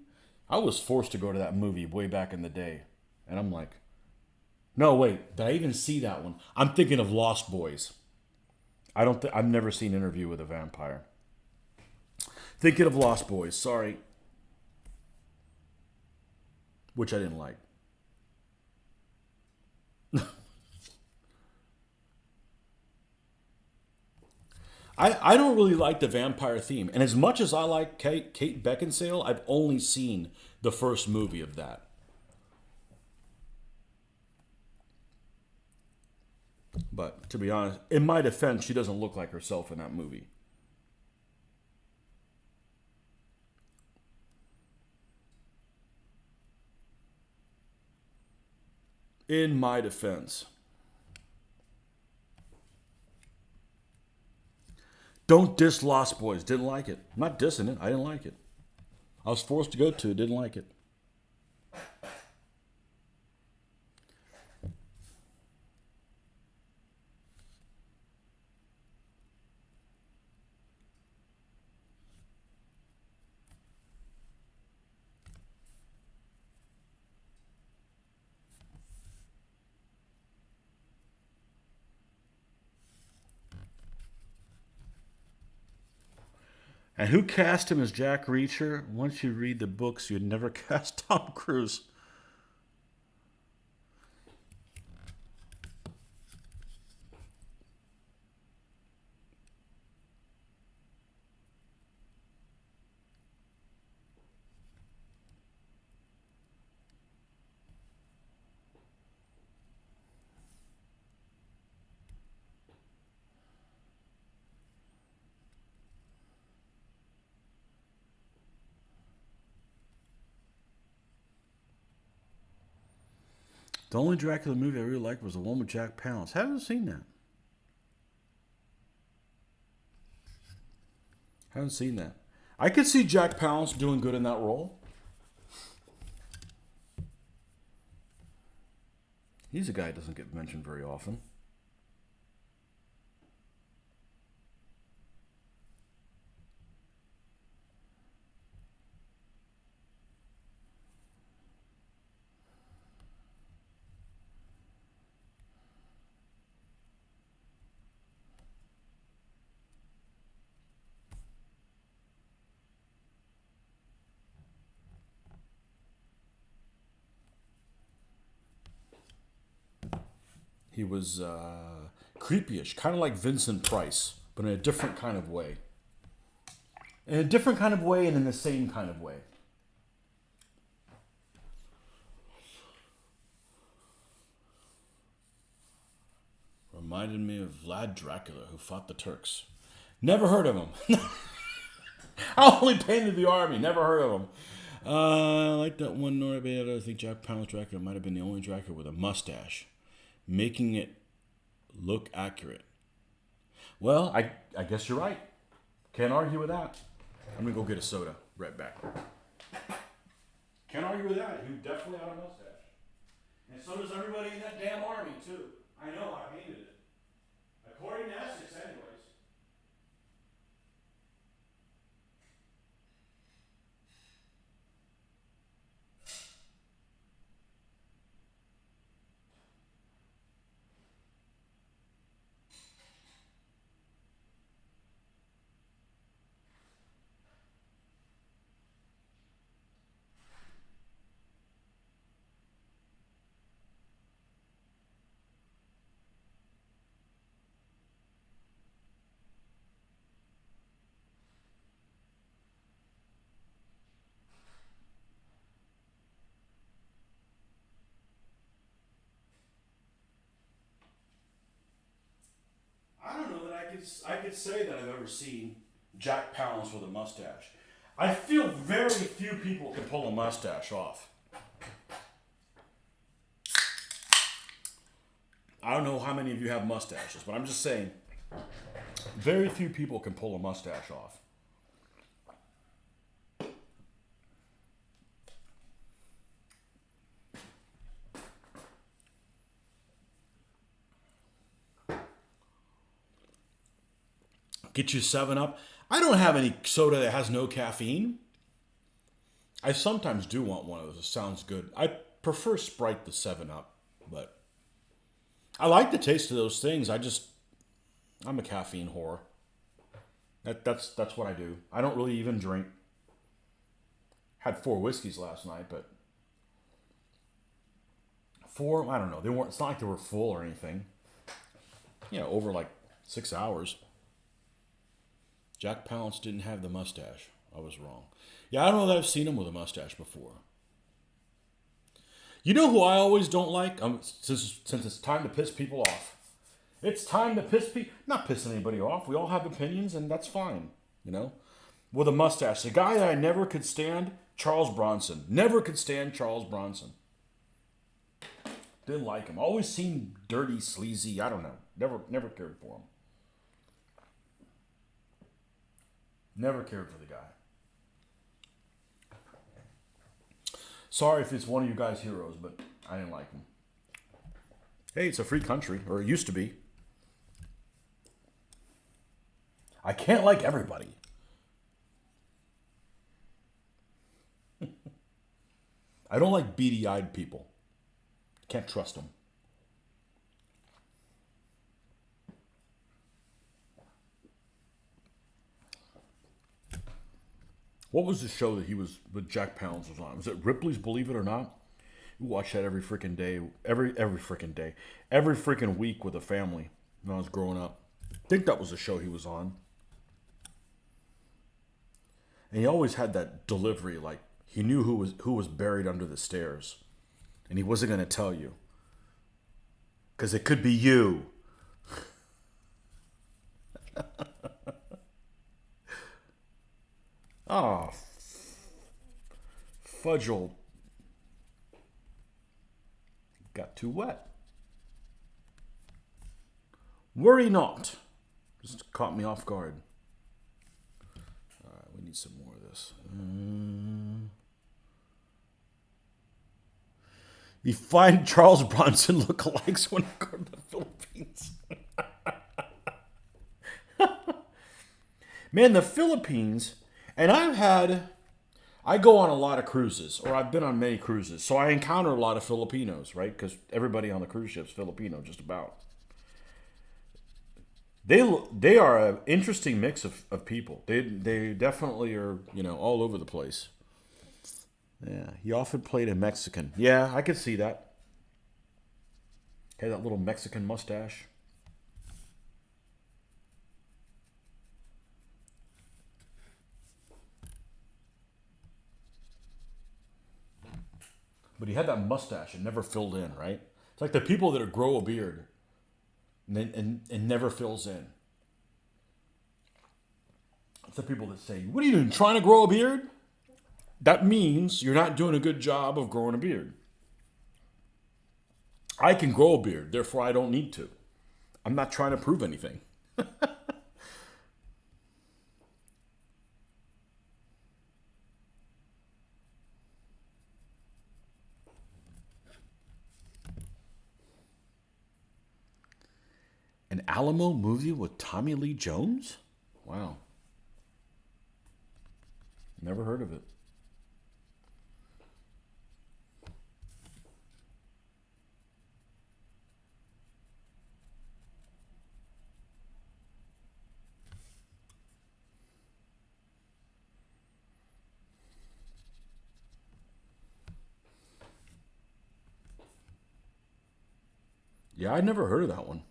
I was forced to go to that movie way back in the day. And I'm like, no, wait, did I even see that one? I'm thinking of Lost Boys. I've never seen Interview with a Vampire. Thinking of Lost Boys, sorry. Which I didn't like. I don't really like the vampire theme. And as much as I like Kate Beckinsale, I've only seen the first movie of that. But to be honest, in my defense, she doesn't look like herself in that movie. In my defense. Don't diss Lost Boys. Didn't like it. I'm not dissing it. I didn't like it. I was forced to go to it. Didn't like it. And who cast him as Jack Reacher? Once you read the books, you'd never cast Tom Cruise. The only Dracula movie I really liked was the one with Jack Palance. Haven't seen that. Haven't seen that. I could see Jack Palance doing good in that role. He's a guy that doesn't get mentioned very often. He was creepyish, kind of like Vincent Price, but in a different kind of way. In a different kind of way and in the same kind of way. Reminded me of Vlad Dracula, who fought the Turks. Never heard of him. I only painted the army. Never heard of him. I like that one Norabeda. I think Jack Palance Dracula might have been the only Dracula with a mustache, making it look accurate. Well, I guess you're right. Can't argue with that. I'm going to go get a soda. Right back. Can't argue with that. You definitely had a mustache. And so does everybody in that damn army, too. I know, I hated it. According to Essex, anyways. I don't know that I could say that I've ever seen Jack Palance with a mustache. I feel very few people can pull a mustache off. I don't know how many of you have mustaches, but I'm just saying, very few people can pull a mustache off. Get you 7-Up. I don't have any soda that has no caffeine. I sometimes do want one of those. It sounds good. I prefer Sprite to 7-Up, but I like the taste of those things. I'm a caffeine whore. That's what I do. I don't really even drink. Had 4 whiskeys last night, but 4, I don't know. They weren't. It's not like they were full or anything. Over like 6 hours. Jack Palance didn't have the mustache. I was wrong. Yeah, I don't know that I've seen him with a mustache before. You know who I always don't like? Since it's time to piss people off. It's time to piss people... Not pissing anybody off. We all have opinions, and that's fine. With a mustache. The guy that I never could stand, Charles Bronson. Never could stand Charles Bronson. Didn't like him. Always seemed dirty, sleazy. I don't know. Never cared for him. Never cared for the guy. Sorry if it's one of you guys' heroes, but I didn't like him. Hey, it's a free country, or it used to be. I can't like everybody. I don't like beady-eyed people. Can't trust them. What was the show that he was with Jack Palance was on? Was it Ripley's Believe It or Not? We watched that every freaking day, every freaking day, every freaking week with a family when I was growing up. I think that was the show he was on. And he always had that delivery, like he knew who was buried under the stairs, and he wasn't going to tell you because it could be you. Oh, fudgel got too wet. Worry not. Just caught me off guard. All right, we need some more of this. You find Charles Bronson lookalikes when you go to the Philippines. Man, the Philippines, and I go on a lot of cruises, or I've been on many cruises, so I encounter a lot of Filipinos, right? Because everybody on the cruise ship's Filipino, just about. They are an interesting mix of people. They definitely are, all over the place. Yeah, he often played a Mexican. Yeah, I could see that. Had that little Mexican mustache. But he had that mustache and never filled in, right? It's like the people that grow a beard and never fills in. It's the people that say, "What are you doing, trying to grow a beard?" That means you're not doing a good job of growing a beard. I can grow a beard, therefore I don't need to. I'm not trying to prove anything. An Alamo movie with Tommy Lee Jones? Wow. Never heard of it. Yeah, I never heard of that one.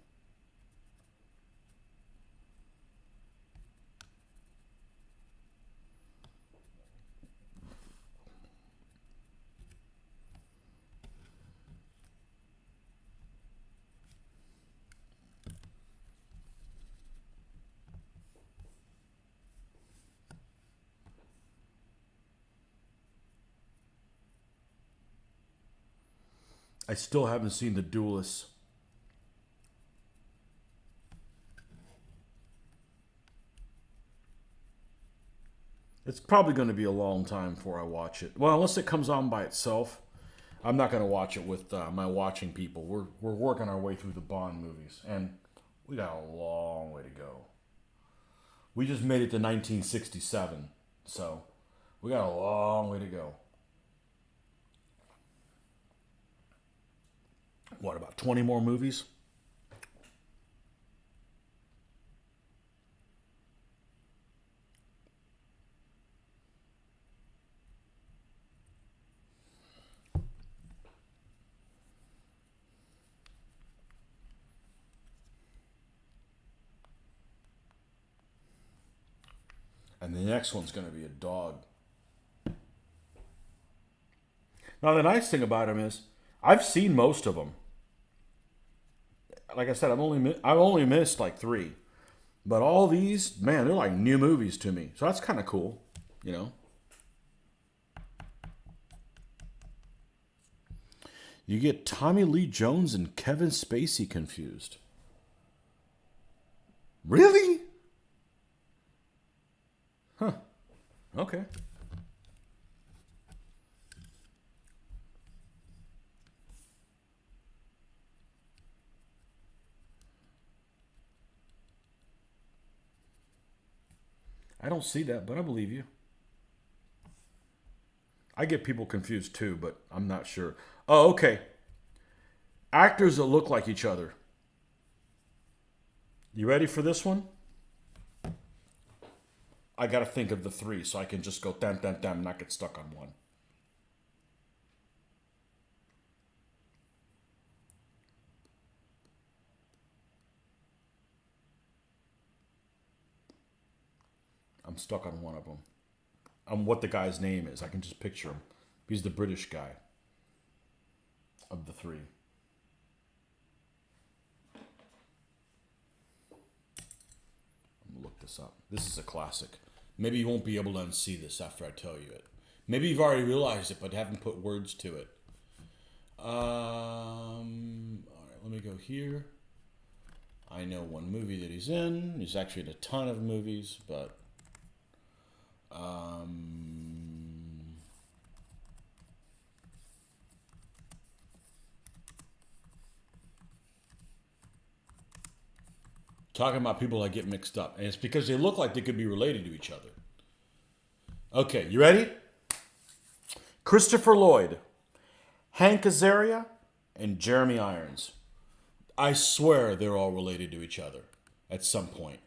I still haven't seen The Duelists. It's probably going to be a long time before I watch it. Well, unless it comes on by itself. I'm not going to watch it with my watching people. We're working our way through the Bond movies, and we got a long way to go. We just made it to 1967, so we got a long way to go. What, about 20 more movies? And the next one's going to be a dog. Now, the nice thing about them is I've seen most of them. Like I said, I've only missed like 3. But all these, man, they're like new movies to me. So that's kind of cool, You get Tommy Lee Jones and Kevin Spacey confused. Really? Okay. I don't see that, but I believe you. I get people confused too, but I'm not sure. Oh, okay. Actors that look like each other. You ready for this one? I got to think of the three so I can just go damn, damn, damn, and not get stuck on one. I'm stuck on one of them. On what the guy's name is. I can just picture him. He's the British guy of the three. I'm gonna look this up. This is a classic. Maybe you won't be able to unsee this after I tell you it. Maybe you've already realized it, but haven't put words to it. All right, let me go here. I know one movie that he's in. He's actually in a ton of movies, but talking about people that get mixed up, and it's because they look like they could be related to each other. Okay, you ready? Christopher Lloyd, Hank Azaria, and Jeremy Irons. I swear they're all related to each other at some point.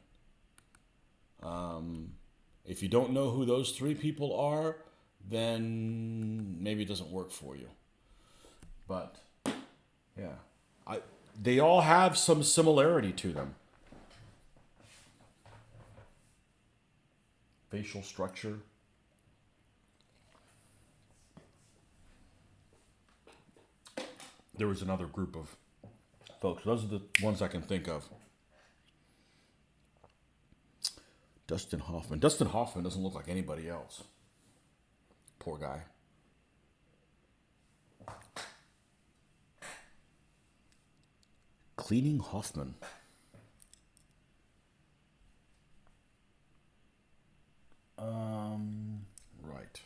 If you don't know who those three people are, then maybe it doesn't work for you. But yeah, they all have some similarity to them. Facial structure. There was another group of folks. Those are the ones I can think of. Dustin Hoffman. Dustin Hoffman doesn't look like anybody else. Poor guy. Cleaning Hoffman. Right.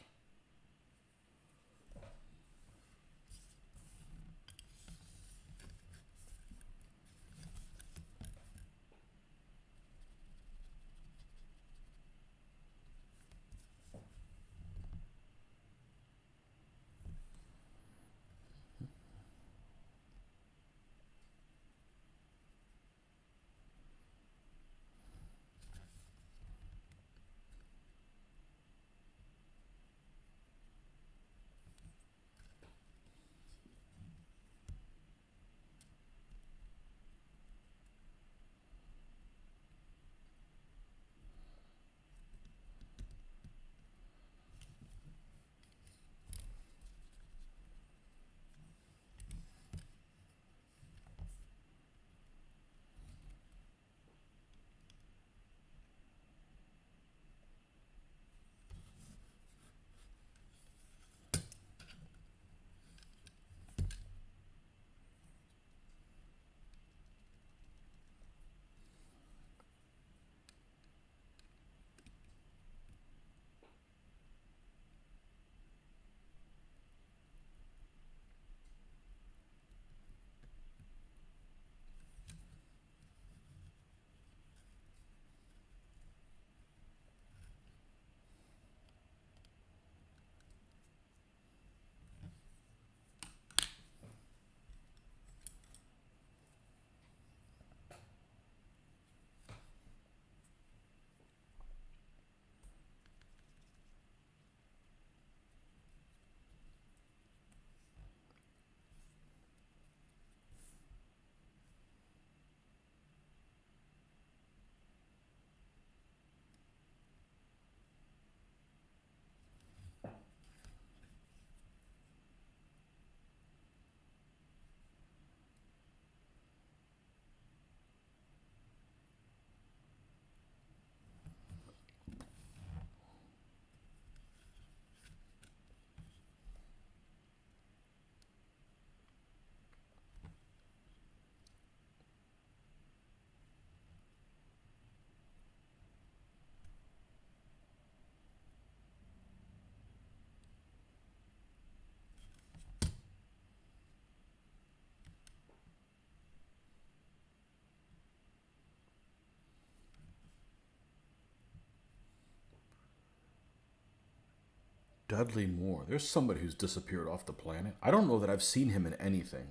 Dudley Moore. There's somebody who's disappeared off the planet. I don't know that I've seen him in anything.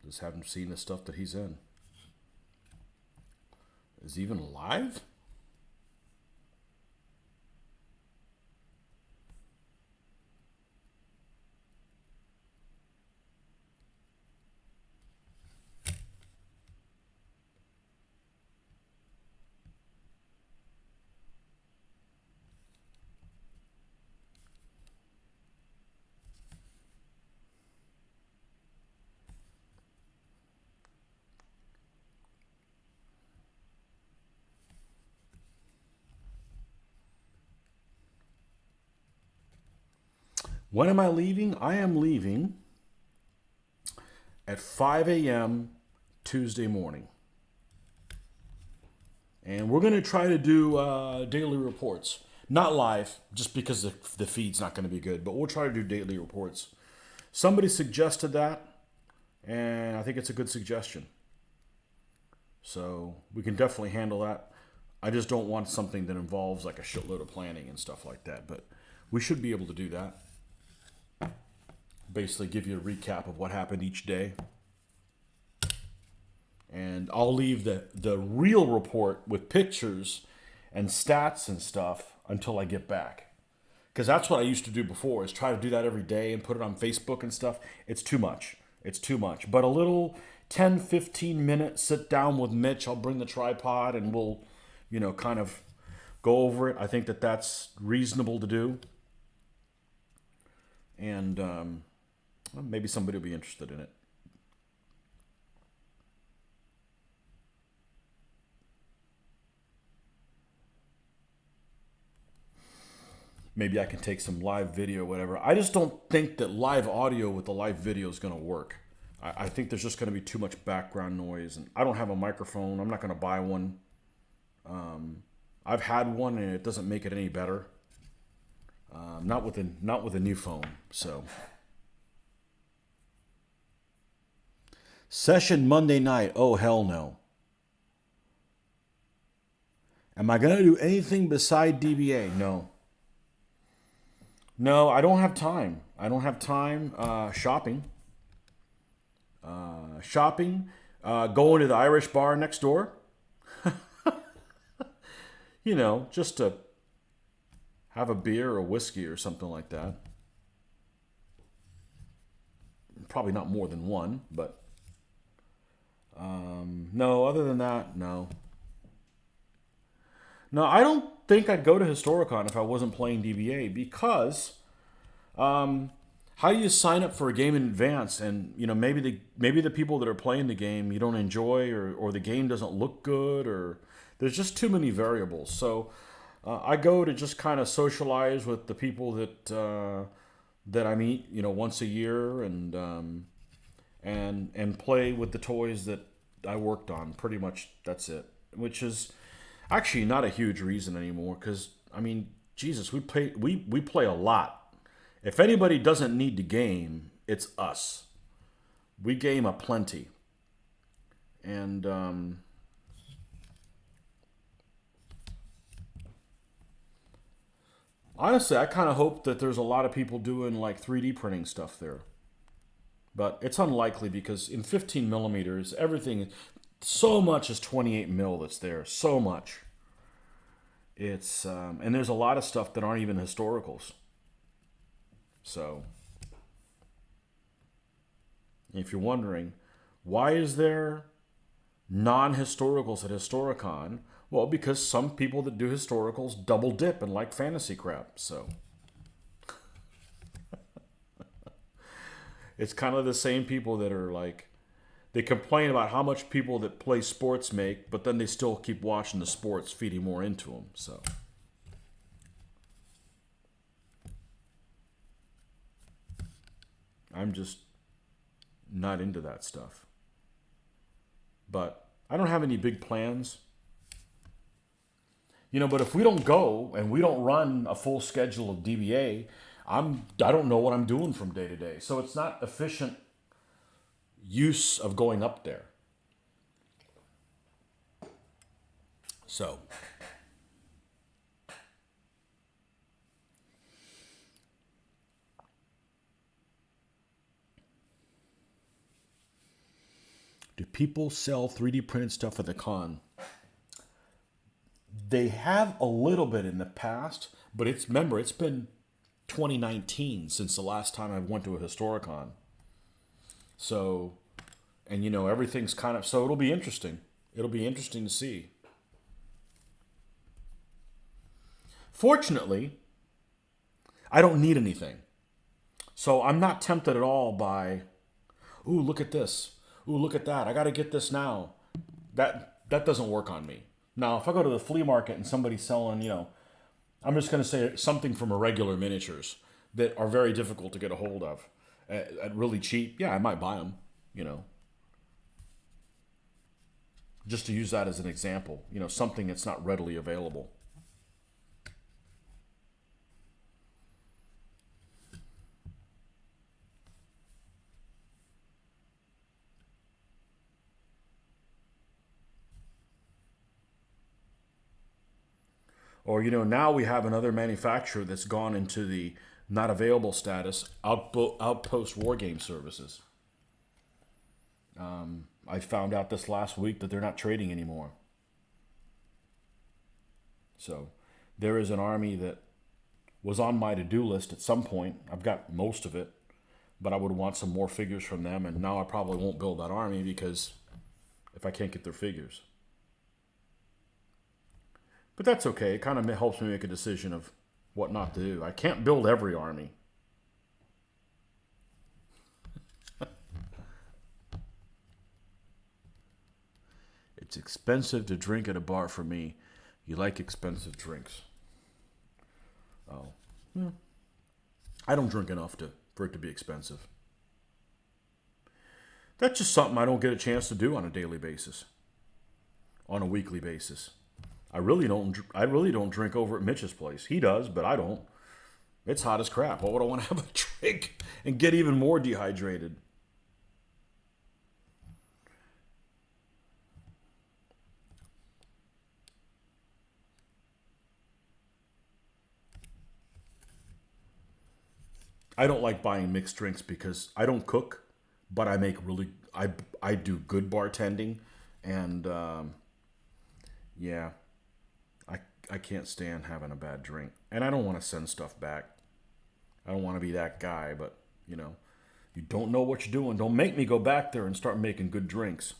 Just haven't seen the stuff that he's in. Is he even alive? When am I leaving? I am leaving at 5 a.m. Tuesday morning. And we're going to try to do daily reports. Not live, just because the feed's not going to be good, but we'll try to do daily reports. Somebody suggested that, and I think it's a good suggestion. So we can definitely handle that. I just don't want something that involves like a shitload of planning and stuff like that, but we should be able to do that. Basically give you a recap of what happened each day. And I'll leave the real report with pictures and stats and stuff until I get back. Because that's what I used to do before, is try to do that every day and put it on Facebook and stuff. It's too much. It's too much. But a little 10, 15 minute sit down with Mitch. I'll bring the tripod and we'll, kind of go over it. I think that that's reasonable to do. And well, maybe somebody will be interested in it. Maybe I can take some live video, whatever. I just don't think that live audio with the live video is going to work. I think there's just going to be too much background noise. And I don't have a microphone. I'm not going to buy one. I've had one and it doesn't make it any better. Not with a new phone. So. Session Monday night. Oh, hell no. Am I going to do anything beside DBA? No. No, I don't have time. I don't have time shopping. Going to the Irish bar next door. Just to have a beer or whiskey or something like that. Probably not more than one, but no, other than that, no. No, I don't think I'd go to Historicon if I wasn't playing DBA, because how do you sign up for a game in advance and maybe the people that are playing the game you don't enjoy, or the game doesn't look good, or there's just too many variables. So I go to just kind of socialize with the people that I meet once a year, and play with the toys that I worked on. Pretty much that's it, which is actually not a huge reason anymore, because Jesus, we play a lot. If anybody doesn't need to game, it's us. We game aplenty. And honestly, I kind of hope that there's a lot of people doing like 3D printing stuff there. But it's unlikely, because in 15 millimeters, everything, so much is 28 mil that's there. So much. It's and there's a lot of stuff that aren't even historicals. So, if you're wondering, why is there non-historicals at Historicon? Well, because some people that do historicals double dip and like fantasy crap. So, it's kind of the same people that are like, they complain about how much people that play sports make, but then they still keep watching the sports, feeding more into them. So, I'm just not into that stuff. But I don't have any big plans. But if we don't go and we don't run a full schedule of DBA, I don't know what I'm doing from day to day. So it's not efficient use of going up there. So, do people sell 3D printed stuff at the con? They have a little bit in the past, but remember, it's been 2019 since the last time I went to a Historicon. So, and everything's kind of, so it'll be interesting. It'll be interesting to see. Fortunately, I don't need anything. So I'm not tempted at all by, ooh, look at this. Ooh, look at that. I got to get this now. That doesn't work on me. Now, if I go to the flea market and somebody's selling, I'm just going to say something from irregular miniatures that are very difficult to get a hold of at really cheap, yeah, I might buy them, Just to use that as an example, something that's not readily available. Or, now we have another manufacturer that's gone into the not available status, Outpost Wargame Services. I found out this last week that they're not trading anymore. So there is an army that was on my to-do list at some point. I've got most of it, but I would want some more figures from them, and now I probably won't build that army because if I can't get their figures. But that's okay. It kind of helps me make a decision of what not to do. I can't build every army. It's expensive to drink at a bar for me. You like expensive drinks. Oh. Yeah. I don't drink enough for it to be expensive. That's just something I don't get a chance to do on a daily basis. On a weekly basis. I really don't drink over at Mitch's place. He does, but I don't. It's hot as crap. Why would I want to have a drink and get even more dehydrated? I don't like buying mixed drinks because I don't cook, but I make I do good bartending, and yeah. I can't stand having a bad drink. And I don't want to send stuff back. I don't want to be that guy, but, you don't know what you're doing. Don't make me go back there and start making good drinks.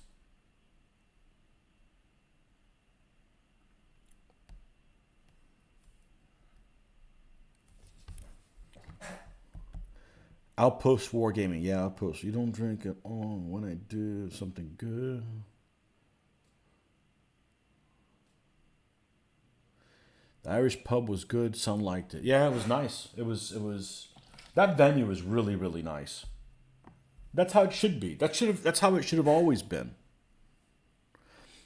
Outpost Wargaming. Yeah, Outpost. You don't drink at all. When I do something good. The Irish pub was good. Some liked it. Yeah, it was nice. It was. That venue was really, really nice. That's how it should be. That's how it should have always been.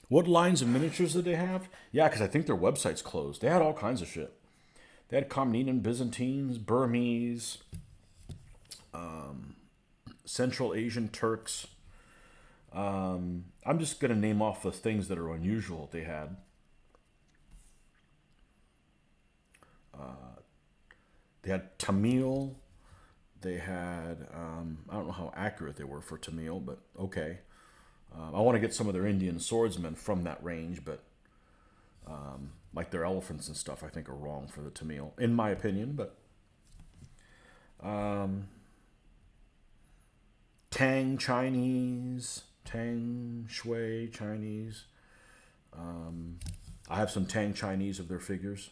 What lines of miniatures did they have? Yeah, because I think their website's closed. They had all kinds of shit. They had Comnenian, Byzantines, Burmese, Central Asian Turks. I'm just gonna name off the things that are unusual they had. They had Tamil. They had, I don't know how accurate they were for Tamil, but okay. I want to get some of their Indian swordsmen from that range, but like their elephants and stuff, I think are wrong for the Tamil, in my opinion. But Tang Chinese, Tang Shui Chinese. I have some Tang Chinese of their figures.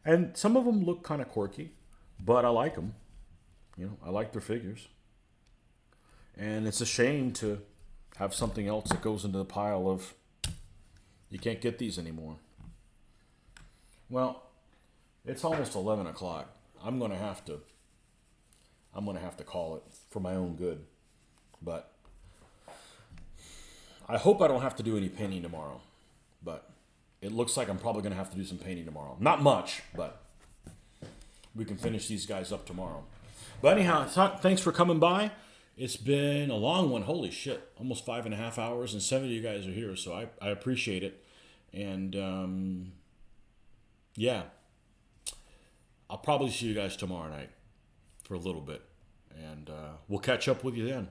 And some of them look kind of quirky, but I like them. I like their figures. And it's a shame to have something else that goes into the pile of, you can't get these anymore. Well, it's almost 11 o'clock. I'm going to have to call it for my own good. But I hope I don't have to do any painting tomorrow. But it looks like I'm probably going to have to do some painting tomorrow. Not much, but we can finish these guys up tomorrow. But anyhow, thanks for coming by. It's been a long one. Holy shit. Almost 5.5 hours, and 7 of you guys are here, so I appreciate it. And yeah, I'll probably see you guys tomorrow night for a little bit. And we'll catch up with you then.